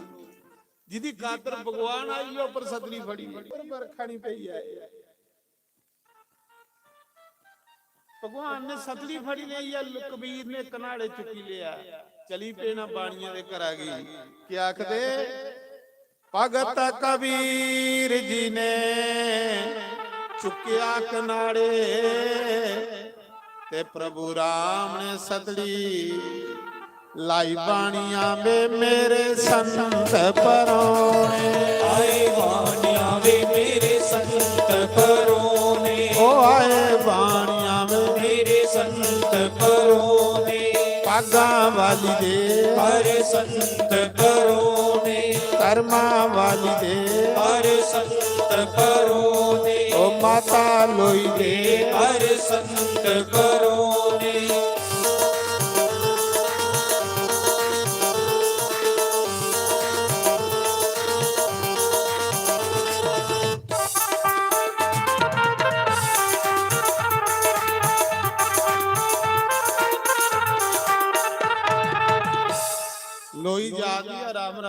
ਜਿਹਦੀ ਖਾਤਰ ਭਗਵਾਨ ਆਈ ਉੱਪਰ ਸਤੜੀ ਫੜੀ ਪਰ ਬਰਖਾ ਨਹੀਂ ਪਈ ਹੈ ਭਗਵਾਨ ਨੇ ਸਤੜੀ ਫੜੀ ਲਈ ਆ ਕਬੀਰ ਨੇ ਕਨਾੜੇ ਚੁੱਕੀ ਲਿਆ ਚਲੀ ਪੈਣਾ ਬਾਣੀਆਂ ਦੇ ਘਰ ਆ ਗਈ ਕਿ ਆਖਦੇ ਭਗਤ ਕਬੀਰ ਜੀ ਨੇ ਚੁੱਕਿਆ ਕਨਾੜੇ ਤੇ ਪ੍ਰਭੂ ਰਾਮ ਨੇ ਸਤੜੀ ਲਾਈ ਬਾਣੀਆਂ ਵੇ ਮੇਰੇ ਸੰਤ ਪਰੋਣੇ ਆਏ ਬਾਣੀਆਂ ਵੇ ਮੇਰੇ ਸੰਤ ਪਰੋਣੇ ਉਹ ਆਏ ਬਾਣੀਆਂ ਵੇ ਮੇਰੇ ਸੰਤ ਪਰੋਣੇ ਪਾਗਾਂ ਵਾਲੀ ਦੇ ਹਰ ਸੰਤ ਪਰੋਣੇ ਕਰਮਾਂ ਵਾਲੀ ਦੇ ਹਰ ਸੰਤ ਪਰੋਣੇ ਉਹ ਮਾਤਾ ਲੋਈ ਦੇ ਹਰ ਸੰਤ ਪਰੋਣੇ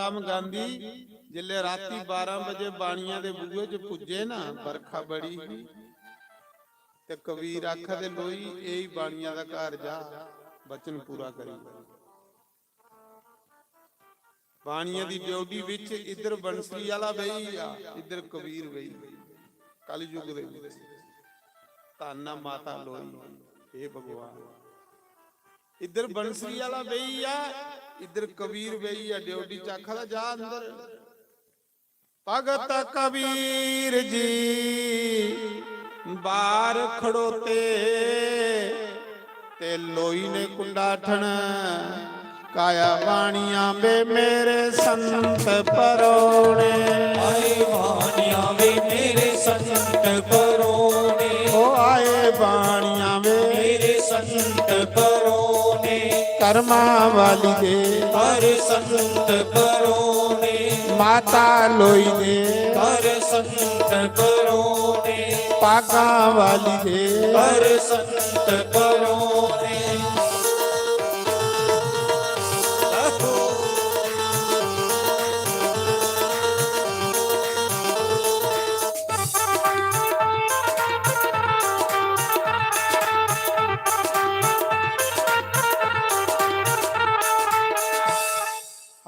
ਰਾਮ ਗਾਂਧੀ ਜਿੱਲੇ ਰਾਤੀ 12 ਵਜੇ ਬਾਣੀਆਂ ਦੇ ਬੂਹੇ 'ਚ ਪੁੱਜੇ ਨਾ, ਬਰਖਾ ਬੜੀ ਸੀ ਤੇ ਕਬੀਰ ਆਖਦੇ ਲੋਈ ਇਹੀ ਬਾਣੀਆਂ ਦਾ ਘਰ ਜਾ, ਬਚਨ ਪੂਰਾ ਕਰੀ। ਬਾਣੀਆਂ ਦੀ ਡਿਊਟੀ ਵਿੱਚ ਇੱਧਰ ਬੰਸਰੀ ਵਾਲਾ ਬਈ ਆ, ਇੱਧਰ ਕਬੀਰ ਬਈ। ਕਲਯੁਗ ਦੇ ਵਿੱਚ ਧੰਨਾ ਮਾਤਾ ਲੋਈ, ਇਹ ਭਗਵਾਨ। ਇੱਧਰ ਬੰਸਰੀ ਵਾਲਾ ਬਈ ਆ, ਇੱਧਰ ਕਬੀਰ ਬਈ ਆ। ਡਿਊਟੀ ਚਾਖਾ ਦਾ ਜਾ ਅੰਦਰ। ਭਗਤ ਕਬੀਰ ਜੀ ਬਾਹਰ ਖੜੋਤੇ ਤੇ ਲੋਈ ਨੇ ਕੁੰਡਾ ਠਣ ਕਾਇਆ ਬਾਣੀਆਂ ਵੇ ਮੇਰੇ ਸੰਤ ਪਰੋਣੇ। ਆਏ ਬਾਣੀਆਂ ਵੇ ਮੇਰੇ ਸੰਤ ਪਰੋਣੇ, ਉਹ ਆਏ ਬਾਣੀਆਂ ਵੇ ਮੇਰੇ ਸੰਤ ਪਰੋਣੇ, ਕਰਮਾਂ ਵਾਲੀ ਦੇ ਹਰ ਸੰਤ ਪਰੋਣੇ, ਮਾਤਾ ਲੋਈ ਦੇ ਹਰ ਸੰਤ ਪਰੋਣੇ, ਪਾਗਾਂ ਵਾਲੀ ਦੇ ਹਰ ਸੰਤ ਪਰੋਣੇ।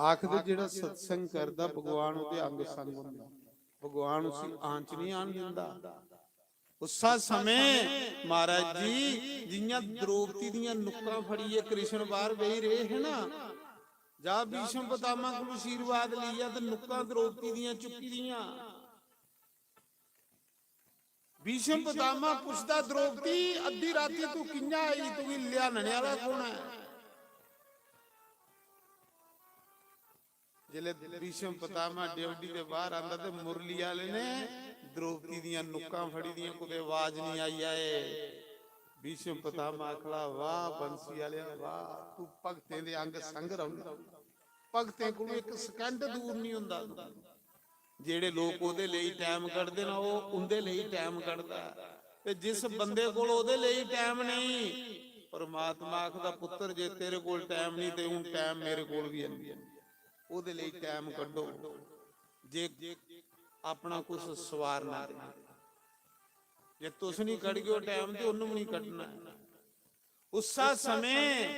ਆਖਦੇ ਜਿਹੜਾ ਸਤਸੰਗ ਕਰਦਾ ਭਗਵਾਨ ਉਹਦੇ ਅੰਗ ਸੰਗ ਹੁੰਦਾ। ਭਗਵਾਨ ਉਸੇ ਆਂਚ ਨਹੀਂ ਆਣ ਦਿੰਦਾ। ਉਸਾ ਸਮੇਂ ਮਹਾਰਾਜ ਜੀ ਜਿਹੀਆਂ ਦ੍ਰੋਪਦੀ ਦੀਆਂ ਨੁੱਕਾਂ ਫੜੀਏ ਕ੍ਰਿਸ਼ਨ ਬਾਹਰ ਬਈ ਰਹੇ ਹੈ ਨਾ, ਜਾ ਭੀਸ਼ਮ ਪਿਤਾਮਾ ਕੋਲ ਆਸ਼ੀਰਵਾਦ ਲਈਆ ਤੇ ਨੁੱਕਾਂ ਦ੍ਰੋਪਦੀ ਦੀਆਂ ਚੁੱਕੀ ਦੀਆਂ। ਭੀਸ਼ਮ ਪਿਤਾਮਾ ਪੁੱਛਦਾ ਦ੍ਰੋਪਦੀ ਅੱਧੀ ਰਾਤੀ ਤੂੰ ਕਿੰਨਾ ਆਈ, ਤੂੰ ਵੀ ਲਿਆਣਨੇ ਵਾਲਾ ਕੌਣ ਹੈ? ਜਿਲੇ ਭੀਸ਼ਮ ਪਿਤਾਮਾ ਡਿਊਟੀ ਦੇ ਬਾਹਰ ਆਂਦਾ ਤੇ ਮੁਰਲੀ ਵਾਲੇ ਨੇ ਦ੍ਰੋਪਦੀ ਦੀਆਂ ਨੁੱਕਾਂ ਫੜੀ ਦੀਆਂ, ਕੋਈ ਆਵਾਜ਼ ਨਹੀਂ ਆਈ ਆਏ। ਭੀਸ਼ਮ ਪਿਤਾਮਾ ਆਖਲਾ ਵਾਹ ਬੰਸੀ ਵਾਲਿਆ ਵਾਹ, ਤੂੰ ਭਗਤਾਂ ਦੇ ਅੰਗ ਸੰਗ ਰਹੂੰਦਾ। ਭਗਤਾਂ ਕੋਲੋਂ ਇੱਕ ਸਕਿੰਟ ਦੂਰ ਨਹੀਂ ਹੁੰਦਾ। ਜਿਹੜੇ ਲੋਕ ਉਹਦੇ ਲਈ ਟਾਈਮ ਕੱਢਦੇ ਨਾ, ਉਹ ਉਹਦੇ ਲਈ ਟਾਈਮ ਕੱਢਦਾ। ਤੇ ਜਿਸ ਬੰਦੇ ਕੋਲ ਉਹਦੇ ਲਈ ਟਾਈਮ ਨਹੀਂ, ਪਰਮਾਤਮਾ ਆਖਦਾ ਪੁੱਤਰ ਜੇ ਤੇਰੇ ਕੋਲ ਟਾਈਮ ਨਹੀਂ ਤੇ ਹੁਣ ਟਾਈਮ ਮੇਰੇ ਕੋਲ ਵੀ ਹੈ, ਉਹਦੇ ਲਈ ਟਾਈਮ ਕੱਢੋ। ਜੇ ਆਪਣਾ ਕੁਝ ਸਵਾਰਨਾ, ਜੇ ਤੁਸੀਂ ਨਹੀਂ ਕੱਢ ਗਏ ਟਾਈਮ ਤੇ ਉਹਨੂੰ ਵੀ ਨਹੀਂ ਕੱਢਣਾ। ਉਸਾ ਸਮੇਂ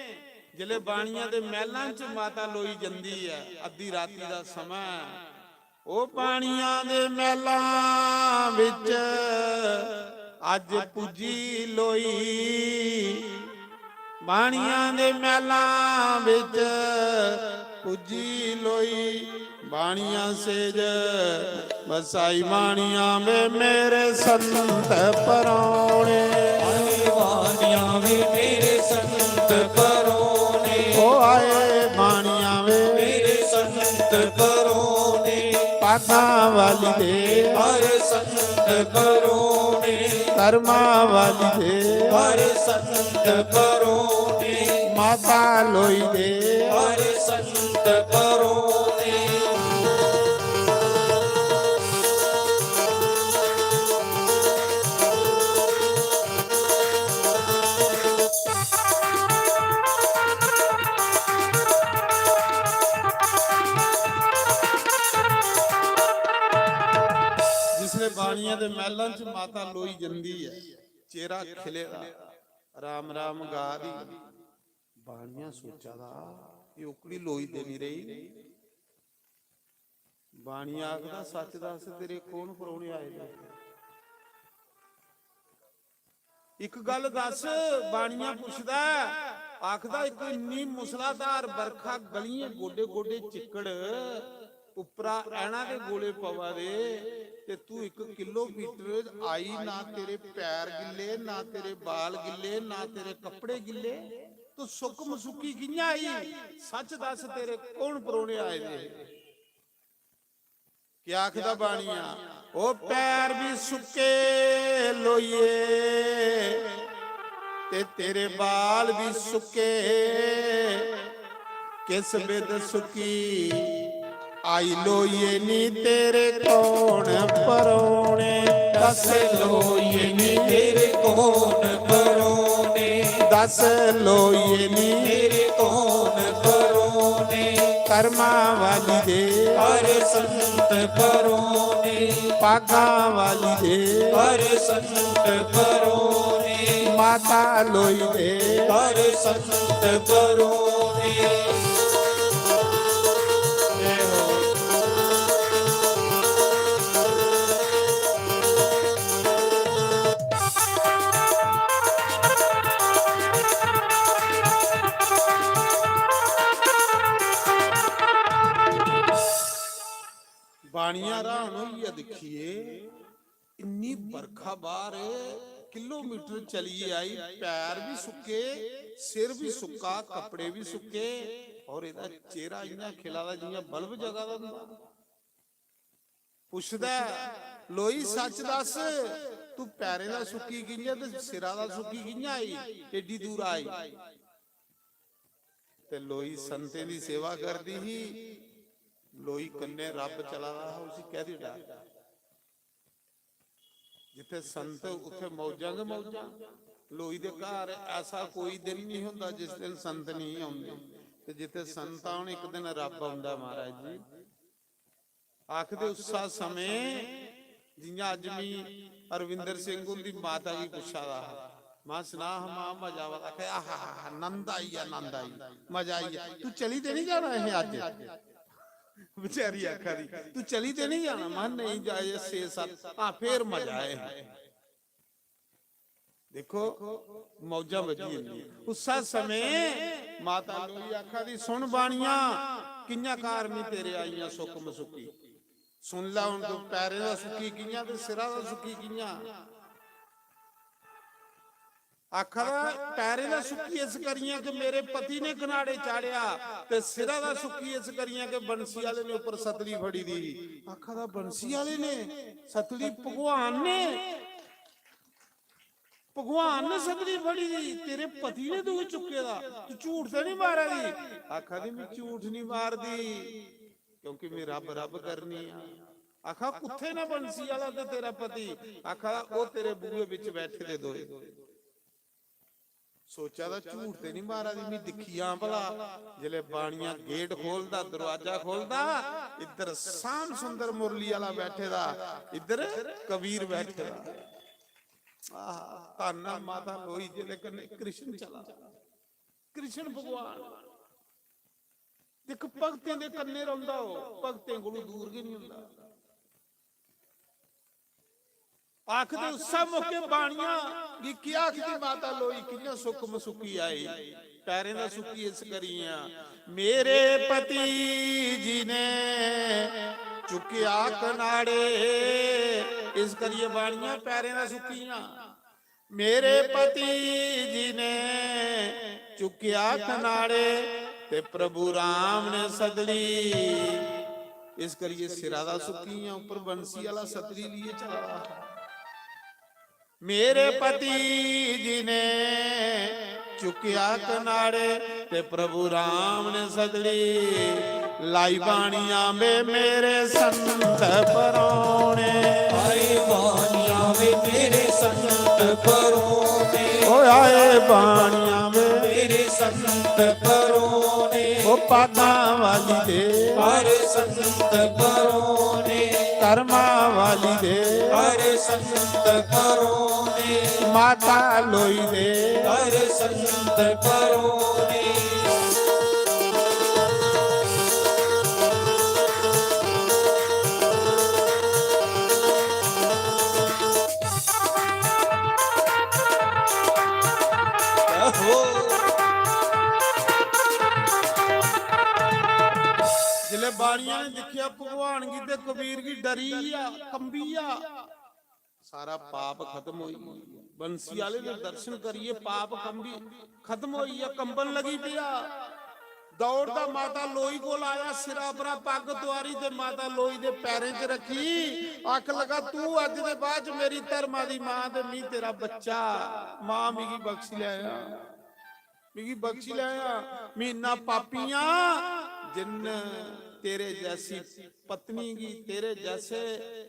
ਜਿਲੇ ਬਾਣੀਆਂ ਦੇ ਮਹਿਲਾਂ 'ਚ ਮਾਤਾ ਲੋਈ ਜਾਂਦੀ ਹੈ, ਅੱਧੀ ਰਾਤੀ ਦਾ ਸਮਾਂ। ਉਹ ਬਾਣੀਆਂ ਦੇ ਮਹਿਲਾਂ ਵਿੱਚ ਅੱਜ ਪੁੱਜੀ ਲੋਈ, ਬਾਣੀਆਂ ਦੇ ਮਹਿਲਾਂ ਵਿੱਚ ਪੁੱਜੀ ਲੋਈ। ਬਾਣੀਆਂ ਸੇਜ ਬਸਾਈ ਬਾਣੀਆਂ ਵੇ ਮੇਰੇ ਸੰਤ ਪਰੋਣੇ। ਆਏ ਬਾਣੀਆਂ ਵੇ ਮੇਰੇ ਸੰਤ ਪਰੋਣੇ, ਉਹ ਆਏ ਬਾਣੀਆਂ ਵੇ ਮੇਰੇ ਸੰਤ ਪਰੋਣੇ, ਪਾਗਾਂ ਵਾਲੀ ਦੇ ਹਰ ਸੰਤ ਪਰੋਣੇ, ਕਰਮਾਂ ਵਾਲੀ ਦੇ ਹਰ ਸੰਤ ਪਰੋਣੇ, ਮਾਤਾ ਲੋਈ ਦੇ ਹਰ ਸੰਤ ਪਰੋਣੇ। ਜਿਸਲੇ ਬਾਣੀਆਂ ਦੇ ਮਹਿਲਾਂ 'ਚ ਮਾਤਾ ਲੋਈ ਜਾਂਦੀ ਹੈ, ਚਿਹਰਾ ਖਿਲੇਦਾ, ਰਾਮ ਰਾਮ ਗਾ ਦੀ। ਬਾਣੀਆਂ ਸੋਚਾ ਦਾ ਇਹ ਉਕੜੀ ਲੋਈ ਤੇ ਨਹੀਂ ਰਹੀ। ਬਾਣੀਆਂ ਆਖਦਾ ਸੱਚ ਦੱਸ ਤੇਰੇ ਕੌਣ ਪਰੋਣੇ ਆਏ ਨੇ? ਇੱਕ ਗੱਲ ਦੱਸ। ਬਾਣੀਆਂ ਪੁੱਛਦਾ, ਆਖਦਾ ਇੱਕ ਇੰਨੀ ਮੁਸਲਾਧਾਰ ਬਰਖਾ, ਗਲੀਆਂ ਗੋਡੇ ਗੋਡੇ ਚਿੱਕੜ, ਉਪਰਾ ਐਣਾ ਦੇ ਗੋਲੇ ਪਵਾ ਦੇ ਤੇ ਤੂੰ 1 ਕਿਲੋਮੀਟਰ ਆਈ ਨਾ, ਤੇਰੇ ਪੈਰ ਗਿੱਲੇ ਨਾ, ਤੇਰੇ ਬਾਲ ਗਿੱਲੇ ਨਾ, ਤੇਰੇ ਕੱਪੜੇ ਗਿੱਲੇ, ਤੂੰ ਸੁੱਕ ਮਸੁੱਕੀ ਕਿੰਨਾ ਆਈ? ਸੱਚ ਦੱਸ ਤੇਰੇ ਕੌਣ ਪਰੋਣੇ ਆਏ ਨੇ? ਕੀ ਆਖਦਾ ਬਾਣੀਆਂ? ਉਹ ਪੈਰ ਵੀ ਸੁੱਕੇ ਲੋਈਏ ਤੇ ਤੇਰੇ ਬਾਲ ਵੀ ਸੁੱਕੇ, ਕਿਸ ਬਿਦ ਸੁੱਕੀ ਆਈ ਲੋਈਏ ਨੀ ਤੇਰੇ ਕੌਣ ਪਰੋਣੇ? ਦੱਸ ਲੋਈਏ ਨੀ ਤੇਰੇ ਕੌਣ ਪਰੋਣੇ, ਦੱਸ ਲੋਈਏ ਨੀ ਤੇਰੇ ਕੌਣ ਪਰੋਣੇ, ਕਰਮਾਂ ਵਾਲੀ ਦੇ ਹਰ ਸੰਤ ਪਰੋਨੇ ਪਾਗਾਂ ਵਾਲੀ ਦੇ ਹਰ ਸੰਤ ਪਰੋਨੇ ਮਾਤਾ ਲੋਈ ਦੇ ਹਰ ਸੰਤ ਪਰੋਨੇ ਬਾਣੀਆਂ ਰਾਹ ਹੋਈ ਆ ਦੇਖੀਏ ਇੰਨੀ ਬਰਖਾ ਬਾਹਰ ਕਿਲੋਮੀਟਰ ਚਲੀ ਆਈ ਪੈਰ ਵੀ ਸੁੱਕੇ ਸਿਰ ਵੀ ਸੁੱਕਾ ਕੱਪੜੇ ਵੀ ਸੁੱਕੇ ਔਰ ਇਹਦਾ ਚਿਹਰਾ ਇੰਨਾ ਖਿਲਾਦਾ ਜਿਵੇਂ ਬਲਬ ਜਗਾ ਦਾ ਹੁੰਦਾ ਪੁੱਛਦਾ ਲੋਈ ਸੱਚ ਦੱਸ ਤੂੰ ਪੈਰੇ ਦਾ ਸੁੱਕੀ ਗਈਆਂ ਤੇ ਸਿਰਾਂ ਦਾ ਸੁੱਕੀ ਗਈਆਂ ਆਈ ਏਡੀ ਦੂਰ ਆਈ ਤੇ ਲੋਈ ਸੰਤੇ ਦੀ ਸੇਵਾ ਕਰਦੀ ਸੀ ਲੋਈ ਕੰਨੇ ਰੱਬ ਚਲਾ ਰਹਾ ਉਸੇ ਕਹਿ ਡਾ ਜਿੱਥੇ ਸੰਤ ਉੱਥੇ ਮੌਜਾਂ ਦੇ ਮੌਜਾਂ ਲੋਈ ਦੇ ਘਰ ਐਸਾ ਕੋਈ ਦਿਨ ਨਹੀਂ ਹੁੰਦਾ ਜਿਸ ਦਿਨ ਸੰਤ ਨਹੀਂ ਆਉਂਦੇ ਤੇ ਜਿੱਥੇ ਸੰਤ ਆਉਣ ਇੱਕ ਦਿਨ ਰੱਬ ਆਉਂਦਾ ਮਹਾਰਾਜ ਜੀ ਆਖਦੇ ਉਸਾ ਸਮੇਂ ਜਿੰਨਾ ਅੱਜ ਵੀ ਅਰਵਿੰਦਰ ਸਿੰਘ ਦੀ ਮਾਤਾ ਜੀ ਪੁੱਛਾ ਰਹਾ ਮਾਂ ਸੁਨਾਹ ਮਾਂ ਮਜ਼ਾ ਵਾਲਾ ਕਹੇ ਆਹਾ ਆਨੰਦ ਆਈ ਮਜ਼ਾ ਆਈ ਤੂੰ ਚਲੀ ਤੇ ਨਹੀਂ ਜਾਣਾ ਇਹ ਅੱਜ ਵਿਚਾਰੀ ਆਖਾ ਦੀ ਤੂੰ ਚਲੀ ਤੇ ਨਹੀਂ ਜਾਣਾ ਮਨ ਨਹੀਂ ਜਾਏ 6-7 ਫੇਰ ਮਜ਼ਾ ਆਏ ਦੇਖੋ ਮੌਜਾਂ ਵੱਜੀ ਜਾਂਦੀ ਉਸਾ ਸਮੇਂ ਮਾਤਾ ਲੋਈ ਆਖਾ ਦੀ ਸੁਣ ਬਾਣੀਆਂ ਕਿੰਨਾ ਕਾਰਮੀ ਤੇਰੇ ਆਈਆਂ ਸੁੱਕ ਮਸੁੱਕੀ ਸੁਣ ਲਾ ਹੁਣ ਤੂੰ ਪੈਰੇ ਦਾ ਸੁੱਕੀ ਕਿੰਨਾ ਤੇ ਸਿਰਾਂ ਦਾ ਸੁੱਕੀ ਕਿੰਨਾ ਆਖਾ ਪੈਰੇ ਦਾ ਸੁੱਕੀ ਇਸ ਕਰੀਆਂ ਕਿ ਮੇਰੇ ਪਤੀ ਨੇ ਕਨਾੜੇ ਚਾੜਿਆ ਤੇ ਸਿਰਾਂ ਦਾ ਸੁੱਕੀ ਇਸ ਕਰੀਆਂ ਕਿ ਬੰਸੀ ਵਾਲੇ ਨੇ ਉੱਪਰ ਸਤਲੀ ਫੜੀ ਦੀ ਆਖਾ ਦਾ ਬੰਸੀ ਵਾਲੇ ਨੇ ਸਤਲੀ ਭਗਵਾਨ ਨੇ ਸਤਲੀ ਫੜੀ ਦੀ ਤੇਰੇ ਪਤੀ ਨੇ ਤੂੰ ਚੁੱਕੇ ਦਾ ਤੂੰ ਝੂਠ ਤੇ ਨਹੀਂ ਮਾਰਿਆ ਦੀ ਆਖਾ ਦੀ ਮੈਂ ਝੂਠ ਨਹੀਂ ਮਾਰਦੀ ਕਿਉਂਕਿ ਮੈਂ ਰੱਬ ਕਰਨੀ ਆ ਆਖਾ ਕੁੱਥੇ ਨਾ ਬੰਸੀ ਵਾਲਾ ਤੇ ਤੇਰਾ ਪਤੀ ਆਖਾ ਉਹ ਤੇਰੇ ਬੂਹੇ ਵਿੱਚ ਬੈਠੇ ਦੇ ਦੋਏ ਸੋਚਾ ਦਾ ਝੂਠ ਤੇ ਨਹੀਂ ਮਾਰਾ ਦੀ ਮੈਂ ਦਿਖੀਆਂ ਭਲਾ ਜਿਲੇ ਬਾਣੀਆਂ ਗੇਟ ਖੋਲਦਾ ਦਰਵਾਜ਼ਾ ਖੋਲਦਾ ਇੱਧਰ ਸਾਮ ਸੁੰਦਰ ਮੁਰਲੀ ਵਾਲਾ ਬੈਠੇ ਦਾ ਇੱਧਰ ਕਬੀਰ ਬੈਠੇ ਦਾ ਆਹ ਧੰਨਾ ਮਾਤਾ ਲੋਈ ਜਿਲੇ ਕੰਨੇ ਕ੍ਰਿਸ਼ਨ ਚਲਾ ਕ੍ਰਿਸ਼ਨ ਭਗਵਾਨ ਦੇਖ ਭਗਤਾਂ ਦੇ ਕੰਨੇ ਰੋਂਦਾ ਉਹ ਭਗਤਾਂ ਕੋਲੋਂ ਦੂਰ ਹੀ ਨਹੀਂ ਹੁੰਦਾ ਆਖਦੇ ਉਸਾ ਮੌਕੇ ਬਾਣੀਆਂ ਕੀ ਕੀ ਆਖਦੀ ਮਾਤਾ ਲੋਈ ਕਿੰਨਾ ਸੁੱਕ ਮਸੁੱਕੀ ਆਈ ਪੈਰੇ ਦਾ ਸੁੱਕੀ ਇਸ ਕਰੀਆਂ ਮੇਰੇ ਪਤੀ ਜੀ ਨੇ ਚੁੱਕਿਆ ਕਨਾੜੇ ਇਸ ਕਰੀਏ ਬਾਣੀਆਂ ਪੈਰੇ ਦਾ ਸੁੱਕੀਆਂ ਮੇਰੇ ਪਤੀ ਜੀ ਨੇ ਚੁੱਕਿਆ ਕਨਾੜੇ ਤੇ ਪ੍ਰਭੂ ਰਾਮ ਨੇ ਸਦਲੀ ਇਸ ਕਰੀਏ ਸਿਰਾ ਦਾ ਸੁੱਕੀਆਂ ਉੱਪਰ ਬੰਸੀ ਵਾਲਾ ਸਤਲੀ लिए चला रहा मेरे पति जी ने चुकिया कनाड़े ते प्रभु राम ने सदली लाई बाणिया में मेरे संत परोने ਆਏ ਬਾਣੀਆਂ ਵੇ ਮੇਰੇ ਸੰਤ ਪਰੋਨੇ ओ आए बाणिया में ਮੇਰੇ ਸੰਤ ਪਰੋਨੇ ओ पागा वाली दे ਹਰ ਸੰਤ ਪਰੋਨੇ कर्मा वाली दे ਹਰ ਸੰਤ ਪਰੋਨੇ माता लोई दे ਹਰ ਸੰਤ ਪਰੋਨੇ जिले बाणिया ने देखिया भगवान की ते कबीर की डरी आ कंबी आ सारा पाप खत्म होई बंसी वाले ने दर्शन करिए पाप कंबी खत्म होई है कंबन लगी पिया दौड़दा माता लोई कोल आया सिरा परा पग तुआरी ते माता लोई दे पैरें च रखी आख लगा तू अज दे बाद मेरी धर्मा दी मां ते मी तेरा बच्चा मां मिगी बख्श ले आया मिगी बख्श ले आया मीना पापियां जिन तेरे जैसी पत्नी की तेरे जैसे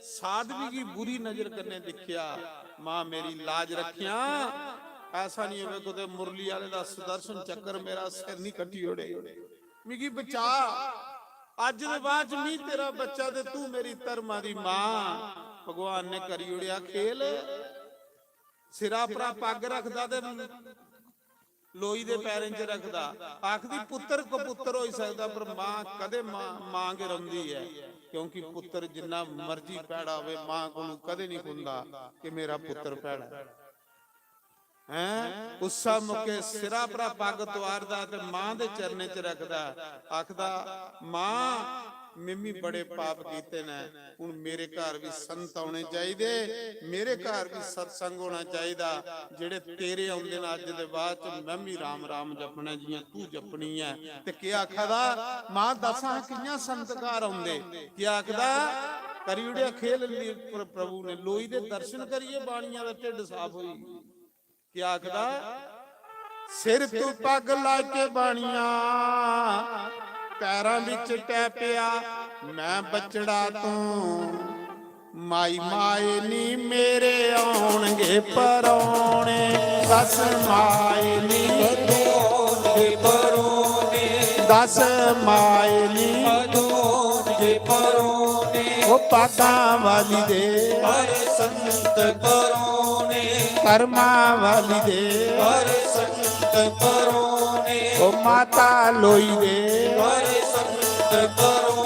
साधवी की बुरी नजर करने दिखिया मां मेरी लाज रखिया ऐसा नहीं है कोते मुरली वाले दा सुदर्शन चक्कर मेरा सिर नहीं कटी ओड़े मिगी बचा ਅੱਜ ਦੇ ਬਾਅਦ ਚ ਮੀਂਹ ਤੇਰਾ ਬੱਚਾ ਤੇ ਤੂੰ ਮੇਰੀ ਧਰਮਾਂ ਦੀ ਮਾਂ। ਭਗਵਾਨ ਨੇ ਕਰੀ ਉੜਿਆ ਖੇਲ, ਸਿਰਾ ਪਰਾ ਪੱਗ ਰੱਖਦਾ ਤੇ ਲੋਈ ਦੇ ਪੈਰਾਂ 'ਚ ਰੱਖਦਾ। ਆਖਦੀ ਪੁੱਤਰ ਕਪੁੱਤਰ ਹੋ ਸਕਦਾ, ਪਰ ਮਾਂ ਕਦੇ ਮਾਂ ਕੇ ਰੋਂਦੀ ਹੈ, ਕਿਉਂਕਿ ਪੁੱਤਰ ਜਿੰਨਾ ਮਰਜ਼ੀ ਪੈੜਾ ਹੋਵੇ ਮਾਂ ਕੋਲੋਂ ਕਦੇ ਨਹੀਂ ਹੁੰਦਾ ਕਿ ਮੇਰਾ ਪੁੱਤਰ ਪੈੜਾ ਹੈ। ਉਸਾ ਮੁਕੇ ਸਿਰਾ ਪਰਾ ਪੱਗ ਤਵਾਰਦਾ ਤੇ ਮਾਂ ਦੇ ਚਰਨੇ 'ਚ ਰੱਖਦਾ। ਆਖਦਾ ਮਾਂ ਮਿੰਮੀ ਬੜੇ ਪਾਪ ਕੀਤੇ ਨੇ, ਹੁਣ ਮੇਰੇ ਘਰ ਵੀ ਸੰਤ ਆਉਣੇ ਚਾਹੀਦੇ, ਮੇਰੇ ਘਰ ਵੀ ਸਤਸੰਗ ਹੋਣਾ ਚਾਹੀਦਾ। ਜਿਹੜੇ ਤੇਰੇ ਆਉਂਦੇ ਨੇ ਅੱਜ ਦੇ ਬਾਅਦ ਚ ਮੈਂ ਵੀ ਰਾਮ ਰਾਮ ਜਪਣਾ ਜੀਆਂ ਤੂੰ ਜਪਣੀ ਹੈ। ਤੇ ਕੀ ਆਖਦਾ ਮਾਂ ਦੱਸਾਂ ਕਿੰਨਾ ਸੰਤਕਾਰ ਆਉਂਦੇ। ਕੀ ਆਖਦਾ ਕਰੀ ਉੜਿਆ ਖੇਲ ਪ੍ਰਭੂ ਨੇ, ਲੋਈ ਦੇ ਦਰਸ਼ਨ ਕਰੀਏ ਬਾਣੀਆਂ ਦਾ ਢਿੱਡ ਸਾਫ਼ ਹੋਈ। ਕੀ ਆਖਦਾ ਸਿਰ ਤੂੰ ਪੱਗ ਲਾ ਕੇ ਬਾਣੀਆਂ ਪੈਰਾਂ ਵਿੱਚ ਟੈਪਿਆ, ਮੈਂ ਬਚੜਾ ਤੂੰ ਮਾਈ ਮਾਏ ਨੀ ਮੇਰੇ ਆਉਣਗੇ ਪਰੌਣੇ। ਦਸ ਮਾਏ ਨੀ ਆਉਣਗੇ ਪਰੌਣੇ, ਦਸ ਮਾਏ ਨੀ ਆਉਣਗੇ ਪਰੌਣੇ। ਉਹ ਪਾਗਾਂ ਵਾਲੀ ਦੇ ਹਰ ਸੰਤ ਪਰੌਣੇ, ਕਰਮਾਂ ਵਾਲੀ ਦੇ ਹਰ ਸੰਤ ਪਰੌਣੇ। ਉਹ ਮਾਤਾ ਲੋਈ ਦੇ ਹਰ ਸੰਤ ਪਰੌਣੇ।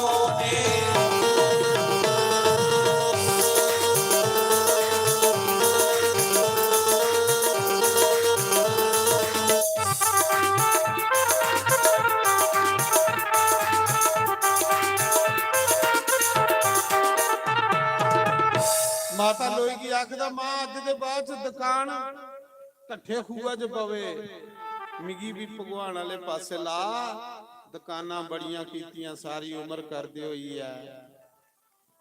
ਮਾਤਾ ਲੋਈ ਕੀ ਆਖਦਾ ਮਾਂ ਅੱਜ ਦੇ ਬਾਅਦ ਚ ਦੁਕਾਨ ਢੱਠੇ ਖੂਆ ਚ ਪਵੇ, ਮਿਗੀ ਵੀ ਭਗਵਾਨ ਵਾਲੇ ਪਾਸੇ ਲਾ। ਦੁਕਾਨਾਂ ਬੜੀਆਂ ਕੀਤੀਆਂ ਸਾਰੀ ਉਮਰ ਕਰਦੇ ਹੋਈ ਐ,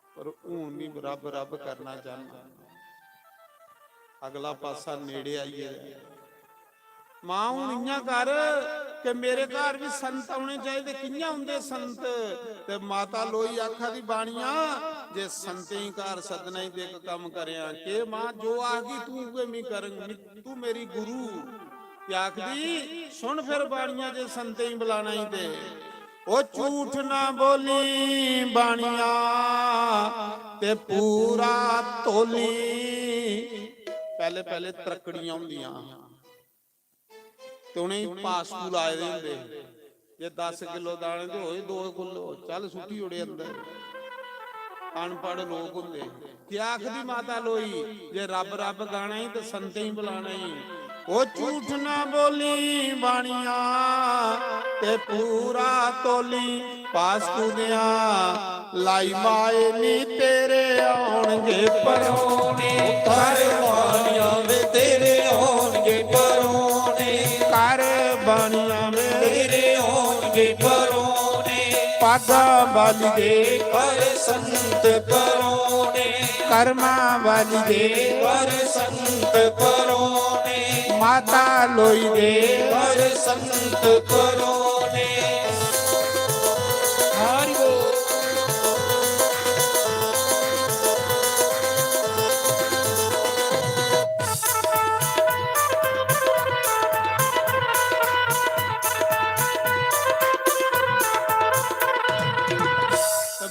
ਪਰ ਹੁਣ ਨਹੀਂ ਰੱਬ ਰੱਬ ਕਰਨਾ ਚਾਹੁੰਦਾ। ਅਗਲਾ ਪਾਸਾ ਨੇੜੇ ਆਈਏ। ਮਾਂ ਹੁਣ ਇੰਨਾ ਕਰ ਕਿ ਮੇਰੇ ਘਰ ਵੀ ਸੰਤ ਆਉਣੇ ਚਾਹੀਦੇ। ਕਿੰਨਾ ਹੁੰਦੇ ਸੰਤ? ਤੇ ਮਾਤਾ ਲੋਈ ਆਖਾ ਦੀ ਬਾਣੀਆਂ ਜੇ ਸੰਤੇ ਹੀ ਘਰ ਸਦਨਾ ਹੀ ਦੇਖ ਕੰਮ ਕਰਿਆ ਕਿ ਮਾਂ ਜੋ ਆ ਗਈ ਤੂੰ ਉਵੇਂ ਕਰੇਂਗੀ, ਤੂੰ ਮੇਰੀ ਗੁਰੂ। ਆਖਦੀ ਸੁਣ ਫਿਰ ਬਾਣੀਆਂ ਜੇ ਸੰਤੇ ਹੀ ਬੁਲਾਣਾ ਹੀ ਤੇ ਉਹ ਝੂਠ ਨਾ ਬੋਲੀ ਬਾਣੀਆਂ ਤੇ ਪੂਰਾ ਤੋਲੀ। ਪਹਿਲੇ ਪਹਿਲੇ ਤਰਕੜੀਆਂ ਹੁੰਦੀਆਂ ਤੇ ਉਹਨੇ ਪਾਸਕੂ ਲਾਏ ਦੇ ਹੁੰਦੇ। ਜੇ 10 ਕਿਲੋ ਦਾਣੇ ਤੇ ਹੋਏ 2 ਕਿਲੋ ਚੱਲ ਸੁੱਟੀ ਉੜੇ ਅੰਦਰ। ਅਨਪੜ੍ਹ ਲੋਕ ਹੁੰਦੇ। ਕੀ ਆਖਦੀ ਮਾਤਾ ਲੋਈ ਜੇ ਰੱਬ ਰੱਬ ਗਾਣਾ ਹੀ ਤੇ ਸੰਤੇ ਹੀ ਬੁਲਾਣਾ ਹੀ। ਉਹ ਝੂਠ ਨਾ ਬੋਲੀ ਬਾਣੀਆਂ ਤੇ ਪੂਰਾ ਤੋਲੀ। ਪਾਸਕੂ ਦਿਆਂ ਲਾਈ ਮਾਏ ਨੀ ਤੇਰੇ ਆਉਣਗੇ ਪਰੌਣੇ। ਕਰ ਬਾਣੀਆਂ ਵੇ ਤੇਰੇ ਆਉਣਗੇ ਪਰੌਣੇ, ਕਰ ਬਾਣੀਆਂ ਵੇ ਤੇਰੇ ਆਉਣਗੇ ਪਰੌਣੇ। ਪਾਗਾਂ ਵਾਲੀ ਦੇ ਹਰ ਸੰਤ ਪਰੌਣੇ, ਕਰਮਾਂ ਵਾਲੀ ਦੇ ਹਰ ਸੰਤ ਪਰੌਣੇ। ਮਾਤਾ ਲੋਈ ਦੇ ਹਰ ਸੰਤ ਪਰੌਣੇ। ਹਰਿ ਬੋਲ।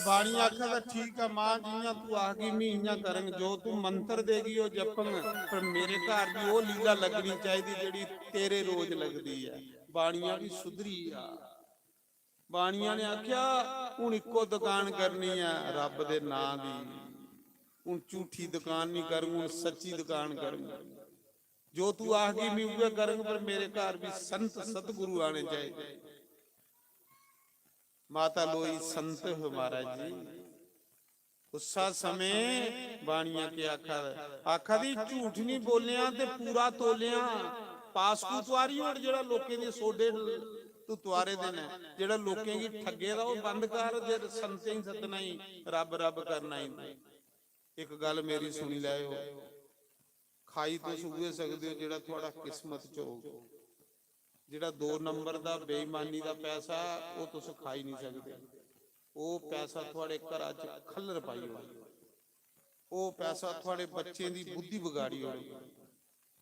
ਬਾਣੀ ਆਖਾ ਤਾਂ ਠੀਕ ਆ ਮਾਂ ਜੀਆਂ ਤੂੰ ਆ ਗਈ ਮਹੀਨਾ ਕਰਨ ਜੋ ਤੂੰ ਮੰਤਰ ਦੇਗੀ ਉਹ ਜਪਣ, ਪਰ ਮੇਰੇ ਘਰ ਦੀ ਉਹ ਲੀਲਾ ਲੱਗਣੀ ਚਾਹੀਦੀ ਜਿਹੜੀ ਤੇਰੇ ਰੋਜ਼ ਲੱਗਦੀ ਹੈ। ਬਾਣੀਆਂ ਵੀ ਸੁਧਰੀ ਆ। ਬਾਣੀਆਂ ਨੇ ਆਖਿਆ ਹੁਣ ਇੱਕੋ ਦੁਕਾਨ ਕਰਨੀ ਆ ਰੱਬ ਦੇ ਨਾਂ ਦੀ। ਹੁਣ ਝੂਠੀ ਦੁਕਾਨ ਨਹੀਂ ਕਰੂੰ, ਹੁਣ ਸੱਚੀ ਦੁਕਾਨ ਕਰੂੰ। ਜੋ ਤੂੰ ਆ ਗਈ ਮੈਂ ਉਹ ਕਰਾਂਗਾ, ਪਰ ਮੇਰੇ ਘਰ ਵੀ ਸੰਤ ਸਤਿਗੁਰੂ ਆਣੇ ਚਾਹੀਦੇ। ਮਾਤਾ ਲੋਈ ਸੰਤ ਹੋ महाराज जी। ਉਸਾ ਸਮੇਂ ਬਾਣੀਆਂ ਕੇ ਆਖਾ ਦੀ ਝੂਠ ਨਹੀਂ ਬੋਲਿਆ ਤੇ ਪੂਰਾ ਤੋਲਿਆ। ਪਾਸਕੂ ਤਵਾਰੀ ਹੁਣ ਜਿਹੜਾ ਲੋਕਾਂ ਦੇ ਸੋਡੇ ਤੂੰ ਤਵਾਰੇ ਦੇ ਨੇ, ਜਿਹੜਾ ਲੋਕਾਂ ਦੀ ਠੱਗੇ ਦਾ ਉਹ ਬੰਦ ਕਰ। ਜੇ ਸੰਤੇ ਹੀ ਸਤਨਾ ਹੀ ਰੱਬ ਰੱਬ ਕਰਨਾ ਹੀ। ਇੱਕ ਗੱਲ ਮੇਰੀ ਸੁਣੀ ਲਿਓ, ਖਾਈ ਤੋਂ ਸੁਗੇ ਸਕਦੇ ਹੋ ਜਿਹੜਾ ਤੁਹਾਡਾ ਕਿਸਮਤ ਚ ਹੋਊਗਾ। ਜਿਹੜਾ 2 ਨੰਬਰ ਦਾ ਬੇਈਮਾਨੀ ਦਾ ਪੈਸਾ ਉਹ ਤੁਸੀਂ ਖਾ ਹੀ ਨਹੀਂ ਸਕਦੇ। ਉਹ ਪੈਸਾ ਤੁਹਾਡੇ ਘਰਾਂ 'ਚ ਖੱਲਰ ਪਾਈ ਹੋਈ। ਉਹ ਪੈਸਾ ਤੁਹਾਡੇ ਬੱਚੇ ਦੀ ਬੁੱਧੀ ਵਿਗਾੜੀ ਹੋਈ।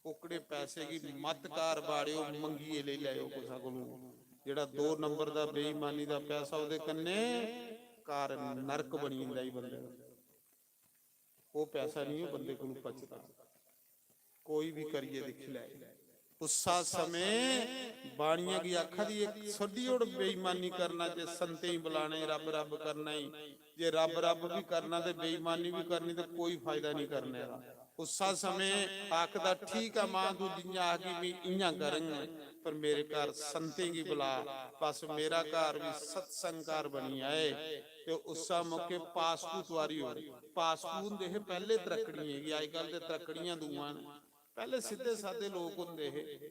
ਉਕੜੇ ਪੈਸੇ ਦੀ ਮਤਕਾਰ ਬਾੜਿਓ ਮੰਗੀਏ ਲੈ ਲਿਆਓ ਕਿਸੇ ਕੋਲੋਂ। ਜਿਹੜਾ 2 ਨੰਬਰ ਦਾ ਬੇਈਮਾਨੀ ਦਾ ਪੈਸਾ ਉਹਦੇ ਕੰਨੇ ਘਰ ਨਰਕ ਬਣੀ ਜਾਂਦਾ ਹੀ ਬੰਦੇ ਦਾ। ਉਹ ਪੈਸਾ ਨਹੀਂ ਉਹ ਬੰਦੇ ਕੋਲ ਪਚਦਾ। ਕੋਈ ਵੀ ਕਰੀਏ ਦਿਖ ਲੈ ਉਸਾ ਸਮੇਂ ਬਾਣੀਆਂ ਦੀ ਆਖਾ ਦੀ ਇੱਕ ਛੱਡੀ ਉੜ ਬੇਈਮਾਨੀ ਕਰਨਾ, ਜੇ ਸੰਤੇ ਹੀ ਬੁਲਾਣੇ ਰੱਬ ਰੱਬ ਕਰਨਾ ਹੀ, ਜੇ ਰੱਬ ਰੱਬ ਵੀ ਕਰਨਾ ਤੇ ਬੇਈਮਾਨੀ ਵੀ ਕਰਨੀ ਤੇ ਕੋਈ ਫਾਇਦਾ ਨਹੀਂ ਕਰਨੇ ਦਾ। ਉਸਾ ਸਮੇਂ ਆਖਦਾ ਠੀਕ ਆ ਮਾਂ ਤੂੰ ਜਿੰਨਾ ਆ ਗਈ ਵੀ ਇਆਂ ਕਰਾਂਗੇ, ਪਰ ਮੇਰੇ ਘਰ ਸੰਤੇ ਕੀ ਬੁਲਾ, ਬਸ ਮੇਰਾ ਘਰ ਵੀ ਸਤਸੰਗਕਾਰ ਬਣੀ ਆਏ। ਤੇ ਉਸਾ ਮੌਕੇ ਪਾਸਪੂਤ ਵਾਰੀ ਹੋ ਰਹੀ। ਪਾਸਪੂਤ ਦੇ ਪਹਿਲੇ ਤਰਕੜੀ ਹੈਗੀ, ਅੱਜ ਕੱਲ ਤੇ ਤਰਕੜੀਆਂ ਦੂਆਂ ਨੇ। ਪਹਿਲੇ ਸਿੱਧੇ ਸਾਦੇ ਲੋਕ ਹੁੰਦੇ ਇਹ,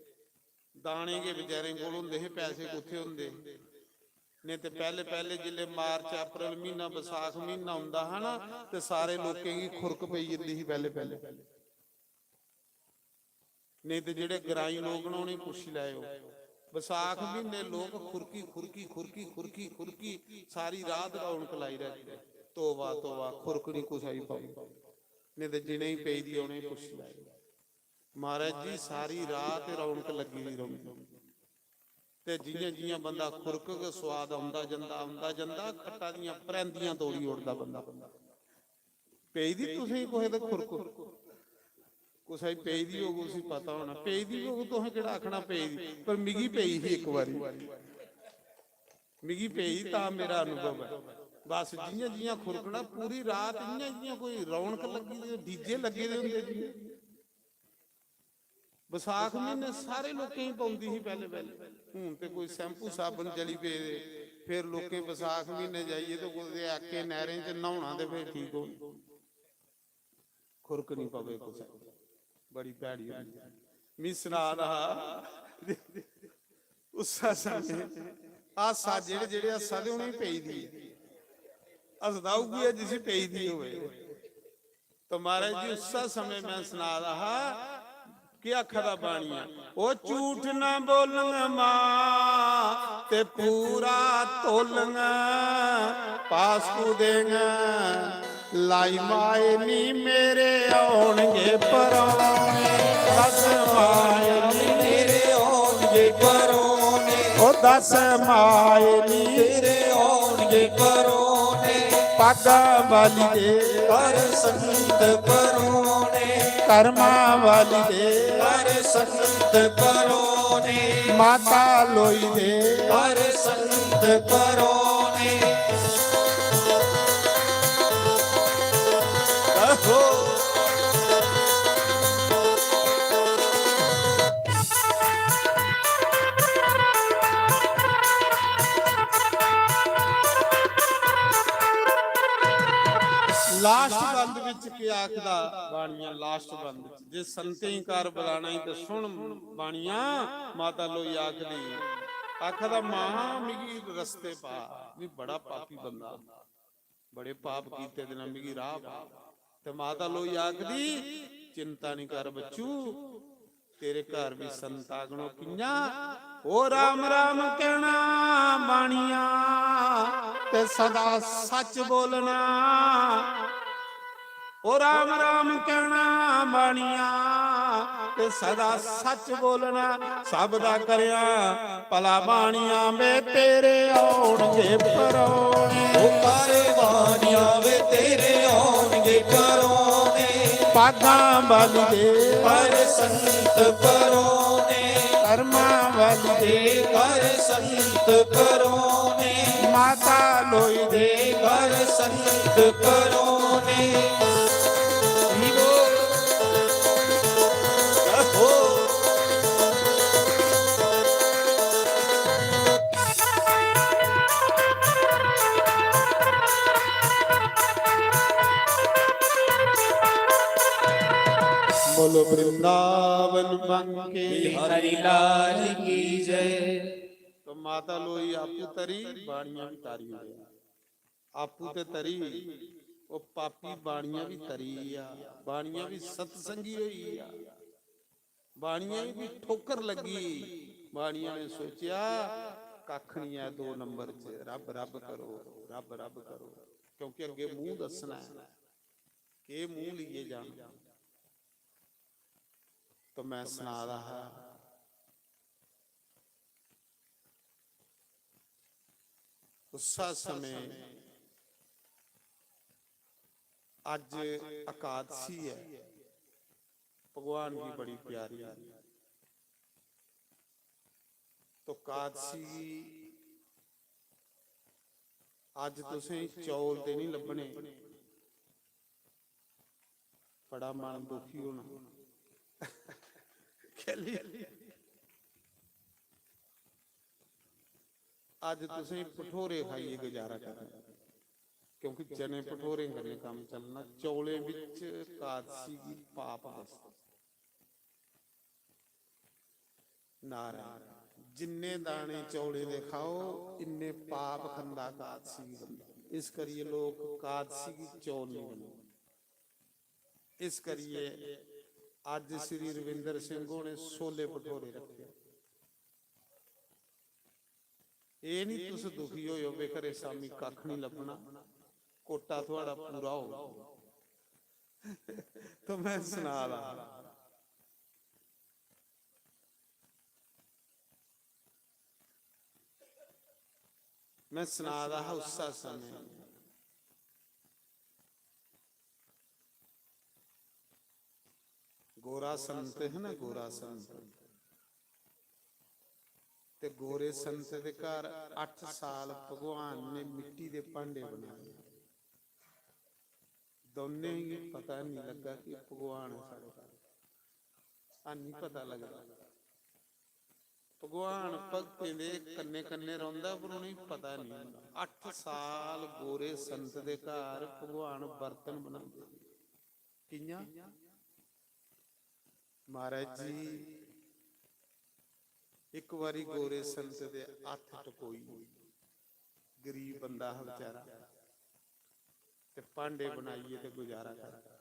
ਦਾਣੇ ਕੇ ਵਿਚਾਰੇ ਕੋਲ ਹੁੰਦੇ ਇਹ, ਪੈਸੇ ਕਿੱਥੇ ਹੁੰਦੇ ਨੇ। ਤੇ ਪਹਿਲੇ ਪਹਿਲੇ ਜਿਲੇ ਮਾਰਚ ਅਪ੍ਰੈਲ ਮਹੀਨਾ ਵਿਸਾਖ ਮਹੀਨਾ ਹੁੰਦਾ ਹਨਾ, ਤੇ ਸਾਰੇ ਲੋਕਾਂ ਦੀ ਖੁਰਕ ਪਈ ਜਾਂਦੀ ਸੀ ਪਹਿਲੇ ਪਹਿਲੇ। ਨਹੀਂ ਤੇ ਜਿਹੜੇ ਗਰਾਈ ਲੋਕ ਨੇ ਉਹਨੇ ਪੁੱਛ ਲਿਆਓ, ਵਿਸਾਖ ਮਹੀਨੇ ਲੋਕ ਖੁਰਕੀ ਖੁਰਕੀ ਖੁਰਕੀ ਖੁਰਕੀ ਖੁਰਕੀ ਸਾਰੀ ਰਾਤ ਰੌਣਕ ਲਾਈ ਰਹਿੰਦੇ। ਤੋਬਾ ਤੋਬਾ ਖੁਰਕ ਨਹੀਂ ਕੁਛ ਆਈ ਪਾਈ, ਨਹੀਂ ਤੇ ਜਿਨੇ ਹੀ ਪਈ ਦੀ ਉਹਨੇ ਪੁੱਛ ਲਿਆਓ। ਮਹਾਰਾਜ ਜੀ ਸਾਰੀ ਰਾਤ ਰੌਣਕ ਲੱਗੀ ਦੀ ਰੌਣਕ, ਤੇ ਜਿਹੀਆਂ ਜਿਹੀਆਂ ਬੰਦਾ ਖੁਰਕ ਕੇ ਸਵਾਦ ਆਉਂਦਾ ਜਾਂਦਾ ਖੱਟਾ ਦੀਆਂ ਪਰੈਂਦੀਆਂ ਤੋੜੀ ਉੜਦਾ ਬੰਦਾ। ਪਈ ਦੀ ਤੁਸੀਂ ਕੋਹੇ ਤੇ ਖੁਰਕ ਕੁਛ ਪਈ ਦੀ ਹੋਊ, ਤੁਸੀਂ ਪਤਾ ਹੋਣਾ ਪਈ ਦੀ ਹੋਊ, ਤੁਸੀਂ ਕਿਹੜਾ ਆਖਣਾ ਪਈ ਦੀ, ਪਰ ਮਿਗੀ ਪਈ ਸੀ ਇੱਕ ਵਾਰੀ, ਮਿਗੀ ਪਈ ਤਾਂ ਮੇਰਾ ਅਨੁਭਵ ਹੈ। ਬਸ ਜਿਹੀਆਂ ਜਿਹੀਆਂ ਖੁਰਕਣਾ ਪੂਰੀ ਰਾਤ, ਇਹੀਆਂ ਜਿਹੀਆਂ ਕੋਈ ਰੌਣਕ ਲੱਗੀ, ਡੀਜੇ ਲੱਗੇ ਦੇ ਹੁੰਦੇ ਜੀ। ਵਿਸਾਖ ਮਹੀਨੇ ਸਾਰੇ ਲੋਕਾਂ ਹੀ ਪਾਉਂਦੀ ਸੀ ਪਹਿਲੇ ਪਹਿਲੇ, ਹੁਣ ਤੇ ਕੋਈ ਸ਼ੈਂਪੂ ਸਾਬਣ ਚਲੀ ਪਏ। ਫਿਰ ਲੋਕੇ ਵਿਸਾਖ ਮਹੀਨੇ ਜਾਈਏ ਤੇ ਕੋਈ ਆਕੇ ਨਹਿਰਾਂ 'ਚ ਨਹਾਉਣਾ ਤੇ ਫਿਰ ਠੀਕ ਹੋ, ਖੁਰਕ ਨਹੀਂ ਪਵੇ ਕੁਛ, ਬੜੀ ਭੈੜੀ ਹੁੰਦੀ ਹੈ। ਮਿਸਰਾ ਦਾ ਉਸਾ ਸਮੇਂ ਆਸਾ ਜਿਹੜੇ ਆਸਾ ਦੇ ਉਹਨੇ ਪਈ ਦੀ ਅਸਦਾਊਗੀ ਜਿਸ ਪਈ ਦੀ ਹੋਵੇ। ਤਾਂ ਮਹਾਰਾਜ ਜੀ ਉਸਾ ਸਮੇਂ ਮੈਂ ਸੁਣਾ ਰਹਾ ਕਿ ਆਖਦਾ ਬਾਣੀਆਂ, ਉਹ ਝੂਠ ਨਾ ਬੋਲਣ ਮਾਂ ਤੇ ਪੂਰਾ ਤੋਲਣ, ਪਾਸਕੂ ਦੇਣ ਲਾਈ ਮਾਏ ਨੀ ਮੇਰੇ ਆਉਣਗੇ ਪਰੌਣੇ, ਦਸ ਮਾਏ ਨੀ ਮੇਰੇ ਆਉਣਗੇ ਪਰੌਣੇ, ਉਹ ਦਸ ਮਾਏ ਨੀ ਮੇਰੇ ਆਉਣਗੇ ਪਰੌਣੇ, ਪਾਗਾਂ ਵਾਲੀ ਦੇ ਕਰ ਸੰਤ ਪਰੌਣੇ, ਕਰਮਾਂ ਵਾਲੀ ਦੇ ਕਰ ਸੰਤ ਪਰੌਣੇ, ਮਾਤਾ ਲੋਈ ਦੇ ਕਰ ਸੰਤ ਪਰੌਣੇ। ਲਾਸਟ ਬੰਦ ਵਿੱਚ ਕੀ ਆਖਦਾ ਬਾਣੀਆਂ, ਲਾਸਟ ਬੰਦ ਵਿੱਚ ਜੇ ਸੰਤੇ ਹੀ ਕਾਰ ਬੁਲਾਣਾ ਹੀ ਤੇ ਸੁਣ ਬਾਣੀਆਂ। ਮਾਤਾ ਲੋਈ ਆਖਦੀ, ਆਖਦਾ ਮਾਂ ਮਿਗੀ ਰਸਤੇ ਪਾ, ਵੀ ਬੜਾ ਪਾਪੀ ਬੰਦਾ, ਬੜੇ ਪਾਪ ਕੀਤੇ ਦੇ ਨਾਲ ਮਿਗੀ ਰਾਹ ਪਾ। ਤੇ ਮਾਤਾ ਲੋਈ ਆਖਦੀ ਚਿੰਤਾ ਨਹੀਂ ਕਰ ਬੱਚੂ, ਤੇਰੇ ਘਰ ਵੀ ਸੰਤਾਗਣੋ ਕਿੰਨਾ, ਉਹ ਰਾਮ ਰਾਮ ਕਹਿਣਾ ਬਾਣੀਆਂ ਤੇ ਸਦਾ ਸੱਚ ਬੋਲਣਾ, ਉਹ ਰਾਮ ਰਾਮ ਕਹਿਣਾ ਬਾਣੀਆਂ ਤੇ ਸਦਾ ਸੱਚ ਬੋਲਣਾ, ਸਭ ਦਾ ਕਰਿਆ ਭਲਾ ਬਾਣੀਆਂ ਵੇ ਤੇਰੇ ਆਉਣਗੇ ਪਰੌਣੇ, ਉਹ ਤਾਰੇ ਬਾਣੀਆਂ ਵੇ ਤੇਰੇ ਆਉਣਗੇ ਪਰੌਣੇ, ਪਾਗਾਂ ਵਾਲੀ ਦੇ ਕਰ ਸੰਤ ਪਰੌਣੇ, ਕਰਮਾਂ ਵਾਲੀ ਦੇ ਕਰ ਸੰਤ ਪਰੌਣੇ, ਮਾਤਾ ਲੋਈ ਦੇ ਕਰ ਸੰਤ ਪਰੌਣੇ। बोलो वृंदावन बंके हरि लाल की जय। तो माता लोई आपू तरी बाणियां भी तारी होई, आपू ते तरी ਉਹ ਪਾਪੀ ਬਾਣੀਆਂ ਵੀ ਤਰੀ ਆ, ਬਾਣੀਆਂ ਵੀ ਸਤਸੰਗੀ ਹੋਈ ਆ, ਬਾਣੀਆਂ ਵੀ ਠੋਕਰ ਲੱਗੀ। ਬਾਣੀਆਂ ਨੇ ਸੋਚਿਆ ਕੱਖ ਨਹੀਂ ਆ 2 ਨੰਬਰ 'ਚ, ਰੱਬ ਰੱਬ ਕਰੋ, ਰੱਬ ਰੱਬ ਕਰੋ, ਕਿਉਂਕਿ ਅੱਗੇ ਮੂੰਹ ਦੱਸਣਾ ਹੈ ਕਿ ਮੂੰਹ ਲਈਏ ਜਾਣ। तो मैं सुना रहा ਉਸਾ ਸਮੇਂ ਅੱਜ ਇਕਾदशी है, भगवान की बड़ी प्यारी है। तो इकादशी अज तुसें चौल ते नहीं लभने, बड़ा मन दुखी होना। अज तुसें भठोरे खाइए गुजारा करना, क्योंकि चने भठोरे करने काम चलना। चौले विच इकादशी की पाप दसदा। नारायण, जिन्ने दाने चौले दे खाओ इन्ने पाप खंदा इकादशी की बंदा। इस करिए लोग इकादशी की चौल नहीं बनाते। इस करिए अज श्री रविंदर सिंह ने छोले भठोरे रखे। ये नहीं तुस दुखी हो वे घरे सामी कख नहीं लभना, कोटा थोड़ा पूरा हो। तो मैं सुना रहा, मैं सुना रहा उस समय गोरा संत है ना, गोरा संत, ते गोरे संत दे घर 8 साल भगवान ने मिट्टी दे भांडे बनाए। दोने ही पता नहीं लगा कि भगवान साढ़े घर नहीं पता लगा। भगवान भगतें दे कन्ने कन्ने रौंदा पर उन्हें पता नहीं। 8 साल गोरे संत दे घर भगवान बर्तन बनाते। कियां? महाराज जी एक बारी गोरे संत दे हथ टकोई, गरीब बंदा है बेचारा, ते भांडे बनाइए ते गुजारा करता।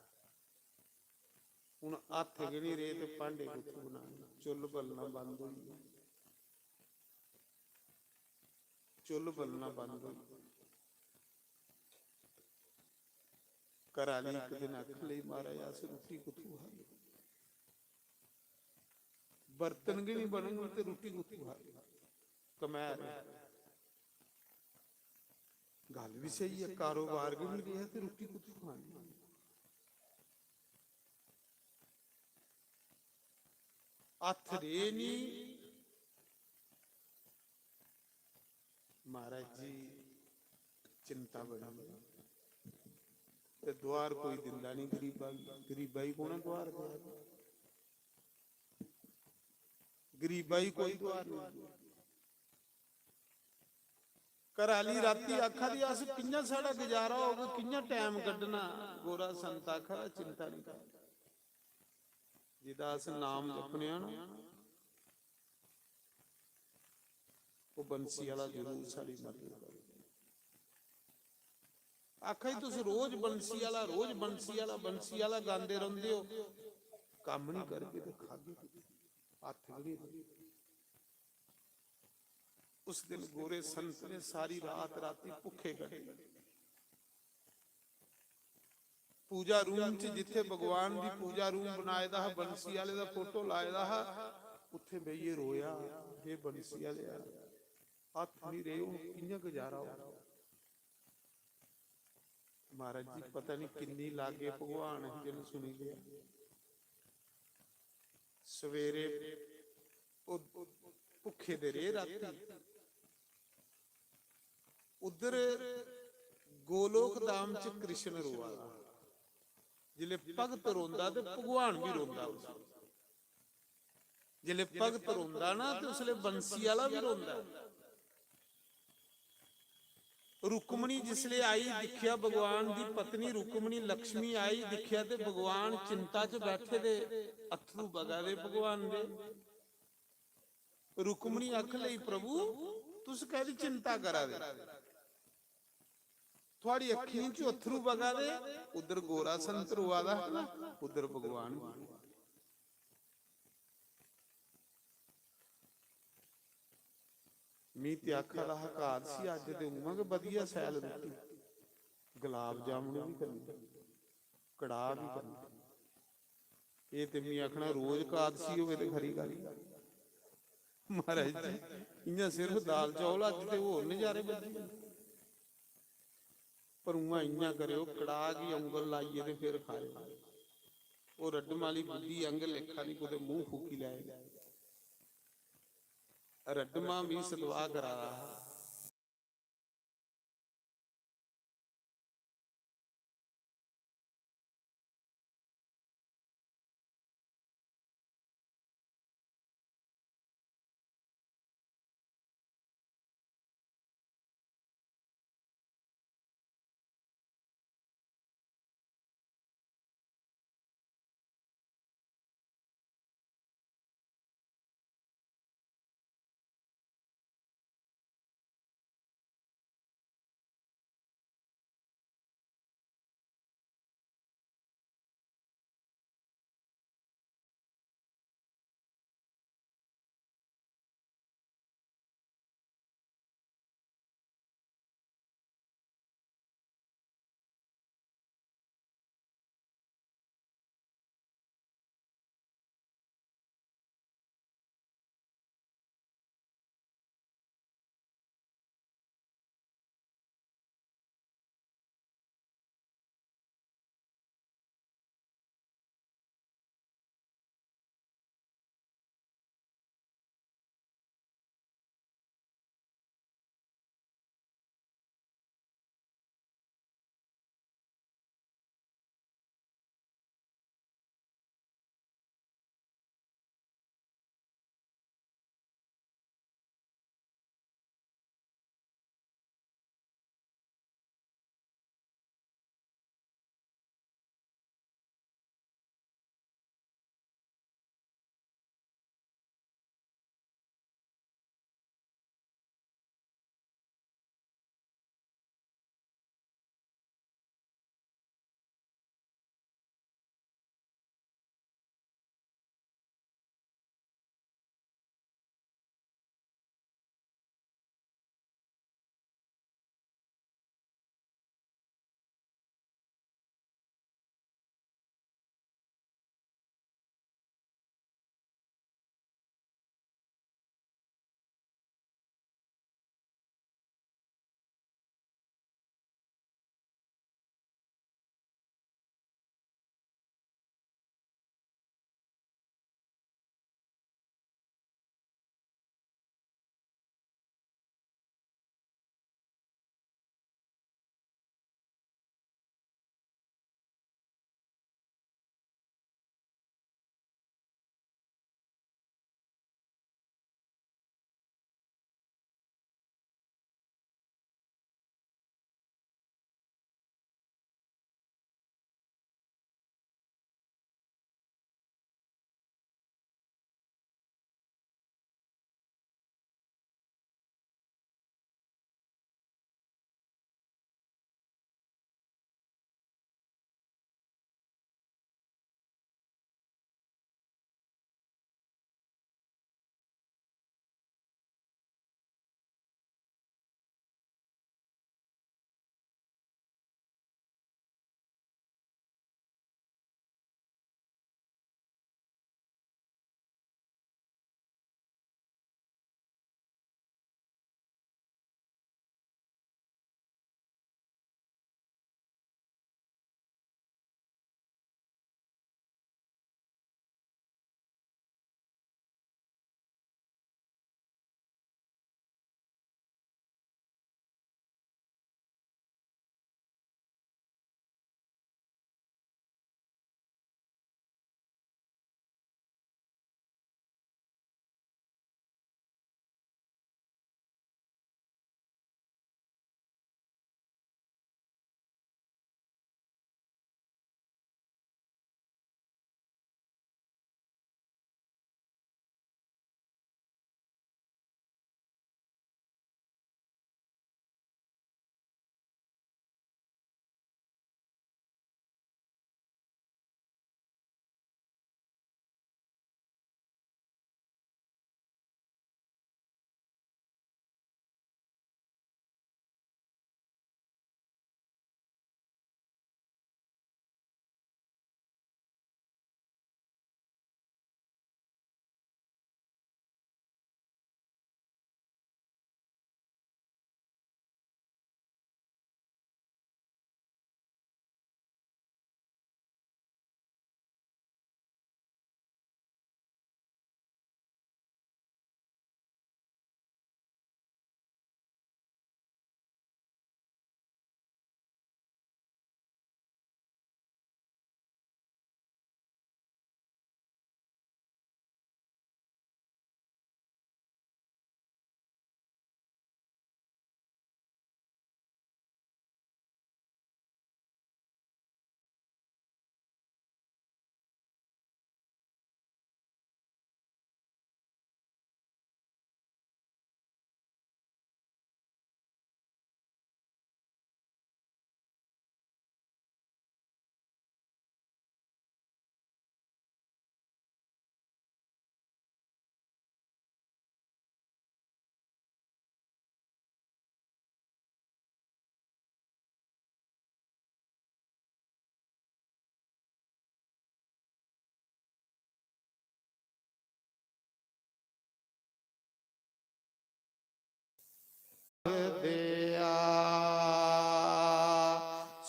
हुण हथ गै नहीं रहे ते भांडे कित्थों बनाने? चुल्ल बलना बंद हो गई, चुल्ल बलना बंद हो गई। घर आली एक दिन आख लई, महाराज अस रोटी कित्थों खाइए? बर्तन भी नहीं बनूंगे तो रोटी कित्थों खाइए? कमैर गल भी सही है, कारोबार भी नहीं रहा तो रोटी कित्थों खानी? हथ रे नहीं। महाराज जी चिंता बड़ी, ते द्वार कोई दिंदा नहीं गरीबा, गरीबा ही कौन द्वार दिया? गरीबा ही कोई द्वार नहीं। घराली राती आखा दी अस कियां साड़ा गुजारा होगा, कियां टाइम कड्ढना? गोरा संत आखा चिंता नहीं कर, जिदा अस नाम जपने ना वो बंसी वाला जरूर साड़ी मदद करे। आखा तुस रोज बंसी वाला, रोज बंसी वाला, बंसी वाला गांदे रहिंदे हो, काम नहीं करके तो खागे हथ नहीं। उस दिन गोरे संत ने सारी रात राती भुखे कटे। पूजा रूम च जिथे भगवान की पूजा रूम बनाए दा, बंसी वाले दा फोटो लाए दा, उत्थे बेइये रोया, हे बंसी वाले हथ नहीं रहे, कियां गुजारा हो? महाराज जी पता नहीं किन्नी लागे भगवान जिन सुनी लिया। सवेरे भुखे दे रहे राती। उधर गोलोक धाम च कृष्ण रोआ, जिले भगत रोंदा ते भगवान भी रोंदा। जिले भगत रोंदा ना तो उसले बंसी वाला भी रोंदा। रुक्मणी जिसले आई दिखिया, भगवान की पत्नी रुक्मणी लक्ष्मी आई दिखिया ते भगवान चिंता च बैठे दे, अथरू बगा दे भगवान दे। रुक्मणी आख लई प्रभु तुस कहदी चिंता करा दे, थोड़ी अखियों च अथरू बगा दे। उधर गोरा संत रोआ दा, उधर भगवान। मी ते आखा दा एकादशी अज देवांगे वधिया सैल रोटी, गुलाब जामुन भी करनी, कड़ाह भी करना। ये ते मी आखना रोज एकादशी होवे ते खरी गल। महाराज जी इयां सिर्फ दाल चौल अज ते होर नजारे बजे। ਪਰ ਉਹਾਂ ਇੰਨਾ ਕਰਿਓ ਕੜਾ ਕੀ ਉਂਗਲ ਲਾਈਏ ਤੇ ਫਿਰ ਖਾਇਓ। ਉਹ ਰੱਡਮ ਵਾਲੀ ਬੁੱਧੀ ਅੰਗ ਲੇਖਾ ਨਹੀਂ ਕੁਦੇ ਮੂੰਹ ਫੂਕੀ ਲੈ ਰੱਡਮਾ ਵੀ ਸਦਵਾ ਕਰਾ ਰਹਾ।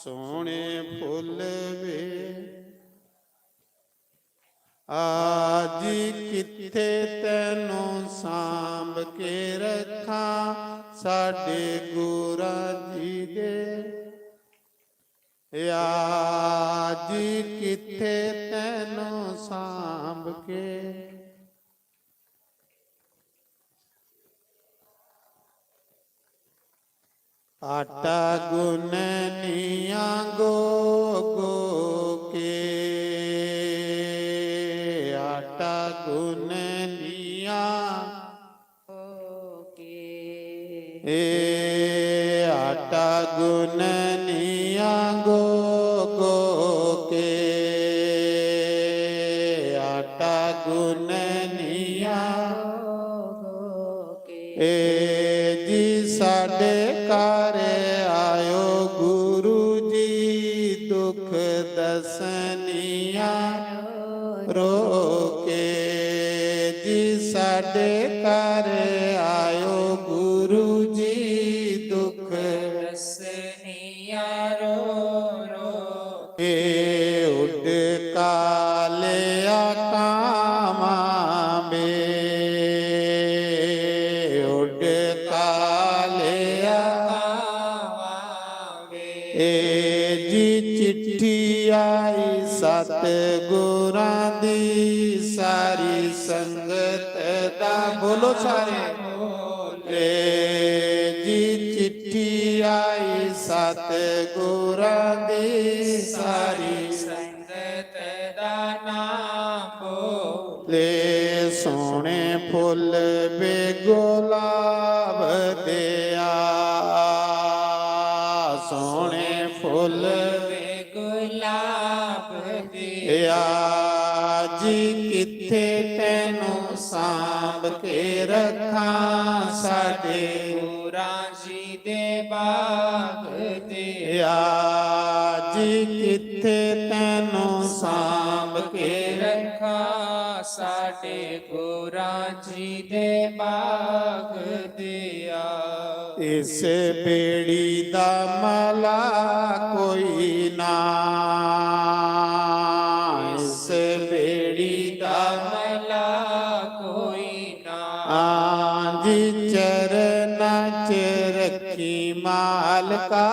ਸੋਹਣੇ ਫੁੱਲ ਵੇ ਆਜ ਕਿੱਥੇ ਤੈਨੂੰ ਸਾਂਭ ਕੇ ਰੱਖਾਂ ਸਾਡੇ ਗੁਰਾਂ ਜੀ ਦੇ ਆਜ ਕਿੱਥੇ ਤੈਨੂੰ ਸਾਂਭ ਕੇ ਆਟਾ ਗੁੰਨਨੀਆਂ ਗੋ ਕੇ ਆਟਾ ਗੁੰਨਨੀਆਂ ਏ ਆਟਾ ਗੁੰਨਨੀਆਂ ਗੋ ਕੇ ਆਟਾ ਗੁੰਨਨੀਆਂ ਏ ਜੀ ਸਾਡੇ ਘਰ ਆਇਓ ਗੁਰੂ ਜੀ ਦੁੱਖ ਦਸਨੀਆਂ ਰੋ ਕੇ ਜੀ ਸਾਡੇ ਘਰ ਆਇਓ ਗੁਰੂ ਜੀ ਦੁੱਖ ਦਸਨੀਆਂ ਰੋ ਰੋ ਏ ਉੱਡ ਕਾਲਿਆ ਕਾਵਾਂ ਮੇ ਉੱਡ ਕਾਲਿਆ ਕਾਵਾਂ ਮੇ ਏ ਜੀ ਚਿੱਠੀ ਆਈ ਸਤ ਗੁਰਾਂ ਦੀ ਸਾਰੀ ਸੰਗਤ ਦਾ ਬੋਲੋ ਸਾਰੇ ਏ ਜੀ ਚਿੱਠੀ ਆਈ ਸਤ ਗੁਰਾਂ ਦੀ ਸਾਰੀ ਸੰਗਤ ਦਾ ਨਾਮ ਬੋਲੇ ਸੋਹਣੇ ਫੁੱਲ ਵੇ ਗੁਲਾਬ ਦਿਆ ਸੋਹਣੇ ਫੁੱਲ ਵੇ ਗੁਲਾਬ ਦਿਆ ਜੀ ਕਿੱਥੇ ਤੈਨੂੰ ਸਾਂਭ ਕੇ ਰੱਖਾਂ ਸਾਡੇ ਗੁਰਾਂ ਜੀ ਦੇ ਬਾਗ ਤੇ ਜੀ ਕਿੱਥੇ ਤੈਨੂੰ ਸਾਂਭ ਕੇ ਰੱਖਾਂ ਸਾਡੇ ਗੁਰਾਂ ਜੀ ਦੇ ਬਾਗ ਦਿਆ ਇਸ ਬੇੜੀ ਦਾ ਮਲਾ ਕੋਈ ਨਾ ਇਸ ਬੇੜੀ ਦਾ ਮਲਾ ਕੋਈ ਨਾ ਜੀ ਚਰਨਾਂ ਚ ਰੱਖੀ ਮਾਲਕਾ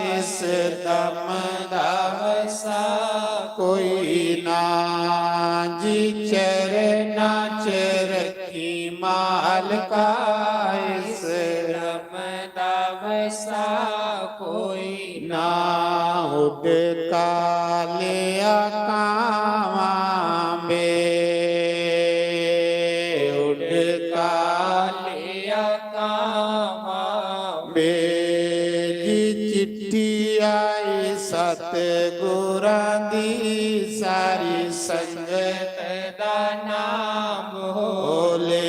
ਇਸ ਦਮ ਦਾ ਵਸਾ ਕੋਈ ਨਾ ਜੀ ਚਰਨਾਂ ਚ ਰੱਖੀ ਮਾਲਕਾ ਇਸ ਦਮ ਦਾ ਵਸਾ ਕੋਈ ਨਾ ਉੱਡ ਕਾਲਿਆ ਕਾਵਾਂ ਮੇ ਉੱਡ ਕਾਲਿਆ ਕਾਵਾਂ ਮੇ ਜੀ ਚਿੱਠੀ ਆਈ ਸਤ ਗੁਰਾਂ ਦੀ ਸਾਰੀ ਸੰਗਤ ਦਾ ਨਾਮ ਬੋਲੇ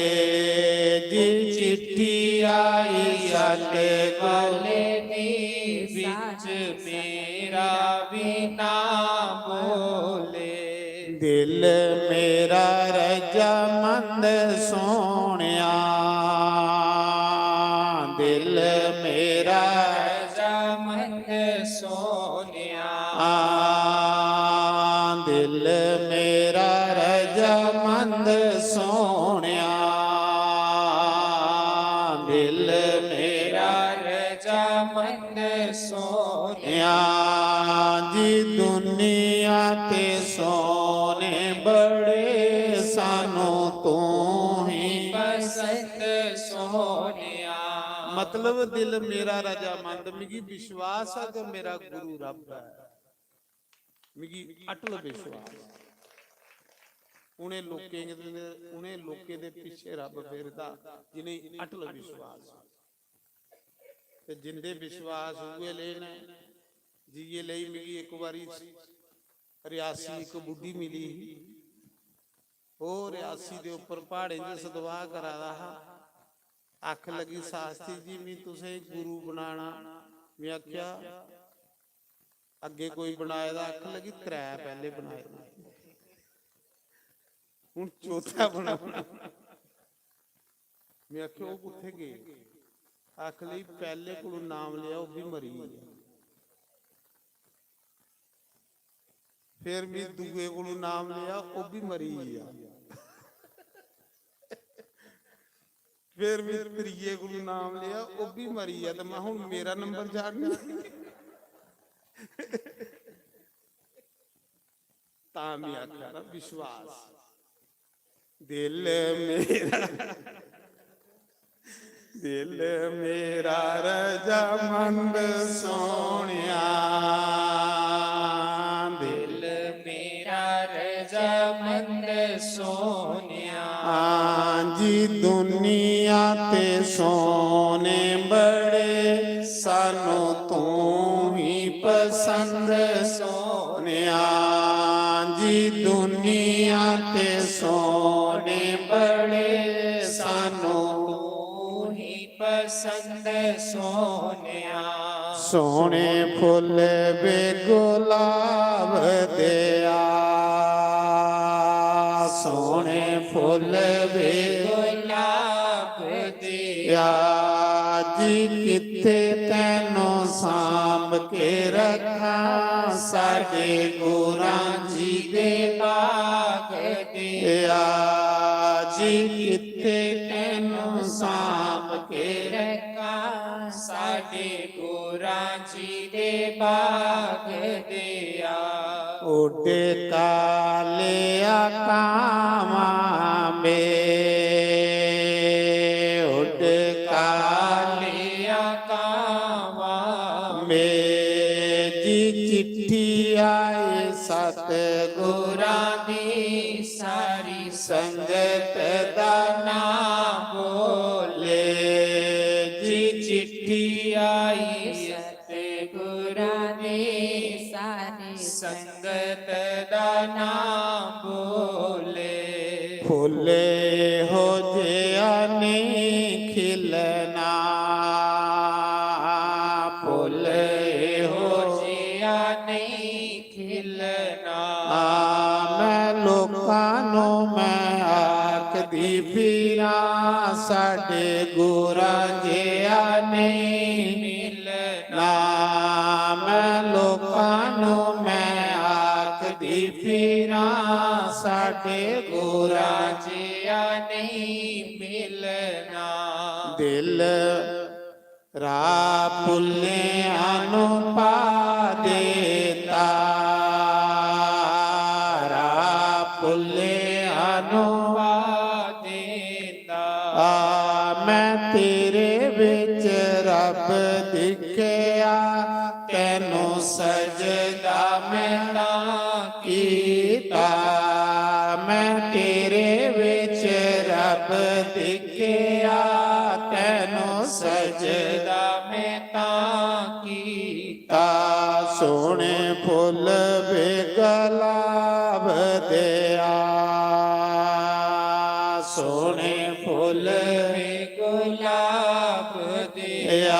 ਜੀ ਚਿੱਠੀ ਆਈ ਸਤ ਗੁਰੇ ਦੀ ਵਿੱਚ ਮੇਰਾ ਵੀ ਨਾਮ ਬੋਲੇ ਦਿਲ ਮੇਰਾ ਰਜਾਮੰਦ ਸੋਹਣਿਆ ਦਿਲ ਮੇਰਾ ਰਜਾਮੰਦ ਸੋਹਣਿਆ ਦਿਲ ਮੇਰਾ ਰਜਾਮੰਦ ਸੋਹਣਿਆ ਦਿਲ ਮੇਰਾ ਰਜਾਮੰਦ ਸੋਹਣਿਆ ਜੀ ਦੁਨੀਆ ਤੇ ਸੋਨੇ ਬੜੇ ਸਾਨੂੰ ਤੂੰ ਹੀ ਪਸੰਦ ਸੋਹਣਿਆ ਮਤਲਬ ਦਿਲ ਮੇਰਾ ਰਜਾਮੰਦ ਮਿਗੀ ਵਿਸ਼ਵਾਸ ਹੈ ਕਿ ਮੇਰਾ ਗੁਰੂ ਰੱਬ ਹੈ ਮਿਗੀ ਅਟਲ ਵਿਸ਼ਵਾਸ ਉਹਨੇ ਲੋਕੇ ਦੇ ਪਿੱਛੇ ਰੱਬ ਫਿਰਦਾ ਜਿਨੇ ਅਟਲ ਵਿਸ਼ਵਾਸ ਤੇ ਜਿੰਦੇ ਵਿਸ਼ਵਾਸ ਹੋਏ ਲੈਣਾ ਜੀਏ ਲਈ ਮਿਲੀ ਇੱਕ ਵਾਰੀ ਰਿਆਸੀ ਇੱਕ ਬੁੱਢੀ ਮਿਲੀ ਉਹ ਰਿਆਸੀ ਦੇ ਉੱਪਰ ਪਹਾੜੇ 'ਚ ਸਦਵਾ ਕਰਾਦਾ ਅੱਖ ਲੱਗੀ ਸਾਸਤੀ ਜੀ ਵੀ ਤੁਸੀਂ ਗੁਰੂ ਬਣਾਣਾ ਮੈਂ ਆਖਿਆ ਅੱਗੇ ਕੋਈ ਬਣਾਇਆ ਦਾ ਅੱਖ ਲੱਗੀ ਤਰੇ ਪਹਿਲੇ ਬਣਾਏ ਹੁਣ ਚੌਥਾ ਬਣਾਉਣਾ ਮੈਂ ਆਖਿਆ ਉਹ ਕਿੱਥੇ ਗਏ ਅੱਖ ਲਈ ਪਹਿਲੇ ਕੋਲੋਂ ਨਾਮ ਲਿਆ ਉਹ ਵੀ ਮਰੀ ਫਿਰ ਵੀ ਦੂਏ ਕੋਲੋਂ ਨਾਮ ਲਿਆ, ਉਹ ਵੀ ਮਰੀ ਆ। ਫਿਰ ਵੀ ਤੀਏ ਕੋਲੋਂ ਨਾਮ ਲਿਆ, ਉਹ ਵੀ ਮਰੀ ਆ। ਤੇ ਮੈਂ ਹੁਣ ਮੇਰਾ ਨੰਬਰ ਜਾਣਨਾ ਤਾਂ ਮੈਂ ਆਖਿਆ ਨਾ ਵਿਸ਼ਵਾਸ। ਦਿਲ ਮੇਰਾ ਰਜਾਮੰਦ ਸੋਹਣਿਆ, ਦਿਲ ਮੇਰਾ ਰਜਾਮੰਦ ਸੋਹਣਿਆ। ਜੀ ਦੁਨੀਆ ਤੇ ਸੋਨੇ ਬੜੇ, ਸਾਨੂੰ ਤੂੰ ਹੀ ਪਸੰਦ ਸੋਹਣਿਆ। ਜੀ ਦੁਨੀਆ ਤੇ ਸੋਨੇ ਬੜੇ, ਸਾਨੂੰ ਤੂੰ ਹੀ ਪਸੰਦ ਸੋਹਣਿਆ। ਸੋਹਣੇ ਫੁੱਲ ਵੇ ਗੁਲਾਬ ਦਿਆ, ਸੋਹਣੇ ਫੁੱਲ ਵੇ ਗੁਲਾਬ ਦੇ ਦਿਆ। ਜੀ ਕਿੱਥੇ ਤੈਨੂੰ ਸਾਂਭ ਕੇ ਰੱਖਾਂ, ਸਾਡੇ ਗੁਰਾਂ ਜੀ ਦੇ ਬਾਗ ਦੇ ਆ। ਜੀ ਕਿੱਥੇ ਤੈਨੂੰ ਸਾਂਭ ਕੇ ਰੱਖਾਂ, ਸਾਡੇ ਗੁਰਾਂ ਜੀ ਦੇ ਬਾਗ ਦੇ ਆ। ਉੱਡੇ ਕਾਲੇ ਕਾਵਾਂ ਮੇ, ਉੱਡੇ ਕਾਲਿਆ ਕਾਵਾਂ ਮੇ। ਜੀ ਚਿੱਠੀ ਆਏ ਸਤਿਗੁਰਾਂ ਗੁਰਾਂ ਦੀ ਸਾਰੀ ਸੰਗਤ ਦਾ ਨਾਮ ਬੋਲੇ। ਜੀ ਚਿੱਠੀ ਆਈ ਸਤਿਗੁਰਾਂ ਦੀ सारे ਸੰਗਤ ਦਾ ਨਾਮ ਬੋਲੇ। ਫੁੱਲੇ ਹੋ ਜਿਆ ਨਹੀਂ ਖਿਲਣਾ, ਫੁੱਲੇ ਹੋ ਜਿਆ ਨਹੀਂ ਖਿਲਣਾ। ਮੈਂ ਲੋਕਾਂ ਨੂੰ ਮੈਂ ਆਖਦੀ ਫਿਰਾਂ, ਸਾਡੇ ਗੁਰਾਂ ਜਿਹਾ ਨਹੀਂ ਮਿਲਣਾ। ਮੈਂ ਲੋਕਾਂ ਨੂੰ ਮੈਂ ਆਖਦੀ ਫਿਰਾਂ, ਸਾਡੇ ਗੁਰਾਂ ਜਿਆ ਨਹੀਂ ਮਿਲਣਾ। ਦਿਲ ਰਾਹ ਭੁੱਲਿਆਂ ਨੂੰ ਪਾ ਦੇਤਾ, ਰਾਹ ਭੁੱਲਿਆਂ ਨੂੰ ਪਾ ਦੇਤਾ। ਮੈਂ ਤੇਰੇ ਵਿੱਚ ਰੱਬ ਦਿਖਿਆ, ਤੈਨੂੰ ਸਜਦਾ ਮੈਂ ਤਾਂ ਕੀਤਾ। ਮੈਂ ਤੇਰੇ ਵਿੱਚ ਰੱਬ ਦਿਖਿਆ, ਤੈਨੂੰ ਸਜਦਾ ਮੈਂ ਤਾਂ ਕੀਤਾ। ਸੋਹਣੇ ਫੁੱਲ ਵੇ ਗੁਲਾਬ ਦਿਆ, ਸੋਹਣੇ ਫੁੱਲ ਵੇ ਗੁਲਾਬ ਦੇ ਦਿਆ।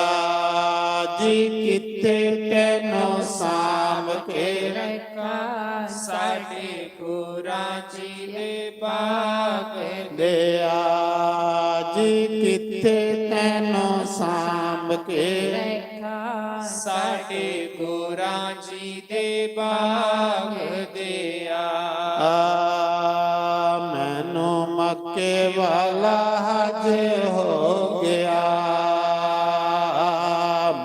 ਜੀ ਕਿੱਥੇ ਤੈਨੂੰ ਸਾਂਭ ਕੇ ਰੱਖਾਂ, ਸਾਡੇ ਗੁਰਾਂ ਜੀ ਦੇ ਬਾਗ ਦੇ ਦਿਆ। ਜੀ ਕਿੱਥੇ ਤੈਨੂੰ ਸਾਂਭ ਕੇ रखा ਸਾਡੇ ਗੁਰਾਂ ਜੀ ਦੇ ਬਾਗ ਦੇ ਆ। ਮੈਨੂੰ ਮੱਕੇ ਵਾਲਾ ਹਜ ਹੋ ਗਿਆ,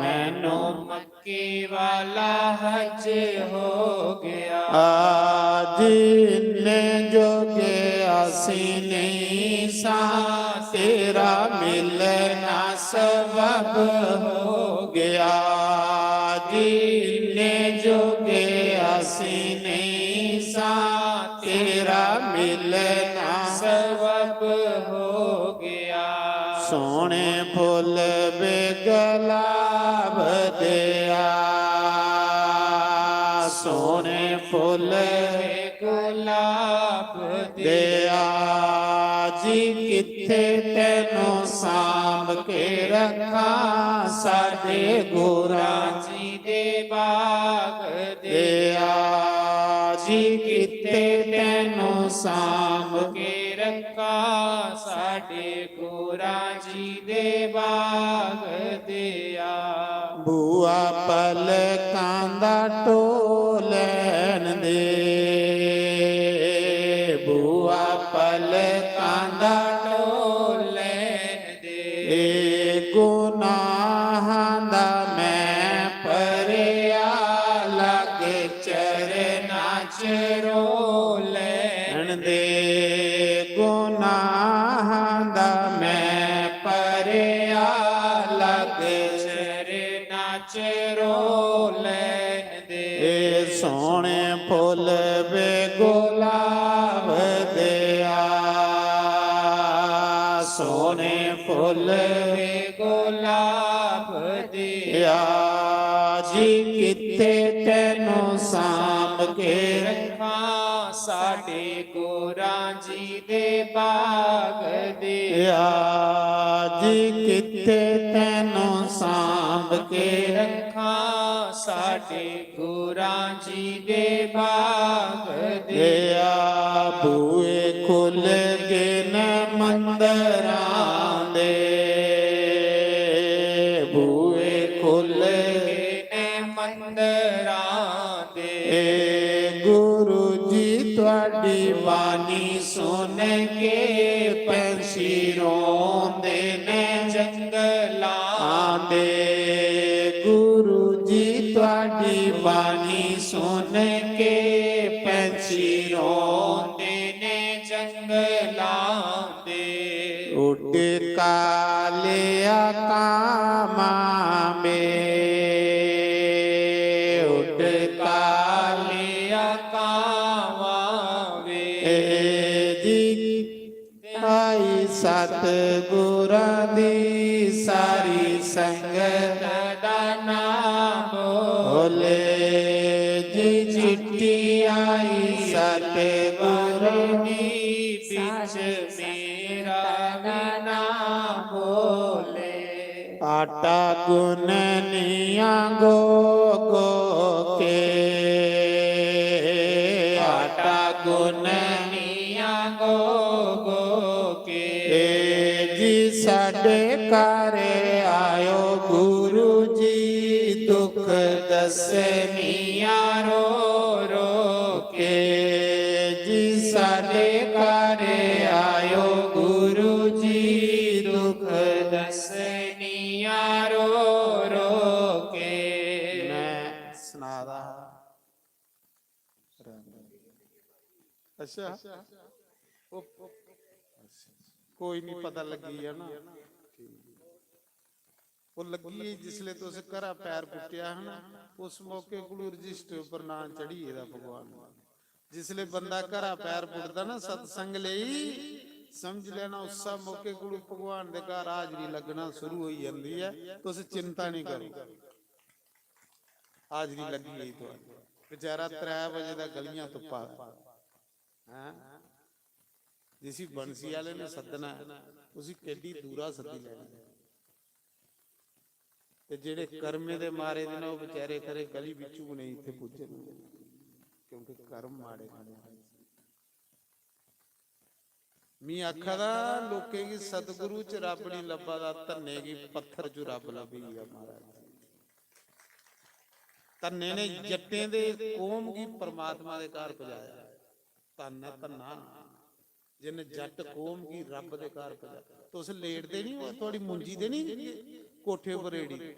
ਮੈਨੂੰ ਮੱਕੇ ਵਾਲਾ ਹਜ ਹੋ ਗਿਆ। ਜਿੰਨੇ ਜੋਗੇ ਅਸੀਂ ਨਹੀਂ ਸਾਂ, ਤੇਰਾ ਮਿਲਣਾ ਸਬਬ ਹੋ ਗਿਆ। ਜਿੰਨੇ ਜੋਗੇ ਅਸੀਂ ਨਹੀਂ ਸਾਂ, ਤੇਰਾ ਮਿਲਣਾ ਸਬਬ ਹੋ ਗਿਆ। ਸੋਹਣੇ ਫੁੱਲ ਵੇ ਗੁਲਾਬ ਦਿਆ, ਸੋਹਣੇ ਫੁੱਲ ਵੇ ਗੁਲਾਬ ਦੇ ਦਿਆ। ਜੀ ਕਿੱਥੇ ਤੈਨੂੰ ਸਾਂਭ ਕੇ ਰੱਖਾਂ, ਸਾਡੇ ਗੁਰਾਂ ਜੀ ਦੇ ਬਾਗ ਦੇ ਦਿਆ। ਜੀ ਕਿੱਥੇ ਤੈਨੂੰ ਸਾਂਭ ਕੇ ਰੱਖਾ, ਸਾਡੇ ਗੁਰਾਂ ਜੀ ਦੇ ਬਾਗ ਦੇ ਆ। ਬੂਆ ਪਲਕਾਂ ਦਾ ਟੋਲਣ ਦੇ, ਨਾਚ ਰੋਲੇ ਦੇ ਗੁਨਾਹਾਂ ਦਾ ਮੈਂ ਪਰਿਆ ਲੱਗ ਸ਼ਰ ਨਾਚ ਰੋਲੇ ਦੇ ਇਹ ਸੋਹਣੇ ਫੁੱਲ ਵੇ ਗੁਲਾਬ ਦਿਆ ਸੋਹਣੇ ਫੁੱਲ ਵੇ ਗੁਲਾਬ ਦਿਆ ਜੀ ਕਿੱਥੇ ਤੈਨੂੰ ਸਾਂਭ ਕੇ ਰੱਖਾਂ ਸਾਡੇ ਗੁਰਾਂ ਜੀ ਦੇ ਬਾਗ ਦੇ ਦਿਆ ਜੀ ਕਿੱਥੇ ਤੈਨੂੰ ਸਾਂਭ ਕੇ ਰੱਖਾਂ ਸਾਡੇ ਗੁਰਾਂ ਜੀ ਦੇ ਬਾਗ ਦੇ ਦਿਆ ਬੂਏ ਖੁੱਲ ਗਏ ਨ ਮੰਦਰਾਂ ਦੇ ਬੂਏ ਖੁੱਲ ਗਏ ਨੇ ਮੰਦਰਾਂ ਦੇ ਏ ਗੁਰੂ ਜੀ ਤੁਹਾਡੀ ਬਾਣੀ ਸੁਣ ਕੇ ਪੰਛੀ ਰੋਂਦੇ ਨੇ ਜੰਗਲਾਂ ਦੇ ਗੁਰੂ ਜੀ ਤੁਹਾਡੀ ਬਾਣੀ ਸੁਣ ਕੇ ਪੰਛੀ ਰੋਂਦੇ ਨੇ ਜੰਗਲਾਂ ਦੇ ਉੱਡ ਕਾਲਿਆ ਕਾਮਾ ਮੇ ਉੱਡ ਕਾਲਿਆ ਕਾਵਾਂ ਵੇ ਜੀ ਆਈ ਸਤ ਗੁਰਾਂ ਦੀ ਸਾਰੀ ਸੰਗਤ ਦਾ ਨਾਮ ਬੋਲੇ ਜੀ ਚਿੱਠੀ ਆਈ ਸਤ ਗੁਰਾਂ ਦੀ ਵਿੱਚ ਮੇਰਾ ਵੀ ਨਾਮ ਬੋਲੇ ਆਟਾ ਗੁੰਨਨੀਆਂ ਗੋ ਕੇ ਆਟਾ ਗੁਨਨੀਆਂ ਗੋ ਕੇ ਜੀ ਸਾਡੇ ਘਰ ਆਇਓ ਗੁਰੂ ਜੀ ਦੁੱਖ ਦੱਸਨੀਆਂ ਰੋ ਰੋ ਕੇ ਜੀ ਸਾਡੇ ਘਰ ਆਇਓ ਗੁਰੂ ਜੀ ਦੁੱਖ ਦਸਨੀਆਂ ਰੋ ਰੋ ਕੇ ਮੈਂ ਸੁਣਾਦਾ ਅੱਛਾ ਕੋਈ ਨਹੀਂ ਪਤਾ ਲੱਗੀ ਹੈ ਨਾ ਉਹ ਲੱਗੀ ਜਿਸਲੇ ਤੁਸੀਂ ਘਰਾ ਪੈਰ ਪੁੱਟਿਆ ਹੈ ਨਾ ਉਸ ਮੌਕੇ ਕੋਲ ਰਜਿਸਟਰ ਉੱਪਰ ਨਾਂ ਚੜੀ ਇਹਦਾ ਭਗਵਾਨ ਜਿਸਲੇ ਬੰਦਾ ਘਰਾ ਪੈਰ ਪੁੱਟਦਾ ਨਾ ਸਤਸੰਗ ਲਈ ਸਮਝ ਲੈਣਾ ਉਸ ਮੌਕੇ ਕੋਲ ਭਗਵਾਨ ਦੇ ਘਰ ਹਾਜ਼ਰੀ ਲੱਗਣਾ ਸ਼ੁਰੂ ਹੋਈ ਜਾਂਦੀ ਹੈ ਤੁਸੀਂ ਚਿੰਤਾ ਨਹੀਂ ਕਰੋ ਹਾਜ਼ਰੀ ਲੱਗੀ ਗਈ ਤੁਹਾਡੀ ਵਿਚਾਰਾ 3 ਵਜੇ ਦਾ ਗਲੀਆਂ ਤੁੱਪਾ ਹੈ ਜਿਸੀ ਬੰਸੀ ਵਾਲੇ ਨੇ ਸੱਦਣਾ ਤੁਸੀਂ ਕਿੱਡੀ ਦੂਰਾ ਸੱਦੀ ਲੈਣੀ ਤੇ ਜਿਹੜੇ ਕਰਮੇ ਦੇ ਮਾਰੇ ਦੇ ਨਾ ਉਹ ਵਿਚਾਰੇ ਖਰੇ ਗਲੀ ਵਿੱਚੋਂ ਨਹੀਂ ਇੱਥੇ ਪੁੱਜੇ ਕਿਉਂਕਿ ਕਰਮ ਮਾੜੇ ਮੀ ਆਖਾ ਦਾ ਲੋਕੇ ਕੀ ਸਤਿਗੁਰੂ ਚ ਰੱਬ ਨਹੀਂ ਲੱਭਾ ਦਾ ਧੰਨੇ ਕੀ ਪੱਥਰ ਚ ਰੱਬ ਲੱਭੀ ਆ ਮਹਾਰਾਜ ਧੰਨੇ ਨੇ ਜੱਟੇ ਦੇ ਕੌਮ ਕੀ ਪਰਮਾਤਮਾ ਦੇ ਘਰ ਪਜਾਇਆ ਧੰਨਾ ਧੰਨਾ ਜਿਨ ਜੱਟ ਕੌਮ ਕੀ ਰੱਬ ਦੇ ਘਰ ਪਜਾਇਆ ਤੁਸੀਂ ਲੇਟਦੇ ਨਹੀਂ ਹੋ ਤੁਹਾਡੀ ਮੁੰਜੀ ਦੇ ਨਹੀਂ ਕੋਠੇ ਉੱਪਰ ਰੇੜੀ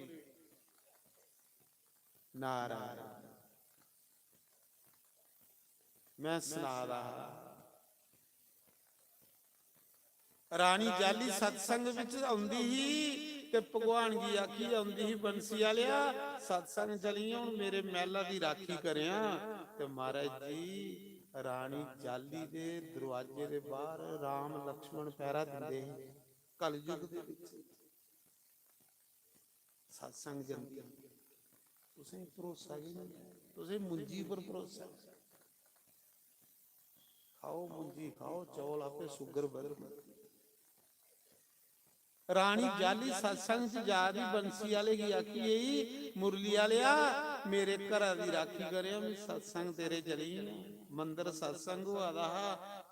ਨਾਰਾਇਣ ਮੈਂ ਸੁਣਾਦਾ ਰਾਣੀ ਜਾਲੀ ਸਤਸੰਗ ਵਿੱਚ ਆਉਂਦੀ ਹੀ ਤੇ ਭਗਵਾਨ ਜੀ ਆਖੀ ਆਉਂਦੀ ਹੀ ਬੰਸੀ ਵਾਲਿਆ ਸਤਸੰਗ ਚਲੀਆਂ ਹੁਣ ਮੇਰੇ ਮਹਿਲਾ ਦੀ ਰਾਖੀ ਕਰਿਆ ਤੇ ਮਹਾਰਾਜ ਜੀ ਰਾਣੀ ਜਾਲੀ ਦੇ ਦਰਵਾਜ਼ੇ ਦੇ ਬਾਹਰ ਰਾਮ ਲక్ష్మణ ਪਹਿਰਾ ਦਿੰਦੇ ਸੀ ਕਲਯੁਗ ਦੇ ਵਿੱਚ ਸਤਸੰਗ ਜੰਦੀ ਤੁਸੀਂ ਭਰੋਸਾ ਨਹੀਂ ਤੁਸੀਂ ਮੁੰਜੀ ਪਰ ਭਰੋਸਾ ਖਾਓ ਮੁੰਜੀ ਖਾਓ ਚੌਲ ਆਪੇ ਸ਼ੂਗਰ ਵਧੇ ਰਾਣੀ ਜਾਲੀ ਸਤਸੰਗ ਚ ਜਾ ਦੀ ਬੰਸੀ ਵਾਲੇ ਕੀ ਆਖੀ ਮੁਰਲੀ ਵਾਲਿਆ ਮੇਰੇ ਘਰਾਂ ਦੀ ਰਾਖੀ ਕਰਿਆ ਮੈਂ ਸਤਸੰਗ ਤੇਰੇ ਚਲੀ ਮੰਦਰ ਸਤਸੰਗ ਹੋਦਾ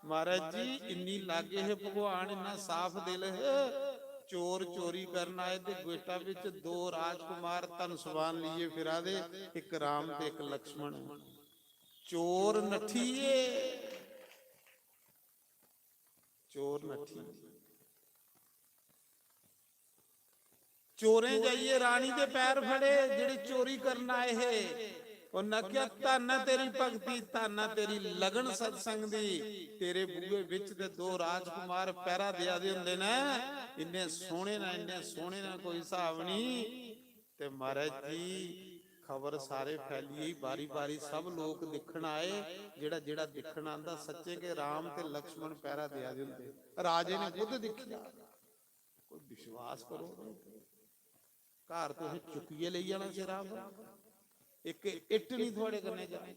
ਮਹਾਰਾਜ ਜੀ ਇੰਨੀ ਲਾਗੇ ਹੈ ਭਗਵਾਨ ਇੰਨਾ ਸਾਫ਼ ਦਿਲ ਹੈ ਚੋਰ ਚੋਰੀ ਕਰਨ ਆਏ ਤੇ ਗੋਟਾ ਵਿੱਚ 2 ਰਾਜਕੁਮਾਰ ਧਨ ਸਵਾਨ ਲਈਏ ਫਿਰਾ ਦੇ ਇੱਕ ਰਾਮ ਤੇ ਇੱਕ ਲక్ష్మణ ਚੋਰ ਨੱਠੀਏ ਚੋਰ ਨੱਠੀ ਚੋਰੇ ਜਾਈਏ ਰਾਣੀ ਦੇ ਪੈਰ ਫੜੇ ਜਿਹੜੇ ਚੋਰੀ ਕਰਨ ਆਏ ਹੈ ਉਹਨਾਂ ਕਿਹਾ ਧੰਨ ਹੈ ਤੇਰੀ ਭਗਤੀ, ਧੰਨ ਹੈ ਤੇਰੀ ਲਗਨ ਸਤਸੰਗ ਦੀ। ਤੇਰੇ ਬੂਹੇ ਵਿੱਚ ਤੇ ਦੋ ਰਾਜਕੁਮਾਰ ਪਹਿਰਾ ਦਿਆ ਦੇ ਹੁੰਦੇ ਨੇ, ਇੰਨੇ ਸੋਹਣੇ ਨਾ ਕੋਈ ਹਿਸਾਬ ਨਹੀਂ। ਤੇ ਮਹਾਰਾਜ ਜੀ ਖਬਰ ਸਾਰੇ ਫੈਲੀ, ਬਾਰੀ ਬਾਰੀ ਸਭ ਲੋਕ ਦੇਖਣ ਆਏ। ਜਿਹੜਾ ਜਿਹੜਾ ਦੇਖਣ ਆਂਦਾ ਸੱਚੇ ਕਿ ਰਾਮ ਤੇ ਲਕਸ਼ਮਣ ਪਹਿਰਾ ਦਿਆ ਦੇ ਹੁੰਦੇ। ਰਾਜੇ ਨੇ ਖੁਦ ਦੇਖਿਆ। ਕੋਈ ਵਿਸ਼ਵਾਸ ਕਰੋ, ਘਰ ਤੁਸੀਂ ਚੁੱਕੀਏ ਲਈ ਜਾਣਾ ਸੀ ਰਾਮ, ਇੱਕ ਇੱਟ ਨਹੀਂ ਤੁਹਾਡੇ ਕਰਨੇ ਜਾਣੇ।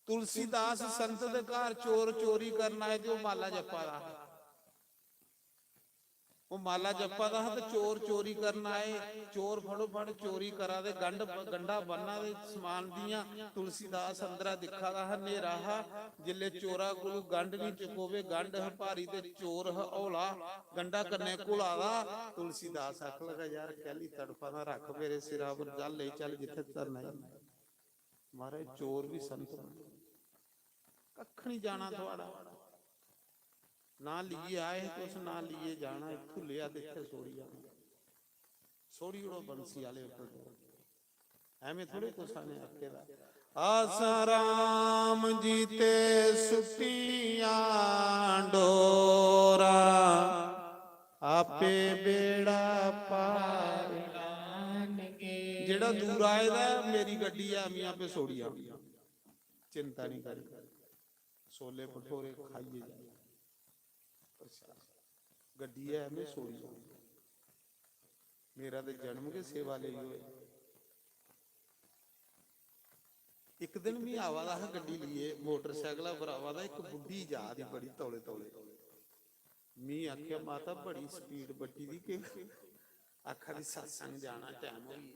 ਤੁਲਸੀਦਾਸ ਸੰਤ ਦੇ ਘਰ ਚੋਰ ਚੋਰੀ ਕਰਨ ਆਏ ਤੇ ਉਹ ਮਾਲਾ ਜੱਪਾ ਦਾ, ਉਹ ਮਾਲਾ ਜੱਪਾ ਦਾ ਤੇ ਚੋਰ ਚੋਰੀ ਕਰਨ ਆਏ। ਚੋਰ ਫੜੋ ਫੜ ਚੋਰੀ ਕਰਾ ਦੇ ਗੰਡਾ ਬੰਨਾ ਦੇ ਸਮਾਨ ਦੀਆਂ। ਤੁਲਸੀਦਾਸ ਅੰਦਰਾ ਦਿਖਾ ਦਾ ਹਨੇਰਾ ਜਿਲੇ ਚੋਰਾ ਕੋਲ ਗੰਢ ਨਹੀਂ ਚੁਕੋਵੇ, ਗੰਢ ਭਾਰੀ ਤੇ ਚੋਰ ਹੌਲਾ, ਗੰਡਾ ਕੰਨੇ ਘੁਲਾਵਾ। ਤੁਲਸੀਦਾਸ ਆਖ ਲਗਾ ਯਾਰ ਕਹਿਲੀ ਤੜਫਾ ਨਾ ਰੱਖ ਮੇਰੇ ਸਿਰਾਂ ਪਰ, ਚੱਲ ਲੈ ਚੱਲ ਜਿੱਥੇ ਤਰਨਾ। ਮਹਾਰਾਜ ਚੋਰ ਵੀ ਸੰਤ ਕੱਖ ਨਹੀਂ ਜਾਣਾ ਤੁਹਾਡਾ, ਨਾ ਲੀਏ ਆਏ ਕੁਛ ਨਾ ਲੀਏ ਜਾਣਾ। ਇੱਥੋਂ ਲਿਆ ਤੇ ਇੱਥੇ ਸੋੜੀ ਜਾਣਾ। ਸੋੜੀ ਉੜੋ ਬੰਸੀ ਵਾਲੇ ਉੱਪਰ ਐਵੇਂ ਥੋੜੇ ਕੋਸਾ ਨੇ ਆਖੇ ਦਾ। ਆਸਾ ਰਾਮ ਜੀ ਤੇ ਸੁਟੀਆਂ ਡੋਰਾ, ਆਪੇ ਬੇੜਾ ਪਾਰ ਲਾਣਗੇ। ਜਿਹੜਾ ਦੂਰ ਆਏਦਾ ਮੇਰੀ ਗੱਡੀ ਆ ਮੀਆਂ ਆਪੇ ਸੋੜੀਆਂ, ਚਿੰਤਾ ਨਹੀਂ ਕਰੀ। ਛੋਲੇ ਭਟੂਰੇ ਖਾਈਏ ਜਾ, ਗੱਡੀ ਹੈ ਮੈਂ ਸੋੜੀ। ਮੇਰਾ ਤੇ ਜਨਮ ਕੇ ਸੇਵਾ ਲਈ ਹੋਏ। ਇੱਕ ਦਿਨ ਵੀ ਆਵਾ ਦਾ ਗੱਡੀ ਲਈਏ ਮੋਟਰਸਾਈਕਲ ਭਰਾਵਾ ਦਾ, ਇੱਕ ਬੁੱਢੀ ਜਾ ਦੀ ਬੜੀ ਤੌਲੇ ਤੌਲੇ। ਮੀ ਆਖਿਆ ਮਾਤਾ ਬੜੀ ਸਪੀਡ ਬੱਟੀ ਦੀ ਕਿ ਆਖਾ ਦੀ ਸਤਸੰਗ ਜਾਣਾ ਟਾਈਮ ਹੋਈ।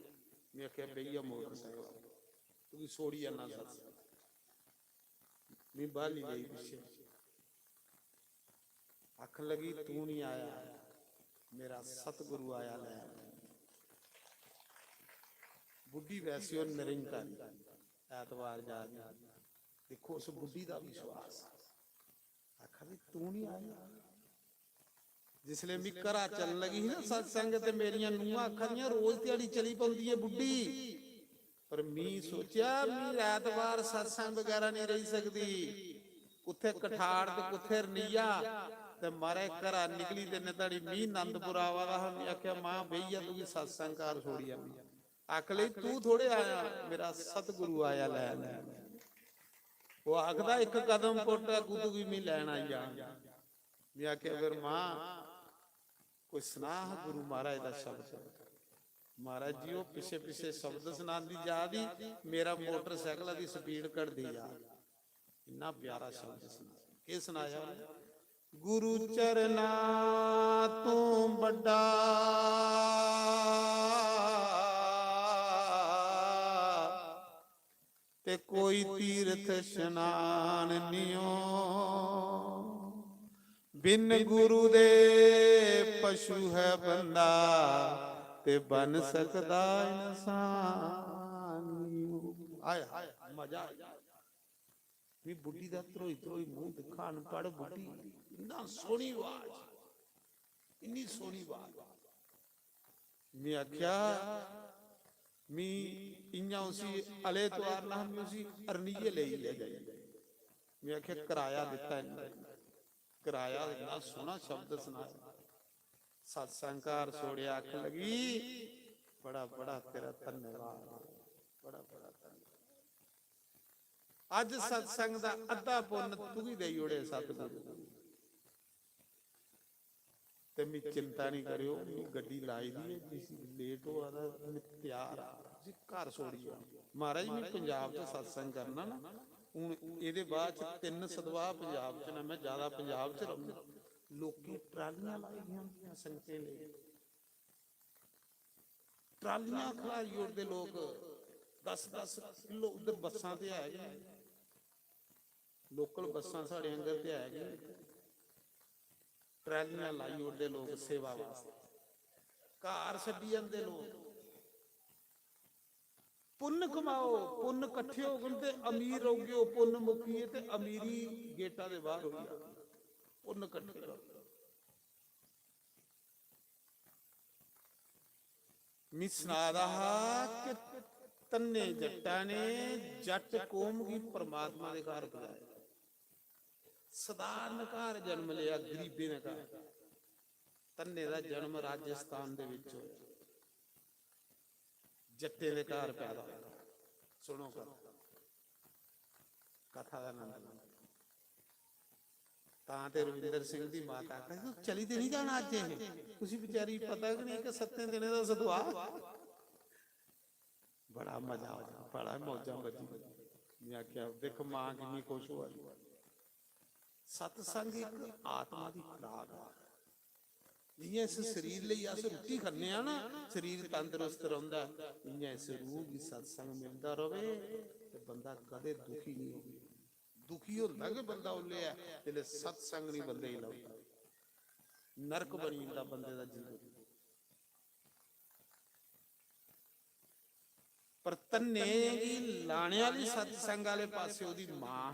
ਮੈਂ ਆਖਿਆ ਬਈਆ ਮੋਟਰਸਾਈਕਲ ਤੂੰ ਸੋੜੀ ਜਾਣਾ ਸਤਸੰਗ। ਮੈਂ ਬਾਲੀ ਲਈ ਪਿੱਛੇ ਅੱਖ ਲਗੀ ਤੂੰ ਨਹੀਂ ਆਇਆ, ਮੇਰਾ ਸਤਿਗੁਰੂ ਆਇਆ ਲੈ। ਬੁੱਢੀ ਵੈਸੇ ਉਹ ਨਿਰੰਕਾਰੀ ਐਤਵਾਰ ਜਾ ਕੇ ਦੇਖੋ ਉਸ ਬੁੱਢੀ ਦਾ ਵਿਸ਼ਵਾਸ। ਆਖਾ ਵੀ ਤੂੰ ਨਹੀਂ ਆਇਆ। ਜਿਸਲੇ ਮੈਂ ਘਰਾਂ ਚੱਲਣ ਲੱਗੀ ਸੀ ਨਾ ਸਤਸੰਗ ਤੇ ਮੇਰੀਆਂ ਨੂੰਹਾਂ ਅੱਖਾਂ ਦੀਆਂ ਰੋਜ਼ ਦਿਹਾੜੀ ਚਲੀ ਪਾਉਂਦੀ ਹੈ ਬੁੱਢੀ। ਪਰ ਮੈਂ ਸੋਚਿਆ ਮੈਂ ਐਤਵਾਰ ਸਤਸੰਗ ਵਗੈਰਾ ਨਹੀਂ ਰਹੀ ਸਕਦੀ। ਉੱਥੇ ਕਠਾੜ ਤੇ ਕੁੱਥੇ ਰਨੀਆ ਤੇ ਮਾਰੇ ਘਰਾਂ ਨਿਕਲੀ ਤੇ ਨਤੜੀ ਮੀਂਹ ਆਨੰਦਪੁਰ ਆਵਾ ਦਾ। ਉਹਨੇ ਆਖਿਆ ਮਾਂ ਬਈਆ ਤੂੰ ਵੀ ਸਤਸੰਗ ਕਾਰ ਛੋੜੀ ਆ। ਆਖ ਲਈ ਤੂੰ ਥੋੜੇ ਆਇਆ, ਮੇਰਾ ਸਤਿਗੁਰੂ ਆਇਆ ਲੈ ਲੈ। ਉਹ ਆਖਦਾ ਇੱਕ ਕਦਮ ਪੁੱਟ ਗੁੱਦੂ ਵੀ ਮੈਂ ਲੈਣ ਆਈ ਆ। ਮੈਂ ਆਖਿਆ ਫਿਰ ਮਾਂ ਕੋਈ ਸੁਨਾਹ ਗੁਰੂ ਮਹਾਰਾਜ ਦਾ ਸ਼ਬਦ। ਮਹਾਰਾਜ ਜੀ ਉਹ ਪਿੱਛੇ ਪਿੱਛੇ ਸ਼ਬਦ ਸੁਣਾਉਂਦੀ ਜਾ ਦੀ, ਮੇਰਾ ਮੋਟਰਸਾਈਕਲ ਦੀ ਸਪੀਡ ਘਟਦੀ ਜਾ। ਇੰਨਾ ਪਿਆਰਾ ਸ਼ਬਦ ਸੁਣਾ। ਕੀ ਸੁਣਾਇਆ? ਗੁਰੂ ਚਰਨਾ ਤੂੰ ਵੱਡਾ ਤੇ ਕੋਈ ਤੀਰਥ ਇਸ਼ਨਾਨ ਨਿਓ, ਬਿਨ ਗੁਰੂ ਦੇ ਪਸ਼ੂ ਹੈ ਬੰਦਾ ਤੇ ਬਨ ਸਕਦਾ ਇਨਸਾਨ ਨਿਓ। ਆਇਆ ਮਜ਼ਾ ਵੀ ਬੁੱਢੀ ਦਾ ਧਰੋਈ ਧਰੋਈ ਮੂੰਹ ਦਿਖਾਣ ਪੜ ਬੁੱਢੀ ਇੰਨਾ ਸੋਹਣੀ ਆਵਾਜ਼, ਇੰਨੀ ਸੋਹਣੀ ਆਵਾਜ਼। ਮੈਂ ਆਖਿਆ मी इन्या उसी अले त्वार ना हम उसी अरनीये ले जाए। मैं आखे किराया दिता है, किराया इतना सोहना शब्द सुना। सत्संकार छोड़िया आख लगी बड़ा बड़ा तेरा धन्यवाद, बड़ा बड़ा धन्यवाद। अज सत्संग दा अद्धा पुन्न तू ही दई ओड़े सतगुरु ते मैं चिंता नहीं करियो। गड्डी लाई दी है, लेट हो रहा तैयार आ घर छोड़िए। महाराज मैं पंजाब च सत्संग करना ना, हुण इहदे बाद च 3 सदवाह पंजाब च ना, मैं ज्यादा पंजाब च रहूंगा। लोकी ट्रालियां लाई होंदियां संगते ले, ट्रालियां खड़ाई उड़दे लोग 10-10 किलो उधर बसां ते है गए, लोकल बसां साडे अंदर ते है गए। ट्रैलियां लाई उड़दे लोग सेवा वास्ते, घर छड्डी जांदे लोग। पुन्न कमाओ, पुन्न कट्ठे हो गए ते अमीर हो गए, पुन्न मुक्कीए ते अमीरी गेटा दे बाहर हो गया। पुन्न कट्ठे करो। ਮਿਸਨਾਦਾ ਕਿ ਤੰਨੇ ਜੱਟਾਂ ਨੇ ਜੱਟ ਕੌਮ ਕੀ ਪਰਮਾਤਮਾ ਦੇ ਘਰ ਬੁਲਾਇਆ। ਸਧਾਰਨ ਘਰ ਜਨਮ ਲਿਆ, ਗਰੀਬੀ ਨੇ ਘਰ। ਤੰਨੇ ਦਾ ਜਨਮ ਰਾਜਸਥਾਨ ਦੇ ਵਿੱਚ ਹੋਇਆ, ਜੱਟੇ ਦੇ ਘਰ ਪੈਦਾ ਹੋਇਆ। ਸੁਣੋ ਕਥਾ ਦਾ ਆਨੰਦ ਲਓ। ਤਾਂ ਤੇ ਰਵਿੰਦਰ ਸਿੰਘ ਦੀ ਮਾਤਾ ਕਹਿੰਦੀ ਤੂੰ ਚਲੀ ਤੇ ਨਹੀਂ ਜਾਣਾ ਅੱਜ, ਇਹ ਤੁਸੀਂ ਵਿਚਾਰੀ ਪਤਾ ਕਿ ਨਹੀਂ ਕਿ 7 ਦਿਨ ਦਾ ਸਦਵਾ। ਬੜਾ ਮਜ਼ਾ ਆਇਆ, ਬੜਾ ਮੌਜਾਂ ਵੱਜੀ। ਮੈਂ ਆਖਿਆ ਦੇਖ ਮਾਂ ਕਿੰਨੀ ਖੁਸ਼ ਹੋਈ। ਸਤਸੰਗ ਇੱਕ ਆਤਮਾ ਦੀ ਖੁਰਾਕ ਆ। ਜਿਵੇਂ ਇਸ ਸਰੀਰ ਲਈ ਅਸੀਂ ਰੋਟੀ ਖਾਂਦੇ ਆ ਨਾ, ਸਰੀਰ ਤੰਦਰੁਸਤ ਰਹਿੰਦਾ, ਇਵੇਂ ਇਸ ਰੂਹ ਦੀ ਸਤਸੰਗ ਮਿਲਦਾ ਰਵੇ ਤੇ ਬੰਦਾ ਕਦੇ ਦੁਖੀ ਨਹੀਂ ਹੋਵੇ। ਦੁਖੀ ਹੁੰਦਾ ਕਿ ਬੰਦਾ ਉੱਲੇ ਆ ਜਿਹੜੇ ਸਤਸੰਗ ਨਹੀਂ ਬੰਦੇ ਹੀ ਲਾਉਂਦਾ, ਨਰਕ ਬਣੀ ਜਾਂਦਾ ਬੰਦੇ ਦਾ ਜੀਵਨ। ਪਰ ਤੰਨੇ ਦੀ ਲਾਣੇ ਵਾਲੀ ਸਤਸੰਗ ਵਾਲੇ ਪਾਸੇ ਉਹਦੀ ਮਾਂ,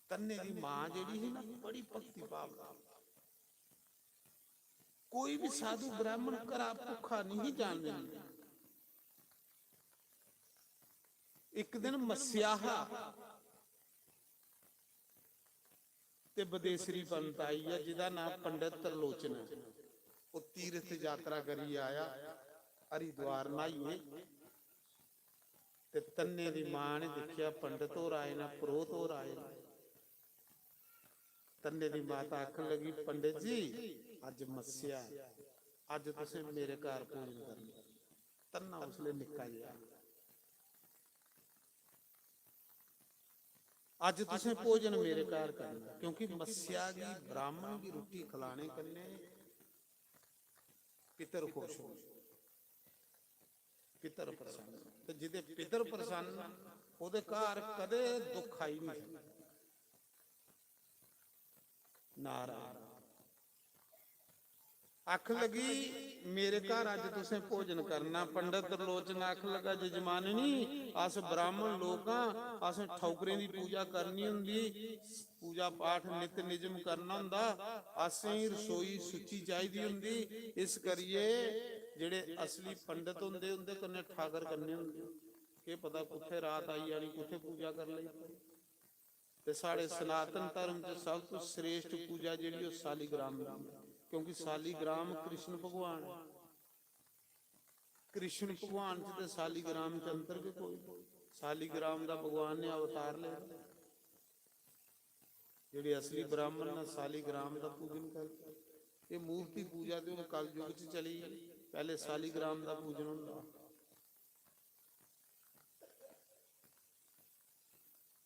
ਤੰਨੇ ਦੀ ਮਾਂ ਜਿਹੜੀ ਸੀ ਨਾ ਬੜੀ ਭਗਤੀ ਭਾਵ ਨਾਲ। ਕੋਈ ਵੀ ਸਾਧੂ ਬ੍ਰਾਹਮਣ ਘਰਾਂ ਭੁੱਖਾ ਨਹੀਂ ਜਾਣ ਦਿੰਦੀ। ਇੱਕ ਦਿਨ ਮਸਿਆਹਾ ਤੇ ਬਦੇਸਰੀ ਪੰਡਤ ਆਈ ਹੈ ਜਿਹਦਾ ਨਾਮ ਪੰਡਤ ਤਰਲੋਚਨ ਹੈ। ਉਹ ਤੀਰਥ ਯਾਤਰਾ ਕਰੀ ਆਇਆ, ਹਰਿਦੁਆਰ ਨਾਈਏ ਤੇ ਤੰਨੇ ਦੀ ਮਾਂ ਨੇ ਦੇਖਿਆ ਪੰਡਤ ਹੋਰ ਆਏ ਨਾ, ਪ੍ਰੋਤ ਹੋਰ ਆਏ ਨਾ। ਤੰਨੇ ਦੀ ਮਾਤਾ ਆਖਣ ਲੱਗੀ ਪੰਡਿਤ ਜੀ ਅੱਜ ਮੱਸਿਆ, ਅੱਜ ਤੁਸੀਂ ਮੇਰੇ ਘਰ ਭੋਜਨ ਕਰਨਾ। ਤੰਨਾ ਉਸਲੇ ਨਿੱਕਾ ਜਿਹਾ, ਅੱਜ ਤੁਸੀਂ ਭੋਜਨ ਮੇਰੇ ਘਰ ਕਰਨਾ, ਕਿਉਂਕਿ ਮੱਸਿਆ ਦੀ ਬ੍ਰਾਹਮਣ ਦੀ ਰੋਟੀ ਖਿਲਾਣੇ ਕਰਨੇ ਪਿਤਰ ਖੁਸ਼ ਹੋ, ਪਿਤਰ ਪ੍ਰਸੰਨ। ਤੇ ਜਿਹਦੇ ਪਿਤਰ ਪ੍ਰਸੰਨ ਉਹਦੇ ਘਰ ਕਦੇ ਦੁੱਖ ਆਈ ਨਹੀਂ। ਨਾਰਾਇਣ ਅੱਖ ਲੱਗੀ ਮੇਰੇ ਘਰ ਅੱਜ ਤੁਸੀਂ ਭੋਜਨ ਕਰਨਾ। ਪੰਡਤ ਤਰਲੋਚਨ ਅੱਖ ਲੱਗਾ ਜਜਮਾਨਣੀ ਅਸ ਬ੍ਰਾਹਮਣ ਲੋਕਾਂ ਅਸ ਠੌਕਰੇ ਦੀ ਪੂਜਾ ਕਰਨੀ ਹੁੰਦੀ, ਪੂਜਾ ਪਾਠ ਨਿਤ ਨਿਯਮ ਕਰਨਾ ਹੁੰਦਾ, ਅਸੀਂ ਰਸੋਈ ਸੁੱਚੀ ਚਾਹੀਦੀ ਹੁੰਦੀ। ਇਸ ਕਰੀਏ ਜਿਹੜੇ ਅਸਲੀ ਪੰਡਤ ਹੁੰਦੇ ਕੰਨੇ ਠਾਕਰ ਕਰਨੇ ਹੁੰਦੇ, ਕੀ ਪਤਾ ਕਿੱਥੇ ਰਾਤ ਆਈ ਜਾਣੀ, ਕਿੱਥੇ ਪੂਜਾ ਕਰ ਲਈ। ਤੇ ਸਾਡੇ ਸਨਾਤਨ ਧਰਮ ਚ ਸਭ ਤੋਂ ਸ੍ਰੇਸ਼ਟ ਪੂਜਾ ਜਿਹੜੀ ਉਹ ਸਾਲੀਗ੍ਰਾਮ ਦੀ, ਕਿਉਂਕਿ ਸਾਲੀਗ੍ਰਾਮ ਕ੍ਰਿਸ਼ਨ ਭਗਵਾਨ, ਕ੍ਰਿਸ਼ਨ ਭਗਵਾਨ ਚ ਤੇ ਸਾਲੀਗ੍ਰਾਮ ਚ ਅੰਤਰ ਵੀ ਕੋਈ। ਸਾਲੀਗ੍ਰਾਮ ਦਾ ਭਗਵਾਨ ਨੇ ਅਵਤਾਰ ਲਿਆ। ਜਿਹੜੇ ਅਸਲੀ ਬ੍ਰਾਹਮਣ ਨੇ ਸਾਲੀਗ੍ਰਾਮ ਦਾ ਪੂਜਨ ਕਰਦੇ। ਇਹ ਮੂਰਤੀ ਪੂਜਾ ਤੇ ਉਹ ਕਲਯੁਗ ਚ ਚਲੀ, ਪਹਿਲੇ ਸਾਲੀਗ੍ਰਾਮ ਦਾ ਪੂਜਨ ਹੁੰਦਾ।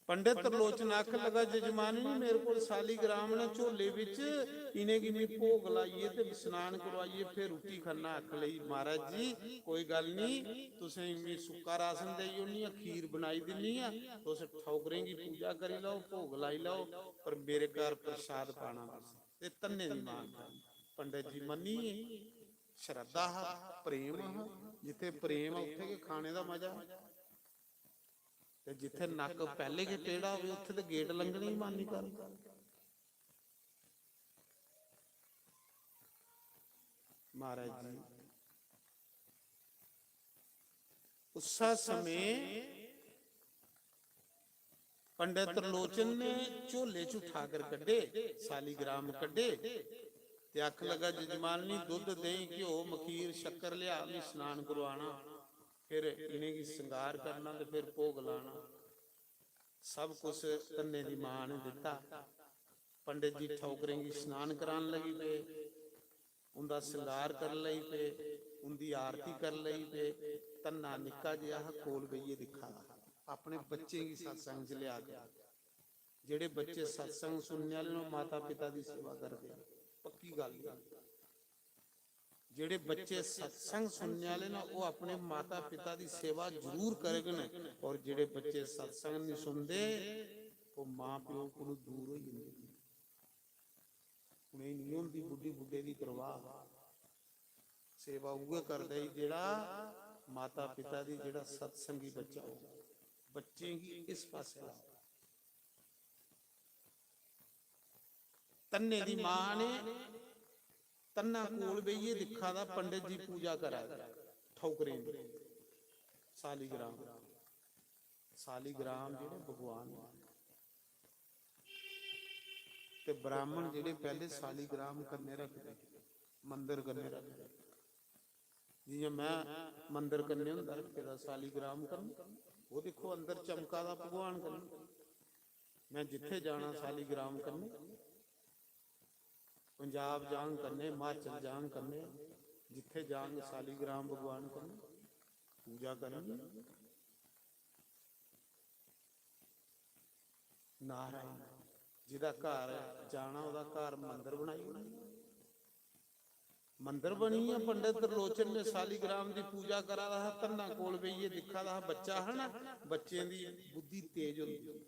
पंडित तरलोचन आख लगा जजमानी मेरे को सालीग्राम ने झोले विच इने किने भोग लाइए ते स्नान करवाइए फिर रोटी खाना। आख लई महाराज जी कोई गल नहीं, तुसें इन्नी सुक्का राशन देई ओनी खीर बनाई दिन्नी आ, तुस ठौकरें दी पूजा करी लो, भोग लाई लो, पर मेरे घर प्रसाद पाना बस। ते तन्ने दी मां पंडित जी मन्नी श्रद्धा प्रेम, जिथे प्रेम उत्थे के खाने दा मजा, ਤੇ ਜਿੱਥੇ ਨੱਕ ਪਹਿਲੇ ਕੇ ਟੇੜਾ ਹੋਵੇ ਉੱਥੇ ਤੇ ਗੇਟ ਲੰਘਣੇ ਹੀ ਮਨ ਨਹੀਂ ਕਰਦਾ। ਮਹਾਰਾਜ ਜੀ ਉਸਾ ਸਮੇਂ ਪੰਡਿਤ ਤਰਲੋਚਨ ਨੇ ਝੋਲੇ ਚ ਉਠਾ ਕਰ ਕੱਢੇ, ਸਾਲੀਗ੍ਰਾਮ ਕੱਢੇ ਤੇ ਅੱਖ ਲਗਾ ਜਜਮਾਨੀ ਦੁੱਧ ਦਹੀਂ ਘਿਓ ਮਖੀਰ ਸ਼ੱਕਰ ਲਿਆ ਵੀ ਇਸ਼ਨਾਨ ਕਰਵਾਣਾ, फिर इन्हें की श्रृंगार करना ते फिर भोग लाना। सब कुछ तन्ने दी मां ने दिता। पंडित जी ठौकरें की स्नान करान लगी पे, उनका श्रृंगार कर लई पे, उनकी आरती कर लई पे। तन्ना निक्का जिहा कोल गईए दिखा अपने बच्चे की सत्संग च लिया गया। जेड़े बच्चे सत्संग सुनने वाले माता पिता की सेवा करते, पक्की गल। ਜਿਹੜੇ ਬੱਚੇ ਸਤਸੰਗ ਸੁਣਨ ਵਾਲੇ ਨਾ ਉਹ ਆਪਣੇ ਮਾਤਾ ਪਿਤਾ ਦੀ ਸੇਵਾ ਜ਼ਰੂਰ ਕਰਨਗੇ, ਔਰ ਜਿਹੜੇ ਬੱਚੇ ਸਤਸੰਗ ਨਹੀਂ ਸੁਣਦੇ ਉਹ ਮਾਂ ਪਿਓ ਕੋਲੋਂ ਦੂਰ ਹੋ ਜਾਂਦੇ। ਉਹਨੇ ਨਹੀਂ ਹੁੰਦੀ ਬੁੱਢੀ ਬੁੱਢੇ ਦੀ ਪਰਵਾਹ, ਸੇਵਾ ਉਹ ਕਰਦਾ ਹੀ ਜਿਹੜਾ ਮਾਤਾ ਪਿਤਾ ਦੀ, ਜਿਹੜਾ ਸਤਸੰਗੀ ਬੱਚਾ ਹੋ। ਬੱਚੇ ਹੀ ਇਸ ਪਾਸੇ ਲਾ। ਤੰਨੇ ਦੀ ਮਾਂ ਨੇ ਤੰਨਾ ਕੋਲ ਬਈਏ ਦਿਖਾ ਦਾ ਪੰਡਿਤ ਜੀ ਪੂਜਾ ਕਰਾ ਠੌਕਰੇ ਦੀ ਸਾਲੀਗ੍ਰਾਮ ਜਿਹੜੇ ਭਗਵਾਨ ਨੇ ਤੇ ਬ੍ਰਾਹਮਣ ਜਿਹੜੇ ਪਹਿਲੇ ਸਾਲੀਗ੍ਰਾਮ ਕੰਨੇ ਰੱਖਦੇ ਮੰਦਰ ਕੰਨੇ ਰੱਖਦੇ ਜਿਵੇਂ ਮੈਂ ਮੰਦਰ ਕੰਨੇ ਹੁੰਦਾ ਰੱਖੇਦਾ ਸਾਲੀਗ੍ਰਾਮ ਕਰਨ ਉਹ ਦੇਖੋ ਅੰਦਰ ਚਮਕਾ ਦਾ ਭਗਵਾਨ ਕਰਨ ਮੈਂ ਜਿੱਥੇ ਜਾਣਾ ਸਾਲੀਗ੍ਰਾਮ ਕਰਨੇ ਪੰਜਾਬ ਜਾਣ ਕਰਨੇ ਹਿਮਾਚਲ ਜਾਣ ਕਰਨੇ ਜਿੱਥੇ ਜਾਣ ਸਾਲੀਗ੍ਰਾਮ ਭਗਵਾਨ ਕਰਨੇ ਪੂਜਾ ਕਰਨੀ ਨਾਰਾਇਣ ਜਿਹਦਾ ਘਰ ਜਾਣਾ ਉਹਦਾ ਘਰ ਮੰਦਰ ਬਣਾਈ ਮੰਦਰ ਬਣੀ ਆ ਪੰਡਿਤ ਤਰਲੋਚਨ ਨੇ ਸਾਲੀਗ੍ਰਾਮ ਦੀ ਪੂਜਾ ਕਰਾ ਰਹਾ ਤੰਨਾ ਕੋਲ ਬਈਏ ਦਿਖਾ ਰਹਾ ਬੱਚਾ ਹਨਾ ਬੱਚਿਆਂ ਦੀ ਬੁੱਧੀ ਤੇਜ਼ ਹੁੰਦੀ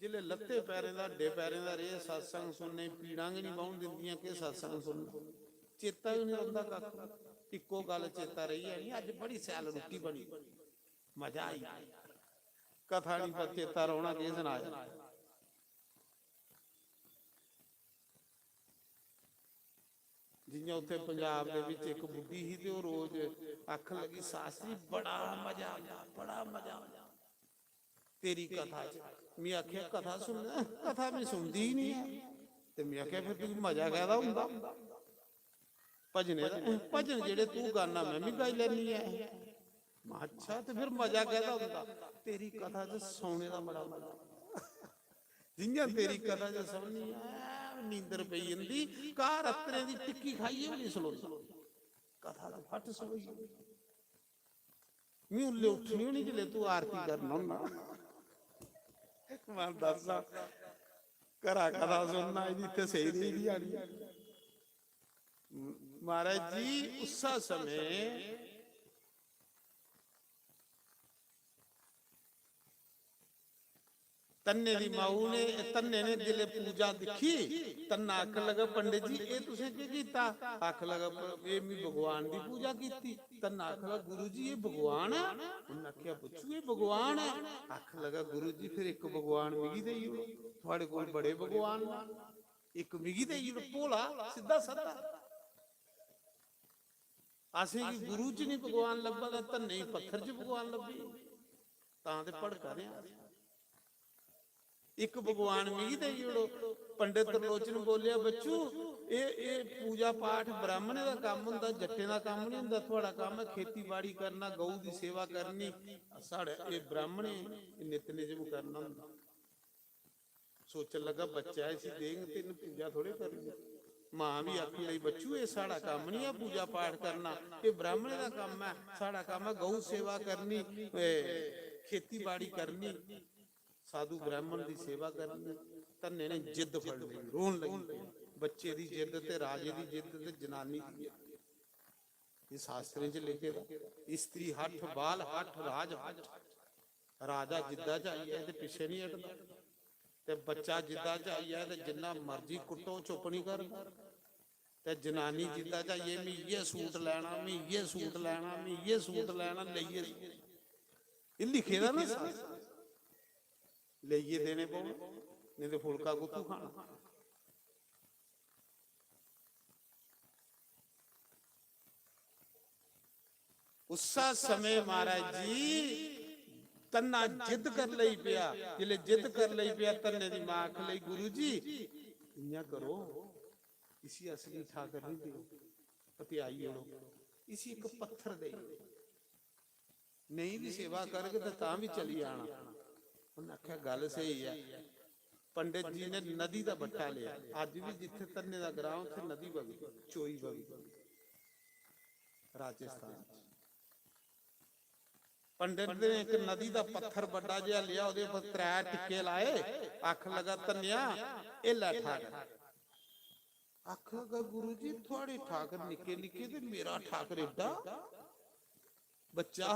ਜਿਲੇ ਲੱਤੇ ਪੈਰੇ ਦਾ ਡੇ ਪੈਰੇ ਦਾ ਰੇ satsang ਸੁਣਨੇ ਪੀੜਾਂ ਵੀ ਨਹੀਂ ਬਾਉਣ ਦਿੰਦੀਆਂ ਕਿ satsang ਸੁਣ ਚੇਤਾ ਹੀ ਨਹੀਂ ਰਹਿੰਦਾ ਕੱਖ ਇੱਕੋ ਗੱਲ ਚੇਤਾ ਰਹੀ ਹੈ ਨਹੀਂ ਅੱਜ ਬੜੀ ਸਿਆਲ ਰੋਟੀ ਬਣੀ ਮਜ਼ਾ ਆਈ ਕਥਾ ਨਹੀਂ ਪਰ ਚੇਤਾ ਰਹਿਣਾ ਕਿਸ ਦਿਨ ਆ ਜਾਣਾ ਜਿਵੇਂ ਉੱਥੇ ਪੰਜਾਬ ਦੇ ਵਿੱਚ ਇੱਕ ਬੁੱਢੀ ਸੀ ਤੇ ਉਹ ਰੋਜ਼ ਅੱਖ ਲੱਗੀ ਸਾਸਰੀ ਬੜਾ ਮਜ਼ਾ ਆਉਂਦਾ ਤੇਰੀ ਕਥਾ ਚ ਮੈਂ ਆਖਿਆ ਕਥਾ ਸੁਣਨਾ ਕਥਾ ਮੈਂ ਸੁਣਦੀ ਹੀ ਨਹੀਂ ਤੇ ਮੈਂ ਆਖਿਆ ਫਿਰ ਤੂੰ ਮਜ਼ਾ ਕਾਹਦਾ ਹੁੰਦਾ ਭਜਨ ਜਿਹੜੇ ਤੂੰ ਗਾਣਾ ਮੈਂ ਵੀ ਗਾ ਲੈਣੀ ਐ ਅੱਛਾ ਤੇ ਫਿਰ ਮਜ਼ਾ ਕਾਹਦਾ ਹੁੰਦਾ ਤੇਰੀ ਕਥਾ ਚ ਸੌਣੇ ਦਾ ਬੜਾ ਮਜ਼ਾ ਜਿੰਨਾਂ ਤੇਰੀ ਕਥਾ ਚ ਸੌਣੀ ਐ ਨੀਂਦਰ ਪਈ ਜਾਂਦੀ ਘਰ ਅਤਰੇ ਦੀ ਟਿੱਕੀ ਖਾਈਏ ਵੀ ਨਹੀਂ ਸਲੋਈ ਕਥਾ ਦਾ ਫੱਟ ਸੋਈ ਮੈਂ ਉੱਲੇ ਉੱਠਣੀ ਨਹੀਂ ਜਿਲੇ ਤੂੰ ਆਰਤੀ ਕਰਨਾ ਹੁੰਦਾ ਮੈਂ ਦੱਸਾਂ ਘਰਾ ਕਥਾ ਸੁਣਨਾ ਇਹਦੀ ਇੱਥੇ ਸਹੀ ਦੀ ਆਣੀ ਮਹਾਰਾਜ ਜੀ ਉਸਾ ਸਮੇਂ तन्ने दी माऊ ने तन्ने ने जिले पूजा दिखी तन्ना आख लगा पंडित जी ये तुसे की कीता आख लगा ये मी भगवान दी पूजा कीती तन्ना आख लगा गुरु जी ये भगवान है उन्हें आख्या पुछू ये भगवान है आख लगा गुरु जी फिर एक भगवान मिगी दे थोड़े कोल बड़े भगवान एक मिगी दे भोला सीधा साधा असें की गुरु च नहीं भगवान लब्भा दा तन्ने पत्थर च भगवान लब्भी तां ते भड़का रहा एक भगवान मिगी दे पंडित तरलोचन बोलिया बच्चू ये पूजा पाठ ब्राह्मणे का काम हुंदा जट्टे का काम नहीं हुंदा थोड़ा काम है खेती बाड़ी करना गऊ की सेवा करनी साढ़े ये ब्राह्मणे नितनेम करना हुंदा सोचन लगा बच्चा इसी देंगे तेन पूजा थोड़े करनी मां भी आखी लई बच्चू ये साड़ा काम नहीं है पूजा पाठ करना ये ब्राह्मणे का काम है साड़ा काम है गऊ सेवा करनी खेती बाड़ी करनी साधु ब्राह्मण की सेवा करनी तन्ने ने जिद फड़ ली रोन लगी बच्चे की जिद ते राजे की जिद ते जनानी की ये शास्त्रें च लिखे स्त्री हठ बाल हठ राज हठ राजा जिद्दा चाहिए ते पिछे नहीं हटदा ते बच्चा जिद्दा चाहिए ते जिन्ना मर्जी कुटो चुप नहीं कर ते जनानी जिद्दा चाहिए मैं ये सूट लेना मैं ये सूट लेना मैं ये सूट लेना लइए ये लिखे दा ना लइए देने पौ नहीं तो फुलका गुत्थू खाना उसा समय महाराज जी तन्ना जिद कर लई पिया जिले जिद कर लई पिया तन्ने दी मां आख लई गुरु जी इयां करो इसी असली ठाकर नहीं दियो पतियाई ओड़ो इसी एक पत्थर दे नहीं भी सेवा करके तो तां भी चली आना उन्हें आख्या गल सही है पंडित जी ने नदी का बट्टा लिया अज भी जिथे तन्ने का ग्रां उथे नदी बगी चोई बगी राजस्थान पंडित ने एक नदी का पत्थर बड़ा जिहा लिया उहदे उपर 3 टिक्के लाए आख लगा तन्निया ए लै ठाकर आख लगा गुरु जी थोड़े ठाकर निके निके ते मेरा ठाकर एडा बच्चा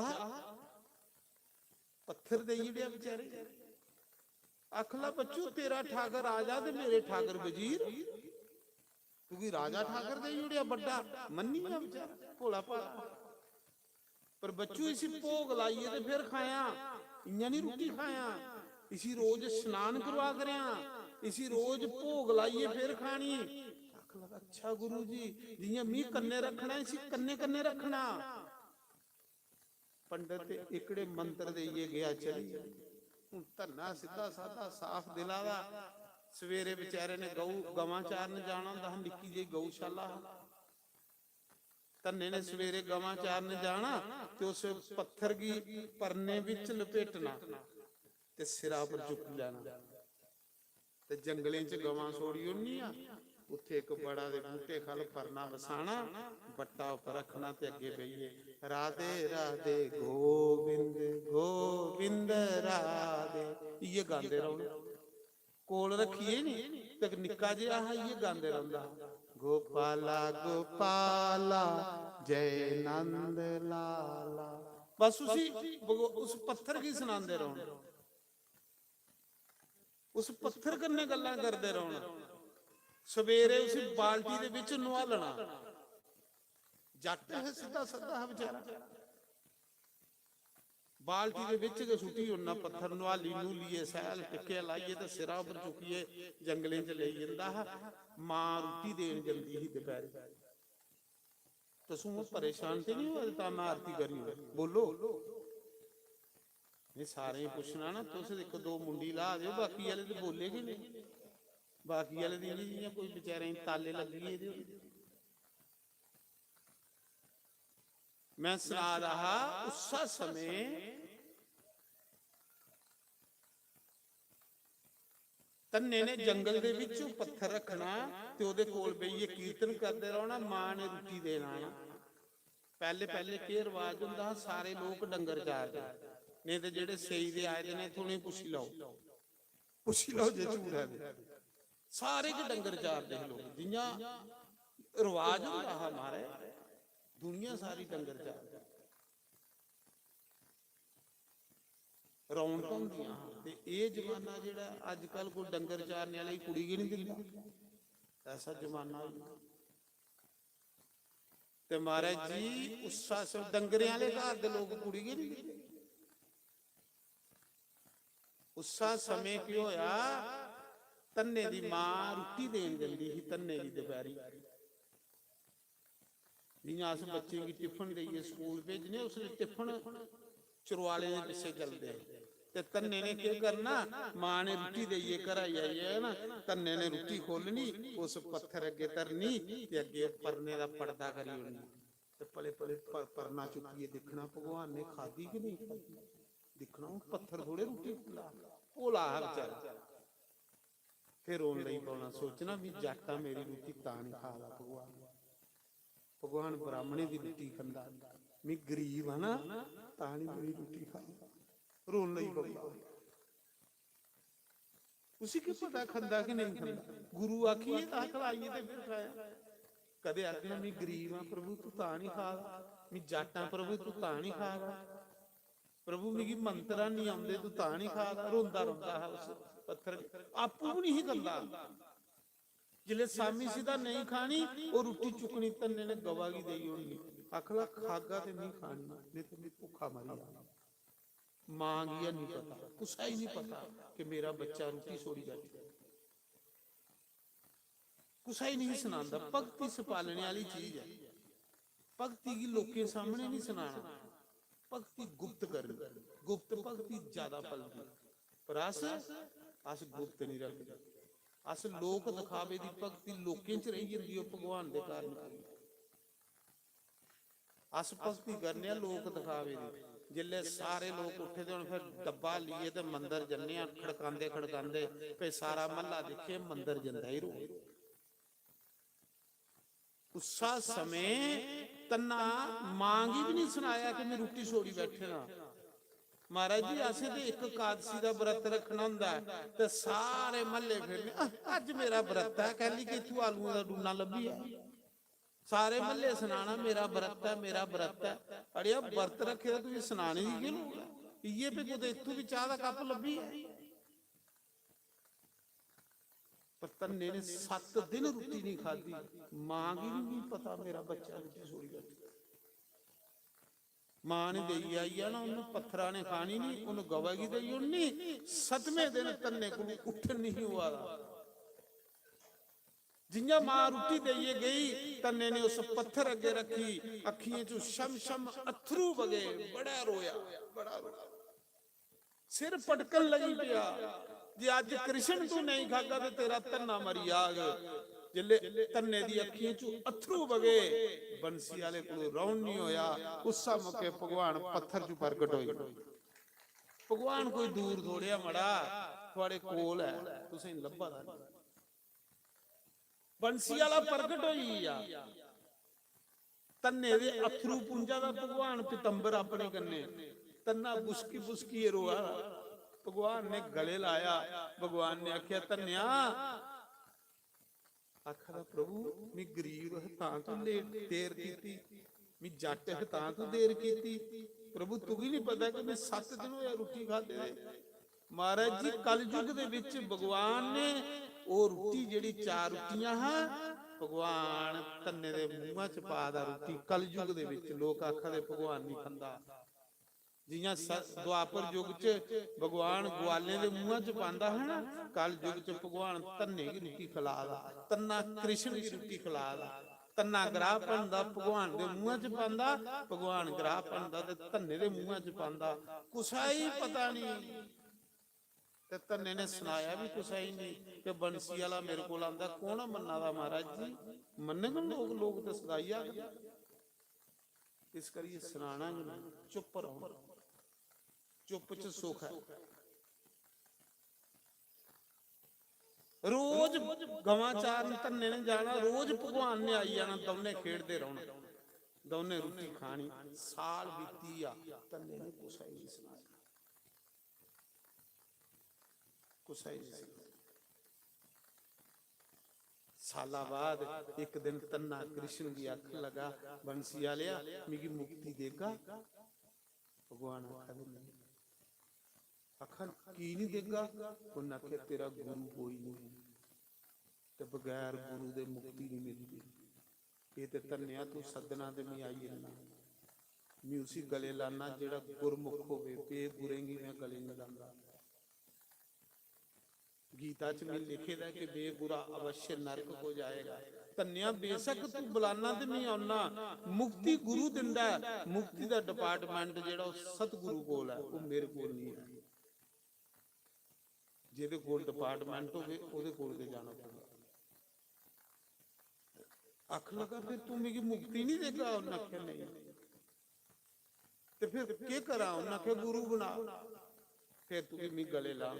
पत्थर दे बेचारे आखला बच्चू तेरा ठाकर राजा ते मेरे ठाकर वजीर क्योंकि राजा ठाकर दे बड़ा मन्नी है बेचारा भोला भाला पर बच्चू इसी भोग लाइए ते फिर खाया इयां नहीं रोटी खाया इसी रोज स्नान करवा कर इसी रोज भोग लाइए फिर खानी ਆਖਲਾ ਅੱਛਾ ਗੁਰੂ ਜੀ, ਜਿਵੇਂ ਮੀਂਹ ਕੰਨੇ ਰੱਖਣਾ ਸੀ, ਕੰਨੇ ਕੰਨੇ ਰੱਖਣਾ। ਪੰਡਤ ਇਕੜੇ ਮੰਤਰ ਦੇਈਏ ਗਿਆ ਚਲੀ। ਹੁਣ ਧੰਨਾ ਸਿੱਧਾ ਸਾਦਾ ਸਾਫ਼ ਦਿਲਾਂ ਦਾ, ਸਵੇਰੇ ਵਿਚਾਰੇ ਨੇ ਗਊ ਚਾਰਨ ਜਾਣਾ ਹੁੰਦਾ, ਨਿੱਕੀ ਜਿਹੀ ਗਊਸ਼ਾਲਾ। ਧੰਨੇ ਨੇ ਸਵੇਰੇ ਗਵਾਂ ਚਾਰਨ ਜਾਣਾ ਤੇ ਉਸ ਪੱਥਰ ਦੀ ਪਰਨੇ ਵਿੱਚ ਲਪੇਟਣਾ ਤੇ ਸਿਰਾਂ ਪਰ ਚੁੱਕ ਲੈਣਾ ਤੇ ਜੰਗਲੇ 'ਚ ਗਵਾਂ ਛੋੜੀ ਹੁੰਨੀ ਆ। ਉੱਥੇ ਇੱਕ ਬੜਾ ਦੇ ਬੂਟੇ ਖਲ ਪਰਨਾ ਵਸਾਣਾ, ਬੱਟਾ ਉੱਪਰ ਰੱਖਣਾ ਤੇ ਅੱਗੇ ਬਈਏ ਰਾਧੇ ਰਾਧੇ ਗੋਬਿੰਦ ਗੋਬਿੰਦ ਰਾਧੇ, ਇਹ ਗਾਉਂਦੇ ਰਹੋ। ਕੋਲ ਰੱਖੀਏ ਨੀ ਤੇ ਨਿੱਕਾ ਜਿਹਾ ਇਹ ਗਾਉਂਦੇ ਰਹਿੰਦਾ, ਗੋਪਾਲਾ ਗੋਪਾਲਾ ਜੈ ਨੰਦ ਲਾਲਾ। ਬਸ ਉਸ ਪੱਥਰ ਕੀ ਸੁਣਾਉਂਦੇ ਰਹੋ, ਉਸ ਪੱਥਰ ਕੰਨੇ ਗੱਲਾਂ ਕਰਦੇ ਰਹੋ। ਸਵੇਰੇ ਉਸ ਬਾਲਟੀ ਦੇ ਵਿੱਚ ਨਵਾਲਣਾ। ਜੱਟ ਹੈ ਸਿੱਧਾ ਸਾਦਾ ਵਿਚਾਰਾ, ਬਾਲਟੀ ਦੇ ਵਿੱਚ ਕੇ ਸੁੱਟੀ ਉਹਨਾਂ ਪੱਥਰ, ਨਵਾਲੀ ਨੂੰ ਲੀਏ ਸੈਲ ਟਿੱਕੇ ਲਾਈਏ ਤੇ ਸਿਰਾਂ ਉੱਪਰ ਚੁੱਕੀਏ ਜੰਗਲੇ 'ਚ ਲਈ ਜਾਂਦਾ। ਮਾਂ ਰੋਟੀ ਦੇਣ ਜਾਂਦੀ ਸੀ ਦੁਪਹਿਰੇ। ਤਸੂ ਪਰੇਸ਼ਾਨ ਤੇ ਨਹੀਂ ਹੋਏ ਤਾਂ ਮੈਂ ਆਰਤੀ ਕਰੀ ਬੋਲੋ। ਇਹ ਸਾਰੇ ਪੁੱਛਣਾ ਨਾ, ਤੁਸੀਂ ਇੱਕ ਦੋ ਮੁੰਡੀ ਲਾ ਦਿਓ, ਬਾਕੀ ਵਾਲੇ ਤੇ ਬੋਲੇਗੇ ਨਹੀਂ। ਬਾਕੀ ਵਾਲੇ ਦੀ ਨਹੀਂ, ਕੋਈ ਵਿਚਾਰੇ ਤਾਲੇ ਲੱਗੀ ਇਹਦੇ। ਮੈਂ ਸੁਣਾ ਰਹਾ, ਉਸਾ ਸਮੇਂ ਧੰਨੇ ਨੇ ਜੰਗਲ ਦੇ ਵਿੱਚ ਪੱਥਰ ਰੱਖਣਾ ਤੇ ਉਹਦੇ ਕੋਲ ਬਈਏ ਕੀਰਤਨ ਕਰਦੇ ਰਹਿਣਾ। ਮਾਂ ਨੇ ਰੋਟੀ ਦੇਣਾ। ਪਹਿਲੇ ਕੀ ਰਿਵਾਜ ਹੁੰਦਾ, ਸਾਰੇ ਲੋਕ ਡੰਗਰ ਚਾਰਦੇ, ਨਹੀਂ ਤੇ ਜਿਹੜੇ ਸਹੀ ਦੇ ਆਏ ਦੇ ਨੇ ਥੋੜੀ ਪੁੱਛੀ ਲਓ ਜੇ ਝੂਠ ਹੈ। ਸਾਰੇ ਕੇ ਡੰਗਰ ਚਾਰਦੇ ਲੋਕ, ਜਿੰਨਾ ਰਿਵਾਜ ਹੁੰਦਾ ਹਮਾਰੇ, ਦੁਨੀਆ ਸਾਰੀ ਡੰਗਰ ਚਾਰਦੀ, ਰੌਣਕਾਂ ਹੁੰਦੀਆਂ। ਤੇ ਇਹ ਜ਼ਮਾਨਾ ਜਿਹੜਾ ਅੱਜ ਕੱਲ ਕੋਈ ਡੰਗਰ ਚਾਰਨੇ ਵਾਲੀ ਕੁੜੀ ਵੀ ਨਹੀਂ ਦਿੰਦਾ, ਐਸਾ ਜ਼ਮਾਨਾ। ਤੇ ਮਹਾਰਾਜ ਜੀ ਉਸਾ ਸਭ ਡੰਗਰਿਆਂ ਵਾਲੇ ਘਰ ਦੇ ਲੋਕ ਕੁੜੀ ਵੀ ਨਹੀਂ ਦਿੰਦੇ। ਉਸਾ ਸਮੇਂ ਕੀ ਹੋਇਆ, ਧੰਨੇ ਦੀ ਮਾਂ ਰੋਟੀ ਦੇਣ ਜਾਂਦੀ ਸੀ ਧੰਨੇ ਦੀ ਦੁਪਹਿਰੀ। ਜਿਵੇਂ ਅਸ ਬੱਚੇ ਦੀ ਟਿਫਨ ਦੇਈਏ ਸਕੂਲ ਭੇਜਨੇ, ਉਸ ਟਿਫਨ ਚੁਰਵਾਲੇ ਦੇ ਪਿੱਛੇ ਚੱਲਦੇ। ਤੇ ਧੰਨੇ ਨੇ ਕੀ ਕਰਨਾ, ਮਾਂ ਨੇ ਰੋਟੀ ਦੇਈਏ ਘਰਾਈ ਆਈਏ ਨਾ, ਧੰਨੇ ਨੇ ਰੋਟੀ ਖੋਲਣੀ, ਉਸ ਪੱਥਰ ਅੱਗੇ ਧਰਨੀ ਤੇ ਅੱਗੇ ਪਰਨੇ ਦਾ ਪਰਦਾ ਕਰੀ ਹੋਣੀ ਤੇ ਪਲੇ ਪਰਨਾ ਚੁੱਕੀਏ ਦੇਖਣਾ ਭਗਵਾਨ ਨੇ ਖਾਧੀ ਕਿ ਨਹੀਂ ਖਾਧੀ। ਦੇਖਣਾ ਉਹ ਪੱਥਰ ਥੋੜੇ ਰੋਟੀ ਭੋਲਾ ਵਿਚਾਰਾ। ਫਿਰ ਰੋਣ ਲਈ ਪਾਉਣਾ, ਸੋਚਣਾ ਵੀ ਜੱਟਾ ਮੇਰੀ ਰੋਟੀ ਤਾਂ ਨਹੀਂ ਖਾਦਾ ਭਗਵਾਨ ਬ੍ਰਾਹਮਣੇ ਦੀ ਰੋਟੀ ਖਾਂਦਾ, ਮੈਂ ਗਰੀਬ ਆ ਨਾ ਤਾਂ ਨਹੀਂ ਮੇਰੀ ਰੋਟੀ ਖਾਂਦਾ। ਰੋਣ ਲਈ ਪਊਗਾ। ਉਸੇ ਕੀ ਪਤਾ ਖਾਂਦਾ ਕਿ ਨਹੀਂ ਖਾਂਦਾ। ਗੁਰੂ ਆਖੀਏ ਤਾਂ ਖਵਾਈਏ ਤੇ ਫਿਰ ਖਾਇਆ। ਕਦੇ ਆਖਣਾ ਮੈਂ ਗਰੀਬ ਆ ਪ੍ਰਭੂ ਤੂੰ ਤਾਂ ਨਹੀਂ ਖਾਦਾ, ਮੈਂ ਜੱਟਾਂ ਪ੍ਰਭੂ ਤੂੰ ਤਾਂ ਨਹੀਂ ਖਾਦਾ, ਪ੍ਰਭੂ ਮੇਰੀ ਮੰਤਰਾਂ ਨਹੀਂ ਆਉਂਦੇ ਤੂੰ ਤਾਂ ਨਹੀਂ ਖਾਦਾ। ਰੋਂਦਾ ਰੋਂਦਾ ਹੈ ਉਸ ਪੱਥਰ, ਆਪੂ ਵੀ ਨਹੀਂ ਖਾਂਦਾ। ਜਿਲੇ ਸਾਮੀ ਸਿੱਧਾ ਨਹੀਂ ਖਾਣੀ, ਉਹ ਰੋਟੀ ਚੁੱਕਣੀ ਧੰਨੇ ਨੇ ਗਵਾ ਕੀ ਦੇਈ ਹੋਣੀ। ਆਖਲਾ ਖਾਗਾ ਤੇ ਨਹੀਂ ਖਾਣੀ, ਨਹੀਂ ਤੇ ਭੁੱਖਾ ਮਰੀ ਜਾਣਾ। ਮਾਂ ਗਿਆ ਨਹੀਂ ਪਤਾ, ਕੁਛ ਹੀ ਨਹੀਂ ਪਤਾ ਕਿ ਮੇਰਾ ਬੱਚਾ ਰੋਟੀ ਛੋੜੀ ਬੈਠਾ, ਕੁਛ ਹੀ ਨਹੀਂ ਸੁਣਾਉਂਦਾ। ਭਗਤੀ ਸੰਭਾਲਣੇ ਵਾਲੀ ਚੀਜ਼ ਹੈ। ਭਗਤੀ ਕੀ ਲੋਕੇ ਸਾਹਮਣੇ ਨਹੀਂ ਸੁਣਾਣਾ, ਭਗਤੀ ਗੁਪਤ ਕਰਨੀ। ਗੁਪਤ ਭਗਤੀ ਜ਼ਿਆਦਾ ਫਲਦੀ, ਪਰ ਅਸ ਗੁਪਤ ਨਹੀਂ ਰੱਖਦੇ। ਅਸ ਲੋਕ ਦਿਖਾਵੇ ਦੀ ਭਗਤੀ ਲੋਕਾਂ 'ਚ ਰਹੀ ਜਾਂਦੀ, ਉਹ ਭਗਵਾਨ ਦੇ ਕਾਰਨ। ਅਸ ਭਗਤੀ ਕਰਨੇ ਆ ਲੋਕ ਦਿਖਾਵੇ ਦੀ। ਜਿੱਲੇ ਸਾਰੇ ਲੋਕ ਉੱਠੇ ਤੇ ਹੁਣ ਫਿਰ ਡੱਬਾ ਲੀਏ ਤੇ ਮੰਦਰ ਜੰਨੇ ਆ, ਖੜਕਾਂਦੇ ਖੜਕਾਂਦੇ ਫੇ ਸਾਰਾ ਮਹੱਲਾ ਦੇਖੇ ਮੰਦਰ ਜਾਂਦਾ ਹੀ ਰੋ। ਉਸਾ ਸਮੇਂ ਤੰਨਾ ਮਾਂਗੀ ਵੀ ਨਹੀਂ ਸੁਣਾਇਆ ਕਿ ਮੈਂ ਰੋਟੀ ਛੋੜੀ ਬੈਠੇ ਨਾ। ਮਹਾਰਾਜ ਜੀ ਅਸੀਂ ਤੇ ਇੱਕ ਇਕਾਦਸ਼ੀ ਦਾ ਵਰਤ ਰੱਖਣਾ ਹੁੰਦਾ ਤੇ ਸਾਰੇ ਮਹੱਲੇ ਫਿਰਨੇ, ਅੱਜ ਮੇਰਾ ਵਰਤ ਹੈ, ਕਹਿੰਦੀ ਕਿ ਤੂੰ ਆਲੂਆਂ ਦਾ ਡੂਨਾ ਲੱਭੀ ਹੈ। ਸਾਰੇ ਮਹੱਲੇ ਸੁਣਾਣਾ ਮੇਰਾ ਵਰਤ ਹੈ, ਮੇਰਾ ਵਰਤ ਹੈ। ਅੜਿਆ ਵਰਤ ਰੱਖਿਆ ਤੁਸੀਂ ਸੁਣਾਣੇ ਦੀ ਕੀ ਲੋੜ ਹੈ। ਪੀਏ ਪੇ ਕੋ ਇੱਥੋਂ ਵੀ ਚਾਹ ਦਾ ਕੱਪ ਲੱਭੀ ਹੈ। ਪਰ ਧੰਨੇ ਨੇ 7 ਦਿਨ ਰੋਟੀ ਨਹੀਂ ਖਾਧੀ। ਮਾਂ ਕੀ ਨਹੀਂ ਪਤਾ ਮੇਰਾ ਬੱਚਾ ਰੋਟੀ ਛੋੜੀ ਬੈਠਾ। ਮਾਂ ਨੇ ਦੇਈ ਆਈ ਆ ਨਾ, ਉਹਨੂੰ ਪੱਥਰਾਂ ਨੇ ਖਾਣੀ ਨਹੀਂ, ਉਹਨੂੰ ਗਵਾ ਕੀ ਦੇਈ ਉਹਨੀ। 7ਵੇਂ ਦਿਨ ਧੰਨੇ ਕੋਲ ਉੱਠਣ ਨਹੀਂ ਹੋਆ। जियां मां रोटी देइए गई, तन्ने ने उस पत्थर अगे रखी, अखियां चो शम शम अथरू वगे, बड़ा रोया, बड़ा रोया, सिर पटकन लगी पिया। जे अज कृष्ण तू नहीं खागा तो तेरा धन्ना मरी आग। जिले धन्ने दी अखियां चो अथरू वगे, बंसी वाले को रौन नहीं होया। उस मौके भगवान पत्थर चो प्रगट होई। भगवान कोई दूर थोड़िया मड़ा, थोड़े कोल है, तुसें लभा दा नहीं। बंसी वाला प्रगट होई आ, तन्ने दे अथरू पुंजा दा भगवान पितंबर अपने कन्ने, तन्ना बुसकी बुसकी रोआ। भगवान ने गले लाया, भगवान ने आख्या धन्या, आखा प्रभु मैं गरीब हां तू देर कीती, मैं जट हां तू देर कीती। प्रभु तू ही नहीं पता कि मैं 7 दिन होया रोटी खादे। महाराज जी कलयुग दे विच भगवान ने ਉਹ ਰੋਟੀ ਜਿਹੜੀ 4 ਰੋਟੀਆਂ ਹਾਂ, ਭਗਵਾਨ ਧੰਨੇ ਦੇ ਮੂੰਹਾਂ ਚ ਪਾ ਦਾ ਰੋਟੀ। ਕਲਯੁਗ ਦੇ ਵਿੱਚ ਲੋਕ ਆਖਦੇ ਭਗਵਾਨ ਨਹੀਂ ਖਾਂਦਾ। ਜਿਹਾਂ ਦੁਆਪਰ ਯੁਗ ਚ ਭਗਵਾਨ ਗਵਾਲੇ ਦੇ ਮੂੰਹਾਂ ਚ ਪਾਉਂਦਾ ਹੈ ਨਾ, ਕਲਯੁਗ ਚ ਭਗਵਾਨ ਧੰਨੇ ਦੀ ਰੋਟੀ ਖਿਲਾਦਾ, ਧੰਨਾ ਕ੍ਰਿਸ਼ਨ ਦੀ ਰੋਟੀ ਖਿਲਾਦਾ। ਧੰਨਾ ਗ੍ਰਾਹਪਨ ਦਾ ਭਗਵਾਨ ਦੇ ਮੂੰਹਾਂ ਚ ਪਾਉਂਦਾ, ਭਗਵਾਨ ਗ੍ਰਾਹਪਨ ਦਾ ਤੇ ਧੰਨੇ ਦੇ ਮੂੰਹਾਂ ਚ ਪਾਉਂਦਾ। ਕੁਛਾ ਹੀ ਪਤਾ ਨਹੀਂ। ਤੇ ਧੰਨੇ ਨੇ ਸੁਣਾਇਆ ਵੀ ਕੁਛ ਹੀ ਨਹੀਂ ਕਿ ਬੰਸੀ ਵਾਲਾ ਮੇਰੇ ਕੋਲ ਆਂਦਾ, ਕੌਣ ਮੰਨਾ ਦਾ ਮਹਾਰਾਜ ਜੀ, ਮੰਨਣਗੇ ਲੋਕ ਤੇ ਸਦਾਈ ਆ। ਇਸ ਕਰੀਏ ਸੁਣਾਣਾ ਨਹੀਂ, ਚੁੱਪ ਰਹੋ, ਚੁੱਪ ਚ ਸੁਖ ਹੈ। ਰੋਜ਼ ਗਵਾਂ ਚਾਰਨ ਧੰਨੇ ਨੇ ਜਾਣਾ, ਰੋਜ਼ ਭਗਵਾਨ ਨੇ ਆਈ ਜਾਣਾ, ਦੋਨੇ ਖੇਡਦੇ ਰਹਿਣਾ, ਦੋਨੇ ਰੋਟੀ ਖਾਣੀ। ਸਾਲ ਬੀਤੀ ਆ, ਧੰਨੇ ਨੇ ਕੁਛ ਹੀ ਨਹੀਂ ਸੁਣਾਇਆ, ਕੁਛ ਹੀ ਨਹੀਂ। ਸਾਲਾਂ ਬਾਅਦ ਇੱਕ ਦਿਨ ਤੰਨਾ ਕ੍ਰਿਸ਼ਨ ਦੀ ਅੱਖ ਲਗਾ, ਬੰਸੀ ਵਾਲਿਆ ਮੇਰੀ ਮੁਕਤੀ ਦੇਗਾ? ਭਗਵਾਨ ਆਖਣ ਕੀ ਨਹੀਂ ਦੇਗਾ? ਉਹਨਾਂ ਆਖਿਆ ਤੇਰਾ ਗੁਰੂ ਕੋਈ ਨਹੀਂ ਤੇ ਬਗੈਰ ਗੁਰੂ ਦੇ ਮੁਕਤੀ ਨਹੀਂ ਮਿਲਦੀ। ਇਹ ਤੇ ਧੰਨਿਆ ਤੂੰ ਸੱਦਣਾ ਤੇ ਮੈਂ ਆਈ ਨਾ, ਮੈਂ ਉਸੇ ਗਲੇ ਲਾਣਾ ਜਿਹੜਾ ਗੁਰਮੁਖ ਹੋਵੇ। ਬੇਗੁਰੇਂਗੀ ਮੈਂ ਗਲੇ ਨਹੀਂ ਲਾਂਦਾ। गीता च में लिखे दा कि बेगुरा अवश्य नरक हो जाएगा। धन्या बेशक तू बुलाना ते नहीं आना, मुक्ति गुरु दिंदा है। मुक्ति दा डिपार्टमेंट जेड़ा सतगुरु कोल है, वो मेरे कोल नहीं है। जेदे कोल डिपार्टमेंट होवे ओदे कोल ते जाना पड़ेगा। अख लगा फिर तू मेरी मुक्ति नहीं देगा? उन्हें आख्या नहीं। ते फिर के करा? उन्हें आख्या गुरु बना। फिर तू भी गले ला।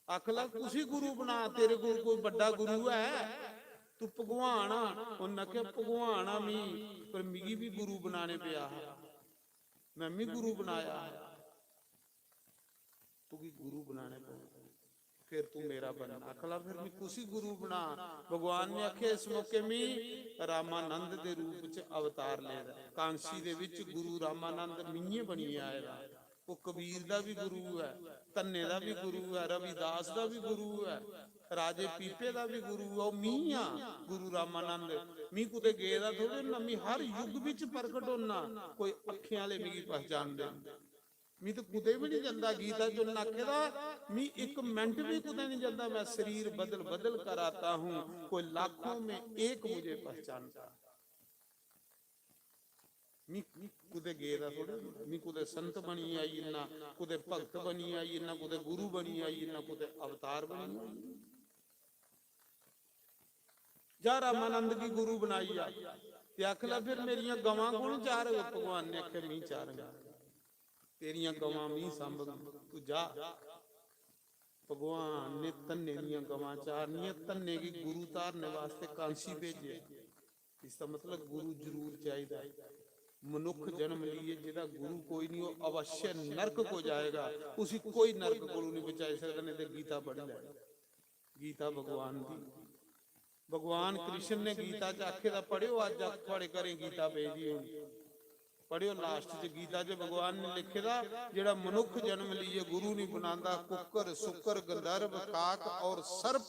आख ला तुसी गुरु बना, तेरे कोल कोई बड़ा गुरु है? तू भगवान आ। उन्हें आख्या भगवान आ मी, पर मिगी भी गुरु बनाने पिया, मैं भी गुरु बनाया। तू की गुरु बनाने पे फिर तू मेरा बना। आख ला फिर मैं तुसी गुरु बना। भगवान ने आख्या इस मौके में रामानंद के रूप च अवतार ले। कांसी दे विच गुरु रामानंद मीए बनी आएगा। वो कबीर दा भी गुरु है, धन्ने दा भी गुरु है, रविदास दा भी गुरु है, राजे पीपे दा भी गुरु है। मी आ गुरु रामानंद। मी कुते गए दा थोड़े ना, मी हर युग विच प्रगट होना। कोई अखियां वाले मिगी पहचान दे, मी तो कुते भी नहीं जांदा। गीता जो नाके दा मी एक मिनट भी कुते नहीं जांदा। मैं शरीर बदल बदल कर आता हूं, कोई लाखों में एक मुझे पहचानता। मी कुते गए दा थोड़े, मी कुते संत बनी आई ना, कुते भगत बनी आई ना, कुते गुरु बनी आई ना, कुते अवतार बनी आई। जा रामानंद की गुरु बनाई आ। आख ला फिर मेरिया गवां कौन चार? भगवान ने आख्या मी चारांगा, तेरिया गवां मी संभ, तू जा। भगवान ने धन्ने दियां गवां चारनियां, धन्ने की गुरु तारने वास्ते कांसी भेजे। इसका मतलब गुरु जरूर चाहिए। मनुख जन्म लिए जिहदा गुरु कोई नहीं, वो अवश्य नरक को जाएगा। उसी कोई नरक को नहीं बचा सकता। नहीं तो गीता पढ़ ले, गीता भगवान दी। भगवान कृष्ण ने गीता च आखे दा पढ़ियो, अज थोड़े घरें गीता भेजी होनी, पढ़ियो लास्ट च गीता च भगवान ने लिखे दा जेड़ा मनुख जन्म लिए गुरु नहीं बनांदा। कुकर सुकर गंधर्व काक और सर्प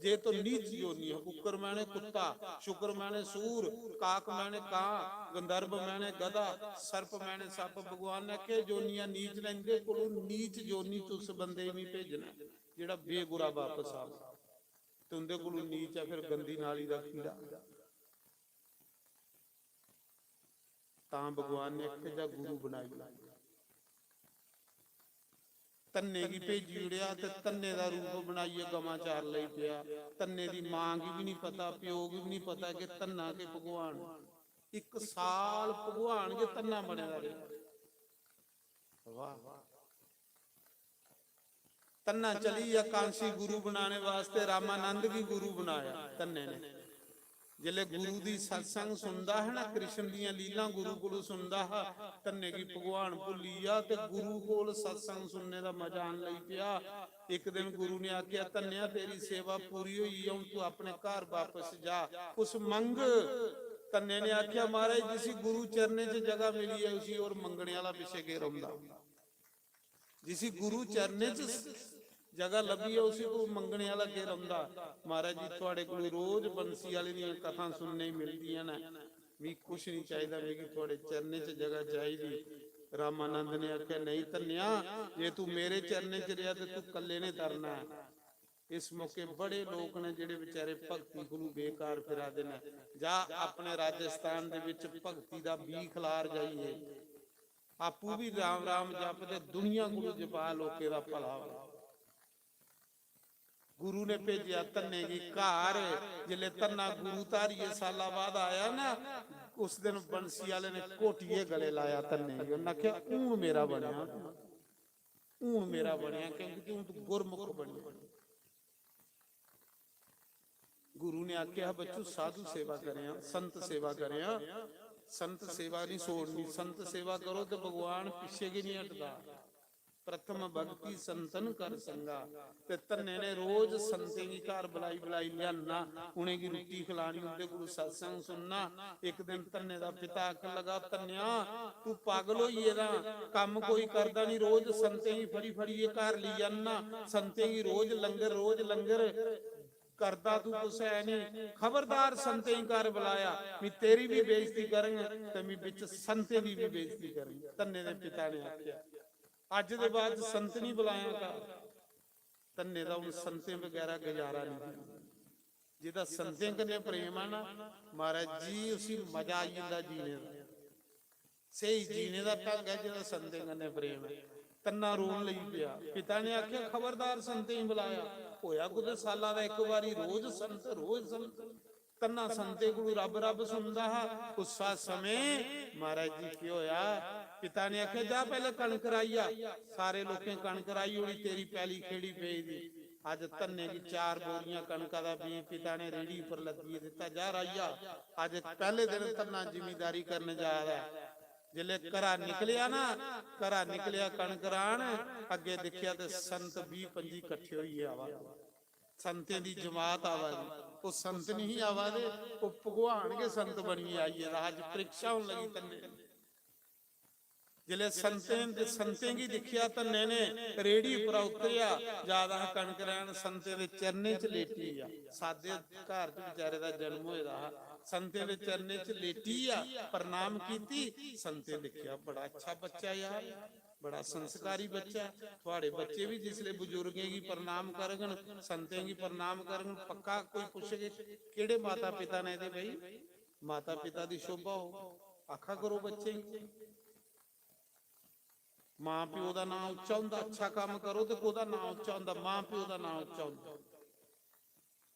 जे तो नीच योनि है। कुकर मैंने कुत्ता, शुकर मैंने सूर, काक मैंने कां, गंधर्व मैंने गधा, सर्प मैंने सप। भगवान ने आखे जोनियां नीच लैंदे कोलों नीच जोनी च उस बंदे नहीं भेजना जेड़ा बेगुरा वापस आवे। ਤੇ ਉਹਦੇ ਕੋਲੋਂ ਨੀਚ ਆ ਫਿਰ ਗੰਦੀ ਨਾਲੀ ਦਾ ਕੀੜਾ। ਤਾਂ ਭਗਵਾਨ ਨੇ ਇੱਕ ਜਿਹਾ ਗੁਰੂ ਬਣਾਈ, ਤੰਨੇ ਕੀ ਭੇਜੀ ਉੜਿਆ ਤੇ ਤੰਨੇ ਦਾ ਰੂਪ ਬਣਾਈਏ ਗਵਾਂ ਚਾਰ ਲਈ ਪਿਆ। ਤੰਨੇ ਦੀ ਮਾਂ ਕੀ ਵੀ ਨਹੀਂ ਪਤਾ, ਪਿਓ ਕੀ ਵੀ ਨਹੀਂ ਪਤਾ ਕਿ ਤੰਨਾ ਕੇ ਭਗਵਾਨ 1 ਸਾਲ ਭਗਵਾਨ ਕੇ ਤੰਨਾ ਬਣਿਆ ਰਿਹਾ। ਵਾਹ, ਤੰਨਾ ਚਲੀ ਆ ਕਾਂਸੀ ਗੁਰੂ ਬਣਾने ਵਾਸਤੇ, ਰਾਮਾਨੰਦ ਵੀ ਗੁਰੂ ਬਣਾਇਆ ਤੰਨੇ ਨੇ। जिले गुरु दी सत्संग सुनदा है ना, कृष्ण दियां लीला गुरु कोलों सुनदा है, तन्ने की भगवान भुल्ली आ ते गुरु कोल सत्संग सुनने दा मजा आन लग पिया। एक दिन गुरु ने आख्या, तन्निया तेरी सेवा पूरी हुई है, तू अपने घर वापस जा, कुछ मंग। तन्ने ने आख्या, महाराज जिसी गुरु चरने च जगह मिली है उसी और मंगने वाला पिछे के रौंदा। जिसी गुरु चरने च जगह लभी है उसी को मंगने वाला के रौंदा। महाराज जी थोड़े को रोज बंसी वाले दी कथा सुनने मिलती है ना, भी कुछ नहीं चाहिए, मेरी थोड़े चरने च जगह चाहिए। रामानंद ने आख्या, नहीं तन्निया जे तू मेरे चरने च रहा तो तू कल्ले ने तरना है। इस मौके बड़े लोग ने जेडे बेचारे भगती को बेकार फिरा देना, जा अपने राजस्थान दे विच भगती दा बी खलार जाइए, आपू भी राम राम जपदे दुनिया को जपा लोके दा भला। गुरु ने भेजा तन्ने की घर, जिले तन्ना गुरु तारिये साला बाद आया ना, उस दिन बंसी वाले ने कोटिए गले लाया तन्ने। उन्हें आख्या, ऊन मेरा बनया, ऊन मेरा बनया, क्योंकि तू गुरमुख बनिया। गुरु ने आख्या, बच्चों साधु सेवा करें, संत सेवा करें, संत सेवा नहीं छोड़नी, संत सेवा करो तो भगवान पिछे की नहीं हटता। प्रथम भक्ति संतन कर संगा, ते तन्ने ने रोज संते की घर बुलाई बुलाई लियाना, उन्हें की रोटी खिलानी, उनके गुरु सत्संग सुनना। एक दिन तन्ने दा पिता आखन लगा, तन्निया तू पागल होई ना, काम कोई करदा नहीं, रोज संते की फड़ी फड़ी ये घर ली जाना, संते की रोज लंगर करदा तू कुछ है नहीं। खबरदार संते ही घर बुलाया, मैं तेरी भी बेइज्जती करेंगे ते मैं बिच संते दी भी बेइज्जती करेंगे। तन्ने दे पिता ने आख्या, अज दे बाद संत नहीं बुलाया कर। तन्ने दा हुण संते वगैरह गुजारा नहीं, जिहदा संते कन्ने प्रेम आ ना महाराज जी उसी मजा आई जांदा जीने दा। सही जीने दा ढंग है जिहदा संते कन्ने प्रेम है। तन्ना रोन लई पिया, पिता ने आख्या, खबरदार संते ही बुलाया। होया कुछ सालां दा एक बारी रोज संत। तन्ना संते को रब रब सुनदा हा। उस समय महाराज जी की होया, पिता ने आख्या, जा पहले कणक राइया। सारे लोकें कणक राई होनी, तेरी पैली खेड़ी पे दी। अज तन्ने की 4 बोरियां कणका दा बीज पिता ने रेड़ी पर लदी दिता, जा राइया। अज पहले दिन तन्ना जिमीदारी करने जा रहा है। जिले घरा निकलिया ना, घरा निकलिया कणक राण, अगे देखिया ते संत 20-25 इकट्ठे होई आवा, संतें दी जमात आवा। वो संत नहीं आवा दे, वो भगवान के संत बनी आई है। राज परीक्षा होने लगी तन्ने। जिले संतें की दिखिया तन्ने ने रेड़ी पर उतरिया, ज्यादा कणक रैन संते दे चरने च लेटी आ। सादे घर च बेचारे दा जन्म होया, संते दे चरने च लेटी आ, प्रणाम कीती। संते देखिया, बड़ा अच्छा बच्चा यार, बड़ा संस्कारी बच्चा। थोड़े बच्चे भी जिसले बुजुर्गों की प्रणाम करगन, संतें की प्रणाम करगन, पक्का कोई पूछे केड़े माता पिता ने दे भाई, माता पिता की शोभा हो आखा करो बच्चे। मां प्यो का नाम उच्चा हुंदा, अच्छा काम करो तो ओदा नाम उच्चा हुंदा, मां प्यो का नाम उच्चा हुंदा।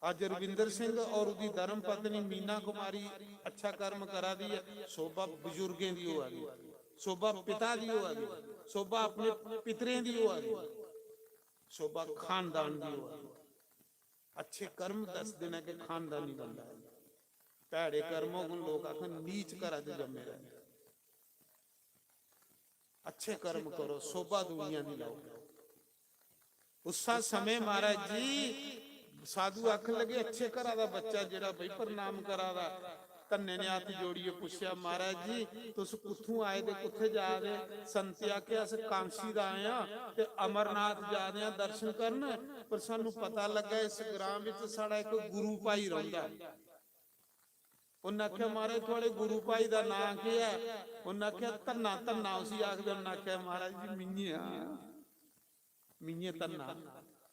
अज रविंदर सिंह और उसकी धर्म पत्नी मीना कुमारी अच्छा कर्म करा दी है, शोभा बुजुर्गों की हो आ गई, शोभा पिता की हो आ गई, शोभा अपने पितरें की हो आ गई, शोभा खानदान की हो आ गई। अच्छे कर्म दस दिन के खानदानी बनता है, भैड़े कर्मों को लोग आखन नीच घर च जमे रहे। अच्छे कर्म करो, शोभा दुनिया की लाओ। उस समय महाराज जी साधु आखन लगे, अच्छे घरा दा बच्चा जेड़ा बई प्रणाम करा दा। तन्ने ने हाथ जोड़िए पूछया, महाराज जी तुस कुत्थों आए दे, कुत्थे जा रहे? संते आख्या, अस कांसी दा आए हां ते अमरनाथ जा रहे हां दर्शन करन, पर सानू पता लगा इस ग्राम विच साडा एक गुरु भाई रहिंदा। उन्हें आख्या, महाराज थोड़े गुरु भाई का नाम क्या है? उन्हें आख्या, धन्ना धन्ना उसी आखदे। उन्हें आख्या, महाराज जी मिंजे तन्ना।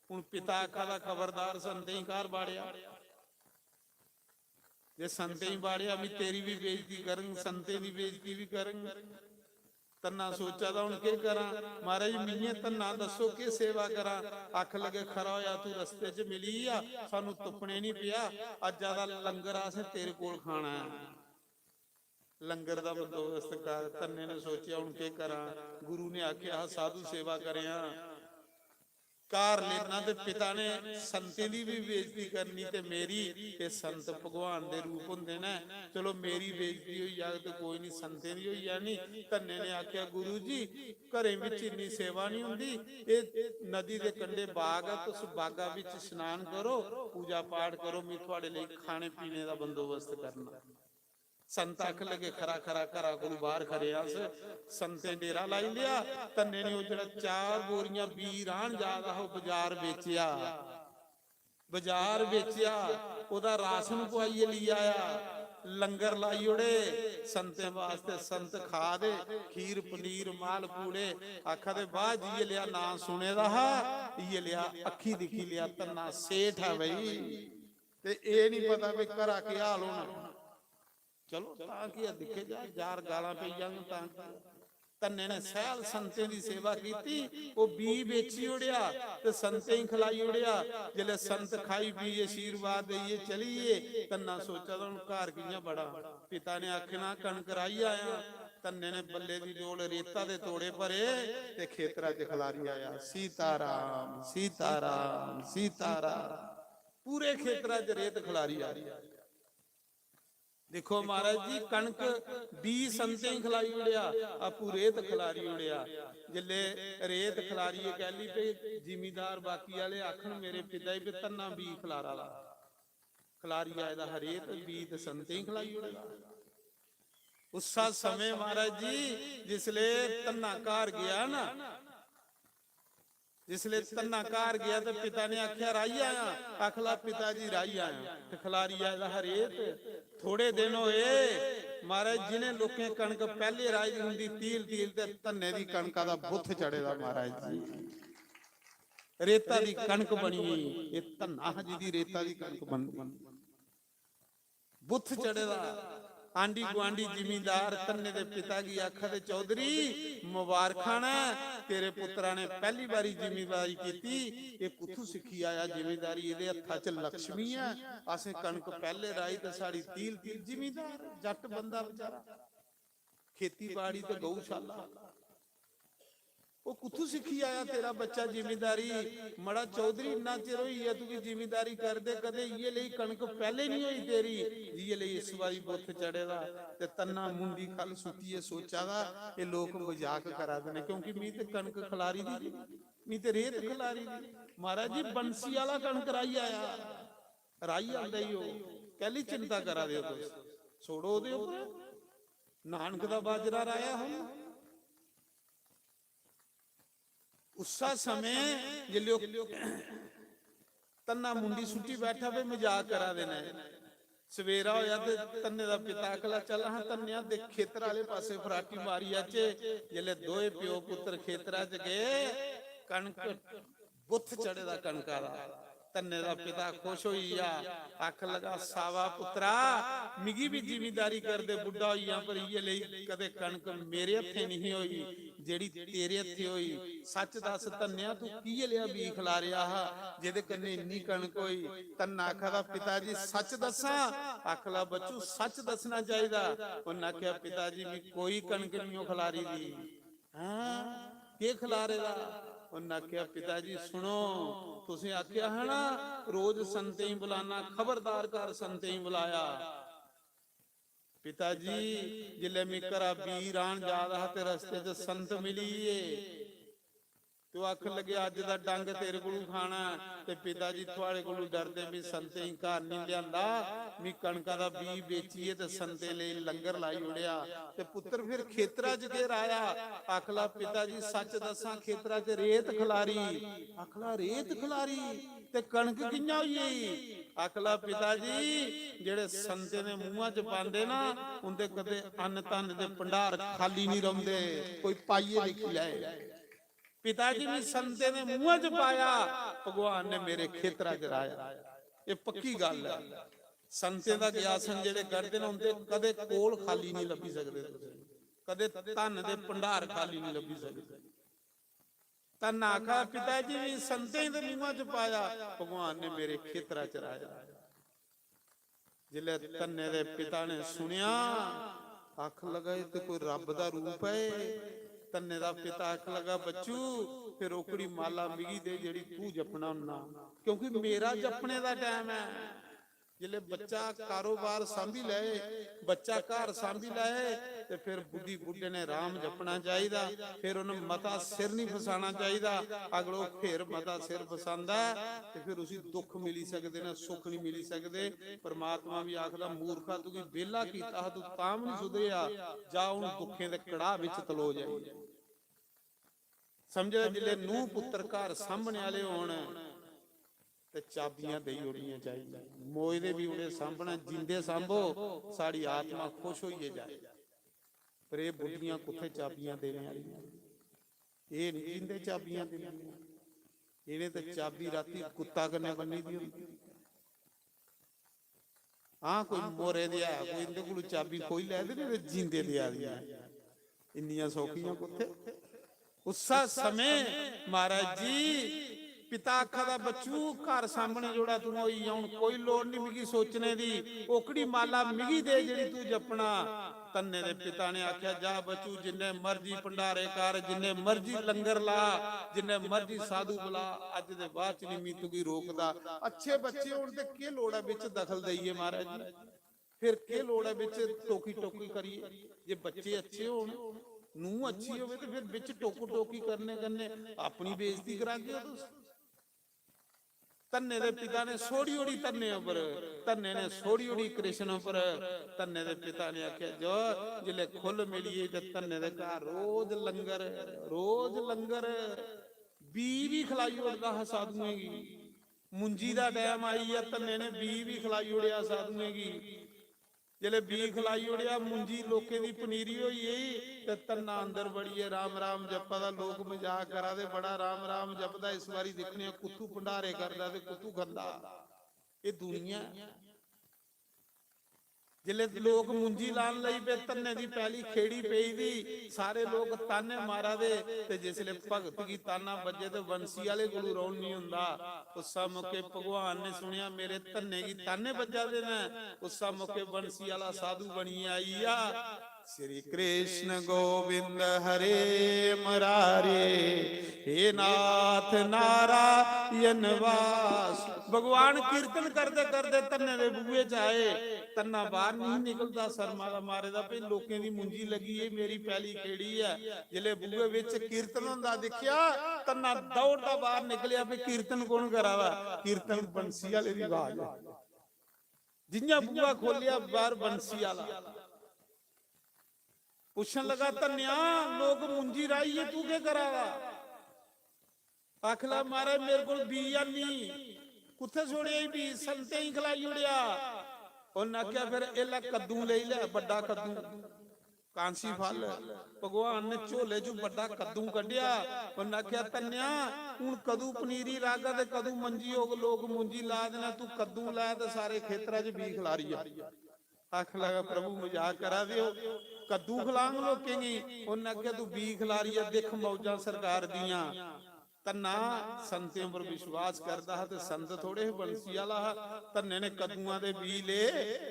ਹੁਣ ਪਿਤਾ ਆਖਾ ਦਾ ਖਬਰਦਾਰ ਸੰਤੇ ਹੀ ਕਾਰ ਬਾੜਿਆ, ਜੇ ਸੰਤੇ ਹੀ ਬਾੜਿਆ ਵੀ ਤੇਰੀ ਵੀ ਬੇਇੱਜ਼ਤੀ ਕਰਨ, ਸੰਤੇ ਦੀ ਬੇਇੱਜ਼ਤੀ ਵੀ ਕਰਨ। ਤੰਨਾ ਸੋਚਾ ਤਾਂ ਹੁਣ ਕੀ ਕਰਾਂ ਮਹਾਰਾਜ ਮੀਏ, ਤੰਨਾ ਦੱਸੋ ਕੀ ਸੇਵਾ ਕਰਾਂ। ਅੱਖ ਲਗੇ ਖਰਾ ਹੋਇਆ ਤੂੰ ਰਸਤੇ 'ਚ ਮਿਲੀ ਆ, ਸਾਨੂੰ ਤੁਪਣੇ ਨਹੀਂ ਪਿਆ, ਅੱਜ ਜ਼ਿਆਦਾ ਲੰਗਰ ਆਸੇ ਤੇਰੇ ਕੋਲ ਖਾਣਾ ਹੈ, ਲੰਗਰ ਦਾ ਬੰਦੋਬਸਤ ਕਰ। ਤੰਨੇ ਨੇ ਸੋਚਿਆ ਹੁਣ ਕੀ ਕਰਾਂ। ਗੁਰੂ ਨੇ ਆਖਿਆ ਸਾਧੂ ਸੇਵਾ ਕਰਿਆ ਕਾਰ ਲੈਣਾ, ਤੇ ਪਿਤਾ ਨੇ ਸੰਤੇ ਦੀ ਵੀ ਬੇਇੱਜ਼ਤੀ ਕਰਨੀ ਤੇ ਮੇਰੀ। ਇਹ ਸੰਤ ਭਗਵਾਨ ਦੇ ਰੂਪ ਹੁੰਦੇ ਨੇ, ਚਲੋ ਮੇਰੀ ਬੇਇੱਜ਼ਤੀ ਹੋਈ ਜਾਵੇ ਤੇ ਕੋਈ ਨਹੀਂ, ਸੰਤੇ ਦੀ ਹੋਈ ਜਾਣੀ। ਧੰਨੇ ਨੇ ਆਖਿਆ ਗੁਰੂ ਜੀ ਘਰੇ ਵਿੱਚ ਇੰਨੀ ਸੇਵਾ ਨਹੀਂ ਹੁੰਦੀ, ਇਹ ਨਦੀ ਦੇ ਕੰਢੇ ਬਾਗ ਹੈ, ਤੁਸੀਂ ਬਾਗਾ ਵਿੱਚ ਇਸ਼ਨਾਨ ਕਰੋ, ਪੂਜਾ ਪਾਠ ਕਰੋ, ਮੈਂ ਤੁਹਾਡੇ ਲਈ ਖਾਣੇ ਪੀਣੇ ਦਾ ਬੰਦੋਬਸਤ ਕਰਨਾ। ਸੰਤ ਅੱਖ ਲਗੇ ਖਰਾ ਖਰਾ ਘਰਾ ਕੋਲ ਬਾਹਰ ਖੜਿਆ, ਸੰਤੇ ਡੇਰਾ ਲਾਈ ਲਿਆ। ਧੰਨੇ ਨੇ ਉਹ ਜਿਹੜਾ 4 ਬੋਰੀਆਂ ਬੀਰਾਨ ਜਿਆਦਾ ਉਹ ਬਾਜ਼ਾਰ ਵੇਚਿਆ, ਬਾਜ਼ਾਰ ਵੇਚਿਆ, ਉਹਦਾ ਰਾਸ਼ਨ ਪਵਾਈਏ ਲਈ ਆਇਆ, ਲੰਗਰ ਲਾਈ ਉੜੇ ਸੰਤੇ ਵਾਸਤੇ। ਸੰਤ ਖਾ ਦੇ ਖੀਰ ਪਨੀਰ ਮਾਲ ਪੂੜੇ, ਆਖਾ ਦੇ ਬਾਅਦ ਜੀ ਲਿਆ ਨਾ ਸੁਣੇ ਦਾ ਇਹ ਲਿਆ ਅੱਖੀ ਦਿਖੀ ਲਿਆ। ਧੰਨਾ ਸੇਠ ਹੈ ਬਈ, ਤੇ ਇਹ ਨਹੀਂ ਪਤਾ ਵੀ ਘਰਾ ਕੀ ਹਾਲ ਹੋਣਾ। ਚਲੋ ਤਾਂ ਕੀ ਦਿਖੇ ਜਾ ਯਾਰ ਗਾਲਾਂ ਪਈ ਜਾਣ ਤਾਂ। ਧੰਨੇ ਨੇ ਸਹਿਲ ਸੰਤੇ ਦੀ ਸੇਵਾ ਕੀਤੀ, ਉਹ ਬੀ ਵੇਚੀ ਉੜਿਆ ਤੇ ਸੰਤੇ ਹੀ ਖਲਾਈ ਉੜਿਆ। ਜਿਹੜੇ ਸੰਤ ਖਾਈ ਪੀ ਆਸ਼ੀਰਵਾਦ ਦੇਈਏ ਚਲੀਏ। ਧੰਨਾ ਸੋਚਾ ਤਾਂ ਹੁਣ ਘਰ ਕੀਆਂ ਬੜਾ। ਪਿਤਾ ਨੇ ਆਖਣਾ ਕਣਕ ਰਾਈ ਆਇਆ। ਧੰਨੇ ਨੇ ਬੱਲੇ ਦੀ ਡੋਲ ਰੇਤਾ ਦੇ ਤੋੜੇ ਭਰੇ ਤੇ ਖੇਤਰਾਂ 'ਚ ਖਲਾਰੀ ਆਇਆ। ਸੀਤਾ ਰਾਮ ਸੀਤਾ ਰਾਮ ਸੀਤਾ ਰਾਮ, ਪੂਰੇ ਖੇਤਰਾਂ 'ਚ ਰੇਤ ਖਲਾਰੀ ਆ ਰਹੀ। ਦੇਖੋ ਮਹਾਰਾਜ ਜੀ ਕਣਕ 20 ਸੰਤੇ ਹੀ ਖਲਾਈ ਉੜਿਆ, ਆਪੂ ਰੇਤ ਖਲਾਰੀ ਉੜਿਆ। ਜਿੱਲੇ ਰੇਤ ਖਲਾਰੀਏ ਕਹਿਲੀ ਪਈ ਜ਼ਿਮੀਦਾਰ ਬਾਕੀ ਵਾਲੇ ਆਖਣ ਮੇਰੇ ਪਿਤਾ ਹੀ ਤੰਨਾ ਬੀ ਖਲਾਰਾ ਲਾ ਖਲਾਰੀ ਆਏ ਦਾ ਹਰੇਤ ਬੀ ਤੇ ਸੰਤੇ ਹੀ ਖਲਾਈ ਉੜਿਆ। ਉਸਾ ਸਮੇਂ ਮਹਾਰਾਜ ਜੀ ਜਿਸਲੇ ਤੰਨਾ ਕਾਰ ਗਿਆ ਨਾ, जिसले तन्ना कार गया तो पिता ने आख्या राई आया। आखला पिता जी राई आया ते खलारी आया हरेत। थोड़े दिन होए महाराज जिन्हें लोकें कणक पहले राई दी हुंदी तील तील ते तन्ने दी कणका दा बुथ चढ़ेदा महाराज जी। रेता दी कणक बनी ये तन्ना जी दी रेता दी कणक बनी बुथ चढ़ेदा। आंडी गुआंडी जिमीदार तन्ने दे पिता की आखा दे चौधरी मुबारखां तेरे पुत्रा ने पहली बारी जिमीदारी कीती। ये कुथू सिखी आया जिमीदारी, इहदे हत्थां च लक्ष्मी है। असें कणक पहले राई ते साड़ी तील तील। जिमीदार जट बंदा बेचारा, खेती बाड़ी ते गऊशाला, वो कुथू सिखी आया तेरा बच्चा जिमीदारी। मड़ा चौधरी इन्ना चिर होई है तू की जिमीदारी कर दे, कदे ये लई कणक पहले नहीं होई तेरी, ये लई इस बारी बुथ चढ़ेगा ते तन्ना मुंडी खल सुती है। सोचा दा ये लोग मजाक करा देने क्योंकि मी ते कणक खलारी दी, मी ते रेत खलारी दी। महाराज जी बंसी वाला कणक राई आया, राई आंदा ही हो कहली चिंता करा दे छोड़ो दे नानक दा बाजरा राया हम। उसा समय जिले तन्ना मुंडी सुटी बैठा पे मजाक करा देना। सवेरा होया ते तन्ने दा पिता आखला चल हाँ तन्निया दे खेतर वाले पासे फराटी मारी आचे। जिले दोए प्यो पुत्र खेतरा च गए कणक बुथ चढ़े दा कणका दा। तन्ने दा पिता खुश होइया, आख लगा सावा पुत्रा मिगी भी जिमीदारी कर दे बुढ़ा होइया पर ये लई कदे कणक मेरे हथे नहीं होई जेड़ी तेरे हथे होई। सच दस तन्निया तू की लिया भी खिला रिया हा जेदे कन्ने इन्नी कणक होई। तन्ना आखदा पिताजी सच दसा। आखला बच्चू सच दसना चाहिदा। उन्हें आख्या पिताजी भी कोई कणक नहीं खिलारी दी। हां के खिलारे दा? उन्हें आख्या पिताजी सुनो तुसीं आख्या है ना रोज संते ही बुलाना, खबरदार कर संते ही बुलाया। पिताजी जिले मिकरा बीरान जा रहा ते रस्ते च संत मिली है तो आख लगे अज दा डंग तेरे कोलू खाना। ते पिताजी थोड़े कोलू डरदे भी संते ही घर नहीं लियांदा, मी कणका दा बी बेचीए ते संते ले लंगर लाई उड़िया। ते पुत्र फिर खेतरा च घेर आया। आखला पिताजी सच दसा खेतरा च रेत खलारी। आखला रेत खलारी ते कणक कियां होई? आखला पिताजी जेड़े संते ने मूहां च पांदे ना उंदे कदे अन्न तन दे भंडार खाली नहीं रहुंदे, कोई पाइए लिखी लाए। ਪਿਤਾ ਜੀ ਵੀ ਸੰਤੇ ਨੇ ਮੂੰਹਾਂ 'ਚ ਪਾਇਆ, ਭਗਵਾਨ ਨੇ ਮੇਰੇ ਖੇਤਰਾਂ 'ਚ ਰਾਇਆ। ਇਹ ਪੱਕੀ ਗੱਲ ਹੈ। ਸੰਤੇ ਦਾ ਗਿਆਸਨ ਜਿਹੜੇ ਕਰਦੇ ਨੇ ਹੁੰਦੇ, ਕਦੇ ਕੋਲ ਖਾਲੀ ਨਹੀਂ ਲੱਭੀ ਸਕਦੇ ਤੁਸੀਂ, ਕਦੇ ਧਨ ਦੇ ਭੰਡਾਰ ਖਾਲੀ ਨਹੀਂ ਲੱਭੀ ਸਕਦੇ। ਧਨ ਆਖਾ ਪਿਤਾ ਜੀ ਵੀ ਸੰਤੇ ਦੇ ਮੂੰਹਾਂ 'ਚ ਪਾਇਆ, ਭਗਵਾਨ ਨੇ ਮੇਰੇ ਖੇਤਰਾਂ 'ਚ ਰਾਇਆ। ਜਿਲੇ ਧੰਨੇ ਦੇ ਪਿਤਾ ਨੇ ਸੁਣਿਆ, ਅੱਖ ਲਗਾਈ ਤੇ ਕੋਈ ਰੱਬ ਦਾ ਰੂਪ ਹੈ। ਧੰਨੇ ਦਾ ਪਿਤਾ ਅੱਖ ਲਗਾ, ਬੱਚੂ ਫਿਰ ਔਕੜੀ ਮਾਲਾ ਮਿਗੀ ਦੇ ਜਿਹੜੀ ਤੂੰ ਜਪਣਾ ਹੁੰਨਾ, ਕਿਉਂਕਿ ਮੇਰਾ ਜਪਣੇ ਦਾ ਟਾਈਮ ਹੈ। ਜਿਲੇ ਬੱਚਾ ਕਾਰੋਬਾਰ ਸੰਭੀ ਲਏ, ਬੱਚਾ ਘਰ ਸੰਭੀ ਲਏ, ਤੇ ਫਿਰ ਬੁੱਢੀ ਬੁੱਢੇ ਨੇ ਰਾਮ ਜਪਣਾ ਚਾਹੀਦਾ। ਫਿਰ ਉਹਨੂੰ ਮਤਾ ਸਿਰ ਨਹੀਂ ਫਸਾਣਾ ਚਾਹੀਦਾ। ਅਗਲੋ ਫਿਰ ਮਤਾ ਸਿਰ ਫਸਾਂਦਾ ਤੇ ਫਿਰ ਉਸੇ ਦੁੱਖ ਮਿਲੀ ਸਕਦੇ ਨੇ, ਸੁੱਖ ਨਹੀਂ ਮਿਲੀ ਸਕਦੇ। ਪਰਮਾਤਮਾ ਵੀ ਆਖਦਾ, ਮੂਰਖਾ ਤੂੰ ਕੀ ਵਿਹਲਾ ਕੀਤਾ ਤੂੰ ਤਾਂ ਵੀ ਨਹੀਂ ਸੁਧਰਿਆ, ਜਾ ਉਹਨੂੰ ਦੁੱਖਾਂ ਦੇ ਕੜਾਹ ਵਿੱਚ ਤਲੋ ਜਾਏ। ਸਮਝਦਾ ਜਿਲੇ ਨੂੰਹ ਪੁੱਤਰ ਘਰ ਸਾਂਭਣ ਵਾਲੇ ਹੋਣ ਤੇ ਚਾਬੀਆਂ ਦੇਈ ਉੜੀਆਂ ਚਾਹੀਦੀਆਂ। ਮੋਏ ਦੇ ਵੀ ਉਹਦੇ ਸਾਂਭਣਾ, ਜਿੰਦੇ ਸਾਂਭੋ ਸਾਡੀ ਆਤਮਾ ਖੁਸ਼ ਹੋਈਏ ਜਾਏ। ਪਰ ਇਹ ਬੁੱਢੀਆਂ ਕੁੱਥੇ ਚਾਬੀਆਂ ਦੇਣ ਵਾਲੀਆਂ, ਇਹ ਨਹੀਂ ਜਿੰਦੇ ਚਾਬੀਆਂ ਦੇਣੀਆਂ। ਇਹਨੇ ਤੇ ਚਾਬੀ ਰਾਤੀ ਕੁੱਤਾ ਕੰਨੇ ਬੰਨੀ ਦੀ ਹੁੰਦੀ। ਹਾਂ ਕੋਈ ਮੋਰੇ ਦੇ ਆ, ਕੋਈ ਇਹਦੇ ਕੋਲ ਚਾਬੀ ਕੋਈ ਲੈ ਦੇ ਨੇ, ਜਿੰਦੇ ਦੇ ਆ ਦੀਆਂ ਇੰਨੀਆਂ ਸੌਖੀਆਂ ਕੁੱਥੇ। ਉਸਾ ਸਮੇਂ ਮਹਾਰਾਜ ਜੀ ਪਿਤਾ ਆਖਾ ਦਾ, ਬੱਚੂ ਘਰ ਸਾਹਮਣੇ ਜੋੜਾ ਤੂੰ ਹੋਈ, ਹੁਣ ਕੋਈ ਲੋੜ ਨਹੀਂ ਮਿਗੀ ਸੋਚਣੇ ਦੀ, ਔਕੜੀ ਮਾਲਾ ਮਿਗੀ ਦੇ ਜਿਹੜੀ ਤੂੰ ਜਪਣਾ। ਧੰਨੇ ਦੇ ਪਿਤਾ ਨੇ ਆਖਿਆ, ਜਾ ਬੱਚੂ ਜਿੰਨੇ ਮਰਜੀ ਭੰਡਾਰੇ ਕਰ, ਜਿੰਨੇ ਮਰਜੀ ਲੰਗਰ ਲਾ, ਜਿੰਨੇ ਮਰਜੀ ਸਾਧੂ ਬੁਲਾ, ਅੱਜ ਦੇ ਬਾਅਦ ਚ ਨਹੀਂ ਮੀਤੂ ਕੀ ਰੋਕਦਾ। ਅੱਛੇ ਬੱਚੇ ਹੋਣ ਤੇ ਕੀ ਲੋੜ ਹੈ ਵਿੱਚ ਦਖਲ ਦਈਏ ਮਹਾਰਾਜ ਜੀ, ਫਿਰ ਕੀ ਲੋੜ ਹੈ ਵਿੱਚ ਟੋਕੀ ਟੋਕੀ ਕਰੀਏ। ਜੇ ਬੱਚੇ ਅੱਛੇ ਹੋਣ, ਨੂੰਹ ਅੱਛੀ ਹੋਵੇ, ਤੇ ਫਿਰ ਵਿੱਚ ਟੋਕੂ ਟੋਕੀ ਕਰਨੇ ਆਪਣੀ ਬੇਇੱਜ਼ਤੀ ਕਰਾਂਗੇ ਹੋ ਤੁਸੀਂ। ਧੰਨੇ ਦੇ ਪਿਤਾ ਨੇ ਸੋੜੀ ਉੜੀ ਧੰਨੇ ਉੱਪਰ, ਧੰਨੇ ਨੇ ਸੋੜੀ ਉੜੀ ਕ੍ਰਿਸ਼ਨ ਉੱਪਰ। ਧੰਨੇ ਦੇ ਪਿਤਾ ਨੇ ਆਖਿਆ, ਜੋ ਜਿਲੇ ਖੁੱਲ ਮਿਲੀਏ ਤੇ ਧੰਨੇ ਦੇ ਘਰ ਰੋਜ਼ ਲੰਗਰ, ਰੋਜ਼ ਲੰਗਰ। ਬੀ ਵੀ ਖਲਾਈ ਉੜਦਾ ਸਾਧੂਆਂ ਗੀ। ਮੁੰਜੀ ਦਾ ਟਾਈਮ ਆਈ ਆ, ਧੰਨੇ ਨੇ ਬੀ ਵੀ ਖਲਾਈ ਉੜਿਆ ਸਾਧੂਆਂ ਗੀ। ਜਿਲੇ ਬੀ ਖਲਾਈ ਉੜਿਆ, ਮੁੰਜੀ ਲੋਕੇ ਦੀ ਪਨੀਰੀ ਹੋਈ ਤੇ ਧੰਨਾ ਅੰਦਰ ਬੜੀਏ, ਰਾਮ ਰਾਮ ਜਪਾ ਦਾ। ਲੋਕ ਮਜ਼ਾਕ ਕਰਾ ਦੇ, ਬੜਾ ਰਾਮ ਰਾਮ ਜਪਦਾ। ਇਸ ਵਾਰੀ ਦੇਖਣੇ ਕੁੱਤੂ ਭੰਡਾਰੇ ਕਰਦਾ ਤੇ ਕੁੱਤੂ ਖਾਂਦਾ। ਇਹ ਦੁਨੀਆ। ਜਿਲੇ ਲੋਕ ਮੁੰਜੀ ਲਾਣ ਲਈ ਪਏ, ਧੰਨੇ ਦੀ ਪਹਿਲੀ ਖੇੜੀ ਪਈ ਦੀ, ਸਾਰੇ ਲੋਕ ਤਾਨੇ ਮਾਰਾ ਦੇ। ਤੇ ਜਿਸਲੇ ਭਗਤ ਕੀ ਤਾਨਾ ਵੱਜੇ ਤੇ ਬੰਸੀ ਵਾਲੇ ਕੋਲੋਂ ਰੌਣ ਨਹੀਂ ਹੁੰਦਾ। ਉਸਾ ਮੌਕੇ ਭਗਵਾਨ ਨੇ ਸੁਣਿਆ, ਮੇਰੇ ਧੰਨੇ ਕੀ ਤਾਨੇ ਵੱਜਾ ਦੇ ਨੇ। ਉਸਾ ਮੌਕੇ ਬੰਸੀ ਵਾਲਾ ਸਾਧੂ ਬਣੀ ਆਈ ਆ। श्री कृष्ण गोविंद हरे मुरारे, हे नाथ नारायण वास। भगवान कीर्तन करते करते धन्ने दे बूहे च आए। धन्ना बाहर नहीं निकलता, शर्मा दा मारे दा भई लोकें दी मुंजी लगी है, मेरी पहली खेड़ी है। जिले बूहे विच कीर्तन हुंदा दिखिया, धन्ना दौड़दा बाहर निकलिया भी कीर्तन कौन करावा। कीर्तन बंसी वाले दी आवाज है। जिन्ना बूहा खोलिया बाहर बंसी वाला पूछन लगा, धन्या लोग मुंजी राई है, तू क्या करावा। आखला मारे मेरे को बी नहीं, कुत्थे छोड़िया बी, संते ही खिलाई उड़िया। उन्हें आख्या फिर एला कद्दू ले ले, बड़ा कद्दू कांसी फल। भगवान ने झोले चो बड़ा कद्दू कढ़िया। उन्हें आख्या, धन्या हुण कदू पनीरी रागा ते कदू मंजी हो, लोग मुंजी ला देना, तू कद्दू ला ते सारे खेतरां च बी खिला रही है। आख लगा प्रभु मजाक करा दियो, कद्दू खिलांग लोकेंगी। उन्हें आख्या तू बी खिला रही है, देख मौजा सरकार दियां। धन्ना संतें पर विश्वास करता है ते संत थोड़े बंसी वाला। धन्ने ने कद्दूआं दे बी ले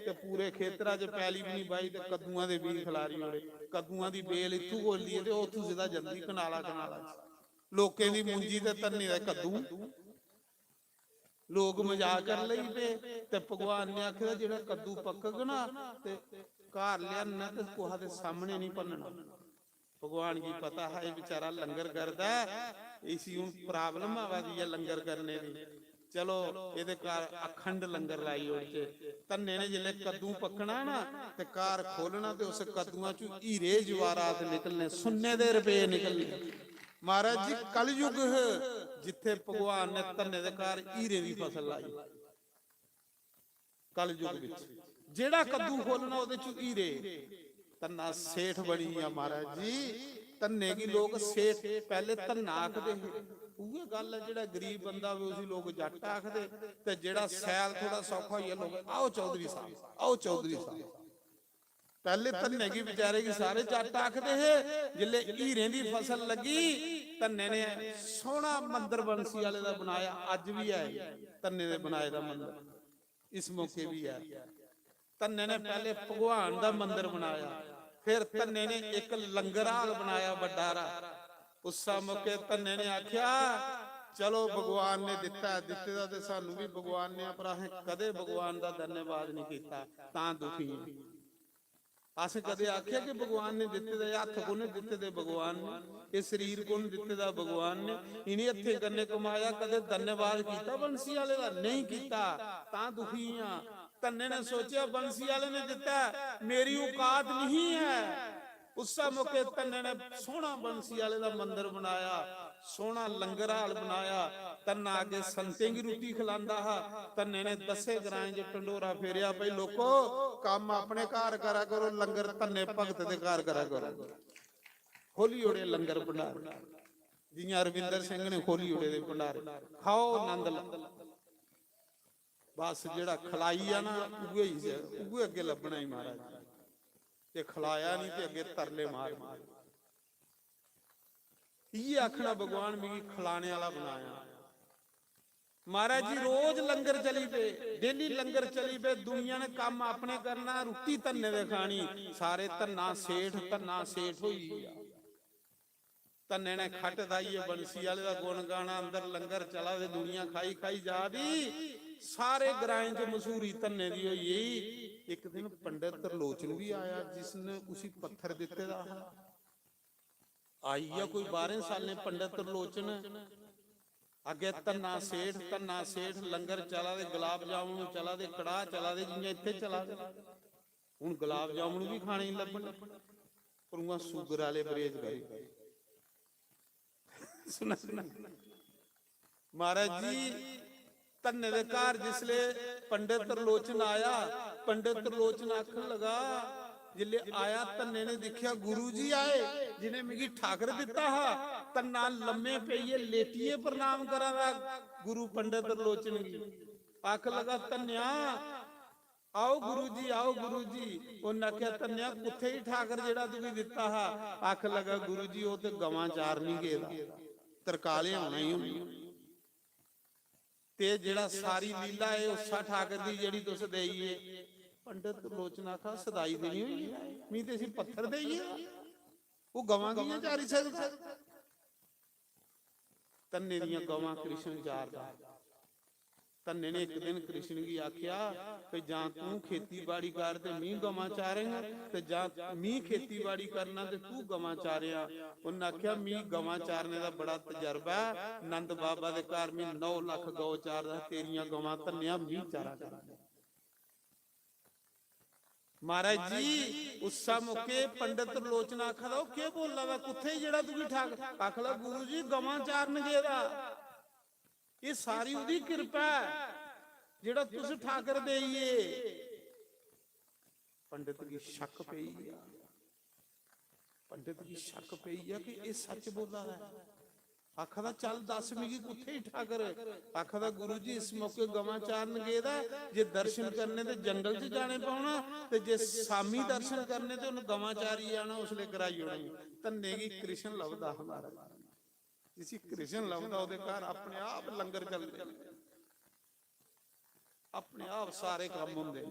ते पूरे खेतरां च पैली भी नहीं बाई ते कद्दूआं दे बी खिलारी ओड़े। कद्दूआं दी बेल इत्थू बोलदी ते उत्थू सिधा जंदी कनाला कनाला। लोकें दी मुंजी ते धन्ने दा कद्दू। लोग मजाक कर लई पे ते भगवान ने आखिया, जेड़ा कद्दू पकग ना ते घर लियाना ते कोहा दे सामने नहीं भन्नना। भगवान की पता है बेचारा लंगर करदा है, इसी हुण प्रॉब्लम आवा दी है लंगर करने दी। चलो इहदे घर अखंड लंगर लाई ओड़े। धन्ने ने जिले कद्दू पकना ना ते कार खोलना ते उस कद्दूआं चों हीरे जवाहरात निकलने, सुन्ने दे रुपए निकलने। महाराज जी कलयुग जिथे भगवान ने धन्ने दे घर हीरे दी फसल लाई। कलयुग विच जेड़ा कद्दू खोलना ओदे चों हीरे। धन्ना सेठ बनी है महाराज जी। ਧੰਨੇ ਕੀ ਲੋਕ ਸੇਠ ਪਹਿਲੇ ਧੰਨਾ ਆਖਦੇ ਉਹ ਗੱਲ ਹੈ। ਜਿਹੜਾ ਗਰੀਬ ਬੰਦਾ ਵੇ ਉਸੇ ਲੋਕ ਜੱਟ ਆਖਦੇ, ਤੇ ਜਿਹੜਾ ਸੈਲ ਥੋੜਾ ਸੌਖਾ ਹੋਈਆ ਲੋਕ ਆਓ ਚੌਧਰੀ ਸਾਹਿਬ, ਆਓ ਚੌਧਰੀ ਸਾਹਿਬ। ਪਹਿਲੇ ਧੰਨੇ ਕੀ ਵਿਚਾਰੇ ਕੀ ਸਾਰੇ ਜੱਟ ਆਖਦੇ ਹੈ। ਜਿੱਲੇ ਹੀਰੇ ਦੀ ਫਸਲ ਲੱਗੀ, ਧੰਨੇ ਨੇ ਸੋਹਣਾ ਮੰਦਿਰ ਬੰਸੀ ਵਾਲੇ ਦਾ ਬਣਾਇਆ। ਅੱਜ ਵੀ ਹੈ ਧੰਨੇ ਦੇ ਬਣਾਏ ਦਾ ਮੰਦਿਰ, ਇਸ ਮੌਕੇ ਵੀ ਹੈ। ਧੰਨੇ ਨੇ ਪਹਿਲੇ ਭਗਵਾਨ ਦਾ ਮੰਦਿਰ ਬਣਾਇਆ, ਫਿਰ ਧੰਨੇ ਨੇ ਇੱਕ ਲੰਗਰ ਹਾਲ ਬਣਾਇਆ ਵੱਡਾ ਰਾ। ਉਸ ਮੌਕੇ ਧੰਨੇ ਨੇ ਆਖਿਆ ਚਲੋ ਭਗਵਾਨ ਨੇ ਦਿੱਤਾ, ਦਿੱਤੇ ਦਾ ਤੇ ਸਾਨੂੰ ਵੀ ਭਗਵਾਨ ਨੇ, ਪਰ ਅਸੀਂ ਕਦੇ ਭਗਵਾਨ ਦਾ ਧੰਨਵਾਦ ਨਹੀਂ ਕੀਤਾ, ਤਾਂ ਦੁਖੀ ਹਾਂ। ਅਸੀਂ ਕਦੇ ਆਖਿਆ ਕਿ ਭਗਵਾਨ ਨੇ ਦਿੱਤੇ ਦੇ ਹੱਥ ਕੋਨੇ ਦਿੱਤੇ ਦੇ ਭਗਵਾਨ ਨੇ, ਇਹ ਸਰੀਰ ਕੋਨੇ ਦਿੱਤੇ ਦਾ ਭਗਵਾਨ ਨੇ, ਇਨੀ ਹੱਥੇ ਕੰਨੇ ਕਮਾਇਆ, ਕਦੇ ਧੰਨਵਾਦ ਕੀਤਾ ਬੰਸੀ ਵਾਲੇ ਦਾ? ਨਹੀਂ ਕੀਤਾ, ਤਾਂ ਦੁਖੀ ਆ। ਧੰਨੇ ਨੇ ਸੋਚਿਆ ਬੰਸੀ ਵਾਲੇ ਨੇ ਦਿੱਤਾ, ਮੇਰੀ ਔਕਾਤ ਨਹੀਂ ਹੈ। ਉਸ ਮੌਕੇ ਧੰਨੇ ਨੇ ਸੋਹਣਾ ਬੰਸੀ ਵਾਲੇ ਦਾ ਮੰਦਿਰ ਬਣਾਇਆ, ਸੋਹਣਾ ਲੰਗਰ ਹਾਲ ਬਣਾਇਆ। ਧੰਨਾ ਅੱਗੇ ਸੰਤਾਂ ਦੀ ਰੋਟੀ ਖਿਲਾਂਦਾ ਹਾ। ਧੰਨੇ ਨੇ 10 ਗ੍ਰਾਂ ਚ ਟੰਡੋਰਾ ਫੇਰਿਆ, ਭਈ ਲੋਕੋ ਕੰਮ ਆਪਣੇ ਘਰ ਕਰਾ ਕਰੋ, ਲੰਗਰ ਧੰਨੇ ਭਗਤ ਦੇ ਘਰ ਕਰਾ ਕਰੋ। ਖੋਲੀ ਓੜੇ ਲੰਗਰ ਭੰਡਾਰ, ਜਿਵੇਂ ਅਰਵਿੰਦਰ ਸਿੰਘ ਨੇ ਖੋਲੀ ਓੜੇ ਦੇ ਭੰਡਾਰੇ, ਖਾਓ ਆਨੰਦ ਲਓ। ਬਸ ਜਿਹੜਾ ਖਲਾਈ ਆ ਨਾ ਉਹ ਹੀ ਉਹ ਅੱਗੇ ਲੱਭਣਾ ਹੀ ਮਹਾਰਾਜ, ਤੇ ਖਲਾਇਆ ਨਹੀਂ ਤੇ ਅੱਗੇ ਤਰਲੇ ਮਾਰ ਮਾਰ। ਇਹ ਆਖਣਾ ਭਗਵਾਨ ਮੈਨੂੰ ਖਿਲਾਣੇ ਵਾਲਾ ਬਣਾਇਆ। ਮਹਾਰਾਜ ਜੀ ਰੋਜ਼ ਲੰਗਰ ਚਲੀ ਪਏ, ਡੇਲੀ ਲੰਗਰ ਚਲੀ ਪਏ। ਦੁਨੀਆ ਨੇ ਕੰਮ ਆਪਣੇ ਕਰਨਾ, ਰੋਟੀ ਧੰਨੇ ਦੇ ਖਾਣੀ। ਸਾਰੇ ਧੰਨਾ ਸੇਠ ਹੋਈ ਆ। ਧੰਨੇ ਨੇ ਖੱਟ ਦਾਈਏ ਬੰਸੀ ਵਾਲੇ ਦਾ ਗੁਣ ਗਾਣਾ, ਅੰਦਰ ਲੰਗਰ ਚਲਾ ਦੇ, ਦੁਨੀਆ ਖਾਈ ਖਾਈ ਜਾ ਦੀ। ਸਾਰੇ ਗ੍ਰਾਂ ਚ ਮਸ਼ਹੂਰੀ ਧੰਨੇ ਦੀ ਹੋਈ। ਇੱਕ ਦਿਨ ਪੰਡਿਤ ਤਰਲੋਚਨ ਵੀ ਆਇਆ, ਜਿਸ ਨੇ ਉਸੇ ਪੱਥਰ ਦਿੱਤੇ ਦਾ ਆਈ ਆ ਕੋਈ 12 ਸਾਲ ਨੇ। ਪੰਡਿਤ ਤਰਲੋਚਨ ਅੱਗੇ ਧੰਨਾ ਸੇਠ ਲੰਗਰ ਚਲਾ ਦੇ, ਗੁਲਾਬ ਜਾਮੁਨ ਚਲਾ ਦੇ, ਕੜਾਹ ਚਲਾ ਦੇ, ਜਿਵੇਂ ਇੱਥੇ ਚਲਾ ਦੇ। ਹੁਣ ਗੁਲਾਬ ਜਾਮੁਨ ਵੀ ਖਾਣੇ ਲੱਭਣ, ਪਰ ਉਹ ਸ਼ੂਗਰ ਵਾਲੇ ਬਰੇਜ ਗਏ। ਸੁਣਾ ਮਹਾਰਾਜ ਜੀ ਧੰਨੇ ਦੇ ਘਰ ਜਿਸਲੇ ਪੰਡਿਤ ਤਰਲੋਚਨ ਆਇਆ, ਪੰਡਿਤ ਤਰਲੋਚਨ ਆਖਣ ਲਗਾ, ਜਿਲੇ ਆਇਆ ਧੰਨੇ ਨੇ ਦੇਖਿਆ ਗੁਰੂ ਜੀ ਆਏ, ਜਿਨੇ ਮੈਨੂੰ ਠਾਕਰ ਦਿੱਤਾ ਹਾ। ਧੰਨਾ ਲੰਮੇ ਪਈਏ ਲੇਟੀਏ ਪ੍ਰਣਾਮ ਕਰਾਂਗਾ ਗੁਰੂ ਪੰਡਿਤ ਤਰਲੋਚਨ ਜੀ। ਆਖ ਲਗਾ ਧੰਨਿਆ ਆਓ ਗੁਰੂ ਜੀ, ਆਓ ਗੁਰੂ ਜੀ। ਉਹਨਾਂ ਆਖਿਆ ਧੰਨਿਆ ਕੁੱਥੇ ਹੀ ਠਾਕਰ ਜਿਹੜਾ ਤੁਸੀਂ ਦਿੱਤਾ ਹਾ? ਆਖ ਲਗਾ ਗੁਰੂ ਜੀ ਉਹ ਤੇ ਗਵਾਂ ਚਾਰ ਨਹੀਂ ਗੇਦਾ, ਤਰਕਾਲੇ ਆਉਣਾ ਹੀ ਹੋਣੀ। ਤੇ ਜਿਹੜਾ ਸਾਰੀ ਲੀਲਾ ਹੈ ਉਸਾ ਠਾਕਰ ਦੀ ਜਿਹੜੀ ਤੁਸ ਦੇਈਏ। ਪੰਡਿਤ ਤਰਲੋਚਨ ਆਖਾ ਸਦਾਈ ਦੇਣੀ ਹੋਈ ਮੀ ਤੇ ਅਸੀਂ ਪੱਥਰ ਦੇਈਏ, ਉਹ ਗਵਾਂ ਦੀਆਂ ਚਾਰੀ ਸਕਦਾ। ਧੰਨੇ ਦੀਆਂ ਗਵਾਂ ਕ੍ਰਿਸ਼ਨ ਚਾਰਦਾ। ਧੰਨੇ ਨੇ ਇੱਕ ਦਿਨ ਕ੍ਰਿਸ਼ਨ ਕੀ ਆਖਿਆ ਕਿ ਜਾਂ ਤੂੰ ਖੇਤੀਬਾੜੀ ਕਰ ਤੇ ਮੀਂਹ ਗਵਾਂ ਚਾਰੇਗਾ, ਤੇ ਜਾਂ ਮੀਂਹ ਖੇਤੀਬਾੜੀ ਕਰਨਾ ਤੇ ਤੂੰ ਗਵਾਂ ਚਾਰਿਆ। ਉਹਨੇ ਆਖਿਆ ਮੀਂਹ ਗਵਾਂ ਚਾਰਨੇ ਦਾ ਬੜਾ ਤਜਰਬਾ, ਨੰਦ ਬਾਬਾ ਦੇ ਘਰ ਮੀਂਹ 9 ਲੱਖ ਗਊ ਚਾਰਦਾ, ਤੇਰੀਆਂ ਗਵਾਂ ਧੰਨਿਆ ਮੀਂਹ ਚਾਰਾ ਕਰਾ। ਮਹਾਰਾਜ ਜੀ ਉਸ ਮੌਕੇ ਪੰਡਿਤ ਤਰਲੋਚਨ ਆਖਦਾ ਉਹ ਕੀ ਬੋਲਦਾ ਵਾ, ਕੁੱਥੇ ਜਿਹੜਾ ਤੂੰ ਠਾਕ? ਆਖਲਾ ਗੁਰੂ ਜੀ ਗਵਾਂ ਚਾਰਨਗੇ ਦਾ, ਇਹ ਸਾਰੀ ਉਹਦੀ ਕਿਰਪਾ ਜਿਹੜਾ ਤੁਸੀਂ ਠਾਕਰ ਦੇਈਏ। ਪੰਡਿਤ ਦੀ ਸ਼ੱਕ ਪਈ ਆ, ਪੰਡਿਤ ਦੀ ਸ਼ੱਕ ਪਈ ਆ ਕਿ ਇਹ ਸੱਚ ਬੋਲਦਾ ਹੈ। ਆਖਦਾ ਚੱਲ ਦੱਸ ਮਿਗੀ ਕੁੱਥੇ ਹੀ ਠਾਕਰ? ਆਖਦਾ ਗੁਰੂ ਜੀ ਇਸ ਮੌਕੇ ਗਵਾਂ ਚਾਰਨਗੇ ਦਾ, ਜੇ ਦਰਸ਼ਨ ਕਰਨੇ ਤੇ ਜੰਗਲ 'ਚ ਜਾਣੇ ਪਾਉਣਾ, ਤੇ ਜੇ ਸਾਮੀ ਦਰਸ਼ਨ ਕਰਨੇ ਤੇ ਉਹਨੂੰ ਗਵਾਂ ਚਾਰੀ ਜਾਣਾ, ਉਸਲੇ ਕਰਾਈ ਹੋਣੀ। ਧੰਨੇ ਕੀ ਕ੍ਰਿਸ਼ਨ ਲੱਭਦਾ ਹਮਾਰਾ, ਜਿਸੀ ਕ੍ਰਿਸ਼ਨ ਲੱਭਦਾ ਉਹਦੇ ਘਰ ਆਪਣੇ ਆਪ ਲੰਗਰ ਚੱਲਦੇ, ਆਪਣੇ ਆਪ ਸਾਰੇ ਕੰਮ ਹੁੰਦੇ।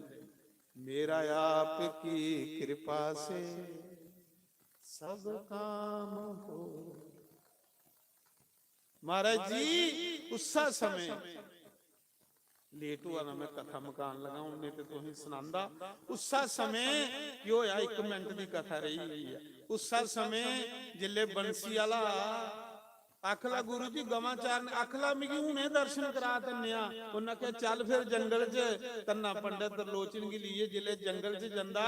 ਮੇਰਾ ਆਪ ਕੀ ਕਿਰਪਾ ਸੇ ਸਭ ਕਾਮ ਹੋ। ਮਹਾਰਾਜ ਜੀ ਉਸਾ ਸਮੇਂ ਲੇਟ हुआ ना, मैं कथा मकान लगा उन्हें तो तुम सुनांदा। उसा समय की होया, 1 मिनट की कथा रही हुई है। उसा समय जिले बंसी वाला आखला गुरु जी गवां चारन, आखला मिगी हुणे दर्शन करा तन्या। उन्हें कहा चल फिर जंगल च। तन्ना पंडित तरलोचन की लिए जिले जंगल च जंदा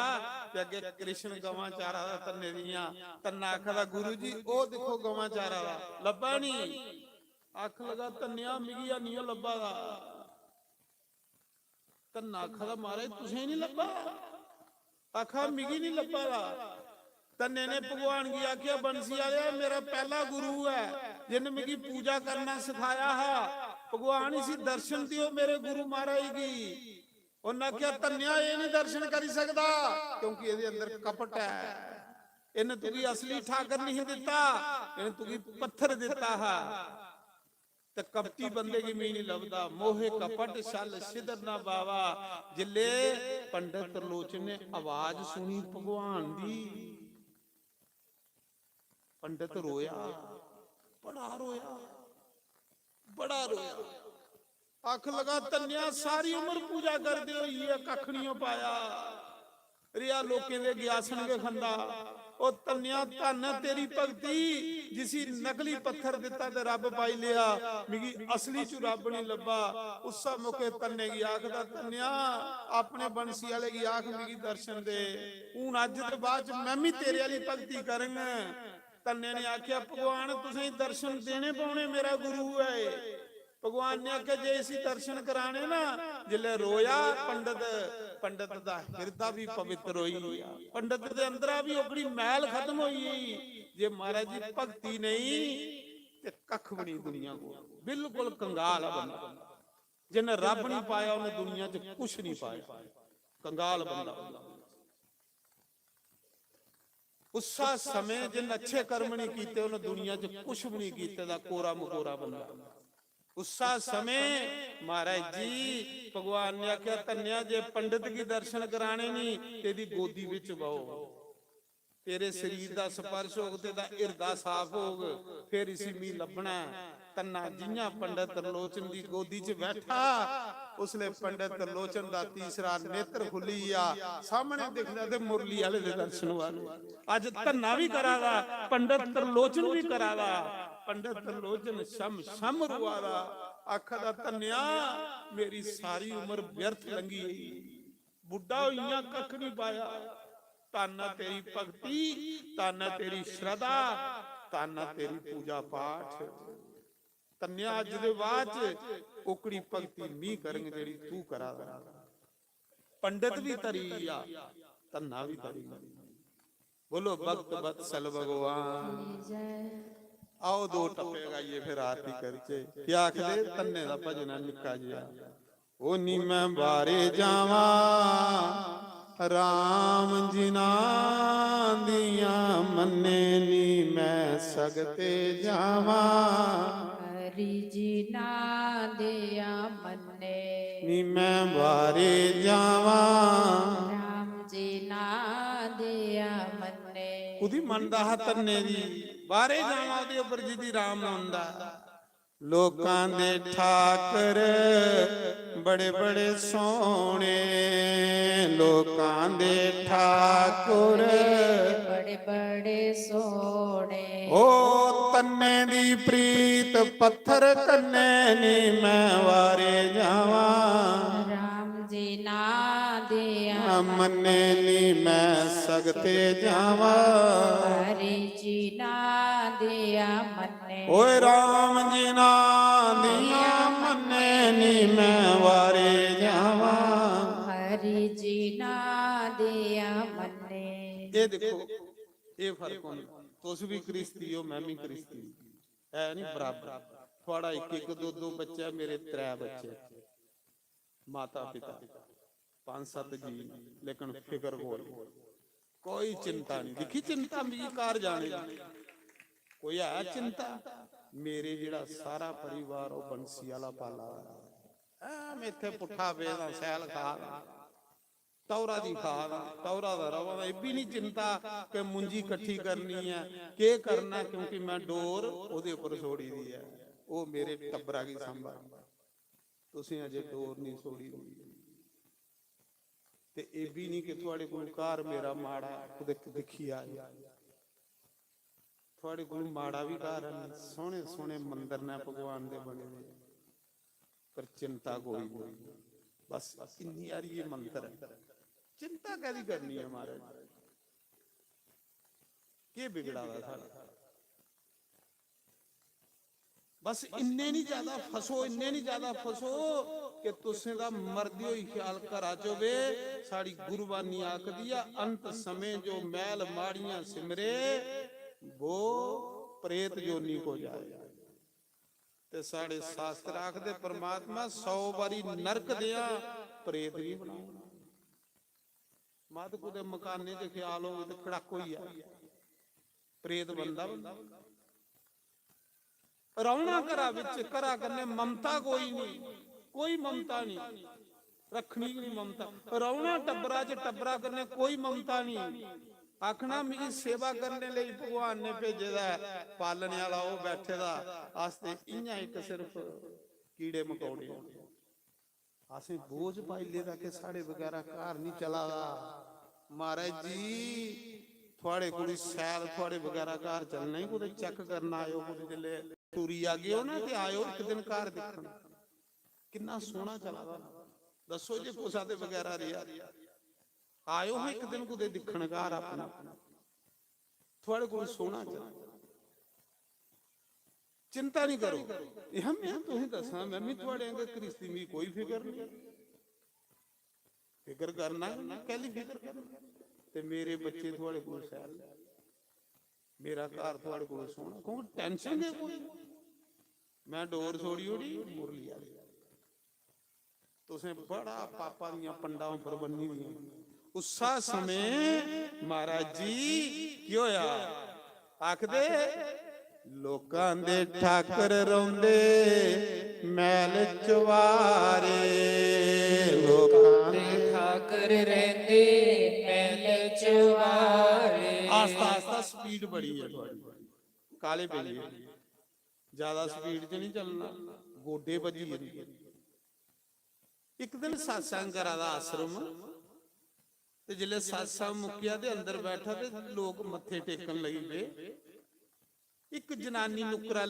ते अगे कृष्ण गवां चारा तन्ने दियां। तन्ना आखला गुरु जी ओ देखो गवां चारा लब्बा नहीं। आख लगा तन्या मिगी नहीं लब्बा दा। तन्ना आखदा महाराज तुसें नहीं लब्बा? आखा मिगी नहीं लब्बा दा। तन्ने ने भगवान की आख्या बंसी वाले मेरा पहला गुरु है जिन्हें मेरी पूजा करना सिखाया है। भगवान इसी दर्शन दियो मेरे गुरु महाराज की। उन्हें आख्या तन्निया ये नहीं दर्शन कर सकता क्योंकि ये अंदर कपट है। इन्हें तुकी असली ठाकर नहीं दिता, इन्हें तुकी पत्थर दिता है। ते कपटी बंदे की मी नहीं लभदा। मोहे कपट छल सिदर ना बावा। जिले पंडित त्रिलोचन ने आवाज सुनी भगवान दी, पंडित रोया, बड़ा रोया, बड़ा रोया। आख लगा तन्या सारी उम्र पूजा कर दे ये कख नहीं पाया। रिया लोकें दे ग्यासन के खंदा। ओ तन्या धन तेरी भगती जिसी नकली पत्थर दिता ते रब पाई लिया, मिगी असली चु रब नहीं लब्बा। उस मौके तन्ने की आखदा तन्या अपने बंसी वाले की आख मिगी दर्शन दे, हूं अज दे बाद मैं भी तेरे वाली भगती करांगा। तन्ने ने आख्या भगवान तुसें दर्शन देने पाने, मेरा गुरु है। भगवान ने आख्या जे इसी दर्शन कराने ना, जिले रोया पंडित, पंडित दा हिरदा भी पवित्र होई, पंडित दे अंदर भी ओकड़ी मैल खत्म होई। जे महाराज जी भक्ति नहीं ते कख भी नहीं दुनिया को, बिल्कुल कंगाल है बंदा। जिन्हें रब नहीं पाया उन्हें दुनिया च कुछ नहीं पाया, कंगाल बंदा। उसा समय जिन अच्छे कर्म नहीं कीते उन्हें दुनिया च कुछ भी नहीं कीते दा कोरा मकोरा बंदा। उसा समय महाराज जी भगवान ने आख्या तन्या जे पंडित की दर्शन कराने नहीं तेरी गोदी विच बहो, तेरे शरीर दा स्पर्श होग, तेरा हिरदा साफ होग, फिर इसी मी लभना। तन्ना जियां पंडित त्रिलोचन की गोदी च बैठा, उसने पंडित त्रिलोचन दा तीसरा नेत्र खुली आ, सामने दिखदा ते मुरली वाले दे दर्शन वाले। अज तन्ना भी करागा, पंडित त्रिलोचन भी करागा। पंडित त्रिलोचन शम शम रुआदा, आखदा तन्या मेरी सारी उम्र व्यर्थ लंघी, बुढ़ा होइया कख नहीं पाया। ताना तेरी भक्ति, ताना तेरी श्रद्धा, ताना तेरी पूजा पाठ। तन्या अज दे बाद ओकड़ी भक्ति मी करंगे जेड़ी तू करा। पंडित भी तरी आ, तन्ना भी तरी। बोलो भक्त वत्सल भगवान। आओ दो टप्पे गाइए फिर आरती करके। क्या आखदे तन्ने दा भजन निक्का जिहा। ओ नी मैं बारे जावा राम जिना दिया मन्ने, नी मैं सगते जावा हरि जी ना दिया मन्ने, नी मैं बारे जावा राम जी ना दिया मन्ने। ਉਹਦੀ ਮੰਨਦਾ ਹੈ ਤੰਨੇ ਦੀ ਬਾਹਰੇ ਜਾਵਾਂ ਉਹਦੇ ਉੱਪਰ ਜਿਹਦੀ ਰਾਮ ਆਉਂਦਾ। ਲੋਕਾਂ ਦੇ ਠਾਕਰ ਬੜੇ ਬੜੇ ਸੋਹਣੇ, ਲੋਕਾਂ ਦੇ ਠਾਕੁਰ बड़े बड़े सोने। ओ तन्ने दी प्रीत पत्थर कन्ने, नी मैं वारे जावा राम जी ना दिया मन्ने, नी मैं सगते जावा हरि जी ना दिया मन्ने। ओए राम जी ना दिया मन्ने, नी मैं वारे जावा। हरि जी ना दिया मन्ने। ये देखो ये फर्क होंदा। तुस भी क्रिस्ती हो मैं भी क्रिस्ती, है नहीं बराबर। थोड़ा एक एक दो दो बच्चा, मेरे त्रै बच्चे, माता पिता 5-7 जी, लेकिन फिक्र कोई चिंता नहीं। दिखी चिंता भी कार जाने कोई है चिंता। मेरे जेड़ा सारा परिवार वो बंसी वाला पाला मैं इत्थे पुठा बेदा सैल खा तौरा दी खा तौरा दा रवा। ये भी नहीं चिंता कि मुंजी इकट्ठी करनी है के करना, क्योंकि मैं डोर ओदे उपर छोड़ी दी है, वो मेरे टब्बरा की संभा। तुसीं अजे डोर नहीं छोड़ी दी ते ये भी नहीं कि थोड़े कोल घर मेरा माड़ा दिखी आए। थोड़े कोल माड़ा भी घर सोहने सोहने मंदिर ने भगवान दे बने, पर चिंता कोई नहीं। बस इन्नी यार ये मंत्र है, चिंता कैसी करनी है महाराज। के बिगड़ा हुआ था। बस इन्ने नहीं ज्यादा फसो, इन्ने नहीं ज्यादा फसो ਕਿ ਤੁਸੀਂ ਦਾ ਮਰਦੀ ਹੋਈ ਖਿਆਲ ਘਰਾਂ ਚ ਹੋਵੇ। ਸਾਡੀ ਗੁਰਬਾਨੀ ਆਖਦੀ ਆ ਅੰਤ ਸਮੇਂ ਜੋ ਮੈਲ ਮਾੜੀਆਂ ਸਿਮਰੇ ਉਹ ਪ੍ਰੇਤ ਜੋਨੀ ਕੋ ਜਾਏ। ਤੇ ਸਾਡੇ ਸ਼ਾਸਤਰ ਆਖਦੇ ਪਰਮਾਤਮਾ 100 ਵਾਰੀ ਨਰਕ ਦਿਆਂ ਪ੍ਰੇਤ ਨਹੀਂ ਬਣਾਉਣਾ। ਮਤ ਕੁਦੇ ਮਕਾਨੇ ਚ ਖਿਆਲ ਹੋਵੇ ਤੇ ਖੜਾਕੋ ਹੀ ਆ ਪ੍ਰੇਤ ਬੰਦਾ ਰੌਣਾ ਘਰਾਂ ਵਿੱਚ ਘਰਾਂ ਕਰਨੇ ਮਮਤਾ ਕੋਈ ਨਹੀਂ, ਕੋਈ ਮਮਤਾ ਨਹੀਂ ਰੱਖਣੀ ਨਹੀਂ ਮਮਤਾ। ਰੌਣਾ ਟੱਬਰਾਂ ਚ ਟੱਬਰਾਂ ਕਰਨੇ ਕੋਈ ਮਮਤਾ ਨਹੀਂ। ਆਖਣਾ ਮੇਰੀ ਸੇਵਾ ਕਰਨੇ ਲਈ ਭਗਵਾਨ ਨੇ ਭੇਜਦਾ ਪਾਲਣ ਵਾਲਾ ਉਹ ਬੈਠੇ ਦਾ ਆਸਤੇ ਇਆਂ ਇੱਕ ਸਿਰਫ ਕੀੜੇ ਮਕੌੜੇ ਅਸੀਂ ਬੋਝ ਪਾਈ ਲੈਦਾ ਕਿ ਸਾਡੇ ਵਗੈਰਾ ਘਰ ਨਹੀਂ ਚਲਾਦਾ। ਮਹਾਰਾਜ ਜੀ ਤੁਹਾਡੇ ਕੋਲ ਸੈਲ ਤੁਹਾਡੇ ਵਗੈਰਾ ਘਰ ਚੱਲਣਾ ਹੀ ਕੋਈ ਚੈੱਕ ਕਰਨ ਆਇਓ ਕੋਈ ਜਿਲੇ ਟੂਰੀ ਆ ਗਏ ਹੋ ਨਾ ਤੇ ਆਇਓ ਇੱਕ ਦਿਨ ਘਰ ਦੇਖਣ ਕਿੰਨਾ ਸੋਹਣਾ ਚਲਾਦਾ। ਦੱਸੋ ਜੇ ਕੋਸਾ ਦੇ ਵਗੈਰਾ ਰਿਹਾ ਆਇਓ ਇੱਕ ਦਿਨ ਕੋਈ ਦੇਖਣ ਘਰ ਆਪਣਾ ਤੁਹਾਡੇ ਕੋਲ ਸੋਹਣਾ ਚੱਲਦਾ। चिंता नहीं करो हम तुम दसा मैं भी थोड़े क्रिस्ती में कोई फिक्र नहीं। फिक्र करना कहली फिक्र करना ते मेरे बच्चे थोड़े को सैल मेरा घर थोड़े को सोना को टेंशन है कोई। मैं डोर छोड़ी उड़ी मुरली वाली तुसें बड़ा पापा दियां पंडा पर बन्नी दी उसा समय महाराज जी की होया आखदे ਲੋਕਾਂ ਦੇ ਠਾਕਰ ਰੋਂਦੇ ਮੈਲ ਚਵਾਰੇ। ਲੋਕਾਂ ਦੇ ਠਾਕਰ ਰਹਿੰਦੇ ਮੈਲ ਚਵਾਰੇ। ਆਸਤਾ ਆਸਤਾ ਸਪੀਡ ਬੜੀ ਹੈ ਤੁਹਾਡੀ ਕਾਲੇ ਪਈ ਹੈ ਜ਼ਿਆਦਾ ਸਪੀਡ 'ਚ ਨਹੀਂ ਚੱਲਣਾ ਗੋਡੇ ਵੱਜੀ ਜਾਂਦੀ। ਇੱਕ ਦਿਨ satsang ਕਰਾ ਦਾ ਆਸ਼ਰਮ ਤੇ ਜਿਲੇ satsang ਮੁੱਕਿਆ ਤੇ ਅੰਦਰ ਬੈਠਾ ਤੇ ਲੋਕ ਮੱਥੇ ਟੇਕਣ ਲਈ ਪਏ। ਇੱਕ ਜਨਾਨੀ ਨੁਕਰਾ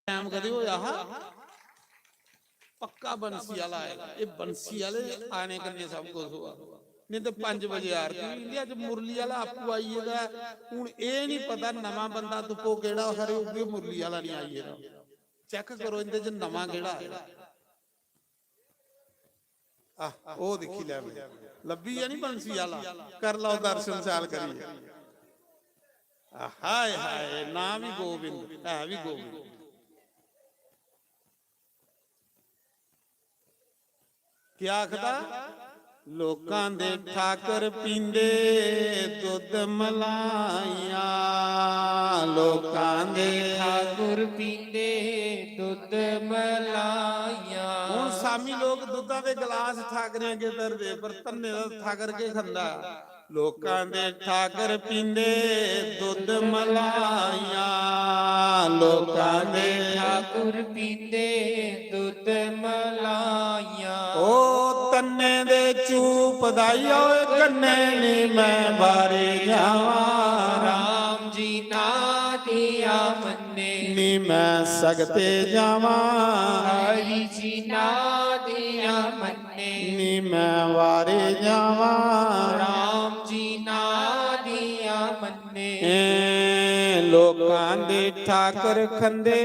ਟਾਈਮ ਕਦੇ ਹੋਇਆ ਪੱਕਾ ਬੰਸੀ ਵਾਲਾ ਆਏਗਾ। ਇਹ ਬੰਸੀ ਵਾਲੇ ਆਣੇ ਕਰਨੇ ਸਭ ਕੁਝ ਹੋਆ, ਨਹੀਂ ਤੇ 5 ਵਜੇ ਆਰਤੀ ਇੰਡੀਆ ਚ ਮੁਰਲੀ ਵਾਲਾ ਆਪੂ ਆਈਏਗਾ। ਹੁਣ ਇਹ ਨਹੀਂ ਪਤਾ ਨਵਾਂ ਬੰਦਾ ਤੁਪੋ ਕਿਹੜਾ ਹਰੇ ਉੱਗੇ ਮੁਰਲੀ ਵਾਲਾ ਨਹੀਂ ਆਈਏਗਾ। ਚੈੱਕ ਕਰੋ ਇਹਦੇ ਚ ਨਵਾਂ ਕਿਹੜਾ ਆਏਗਾ। ਉਹ ਦੇਖੀ ਲੈ ਲੱਭੀ ਆ ਨਹੀਂ ਬੰਸੀ ਵਾਲਾ, ਕਰ ਲਓ ਦਰਸ਼ਨ ਚਾਲ ਕਰੀਏ। ਹਾਏ ਹਾਏ ਨਾ ਵੀ ਗੋਬਿੰਦ ਹੈ ਵੀ ਗੋਬਿੰਦ। ਕੀ ਆਖਦਾ ਲੋਕਾਂ ਦੇ ਠਾਕਰ ਪੀਂਦੇ ਦੁੱਧ ਮਲਾਈਆਂ, ਲੋਕਾਂ ਦੇ ਠਾਕੁਰ ਪੀਂਦੇ ਦੁੱਧ ਮਲਾਈਆਂ। ਹੁਣ ਸਾਮੀ ਲੋਕ ਦੁੱਧਾਂ ਦੇ ਗਲਾਸ ਠਾਕਰਿਆਂ ਕੇ ਧਰਦੇ, ਪਰ ਧੰਨੇ ਦਾ ਠਾਕਰ ਕੇ ਖੰਦਾ। ਲੋਕਾਂ ਦੇ ਠਾਕਰ ਪੀਂਦੇ ਦੁੱਧ ਮਲਾਈਆਂ, ਲੋਕਾਂ ਦੇ ਠਾਕੁਰ ਪੀਂਦੇ ਦੁੱਧ ਮਲਾਈਆਂ। ਉਹ ਤੰਨੇ ਦੇ ਚੂਪ ਦਾਈ ਓਏ ਕੰਨੇ ਨੀ ਮੈਂ ਬਾਰੇ ਜਾਵਾਂ, ਰਾਮ ਜੀ ਨਾ ਦਿਆ ਮੰਨੇ ਨੀ ਮੈਂ ਸਗਤੇ ਜਾਵਾਂ, ਹਰੀ ਜੀ ਨਾ ਦਿਆ ਮੰਨੇ ਨੀ ਮੈਂ ਵਾਰੇ ਜਾਵਾਂ, ਰਾਮ ਜੀ ਨਾ ਦਿਆ ਮੰਨੇ। ਲੋਕਾਂ ਦੇ ਠਾਕਰ ਖੰਦੇ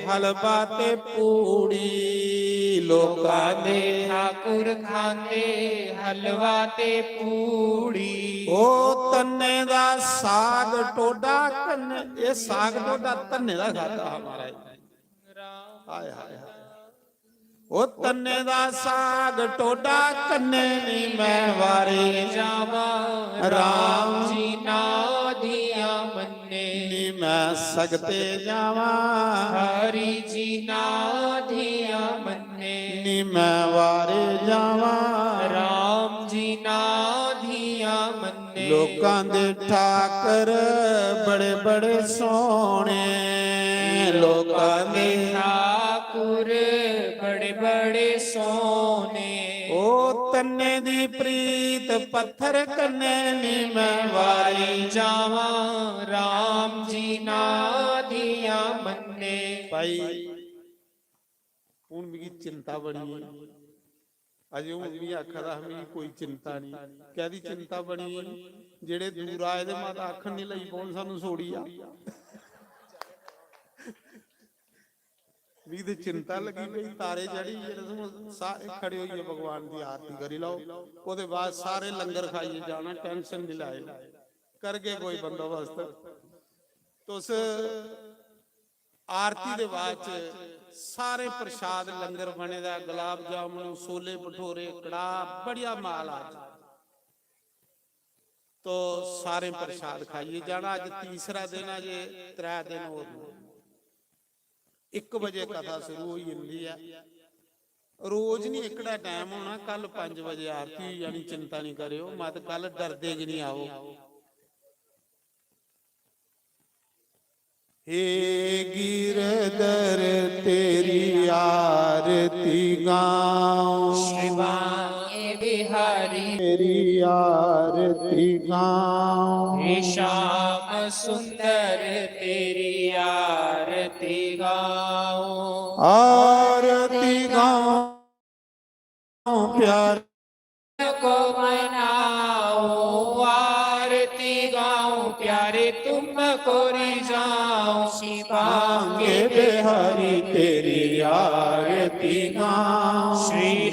ਹਲਵਾ ਤੇ ਪੂੜੀ, ਲੋਕਾਂ ਦੇ ਠਾਕੁਰ ਖਾਂਦੇ ਹਲਵਾ ਤੇ ਪੂੜੀ। ਉਹ ਤੰਨੇ ਦਾ ਸਾਗ ਟੋਡਾ ਕੰਨੇ, ਇਹ ਸਾਗ ਟੋਡਾ ਤੰਨੇ ਦਾ ਖਾਦਾ ਹਮਾਰਾ। ਹਾਏ ਹਾਏ ਉਹ ਤੰਨੇ ਦਾ ਸਾਗ ਟੋਡਾ ਕੰਨੇ ਨੀ ਮੈਂ ਵਾਰੇ ਜਾਵਾਂ, ਰਾਮ ਜੀ ਨਾ ਦਿਆ ਮੰਨੇ ਨੀ ਮੈਂ ਸਗਤੇ ਜਾਵਾਂ, ਹਰੀ ਜੀ ਨਾ ਦਿਆ ਮੰਨੇ ਨੀ ਮੈਂ ਵਾਰੇ ਜਾਵਾਂ, ਰਾਮ ਜੀ ਨਾ ਦਿਆ ਮੰਨੇ। ਲੋਕਾਂ ਦੇ ਠਾਕਰ ਬੜੇ ਬੜੇ ਸੋਹਣੇ, ਲੋਕਾਂ ਦੇ ਠਾਕੁਰ ਬੜੇ ਬੜੇ ਸੋਹਣੇ। ਉਹ ਤੰਨੇ ਦੀ ਪ੍ਰੀਤ ਪੱਥਰ ਕੰਨੇ ਨੀ ਮੈਂ ਵਾਰੀ ਜਾਵਾਂ, ਰਾਮ ਜੀ ਨਾ ਦਿਆ ਮੰਨੇ। ਭਾਈ ਹੁਣ ਮੇਰੀ ਚਿੰਤਾ ਬਣੀ ਅਜੇ ਹੁਣ ਵੀ ਆਖਦਾ ਹਮੀ ਕੋਈ ਚਿੰਤਾ ਨਹੀਂ। ਕਹਦੀ ਚਿੰਤਾ ਬਣੀ ਜਿਹੜੇ ਦੂਰ ਆਏ ਦੇ ਮਾਤਾ ਆਖਣ ਨਹੀਂ ਲਈ ਕੌਣ ਸਾਨੂੰ ਸੋੜੀ ਆ ਵੀ ਤੇ ਚਿੰਤਾ ਲੱਗੀ ਪਈ ਤਾਰੇ ਚੜੀ ਜਿਹੜੇ ਸਾਰੇ ਖੜੇ ਹੋਈਏ ਭਗਵਾਨ ਦੀ ਆਰਤੀ ਕਰੀ ਲਾਓ। ਉਹਦੇ ਬਾਅਦ ਸਾਰੇ ਲੰਗਰ ਖਾਈਏ ਜਾਣਾ, ਟੈਨਸ਼ਨ ਨਹੀਂ ਲਾਏ ਕਰਗੇ ਕੋਈ ਬੰਦੋਬਸਤ। ਤੁਸ ਆਰਤੀ ਦੇ ਬਾਅਦ ਸਾਰੇ ਪ੍ਰਸ਼ਾਦ ਲੰਗਰ ਬਣੇ ਦਾ, ਗੁਲਾਬ ਜਾਮੁਨ ਛੋਲੇ ਭਟੂਰੇ ਕੜਾ ਬੜੀਆ ਮਾਲ ਆ ਤੋ ਸਾਰੇ ਪ੍ਰਸ਼ਾਦ ਖਾਈਏ ਜਾਣਾ। ਅੱਜ ਤੀਸਰਾ ਦਿਨ ਆ ਜੇ 3 ਦਿਨ ਹੋਰ 1 ਵਜੇ ਕਥਾ ਸ਼ੁਰੂ ਹੋਈ ਜਾਂਦੀ ਹੈ। ਰੋਜ਼ ਨਹੀਂ ਇਕੜਾ ਟਾਈਮ ਹੋਣਾ। ਕੱਲ 5 ਵਜੇ ਆਰਤੀ ਯਾਨੀ ਚਿੰਤਾ ਨਹੀਂ ਕਰਿਓ ਮਤ, ਕੱਲ ਡਰਦੇ ਕਿ ਨਹੀਂ ਆਓ। हे गिरधर तेरी आरती गाऊं, शिवाय बिहारी तेरी आरती गाऊं, हे श्याम सुंदर तेरी आरती गाऊं। आरती गाऊं प्यार को मनाऊं, आरती गाऊं प्यारे तुमको रिझाऊं। शिवांगे बिहारी तेरी आरती गाऊं, श्री